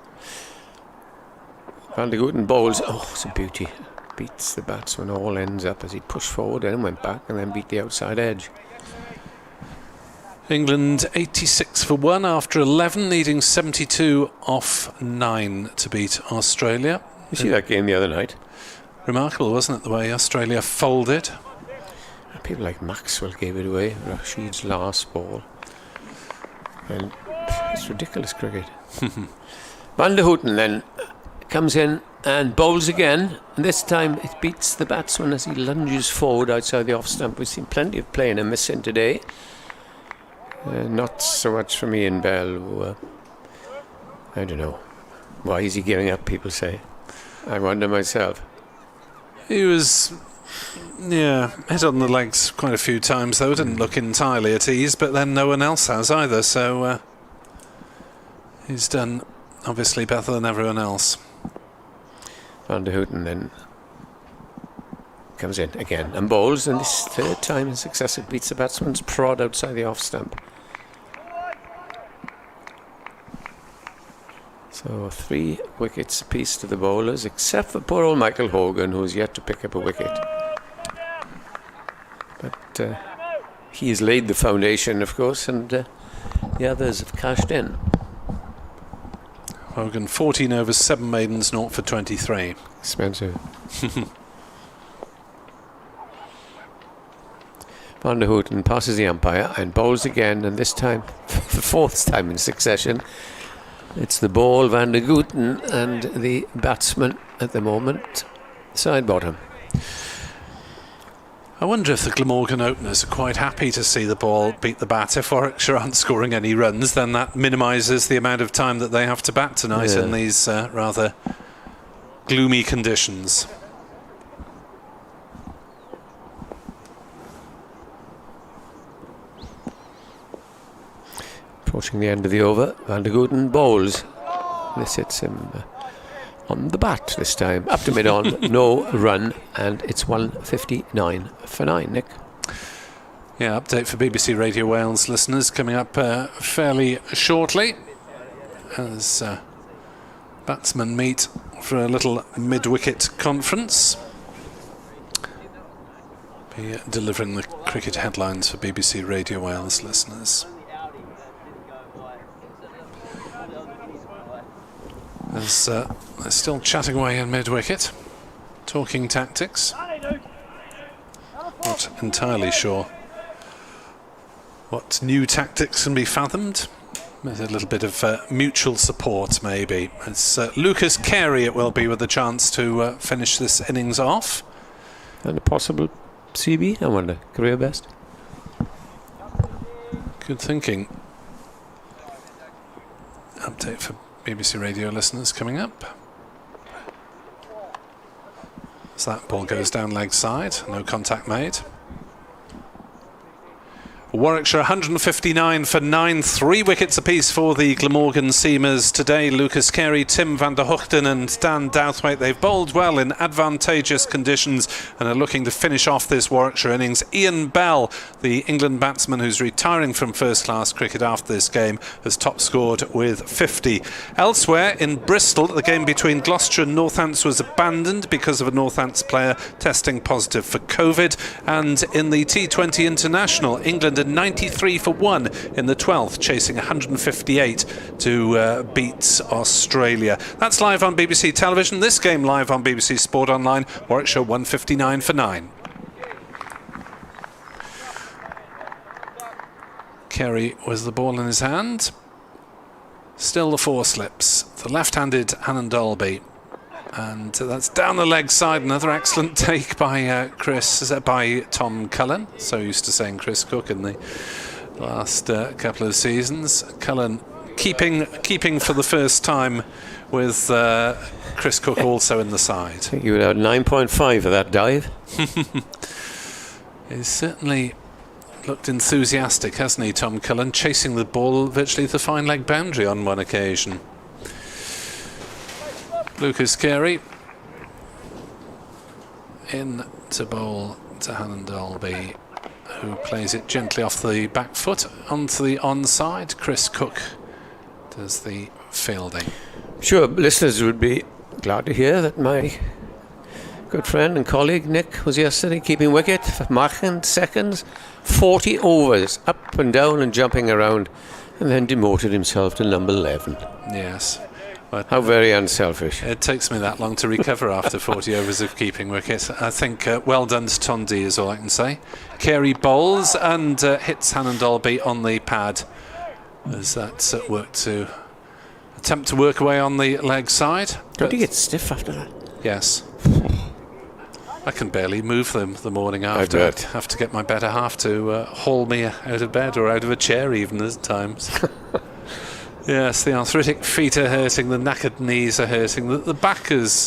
Van der Gooden bowls. Oh, it's a beauty. Beats the batsman all ends up as he pushed forward and went back and then beat the outside edge. England 86 for 1 after 11, needing 72 off 9 to beat Australia. You see that game the other night? Remarkable, wasn't it, the way Australia folded? People like Maxwell gave it away, Rashid's last ball. And it's ridiculous cricket. Van der Gooden then comes in and bowls again, and this time it beats the batsman as he lunges forward outside the off stump. We've seen plenty of play in a missing today. Not so much from Ian Bell, who, I don't know. Why is he giving up, people say. I wonder myself. He was, hit on the legs quite a few times, though. Didn't look entirely at ease, but then no one else has either, so he's done, obviously, better than everyone else. Van der Houten then comes in again and bowls, and this third time in successive beats the batsman's prod outside the off stump. So 3 wickets apiece to the bowlers, except for poor old Michael Hogan, who's yet to pick up a wicket. But he's laid the foundation, of course, and the others have cashed in. Hogan 14 overs, 7 maidens, 0 for 23. Expensive. Van der Houten passes the umpire and bowls again, and this time, for the 4th time in succession, it's the ball, Van der Houten, and the batsman at the moment, side bottom. I wonder if the Glamorgan openers are quite happy to see the ball beat the bat. If Warwickshire aren't scoring any runs, then that minimises the amount of time that they have to bat tonight in these rather gloomy conditions. Approaching the end of the over, Van der Houten bowls. This hits him on the bat this time. Up to mid-on, no run, and it's 159 for 9, Nick. Yeah, update for BBC Radio Wales listeners coming up fairly shortly as batsmen meet for a little mid-wicket conference. Be delivering the cricket headlines for BBC Radio Wales listeners. As they're still chatting away in mid-wicket, talking tactics. Not entirely sure what new tactics can be fathomed. There's a little bit of mutual support, maybe. It's Lucas Carey it will be with a chance to finish this innings off. And a possible CB, I wonder, career best. Good thinking. Update for BBC Radio listeners coming up. So that ball goes down leg side, no contact made. Warwickshire 159 for 9, 3 wickets apiece for the Glamorgan seamers today. Lucas Carey, Tim van der Hochten and Dan Douthwaite, they've bowled well in advantageous conditions and are looking to finish off this Warwickshire innings. Ian Bell, the England batsman who's retiring from first-class cricket after this game, has top scored with 50. Elsewhere in Bristol, the game between Gloucestershire and Northants was abandoned because of a Northants player testing positive for COVID. And in the T20 International, England 93 for 1 in the 12th, chasing 158 to beat Australia. That's live on BBC Television. This game live on BBC Sport Online. Warwickshire 159 for 9. Carey with the ball in his hand. Still the 4 slips. The left-handed Hannon Dolby. And that's down the leg side. Another excellent take by by Tom Cullen. So used to saying Chris Cook in the last couple of seasons. Cullen keeping for the first time with Chris Cook also in the side. I think you would have 9.5 for that dive. He's certainly looked enthusiastic, hasn't he, Tom Cullen, chasing the ball virtually to the fine leg boundary on one occasion. Lucas Carey in to bowl to Hannon Dolby, who plays it gently off the back foot onto the onside. Chris Cook does the fielding. Sure, listeners would be glad to hear that my good friend and colleague Nick was yesterday keeping wicket for Machen seconds, 40 overs, up and down and jumping around, and then demoted himself to number 11. Yes. But how very unselfish. It takes me that long to recover after 40 overs of keeping wicket. I think well done to Tondi is all I can say. Carey bowls and hits Hannon Dolby on the pad as that's at work to attempt to work away on the leg side. Don't you get stiff after that? Yes. I can barely move them the morning after. I bet. Have to get my better half to haul me out of bed or out of a chair even at times. Yes, the arthritic feet are hurting, the knackered knees are hurting, the back has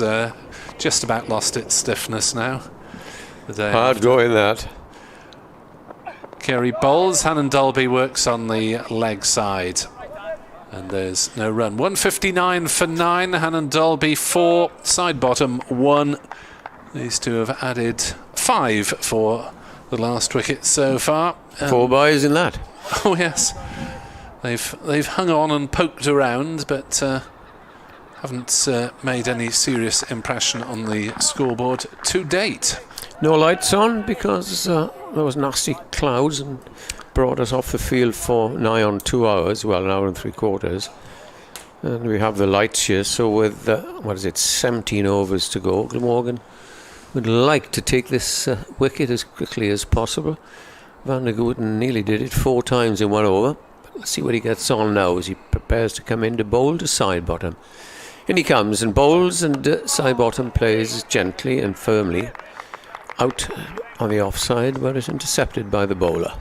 just about lost its stiffness now. Hard going that. Kerry bowls, Hannon Dolby works on the leg side. And there's no run. 159 for 9, Hannon Dolby 4, side bottom 1. These two have added 5 for the last wicket so far. 4 boys in that. Oh yes. They've hung on and poked around, but haven't made any serious impression on the scoreboard to date. No lights on because there was nasty clouds and brought us off the field for nigh on 2 hours, well, an hour and 3/4. And we have the lights here, so with 17 overs to go, Glamorgan would like to take this wicket as quickly as possible. Van der Gooten nearly did it 4 times in 1 over. Let's see what he gets on now as he prepares to come in to bowl to side bottom. In he comes and bowls, and side bottom plays gently and firmly out on the offside, but it's intercepted by the bowler.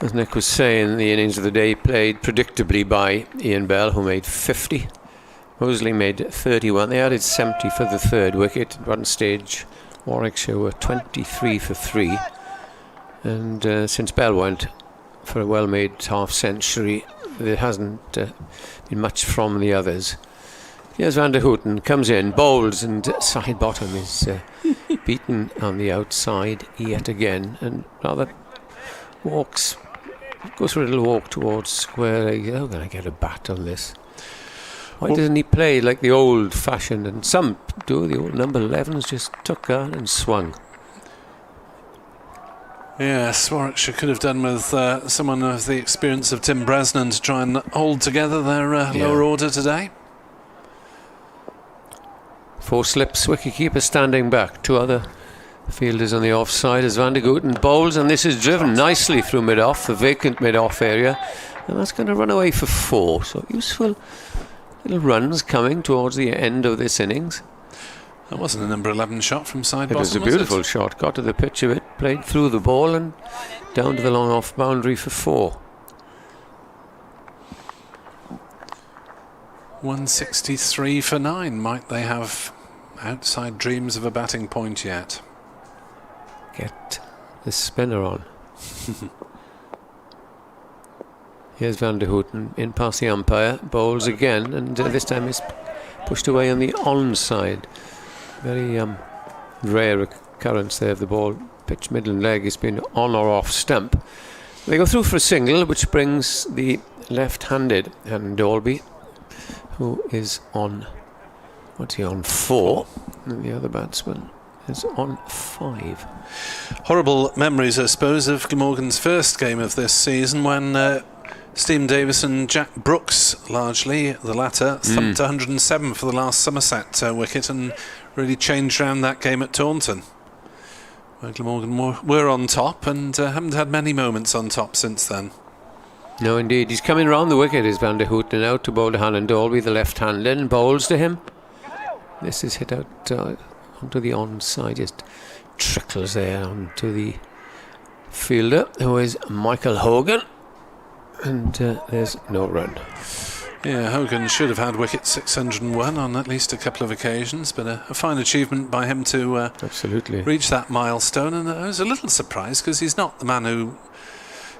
As Nick was saying, the innings of the day played predictably by Ian Bell, who made 50. Mosley made 31. They added 70 for the 3rd wicket. At one stage, Warwickshire were 23 for 3. And since Bell went for a well-made half-century, there hasn't been much from the others. Here's Van der Gooten, comes in, bowls, and side bottom is beaten on the outside yet again, and rather goes for a little walk towards square leg. How can I get a bat on this? Why doesn't he play like the old-fashioned, and some do, the old number 11s just took on and swung. Yes, Warwickshire could have done with someone of the experience of Tim Bresnan to try and hold together their lower order today. 4 slips, wicketkeeper standing back. 2 other fielders on the offside as Van der Gooten bowls, and this is driven nicely through mid-off, the vacant mid-off area, and that's going to run away for 4. So useful little runs coming towards the end of this innings. That wasn't a number 11 shot from side bottom, was a beautiful shot. Got to the pitch of it, played through the ball and down to the long off boundary for 4. 163 for 9. Might they have outside dreams of a batting point yet? Get the spinner on. Here's Van der Gooten in past the umpire, bowls again, and this time is pushed away on the onside. Very rare occurrence there of the ball. Pitch middle leg has been on or off stump. They go through for a single, which brings the left-handed Hannon Dolby, who is on, what's he on, 4, and the other batsman is on 5. Horrible memories, I suppose, of Glamorgan's first game of this season when Stephen Davis and Jack Brooks, largely the latter, thumped 107 for the last Somerset wicket and really changed round that game at Taunton, where Glamorgan were on top and haven't had many moments on top since then. No, indeed. He's coming round the wicket, is Van der Gooten, out to bowl to Hannon Dolby, the left-hander, and bowls to him. This is hit out onto the onside, just trickles there onto the fielder, who is Michael Hogan, and there's no run. Yeah, Hogan should have had wicket 601 on at least a couple of occasions, but a fine achievement by him to absolutely reach that milestone. And I was a little surprised because he's not the man who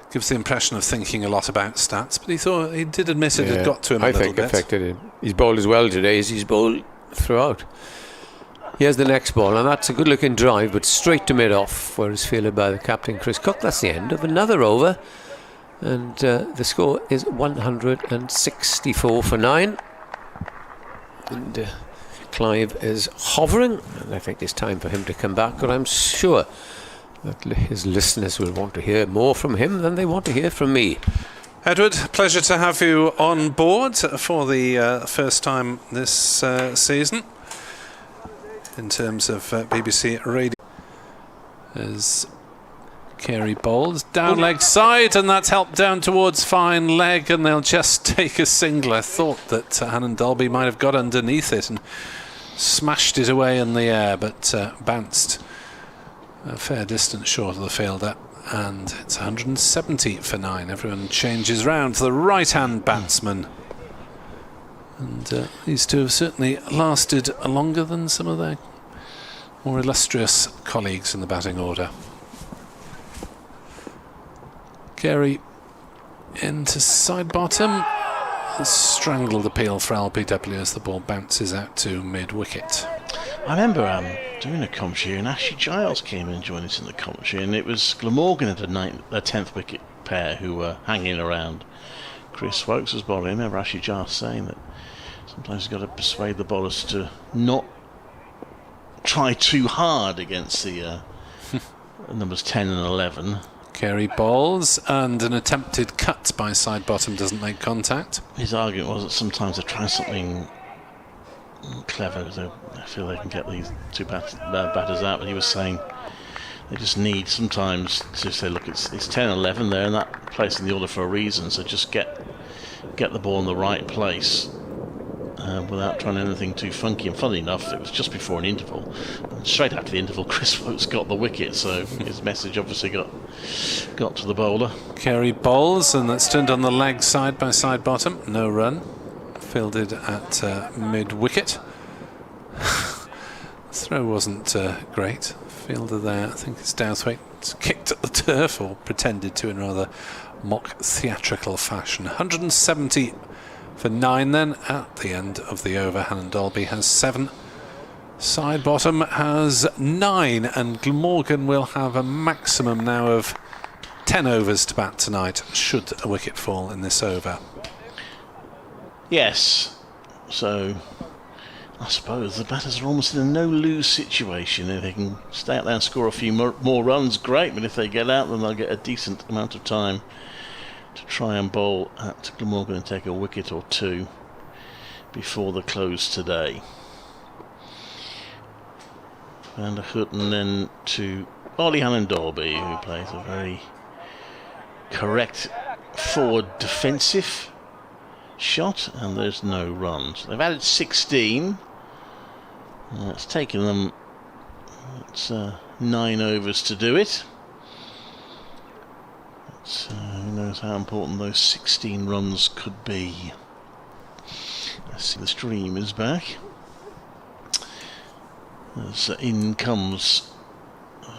gives the impression of thinking a lot about stats, but he did admit it had got to him a little bit. I think affected him. He's bowled as well today as he's bowled throughout. Here's the next ball, and that's a good looking drive, but straight to mid-off, where it's fielded by the captain Chris Cook. That's the end of another over, and the score is 164 for 9, and Clive is hovering, and I think it's time for him to come back, but I'm sure that his listeners will want to hear more from him than they want to hear from me. Edward, pleasure to have you on board for the first time this season in terms of BBC Radio. As Carey bowls down leg side, and that's helped down towards fine leg, and they'll just take a single. I thought that Hannon Dolby might have got underneath it and smashed it away in the air, but bounced a fair distance short of the fielder And it's 170 for 9. Everyone changes round to the right-hand batsman. And these two have certainly lasted longer than some of their more illustrious colleagues in the batting order. Carey into side bottom. A strangled appeal for LBW as the ball bounces out to mid-wicket. I remember doing a commentary and Ashley Giles came in and joined us in the commentary, and it was Glamorgan at the 10th wicket pair who were hanging around. Chris Wokes was bowling. I remember Ashley Giles saying that sometimes you've got to persuade the bowlers to not try too hard against the numbers 10 and 11. Carey bowls, and an attempted cut by side bottom doesn't make contact. His argument was that sometimes they try something clever, so I feel they can get these two batters out, but he was saying they just need sometimes to say, look, it's 10 and 11 there, and that place in the order for a reason, so just get the ball in the right place without trying anything too funky. And funny enough, it was just before an interval, and straight after the interval Chris Wokes got the wicket, so his message obviously got to the bowler. Carey bowls, and that's turned on the leg side by side bottom. No run. Fielded at mid-wicket. Throw wasn't great. Fielder there, I think it's Douthwaite, kicked at the turf, or pretended to in rather mock theatrical fashion. 170 for 9 then at the end of the over. Hannah Dolby has 7. Side bottom has 9, and Glamorgan will have a maximum now of 10 overs to bat tonight, should a wicket fall in this over. Yes, so I suppose the batters are almost in a no-lose situation. If they can stay out there and score a few more runs, great, but if they get out, then they'll get a decent amount of time to try and bowl at Glamorgan and take a wicket or two before the close today. Van der Houten then to Ollie Hannon-Dolby, who plays a very correct forward defensive shot, and there's no runs. They've added 16. It's taken them 9 overs to do it. Who knows how important those 16 runs could be. Let's see, the stream is back. As in comes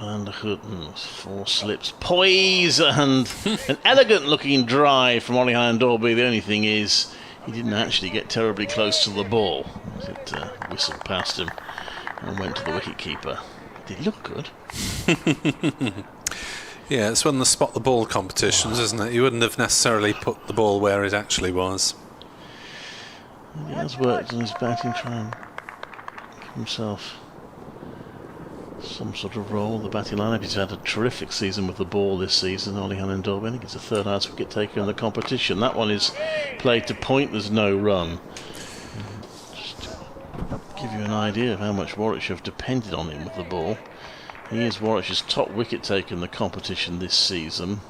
Van der Houten, 4 slips, poise, and an elegant looking drive from Ollie Hannon-Dolby. The only thing is he didn't actually get terribly close to the ball as it whistled past him and went to the wicket-keeper. Did he look good? Yeah, it's one of the spot the ball competitions, isn't it? You wouldn't have necessarily put the ball where it actually was. He has worked on his batting, trying to give himself some sort of role. The batting lineup, he's had a terrific season with the ball this season. Ollie Hannon-Dolby, I think it's the 3rd highest wicket taker in the competition. That one is played to point, there's no run. Just to give you an idea of how much Warwickshire have depended on him with the ball. He is Warwickshire's top wicket taker in the competition this season,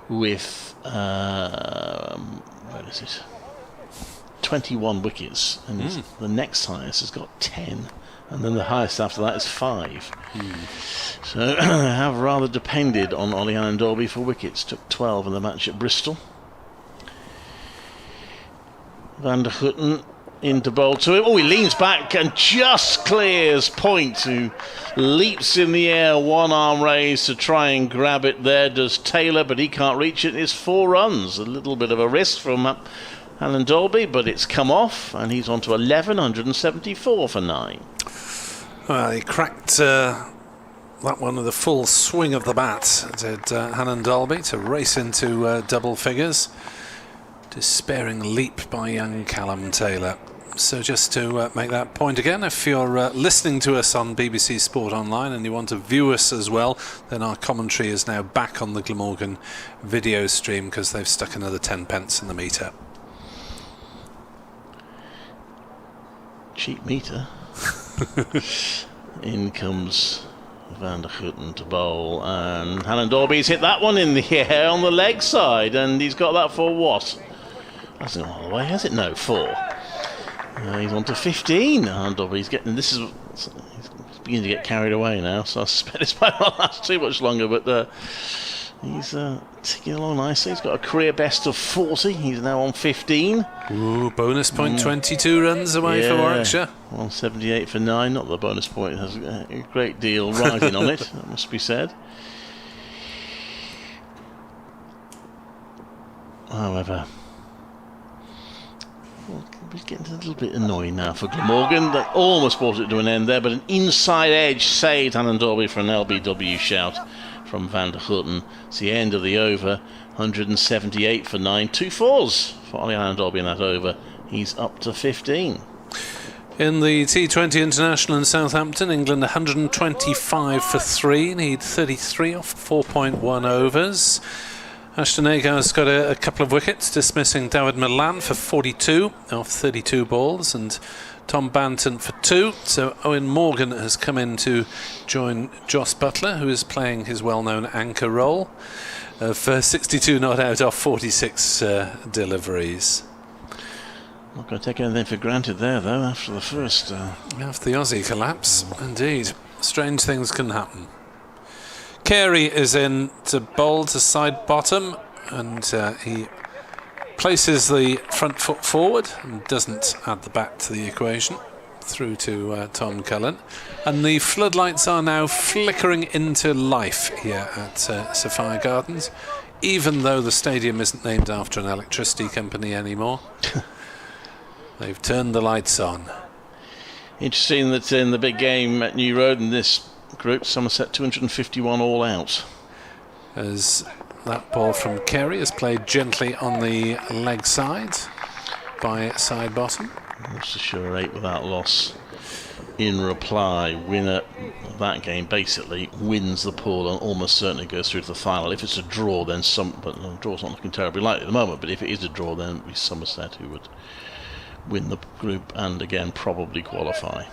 with where is it? 21 wickets, and the next highest has got 10, and then the highest after that is 5. So have rather depended on Ollie Hannon-Dolby for wickets. Took 12 in the match at Bristol. Van der Houten into bowl to him. Oh, he leans back and just clears Point, who leaps in the air, one arm raised to try and grab it. There does Taylor, but he can't reach it. It's 4 runs. A little bit of a risk from Hannon-Dolby, but it's come off, and he's on to 11, 174 for 9. Well, he cracked that one with a full swing of the bat, did Hannon-Dolby, to race into double figures. Despairing leap by young Callum Taylor. So just to make that point again, if you're listening to us on BBC Sport Online and you want to view us as well, then our commentary is now back on the Glamorgan video stream, because they've stuck another 10 pence in the meter. Cheap meter. In comes Van der Houten to bowl, and Hannon-Dolby's hit that one in the air on the leg side, and he's got that for what? Hasn't gone all the way, has it? No, 4. He's on to 15. He's getting. He's beginning to get carried away now. So I suspect this might not last too much longer. But he's ticking along nicely. He's got a career best of 40. He's now on 15. Ooh, bonus point, 22 runs away for Warwickshire. 178 for 9. Not that the bonus point has a great deal riding on it. That must be said. However, it's getting a little bit annoying now for Glamorgan. That almost brought it to an end there, but an inside edge saved Annan Dorby for an LBW shout from Van der Houten. It's the end of the over. 178 for 9. 2 fours for Ollie Annan Dorby in that over. He's up to 15. In the T20 International in Southampton, England 125 for 3. Need 33 off 4.1 overs. Ashton Agar's got a couple of wickets, dismissing David Milan for 42 off 32 balls, and Tom Banton for 2. So Owen Morgan has come in to join Joss Butler, who is playing his well-known anchor role of 62 not out off 46 deliveries. Not going to take anything for granted there, though, after the first... After the Aussie collapse, indeed. Strange things can happen. Carey is in to bowl to side bottom, and he places the front foot forward and doesn't add the bat to the equation. Through to Tom Cullen, and the floodlights are now flickering into life here at Sophia Gardens, even though the stadium isn't named after an electricity company anymore. They've turned the lights on. Interesting that in the big game at New Road in this group, Somerset 251 all out. As that ball from Carey is played gently on the leg side by side bottom. Worcestershire 8 without loss. In reply, winner of that game basically wins the pool and almost certainly goes through to the final. If it's a draw, then but the draw's not looking terribly likely at the moment, but if it is a draw, then it would be Somerset who would win the group and again probably qualify.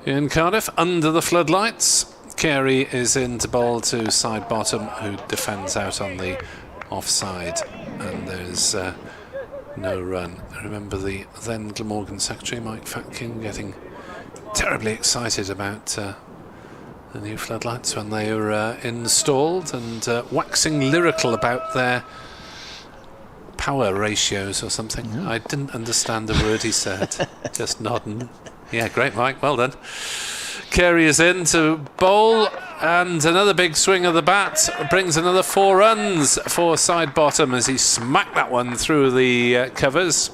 In Cardiff, under the floodlights, Carey is in to bowl to side bottom, who defends out on the offside, and there's no run. I remember the then Glamorgan secretary, Mike Fatkin, getting terribly excited about the new floodlights when they were installed, and waxing lyrical about their power ratios or something. Mm. I didn't understand a word he said. Just nodding. Yeah, great, Mike. Well done. Carey is in to bowl, and another big swing of the bat brings another 4 runs for side bottom as he smacked that one through the covers.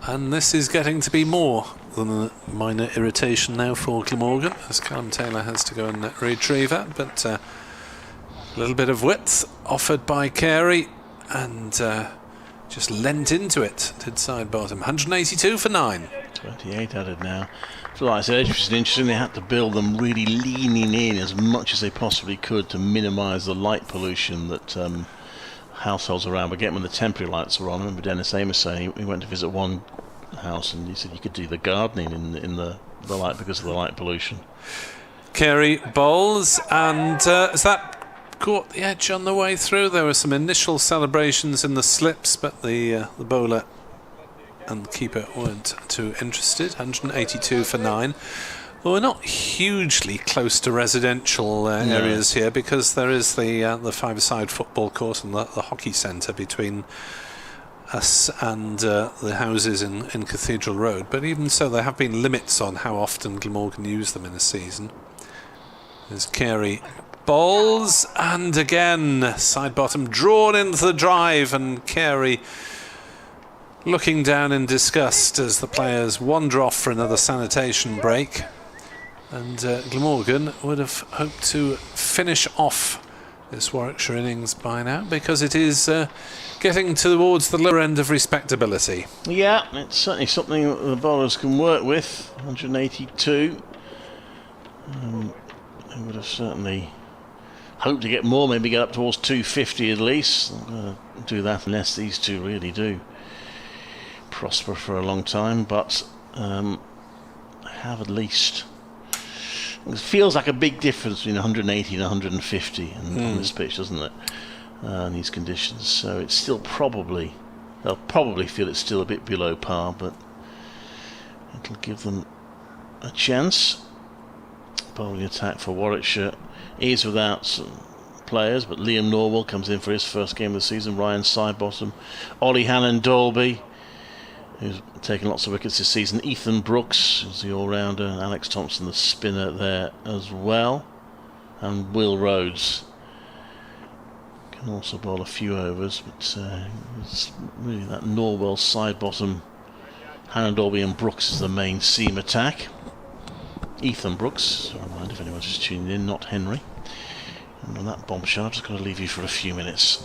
And this is getting to be more than a minor irritation now for Glamorgan, as Callum Taylor has to go and retrieve her. But a little bit of width offered by Carey, and just lent into it, did side bottom. 182 for 9. 28 added now. So like I said, it was interesting. They had to build them really leaning in as much as they possibly could to minimise the light pollution that households around were getting when the temporary lights were on. I remember Dennis Amos saying he went to visit one house and he said you could do the gardening in the light because of the light pollution. Carey bowls, and as that caught the edge on the way through, there were some initial celebrations in the slips, but the bowler and the keeper weren't too interested. 182 for 9. Well, we're not hugely close to residential areas here, because there is the five-a-side football court and the hockey centre between us and the houses in Cathedral Road. But even so, there have been limits on how often Glamorgan use them in a season. There's Carey bowls, and again side bottom drawn into the drive, and Carey looking down in disgust as the players wander off for another sanitation break. And Glamorgan would have hoped to finish off this Warwickshire innings by now, because it is getting towards the lower end of respectability. Yeah, it's certainly something that the bowlers can work with. 182. They would have certainly hoped to get more, maybe get up towards 250 at least. I'm going to do that unless these two really do prosper for a long time, but have at least. It feels like a big difference between 180 and 150 on this pitch, doesn't it? In these conditions, so it's still they'll probably feel it's still a bit below par, but It'll give them a chance. Bowling attack for Warwickshire is without some players, but Liam Norwell comes in for his first game of the season. Ryan Sidebottom, Ollie Hannon-Dolby, who's taken lots of wickets this season. Ethan Brooks is the all-rounder. Alex Thompson, the spinner, there as well. And Will Rhodes can also bowl a few overs, but it's really that Norwell, Sidebottom, Hannon-Dolby and Brooks is the main seam attack. Ethan Brooks, I remind if anyone's just tuning in, not Henry. And on that bombshell, I'm just going to leave you for a few minutes.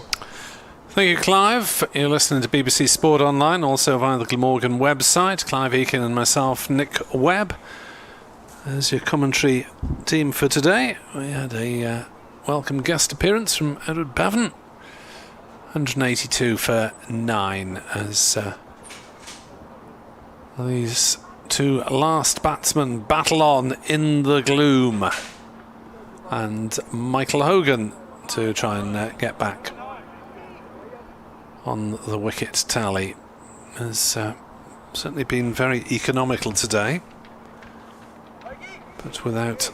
Thank you, Clive. You're listening to BBC Sport Online, also via the Glamorgan website. Clive Eakin and myself, Nick Webb. As your commentary team for today, we had a welcome guest appearance from Edward Bevan. 182 for 9 as these two last batsmen battle on in the gloom. And Michael Hogan to try and get back on the wicket tally has certainly been very economical today, but without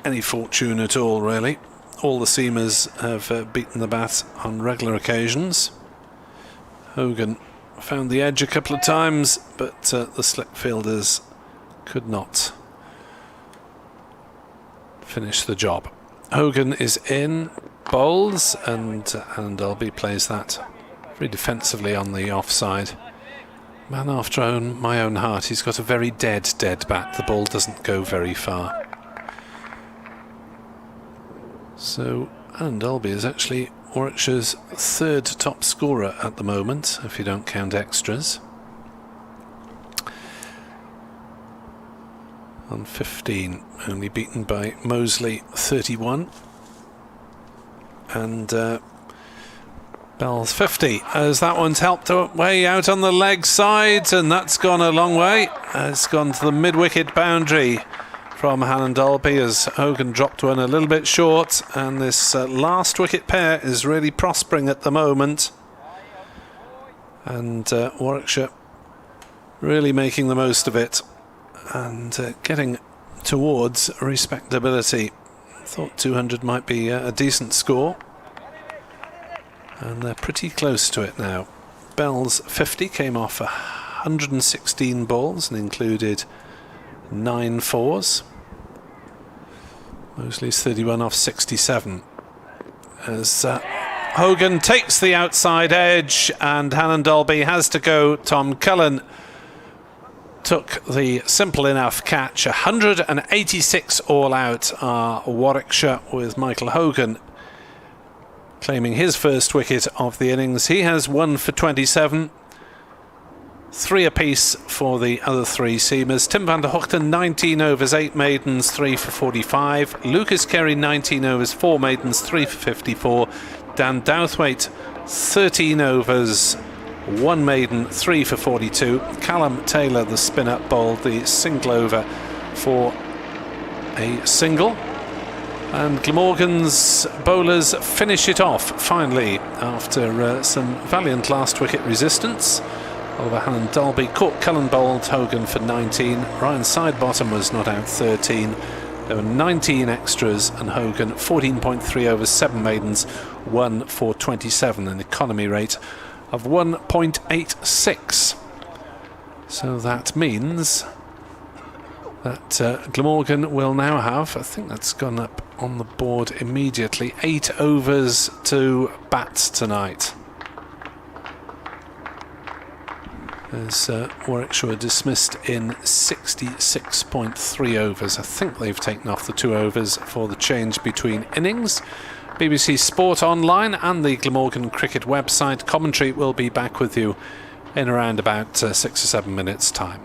any fortune at all, really. All the seamers have beaten the bat on regular occasions. Hogan found the edge a couple of times, but the slip fielders could not finish the job. Hogan is in, bowls, and Dolby plays that very defensively on the offside. Man after my own heart. He's got a very dead bat. The ball doesn't go very far. So Alan Dolby is actually Warwickshire's third top scorer at the moment, if you don't count extras. On 15, only beaten by Mosley 31. And Bell's 50, as that one's helped way out on the leg side, and that's gone a long way. It's gone to the mid-wicket boundary from Hannon Dolby as Hogan dropped one a little bit short, and this last wicket pair is really prospering at the moment. And Warwickshire really making the most of it and getting towards respectability. Thought 200 might be a decent score, and they're pretty close to it now. Bell's 50 came off 116 balls and included 9 fours. Mosley's 31 off 67. As Hogan takes the outside edge and Hannon Dolby has to go. Tom Cullen took the simple enough catch. 186 all out are Warwickshire, with Michael Hogan claiming his first wicket of the innings. He has 1 for 27. 3 apiece for the other 3 seamers. Tim van der Hoogten 19 overs, 8 maidens, 3 for 45. Lucas Carey 19 overs, 4 maidens, 3 for 54. Dan Douthwaite 13 overs, 1 maiden, 3 for 42. Callum Taylor, the spinner, bowled the single over for a single. And Glamorgan's bowlers finish it off finally after some valiant last wicket resistance. Oliver Hannon Dolby caught Cullen bowled Hogan for 19. Ryan Sidebottom was not out 13. There were 19 extras, and Hogan 14.3 overs, 7 maidens, 1 for 27, an economy rate of 1.86. So that means that Glamorgan will now have, I think that's gone up on the board immediately, 8 overs to bat tonight. As Warwickshire dismissed in 66.3 overs. I think they've taken off the 2 overs for the change between innings. BBC Sport Online and the Glamorgan Cricket website. Commentary will be back with you in around about 6 or 7 minutes' time.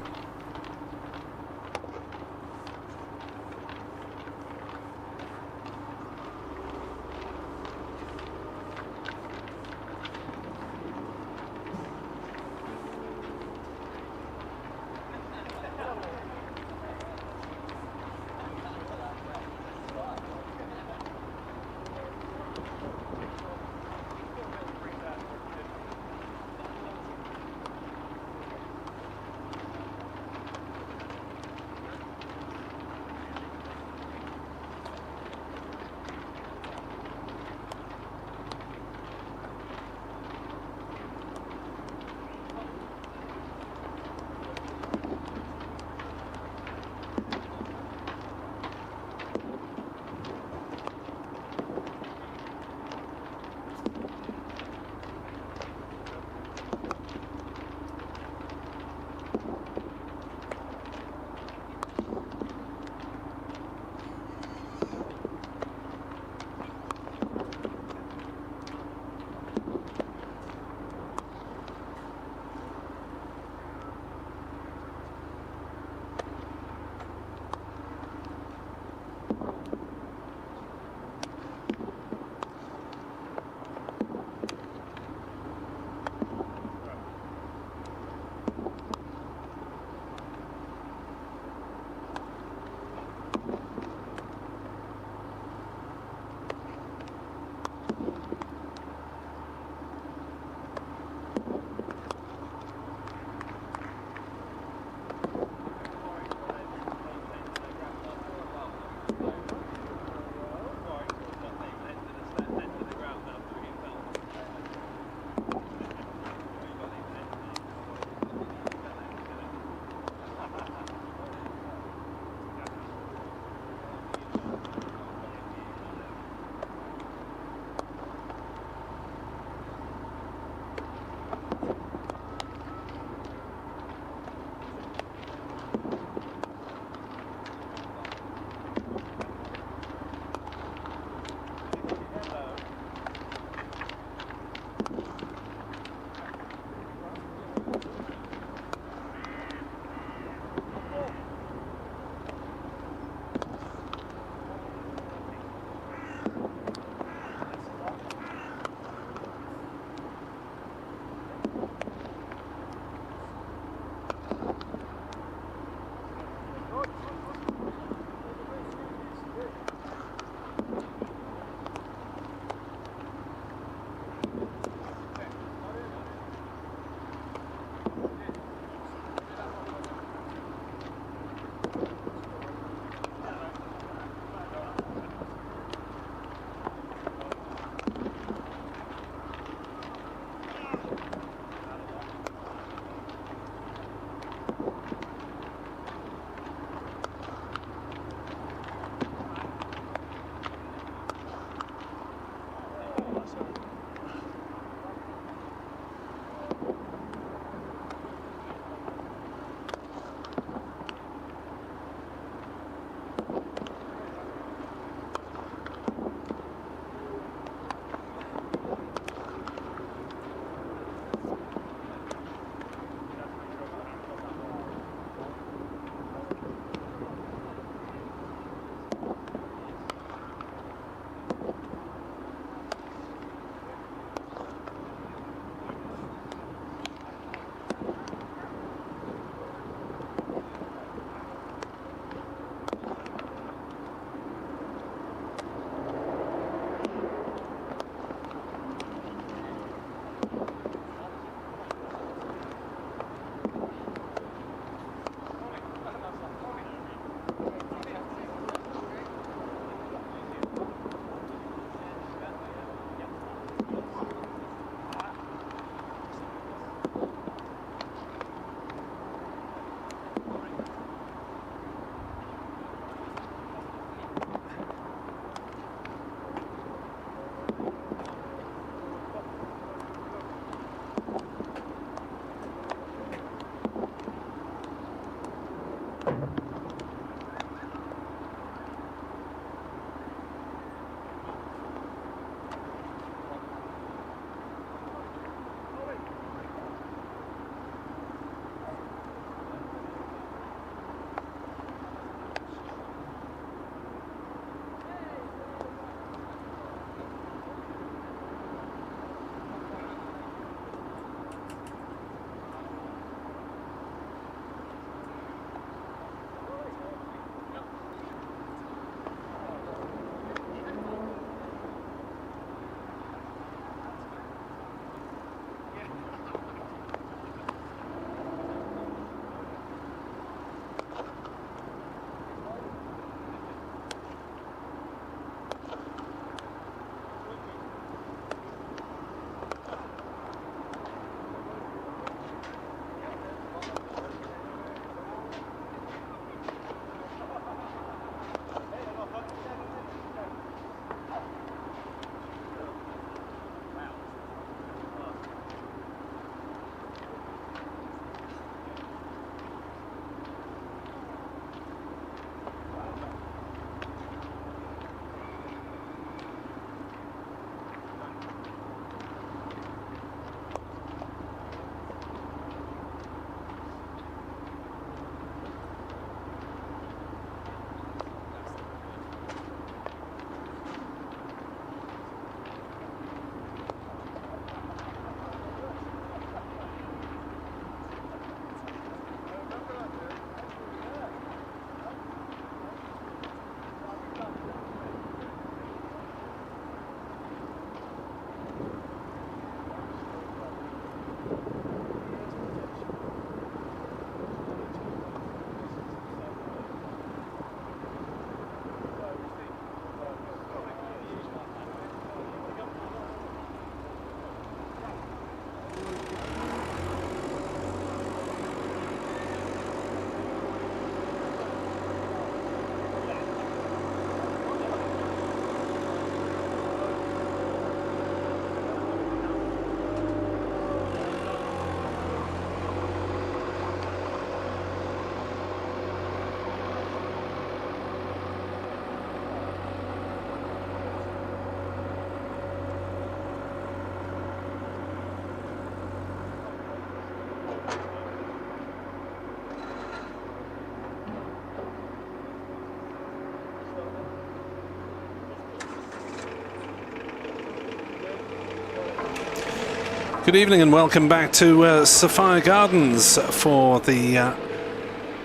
Good evening and welcome back to Sophia Gardens for the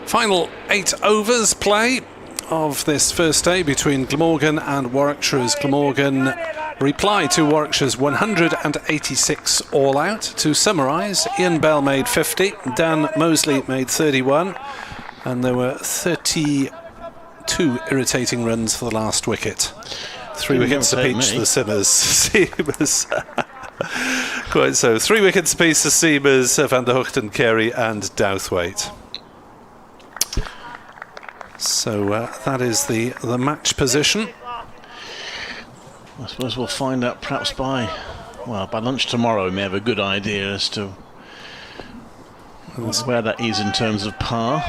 final 8 overs play of this first day between Glamorgan and Warwickshire, as Glamorgan reply to Warwickshire's 186 all out. To summarise, Ian Bell made 50, Dan Mosley made 31, and there were 32 irritating runs for the last wicket. 3 wickets apiece, the Seamers. Quite so. 3 wickets apiece, the Seamers, Van der Hoogten, Carey and Douthwaite. So that is the match position. I suppose we'll find out perhaps by lunch tomorrow. We may have a good idea as to where that is in terms of par.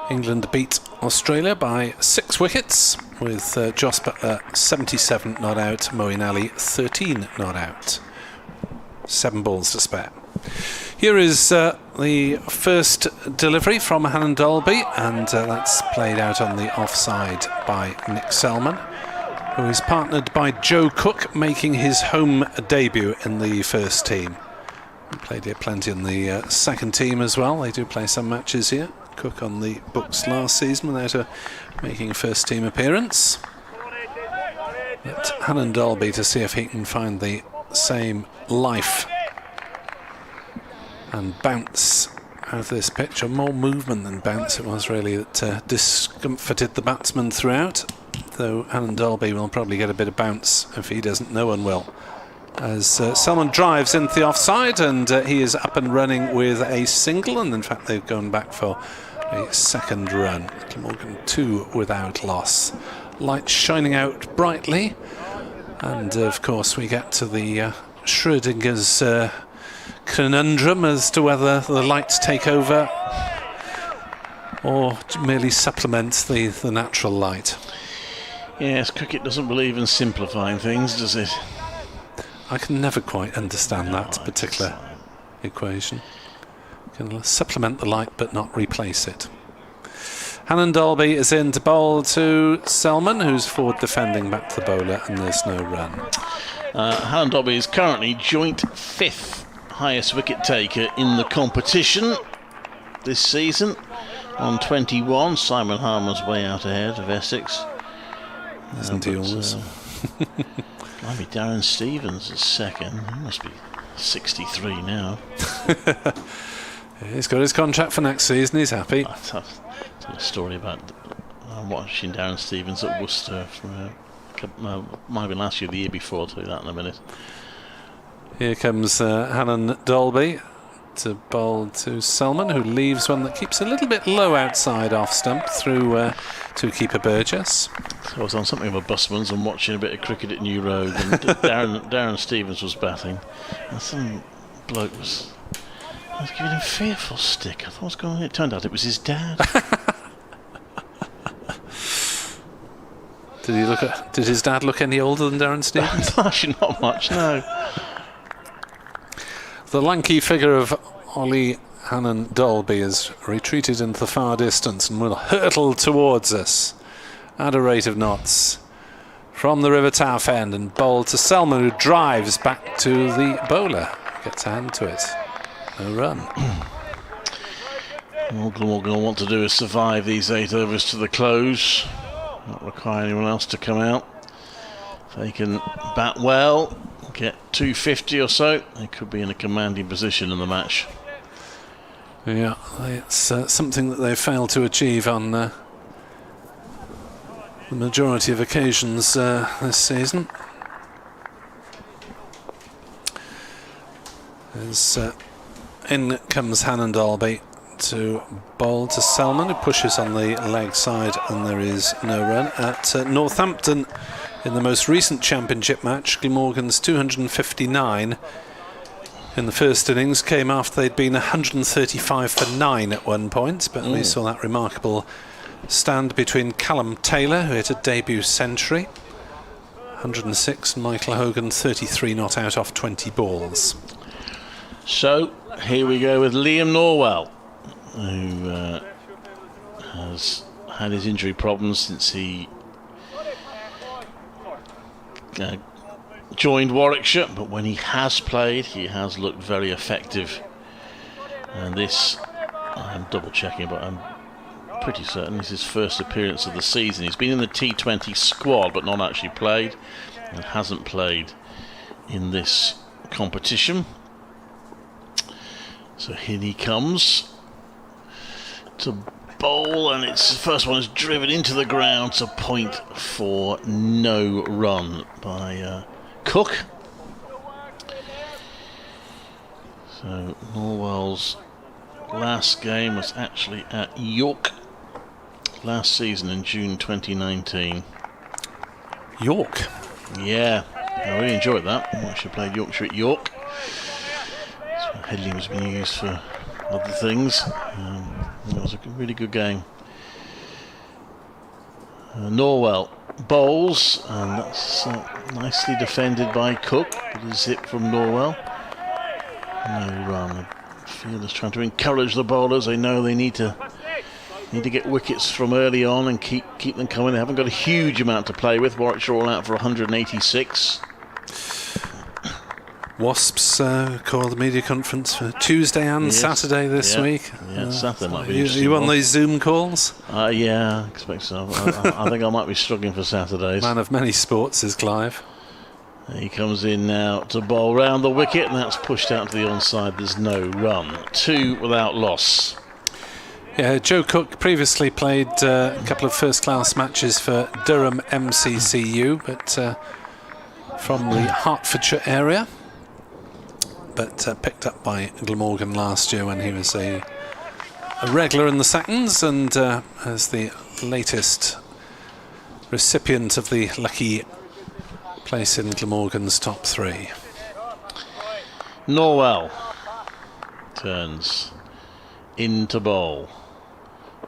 England beat Australia by 6 wickets, with Jos Buttler 77 not out, Moeen Ali 13 not out. 7 balls to spare. Here is the first delivery from Hannon Dolby, and that's played out on the offside by Nick Selman, who is partnered by Joe Cook, making his home debut in the first team. He played here plenty in the second team as well. They do play some matches here. Cook on the books last season without making a first team appearance. But Hannon Dolby to see if he can find the same life and bounce out of this pitch, or more movement than bounce it was really, that discomforted the batsman throughout, though Hannon Dolby will probably get a bit of bounce. If he doesn't, no one will, as Selman drives into the offside, and he is up and running with a single, and in fact they've gone back for a second run. Glamorgan 2 without loss. Light shining out brightly, and of course we get to the Schrodinger's conundrum as to whether the lights take over or merely supplement the natural light. Yes, cricket doesn't believe in simplifying things, does it? I can never quite understand that particular equation. You can supplement the light but not replace it. Hannon Dolby is in to bowl to Selman, who's forward defending back to the bowler, and there's no run. Hannon Dolby is currently joint 5th highest wicket taker in the competition this season on 21. Simon Harman's way out ahead of Essex. Isn't he always? Might be Darren Stevens is second. He must be 63 now. He's got his contract for next season. He's happy. I'll tell a story about watching Darren Stevens at Worcester from might have been last year, the year before. I'll tell you that in a minute. Here comes Hannon Dolby to bowl to Selman, who leaves one that keeps a little bit low outside off stump through to keeper Burgess. So I was on something of a busman's and watching a bit of cricket at New Road, and Darren Stevens was batting, and some bloke was giving him fearful stick. I thought, what's going on? It turned out it was his dad. Did his dad look any older than Darren Stevens? Actually, not much, no. The lanky figure of Ollie Hannon Dolby has retreated into the far distance and will hurtle towards us at a rate of knots from the River Taff end, and bowl to Selman, who drives back to the bowler. Gets a hand to it. No run. All Glamorgan will want to do is survive these 8 overs to the close. Not require anyone else to come out. If they can bat well, get 250 or so, they could be in a commanding position in the match. Yeah, it's something that they've failed to achieve on the majority of occasions this season. As in comes Hannon Dolby to bowl to Selman, who pushes on the leg side, and there is no run. At Northampton, in the most recent championship match, Glamorgan's 259 in the first innings came after they'd been 135 for 9 at one point, but we saw that remarkable stand between Callum Taylor, who hit a debut century, 106, and Michael Hogan 33 not out off 20 balls. So here we go with Liam Norwell, who has had his injury problems since he joined Warwickshire, but when he has played, he has looked very effective. And this, I'm double checking, but I'm pretty certain this is his first appearance of the season. He's been in the T20 squad, but not actually played, and hasn't played in this competition. So here he comes to bowl, and its first one is driven into the ground to point for no run by Cook. So Norwell's last game was actually at York last season in June 2019. York? Yeah, I really enjoyed that. I actually played Yorkshire at York. So Headley was being used for other things. It was a really good game. Norwell bowls, and that's nicely defended by Cook. But a zip from Norwell. No run. Fielders trying to encourage the bowlers. They know they need to get wickets from early on and keep them coming. They haven't got a huge amount to play with. Warwickshire all out for 186. Wasps call the media conference for Tuesday and Saturday this week. Yeah, Saturday might be you on these Zoom calls? Yeah, I expect so. I think I might be struggling for Saturdays. Man of many sports is Clive. He comes in now to bowl round the wicket, and that's pushed out to the onside. There's no run. 2 without loss. Yeah, Joe Cook previously played a couple of first-class matches for Durham MCCU, but from the Hertfordshire area. But picked up by Glamorgan last year when he was a regular in the seconds, and as the latest recipient of the lucky place in Glamorgan's top 3. Norwell turns into bowl.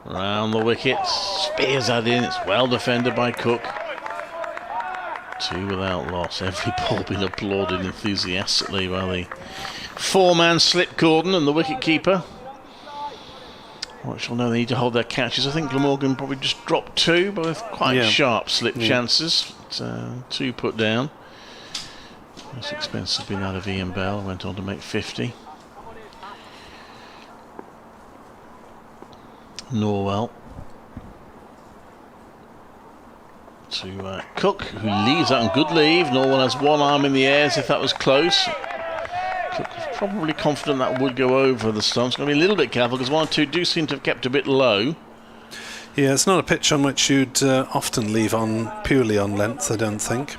Round the wicket, spears that in, it's well defended by Cook. 2 without loss. Every ball been applauded enthusiastically by the 4-man slip cordon and the wicket-keeper. Watch will know they need to hold their catches. I think Glamorgan probably just dropped 2, both quite sharp slip chances. 2 put down. Most expensive been out of Ian Bell, went on to make 50. Norwell to Cook, who leaves that on good leave. Norwell has one arm in the air as if that was close. Cook was probably confident that would go over the stumps. Going to be a little bit careful because 1 or 2 do seem to have kept a bit low. Yeah, it's not a pitch on which you'd often leave on purely on length, I don't think.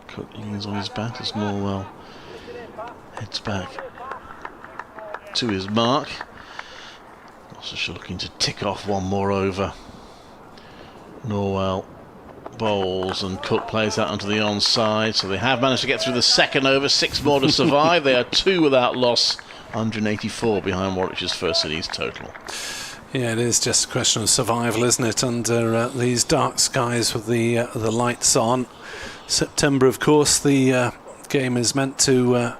Cook leans on his bat as Norwell heads back to his mark. Also looking to tick off 1 more over. Norwell bowls and Cook plays that onto the onside, so they have managed to get through the second over. 6 more to survive. They are 2 without loss, 184 behind Warwickshire's first innings total. Yeah, it is just a question of survival, isn't it, under these dark skies with the lights on. September, of course, the game is meant to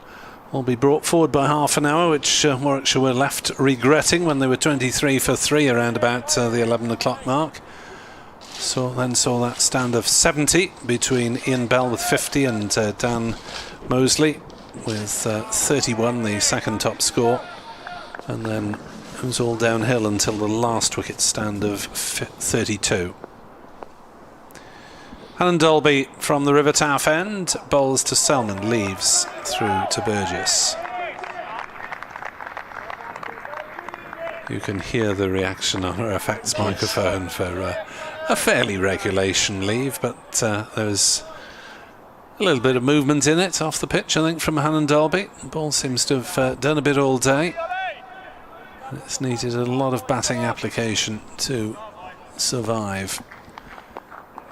all be brought forward by half an hour, which Warwickshire were left regretting when they were 23 for 3 around about the 11 o'clock mark. So then saw that stand of 70 between Ian Bell with 50 and Dan Mosley with 31, the second top score. And then it was all downhill until the last wicket stand of 32. Alan Dolby from the River Taff end bowls to Selman, leaves through to Burgess. You can hear the reaction on her effects microphone for a fairly regulation leave, but there's a little bit of movement in it off the pitch, I think, from Hannon Dolby. The ball seems to have done a bit all day. It's needed a lot of batting application to survive,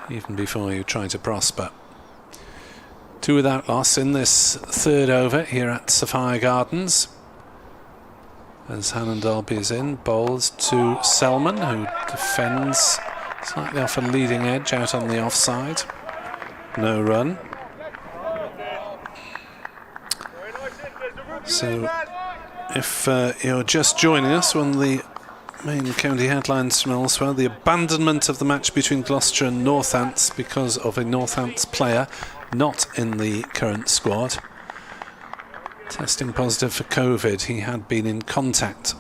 even before you try to prosper. 2 without loss in this third over here at Sophia Gardens. As Hannon Dolby is in, bowls to Selman, who defends slightly off a leading edge out on the offside. No run. So if you're just joining us when the main county headlines from elsewhere. The abandonment of the match between Gloucester and Northants because of a Northants player not in the current squad. Testing positive for COVID. He had been in contact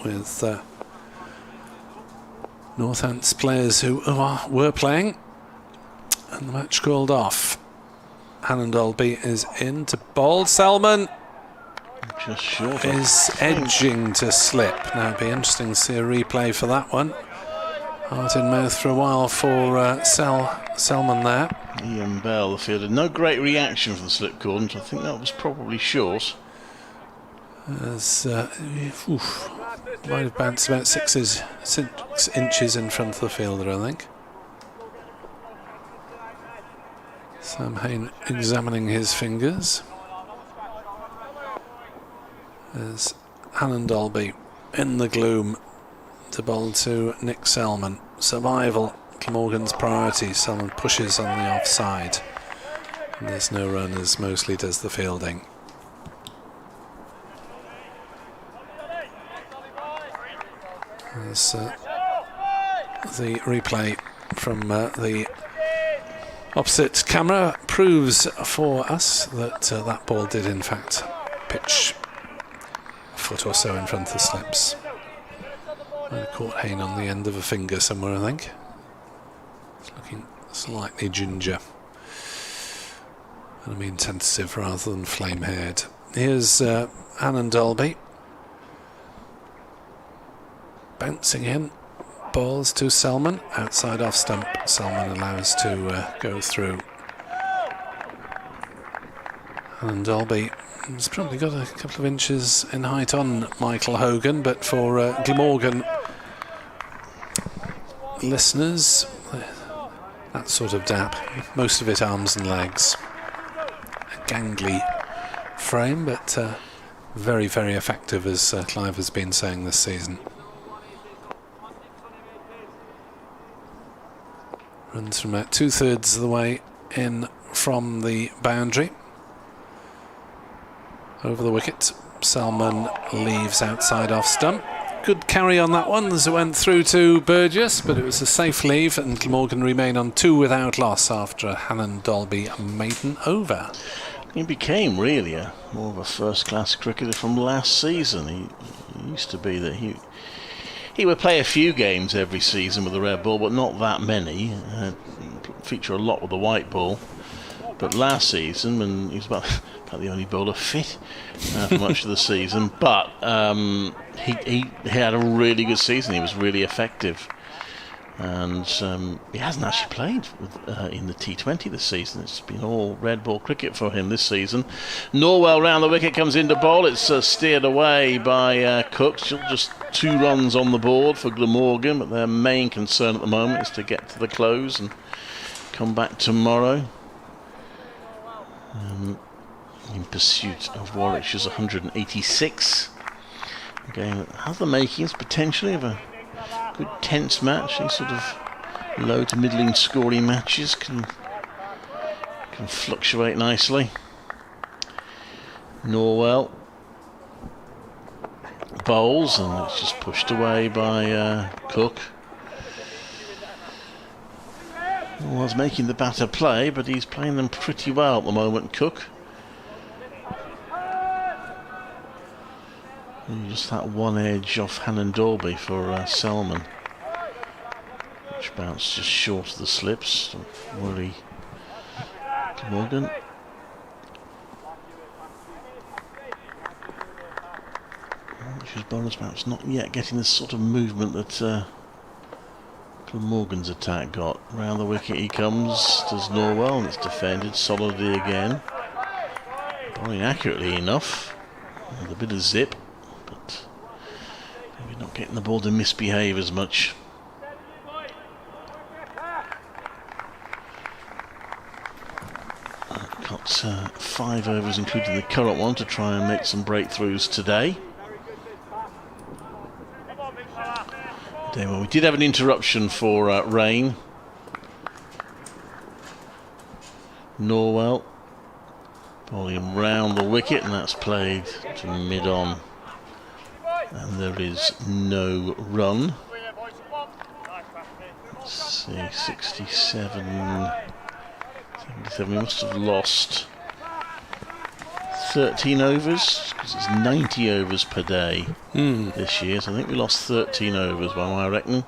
with Northants players who were playing, and the match called off. Hannon Dolby is in to bowl. Selman just short is edging to slip. Now it'd be interesting to see a replay for that one. Heart in mouth for a while for Selman there. Ian Bell, the fielder. No great reaction from the slip cordon, so I think that was probably short. As might have bounced about 6 inches in front of the fielder, I think. Sam Hain examining his fingers. As Hannon Dolby in the gloom to bowl to Nick Selman. Survival, Glamorgan's priority. Selman pushes on the offside. And there's no run as Mosley does the fielding. As the replay from the opposite camera proves for us that that ball did in fact pitch a foot or so in front of the slips. Might have caught Hain on the end of a finger somewhere, I think. It's looking slightly ginger. And I mean tentative rather than flame-haired. Here's Hannon Dolby. Bouncing in. Balls to Selman. Outside off stump. Selman allows to go through. Hannon Dolby has probably got a couple of inches in height on Michael Hogan, but for Glamorgan listeners, that sort of dap, most of it arms and legs. A gangly frame, but very, very effective, as Clive has been saying this season. Runs from about 2/3 of the way in from the boundary. Over the wicket, Selman leaves outside off stump. Good carry on that one as it went through to Burgess, but it was a safe leave, and Glamorgan remain on 2 without loss after a Hannon Dolby maiden over. He became really more of a first-class cricketer from last season. He used to be that he would play a few games every season with the red ball, but not that many. Feature a lot with the white ball. But last season, when he was about the only bowler fit for much of the season, but he had a really good season. He was really effective, and he hasn't actually played in the T20 this season. It's been all red ball cricket for him this season. Norwell round the wicket, comes into bowl. It's steered away by Cook. Just 2 runs on the board for Glamorgan, but their main concern at the moment is to get to the close and come back tomorrow. In pursuit of Warwickshire's 186. A game that has the makings potentially of a good tense match. These sort of low to middling scoring matches can fluctuate nicely. Norwell bowls, and it's just pushed away by Cook. Was making the batter play, but he's playing them pretty well at the moment, Cook. And just that one edge off Hannon Dolby for Selman, which bounced just short of the slips. Don't worry, Morgan. His bowler's perhaps not yet getting the sort of movement that Morgan's attack got. Round the wicket he comes, does Norwell, and it's defended solidly again. Bowling accurately enough, with a bit of zip, but maybe not getting the ball to misbehave as much. Got 5 overs, including the current one, to try and make some breakthroughs today. Well, we did have an interruption for rain. Norwell bowling round the wicket, and that's played to mid-on. And there is no run. Let's see, 67. We must have lost 13 overs, because it's 90 overs per day this year. So I think we lost 13 overs by my reckoning,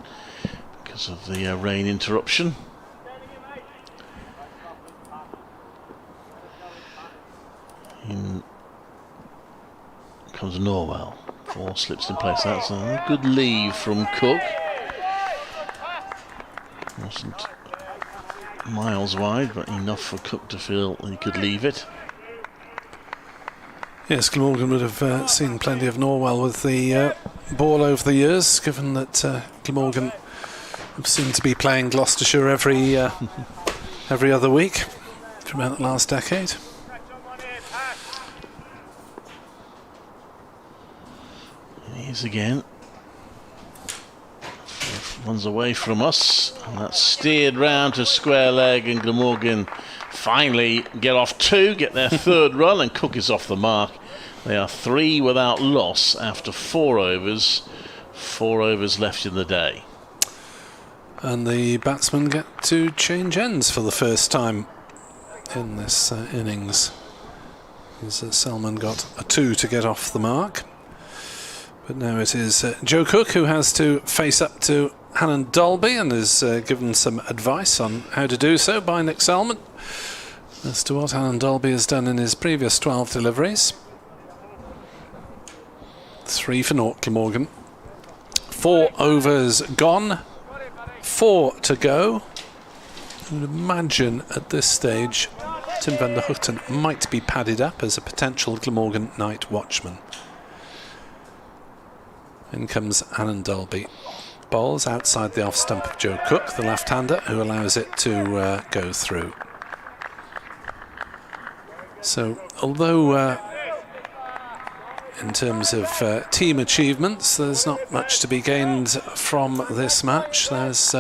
because of the rain interruption. In comes Norwell. 4 slips in place. That's a good leave from Cook. Wasn't miles wide, but enough for Cook to feel he could leave it. Yes, Glamorgan would have seen plenty of Norwell with the ball over the years, given that Glamorgan have seemed to be playing Gloucestershire every other week for about the last decade. He's again. One's away from us, and that's steered round to square leg, and Glamorgan finally get off 2, get their 3rd run, and Cook is off the mark. They are 3 without loss after 4 overs. 4 overs left in the day. And the batsmen get to change ends for the first time in this innings. Selman got a 2 to get off the mark. But now it is Joe Cook who has to face up to Hannon Dolby, and is given some advice on how to do so by Nick Selman as to what Hannon Dolby has done in his previous 12 deliveries. 3 for naught Glamorgan. 4 overs gone, 4 to go. I would imagine at this stage Tim van der Hoogten might be padded up as a potential Glamorgan night watchman. In comes Hannon Dolby. Bowls outside the off stump of Joe Cook, the left-hander, who allows it to go through. So, although in terms of team achievements, there's not much to be gained from this match. There's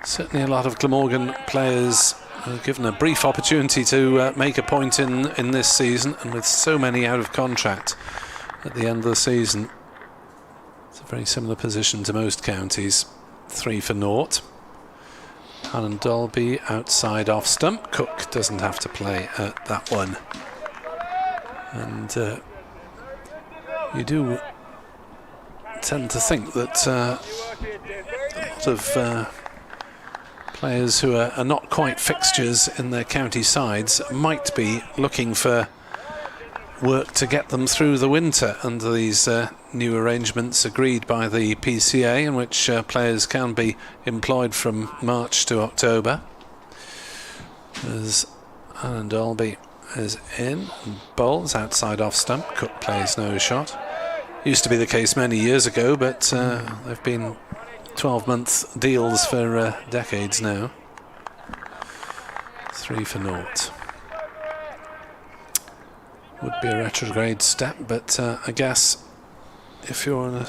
certainly a lot of Glamorgan players given a brief opportunity to make a point in this season, and with so many out of contract at the end of the season, it's a very similar position to most counties. 3 for naught. Hannon Dolby outside off stump. Cook doesn't have to play at that one. And you do tend to think that a lot of players who are not quite fixtures in their county sides might be looking for work to get them through the winter under these new arrangements agreed by the PCA, in which players can be employed from March to October. As Hannon Dolby is in and bowls outside off stump. Cook plays no shot. Used to be the case many years ago, but they've been 12-month deals for decades now. 3 for naught. Would be a retrograde step, but I guess if you're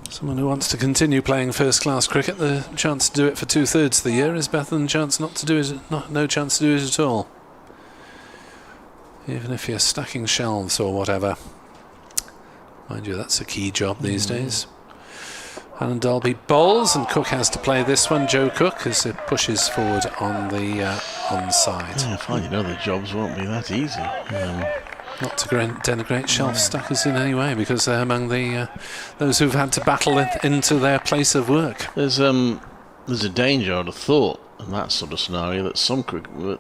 someone who wants to continue playing first-class cricket, the chance to do it for 2/3 of the year is better than the chance not to do it, no chance to do it at all. Even if you're stacking shelves or whatever. Mind you, that's a key job these days. Hannon Dolby bowls, and Cook has to play this one. Joe Cook, as it pushes forward on the onside. Yeah, finding other jobs won't be that easy. Not to denigrate shelf stackers in any way, because they're among the those who've had to battle into their place of work. There's a danger, I'd have thought, in that sort of scenario, that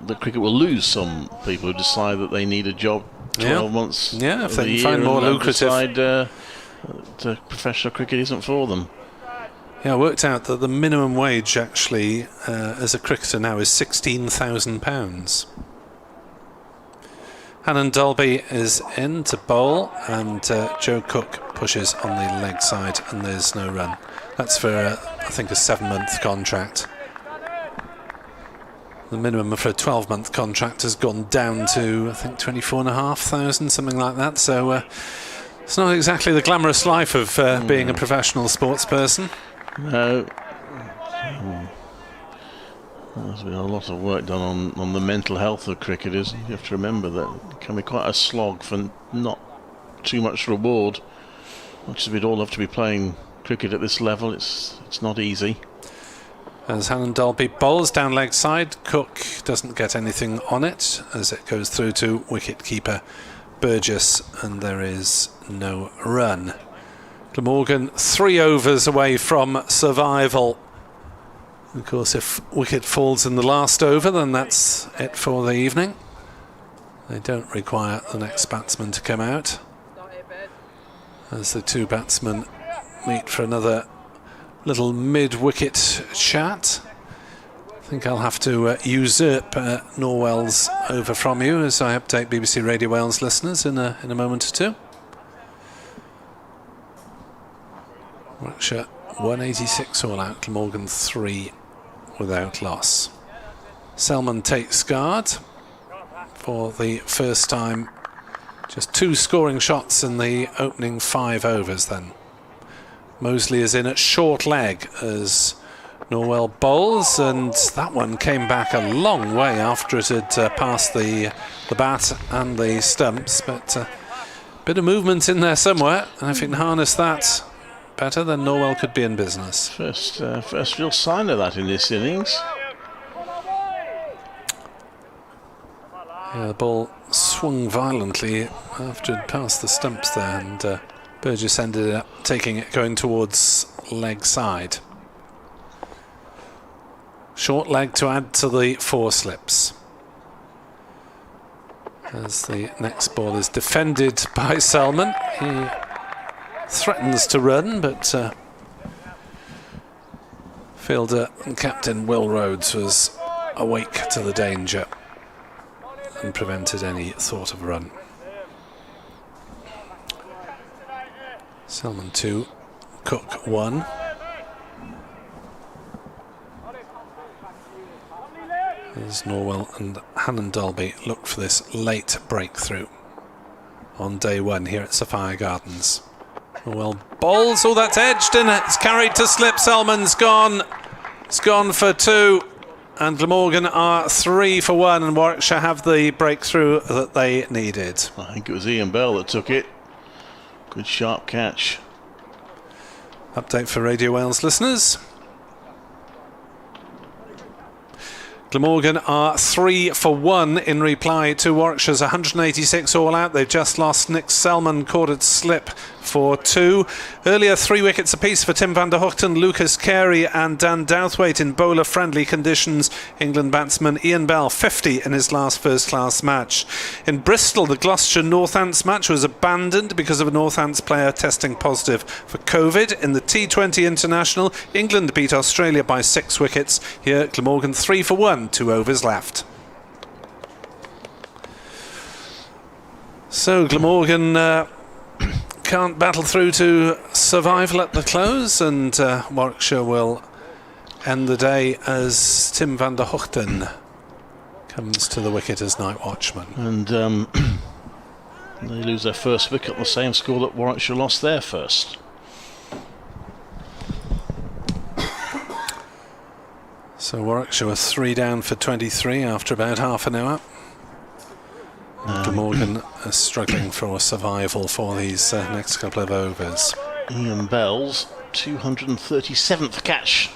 the cricket will lose some people who decide that they need a job 12 months. Yeah, if they find more lucrative. Decide professional cricket isn't for them. Yeah, I worked out that the minimum wage actually as a cricketer now is £16,000. Hannon Dolby is in to bowl, and Joe Cook pushes on the leg side, and there's no run. That's for, I think, a 7-month contract. The minimum for a 12-month contract has gone down to, I think, 24,500, something like that. So it's not exactly the glamorous life of being a professional sports person. No. There's been a lot of work done on the mental health of cricketers. You have to remember that it can be quite a slog for not too much reward. Much as we'd all love to be playing cricket at this level, it's not easy. As Hannon Dolby bowls down leg side, Cook doesn't get anything on it as it goes through to wicket-keeper Burgess, and there is no run. Glamorgan 3 overs away from survival. Of course, if wicket falls in the last over, then that's it for the evening. They don't require the next batsman to come out, as the two batsmen meet for another little mid-wicket chat. I think I'll have to usurp Norwell's over from you as I update BBC Radio Wales listeners in a moment or two. Warwickshire 186 all out, Glamorgan 3 without loss. Selman takes guard for the first time. Just 2 scoring shots in the opening 5 overs then. Mosley is in at short leg as Norwell bowls, and that one came back a long way after it had passed the bat and the stumps, but a bit of movement in there somewhere, and if it can harness that better, then Norwell could be in business. First real sign of that in this innings. Yeah, the ball swung violently after it passed the stumps there, and Burgess ended up taking it going towards leg side. Short leg to add to the 4 slips. As the next ball is defended by Selman. He threatens to run, but fielder and captain Will Rhodes was awake to the danger and prevented any thought of run. Selman 2, Cook 1. As Norwell and Hannon Dolby look for this late breakthrough on day 1 here at Sophia Gardens. Norwell bowls, oh that's edged and it's carried to slip. Selman's gone. It's gone for 2. And Glamorgan are 3 for 1, and Warwickshire have the breakthrough that they needed. I think it was Ian Bell that took it. Good sharp catch. Update for Radio Wales listeners. Glamorgan are 3 for 1 in reply to Warwickshire's 186 all out. They've just lost. Nick Selman caught it slip for 2. Earlier 3 wickets apiece for Tim van der Hoogten, Lucas Carey and Dan Douthwaite in bowler friendly conditions. England batsman Ian Bell 50 in his last first class match. In Bristol, the Gloucestershire Northants match was abandoned because of a Northants player testing positive for COVID. In the T20 International, England beat Australia by 6 wickets. Here Glamorgan 3 for 1, 2 overs left. So Glamorgan can't battle through to survival at the close, and Warwickshire will end the day as Tim van der Hoogten comes to the wicket as night watchman. And they lose their first wicket on the same score that Warwickshire lost their first. So Warwickshire were 3 down for 23 after about half an hour. Glamorgan is struggling for survival for these next couple of overs. Ian Bell's 237th catch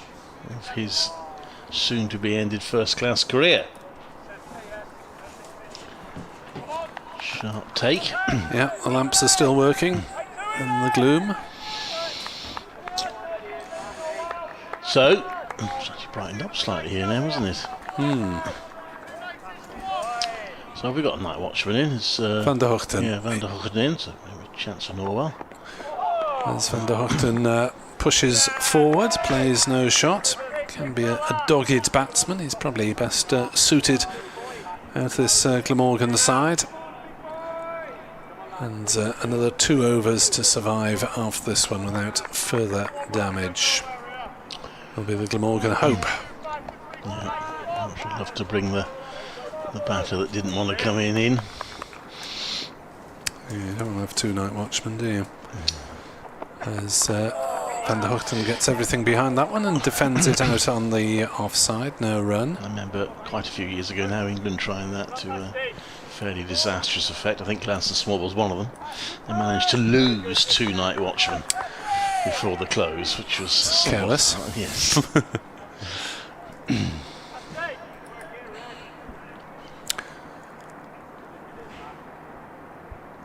of his soon-to-be-ended first-class career. Sharp take. Yeah, the lamps are still working in the gloom. So, it's actually brightened up slightly here now, isn't it? So we've got a night watchman in. It's Van der Hoogten. Yeah, Van der Hoogten in, so maybe a chance for Norwell. As Van der Hoogten pushes forward, plays no shot. Can be a dogged batsman. He's probably best suited out of this Glamorgan side. And another 2 overs to survive after this one without further damage. Will be the Glamorgan hope. Yeah, I should love to bring the batter that didn't want to come in. Yeah, you don't want to have 2 night watchmen, do you? As Van der Hoogten gets everything behind that one and defends it out on the offside, no run. I remember quite a few years ago now England trying that to fairly disastrous effect. I think Glaston Small was one of them. They managed to lose 2 night watchmen before the close, which was careless. Yes.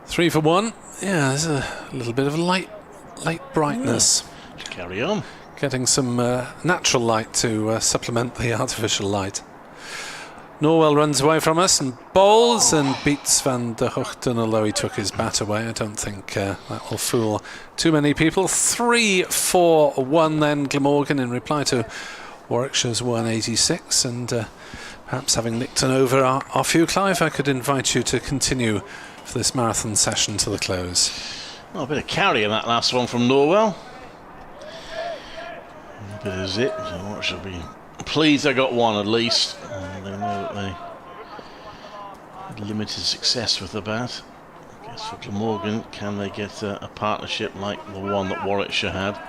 3 for 1. Yeah, there's a little bit of light brightness. Carry on. Getting some natural light to supplement the artificial light. Norwell runs away from us and bowls and beats Van der Hoogten, although he took his bat away. I don't think that will fool too many people. 3-4-1 then, Glamorgan, in reply to Warwickshire's 186. And perhaps having nicked an over off you, Clive, I could invite you to continue for this marathon session to the close. Oh, a bit of carry in that last one from Norwell. A bit of zip, so Warwickshire will be pleased I got one at least. They know that they had limited success with the bat. I guess for Glamorgan, can they get a partnership like the one that Warwickshire had?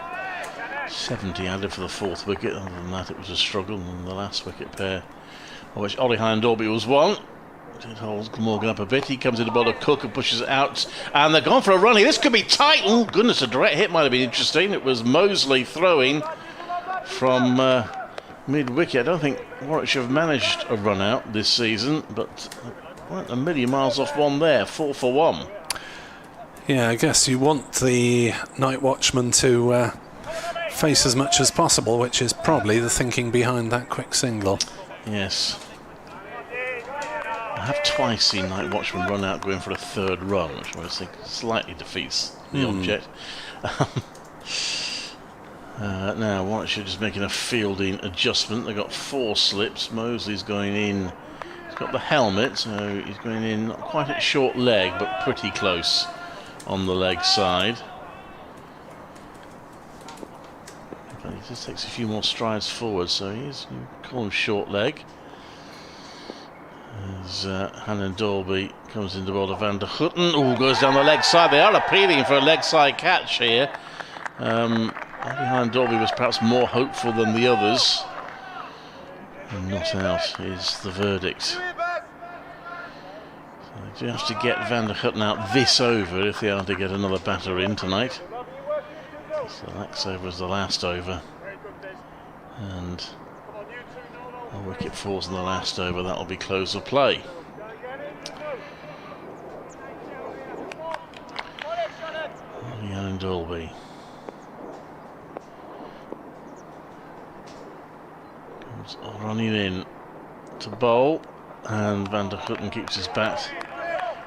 70 added for the 4th wicket. Other than that, it was a struggle. And the last wicket pair, of which Ollie Hine-Dolby was one, it holds Glamorgan up a bit. He comes in to bowl a Cook and pushes it out, and they're gone for a run here. This could be tight. Oh goodness, a direct hit might have been interesting. It was Mosley throwing from mid-wicket. I don't think Warwickshire have managed a run out this season, but weren't a million miles off one there. 4 for 1. Yeah, I guess you want the night watchman to face as much as possible, which is probably the thinking behind that quick single. Yes. I have twice seen night watchman run out going for a 3rd run, which I think slightly defeats the object. Now Warwickshire just making a fielding adjustment. They've got 4 slips. Mosley's going in. He's got the helmet, so he's going in not quite at short leg, but pretty close on the leg side. But he just takes a few more strides forward, so he's, you call him short leg. As Hannon Dolby comes into bowl to Van der Hoogten. Oh, goes down the leg side. They are appealing for a leg side catch here. Hannon Dolby was perhaps more hopeful than the others. And not out is the verdict. So they do have to get Van der Hoogten out this over if they are to get another batter in tonight. So the next over is the last over. And a wicket falls in the last over. That will be close of play. Hannon Dolby. Running in to bowl, and Van der Hoogten keeps his bat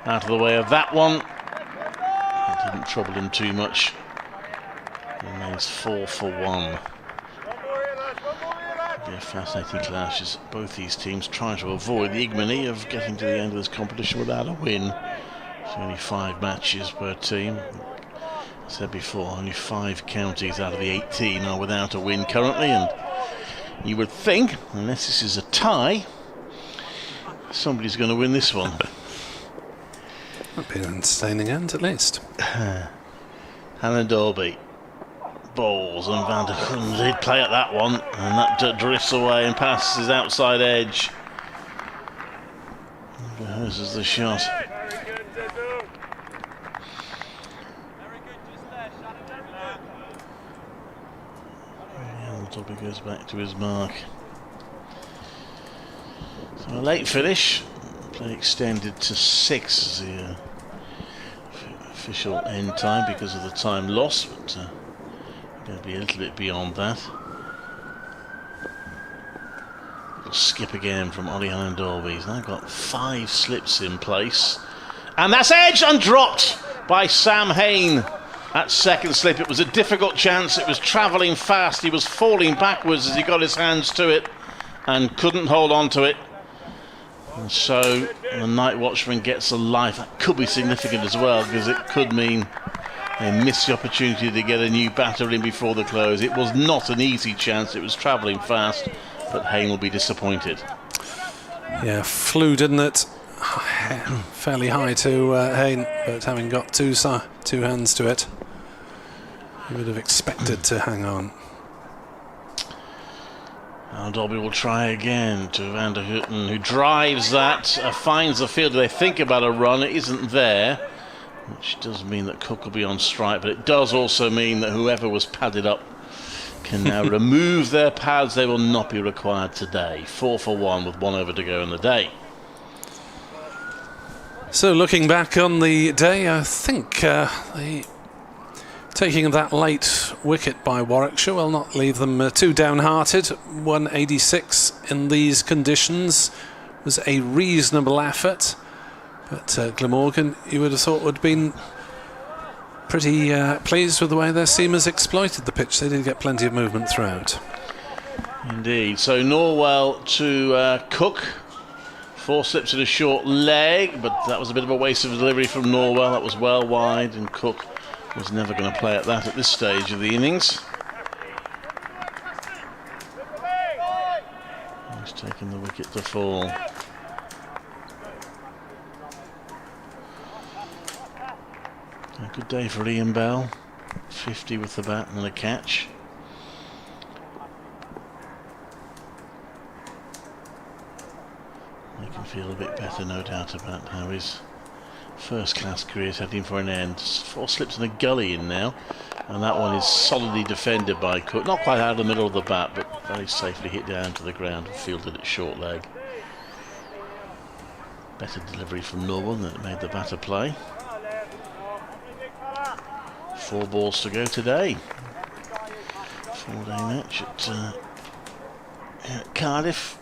out of the way of that one. It didn't trouble him too much. Remains 4 for 1. It'll be a fascinating clash as both these teams try to avoid the ignominy of getting to the end of this competition without a win. It's only 5 matches per team. I said before, only 5 counties out of the 18 are without a win currently, and you would think, unless this is a tie, somebody's going to win this one. That'd be an entertaining end, at least. Hannon Dolby bowls, and Van der Hoogten did play at that one, and that drifts away and passes his outside edge. Rehearses the shot. Dolby goes back to his mark. So a late finish. Play extended to 6 as the official end time because of the time lost, but going to be a little bit beyond that. Skip again from Ollie Hannon Dolby. He's now got 5 slips in place, and that's edged and dropped by Sam Hain. That second slip, it was a difficult chance. It was travelling fast. He was falling backwards as he got his hands to it and couldn't hold on to it. And so the night watchman gets a life. That could be significant as well, because it could mean they missed the opportunity to get a new batter in before the close. It was not an easy chance. It was travelling fast, but Hain will be disappointed. Yeah, flew, didn't it? Fairly high to Hain, but having got two hands to it, you would have expected to hang on. And Dobby will try again to Van der Houten, who drives that, finds the field. They think about a run, it isn't there, which does mean that Cook will be on strike, but it does also mean that whoever was padded up can now remove their pads. They will not be required today. 4 for 1 with 1 over to go in the day. So looking back on the day, I think taking that late wicket by Warwickshire will not leave them too downhearted. 186 in these conditions was a reasonable effort, but Glamorgan, you would have thought, would have been pretty pleased with the way their seamers exploited the pitch. They did get plenty of movement throughout. Indeed. So Norwell to Cook. 4 slips in a short leg, but that was a bit of a waste of delivery from Norwell. That was well wide, and Cook was never going to play at that at this stage of the innings. He's taken the wicket to fall. A good day for Ian Bell. 50 with the bat and a catch. He can feel a bit better, no doubt, about how his first-class career is heading for an end. 4 slips in a gully in now, and that one is solidly defended by Cook. Not quite out of the middle of the bat, but very safely hit down to the ground and fielded it short leg. Better delivery from Norwell than it made the batter play. 4 balls to go today. 4-day match at Cardiff.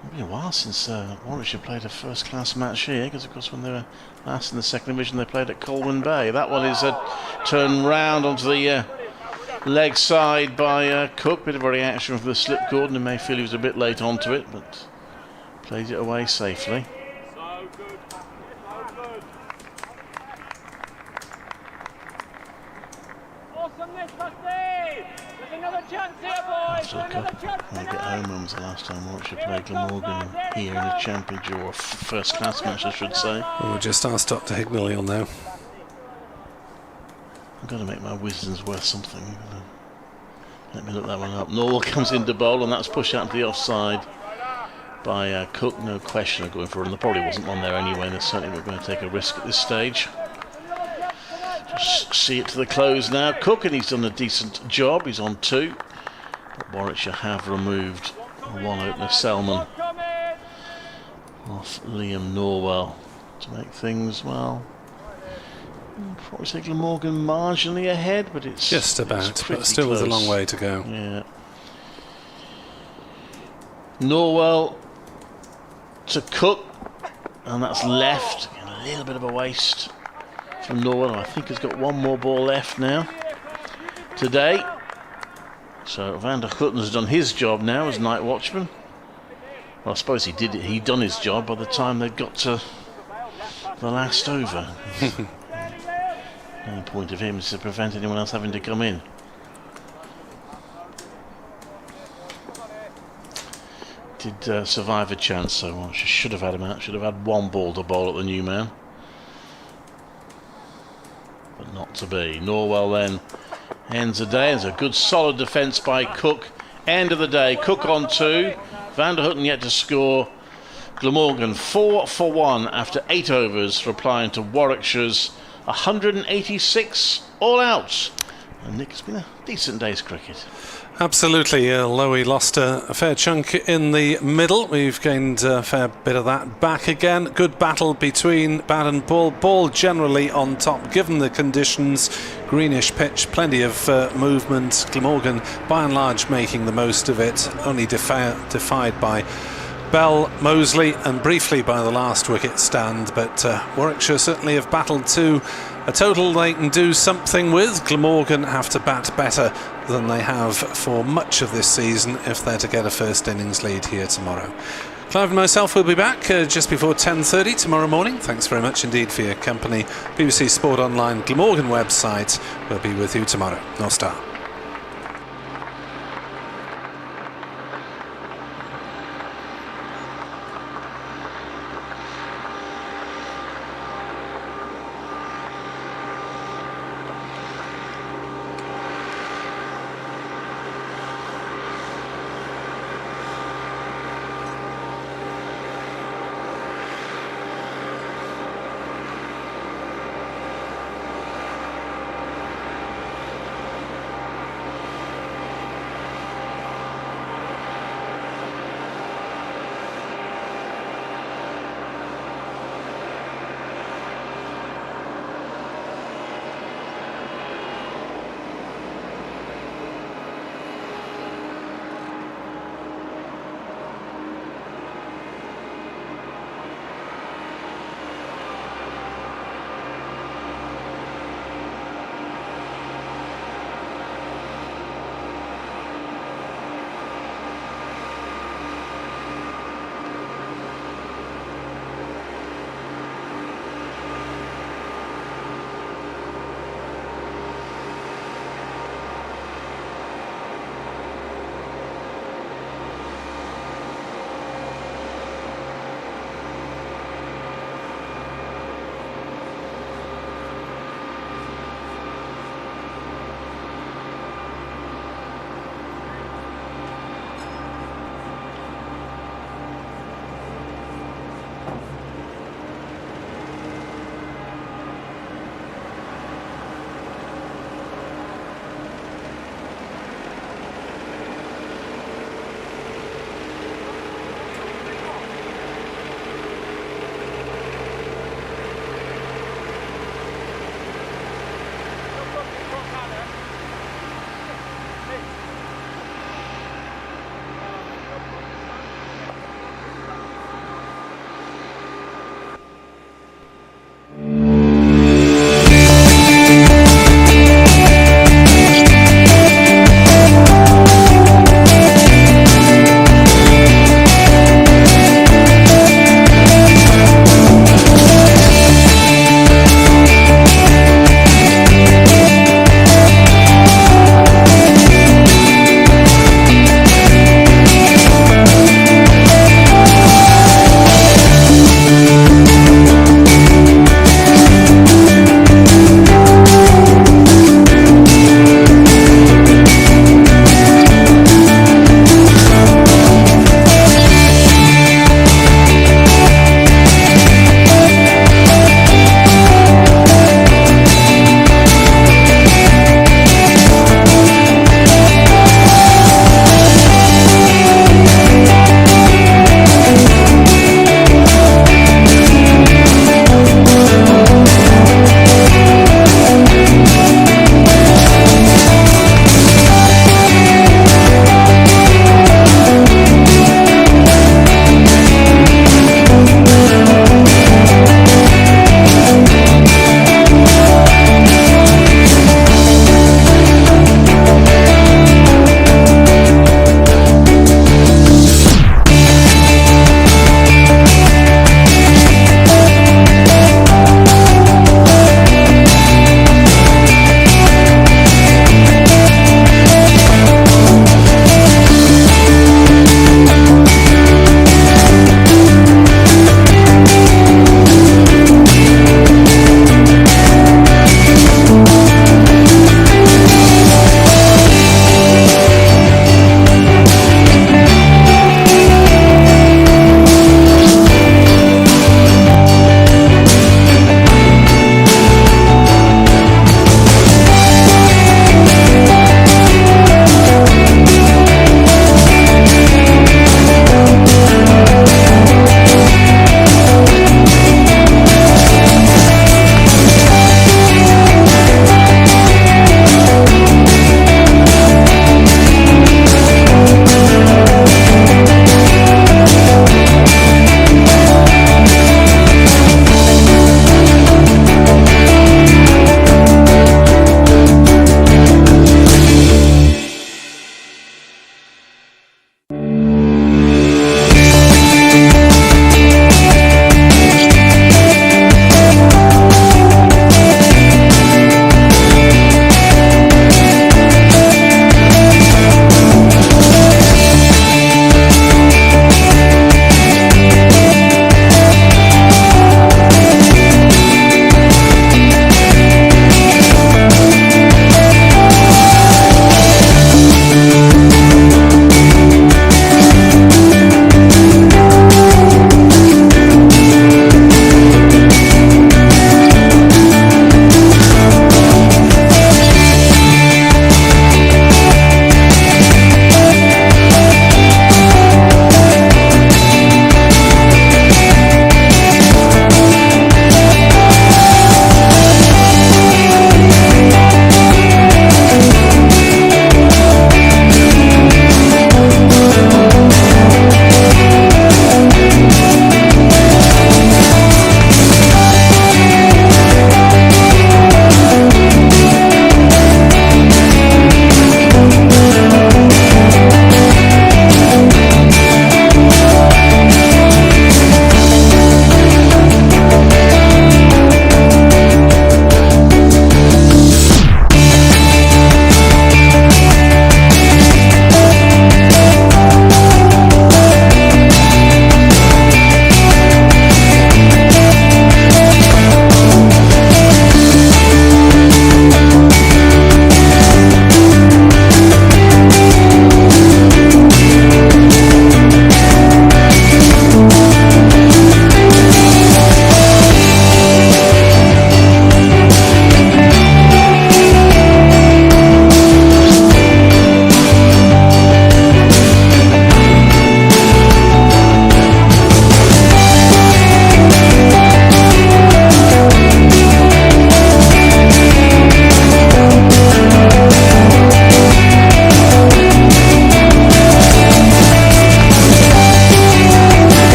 It's been a while since Warwickshire played a first-class match here, because of course when they were last in the second division they played at Colwyn Bay. That one is turned round onto the leg side by Cook. Bit of a reaction from the slip cord, and he may feel he was a bit late onto it, but played it away safely. After a couple, I'll get home. When was the last time Warwickshire played Glamorgan here in a championship, or first-class match, I should say? Well, we'll just ask Dr. Hignell, you'll know. I've got to make my wisdoms worth something. Let me look that one up. Norwell comes into bowl, and that's pushed out to the offside by Cook. No question of going for it, and there probably wasn't one there anyway, and they certainly weren't going to take a risk at this stage. Just see it to the close now. Cook, and he's done a decent job. He's on 2. But Warwickshire have removed one opener, Selman, off Liam Norwell to make things, well, probably say Glamorgan marginally ahead, but it's just about, it's but still close. with a long way to go. Yeah. Norwell to Cook, and that's left. A little bit of a waste from Norwell. I think he's got 1 more ball left now today. So Van der Hutten's done his job now as night watchman. Well, I suppose he'd done his job by the time they'd got to the last over. The only point of him is to prevent anyone else having to come in. Did survive a chance, so well, should have had him out. Should have had 1 ball to bowl at the new man, but not to be. Norwell then ends the day. It's a good solid defence by Cook. End of the day. Cook on 2. Van der Houten yet to score. Glamorgan 4 for 1 after 8 overs, replying to Warwickshire's 186 all out. And Nick, it's been a decent day's cricket. Absolutely, although we lost a fair chunk in the middle, we've gained a fair bit of that back again. Good battle between bat and ball. Ball generally on top, given the conditions. Greenish pitch, plenty of movement. Glamorgan, by and large, making the most of it. Only defied by Bell, Mosley, and briefly by the last wicket stand. But Warwickshire certainly have battled to a total they can do something with. Glamorgan have to bat better than they have for much of this season if they're to get a first innings lead here tomorrow. Clive and myself will be back just before 10:30 tomorrow morning. Thanks very much indeed for your company. BBC Sport Online Glamorgan website will be with you tomorrow. North Star.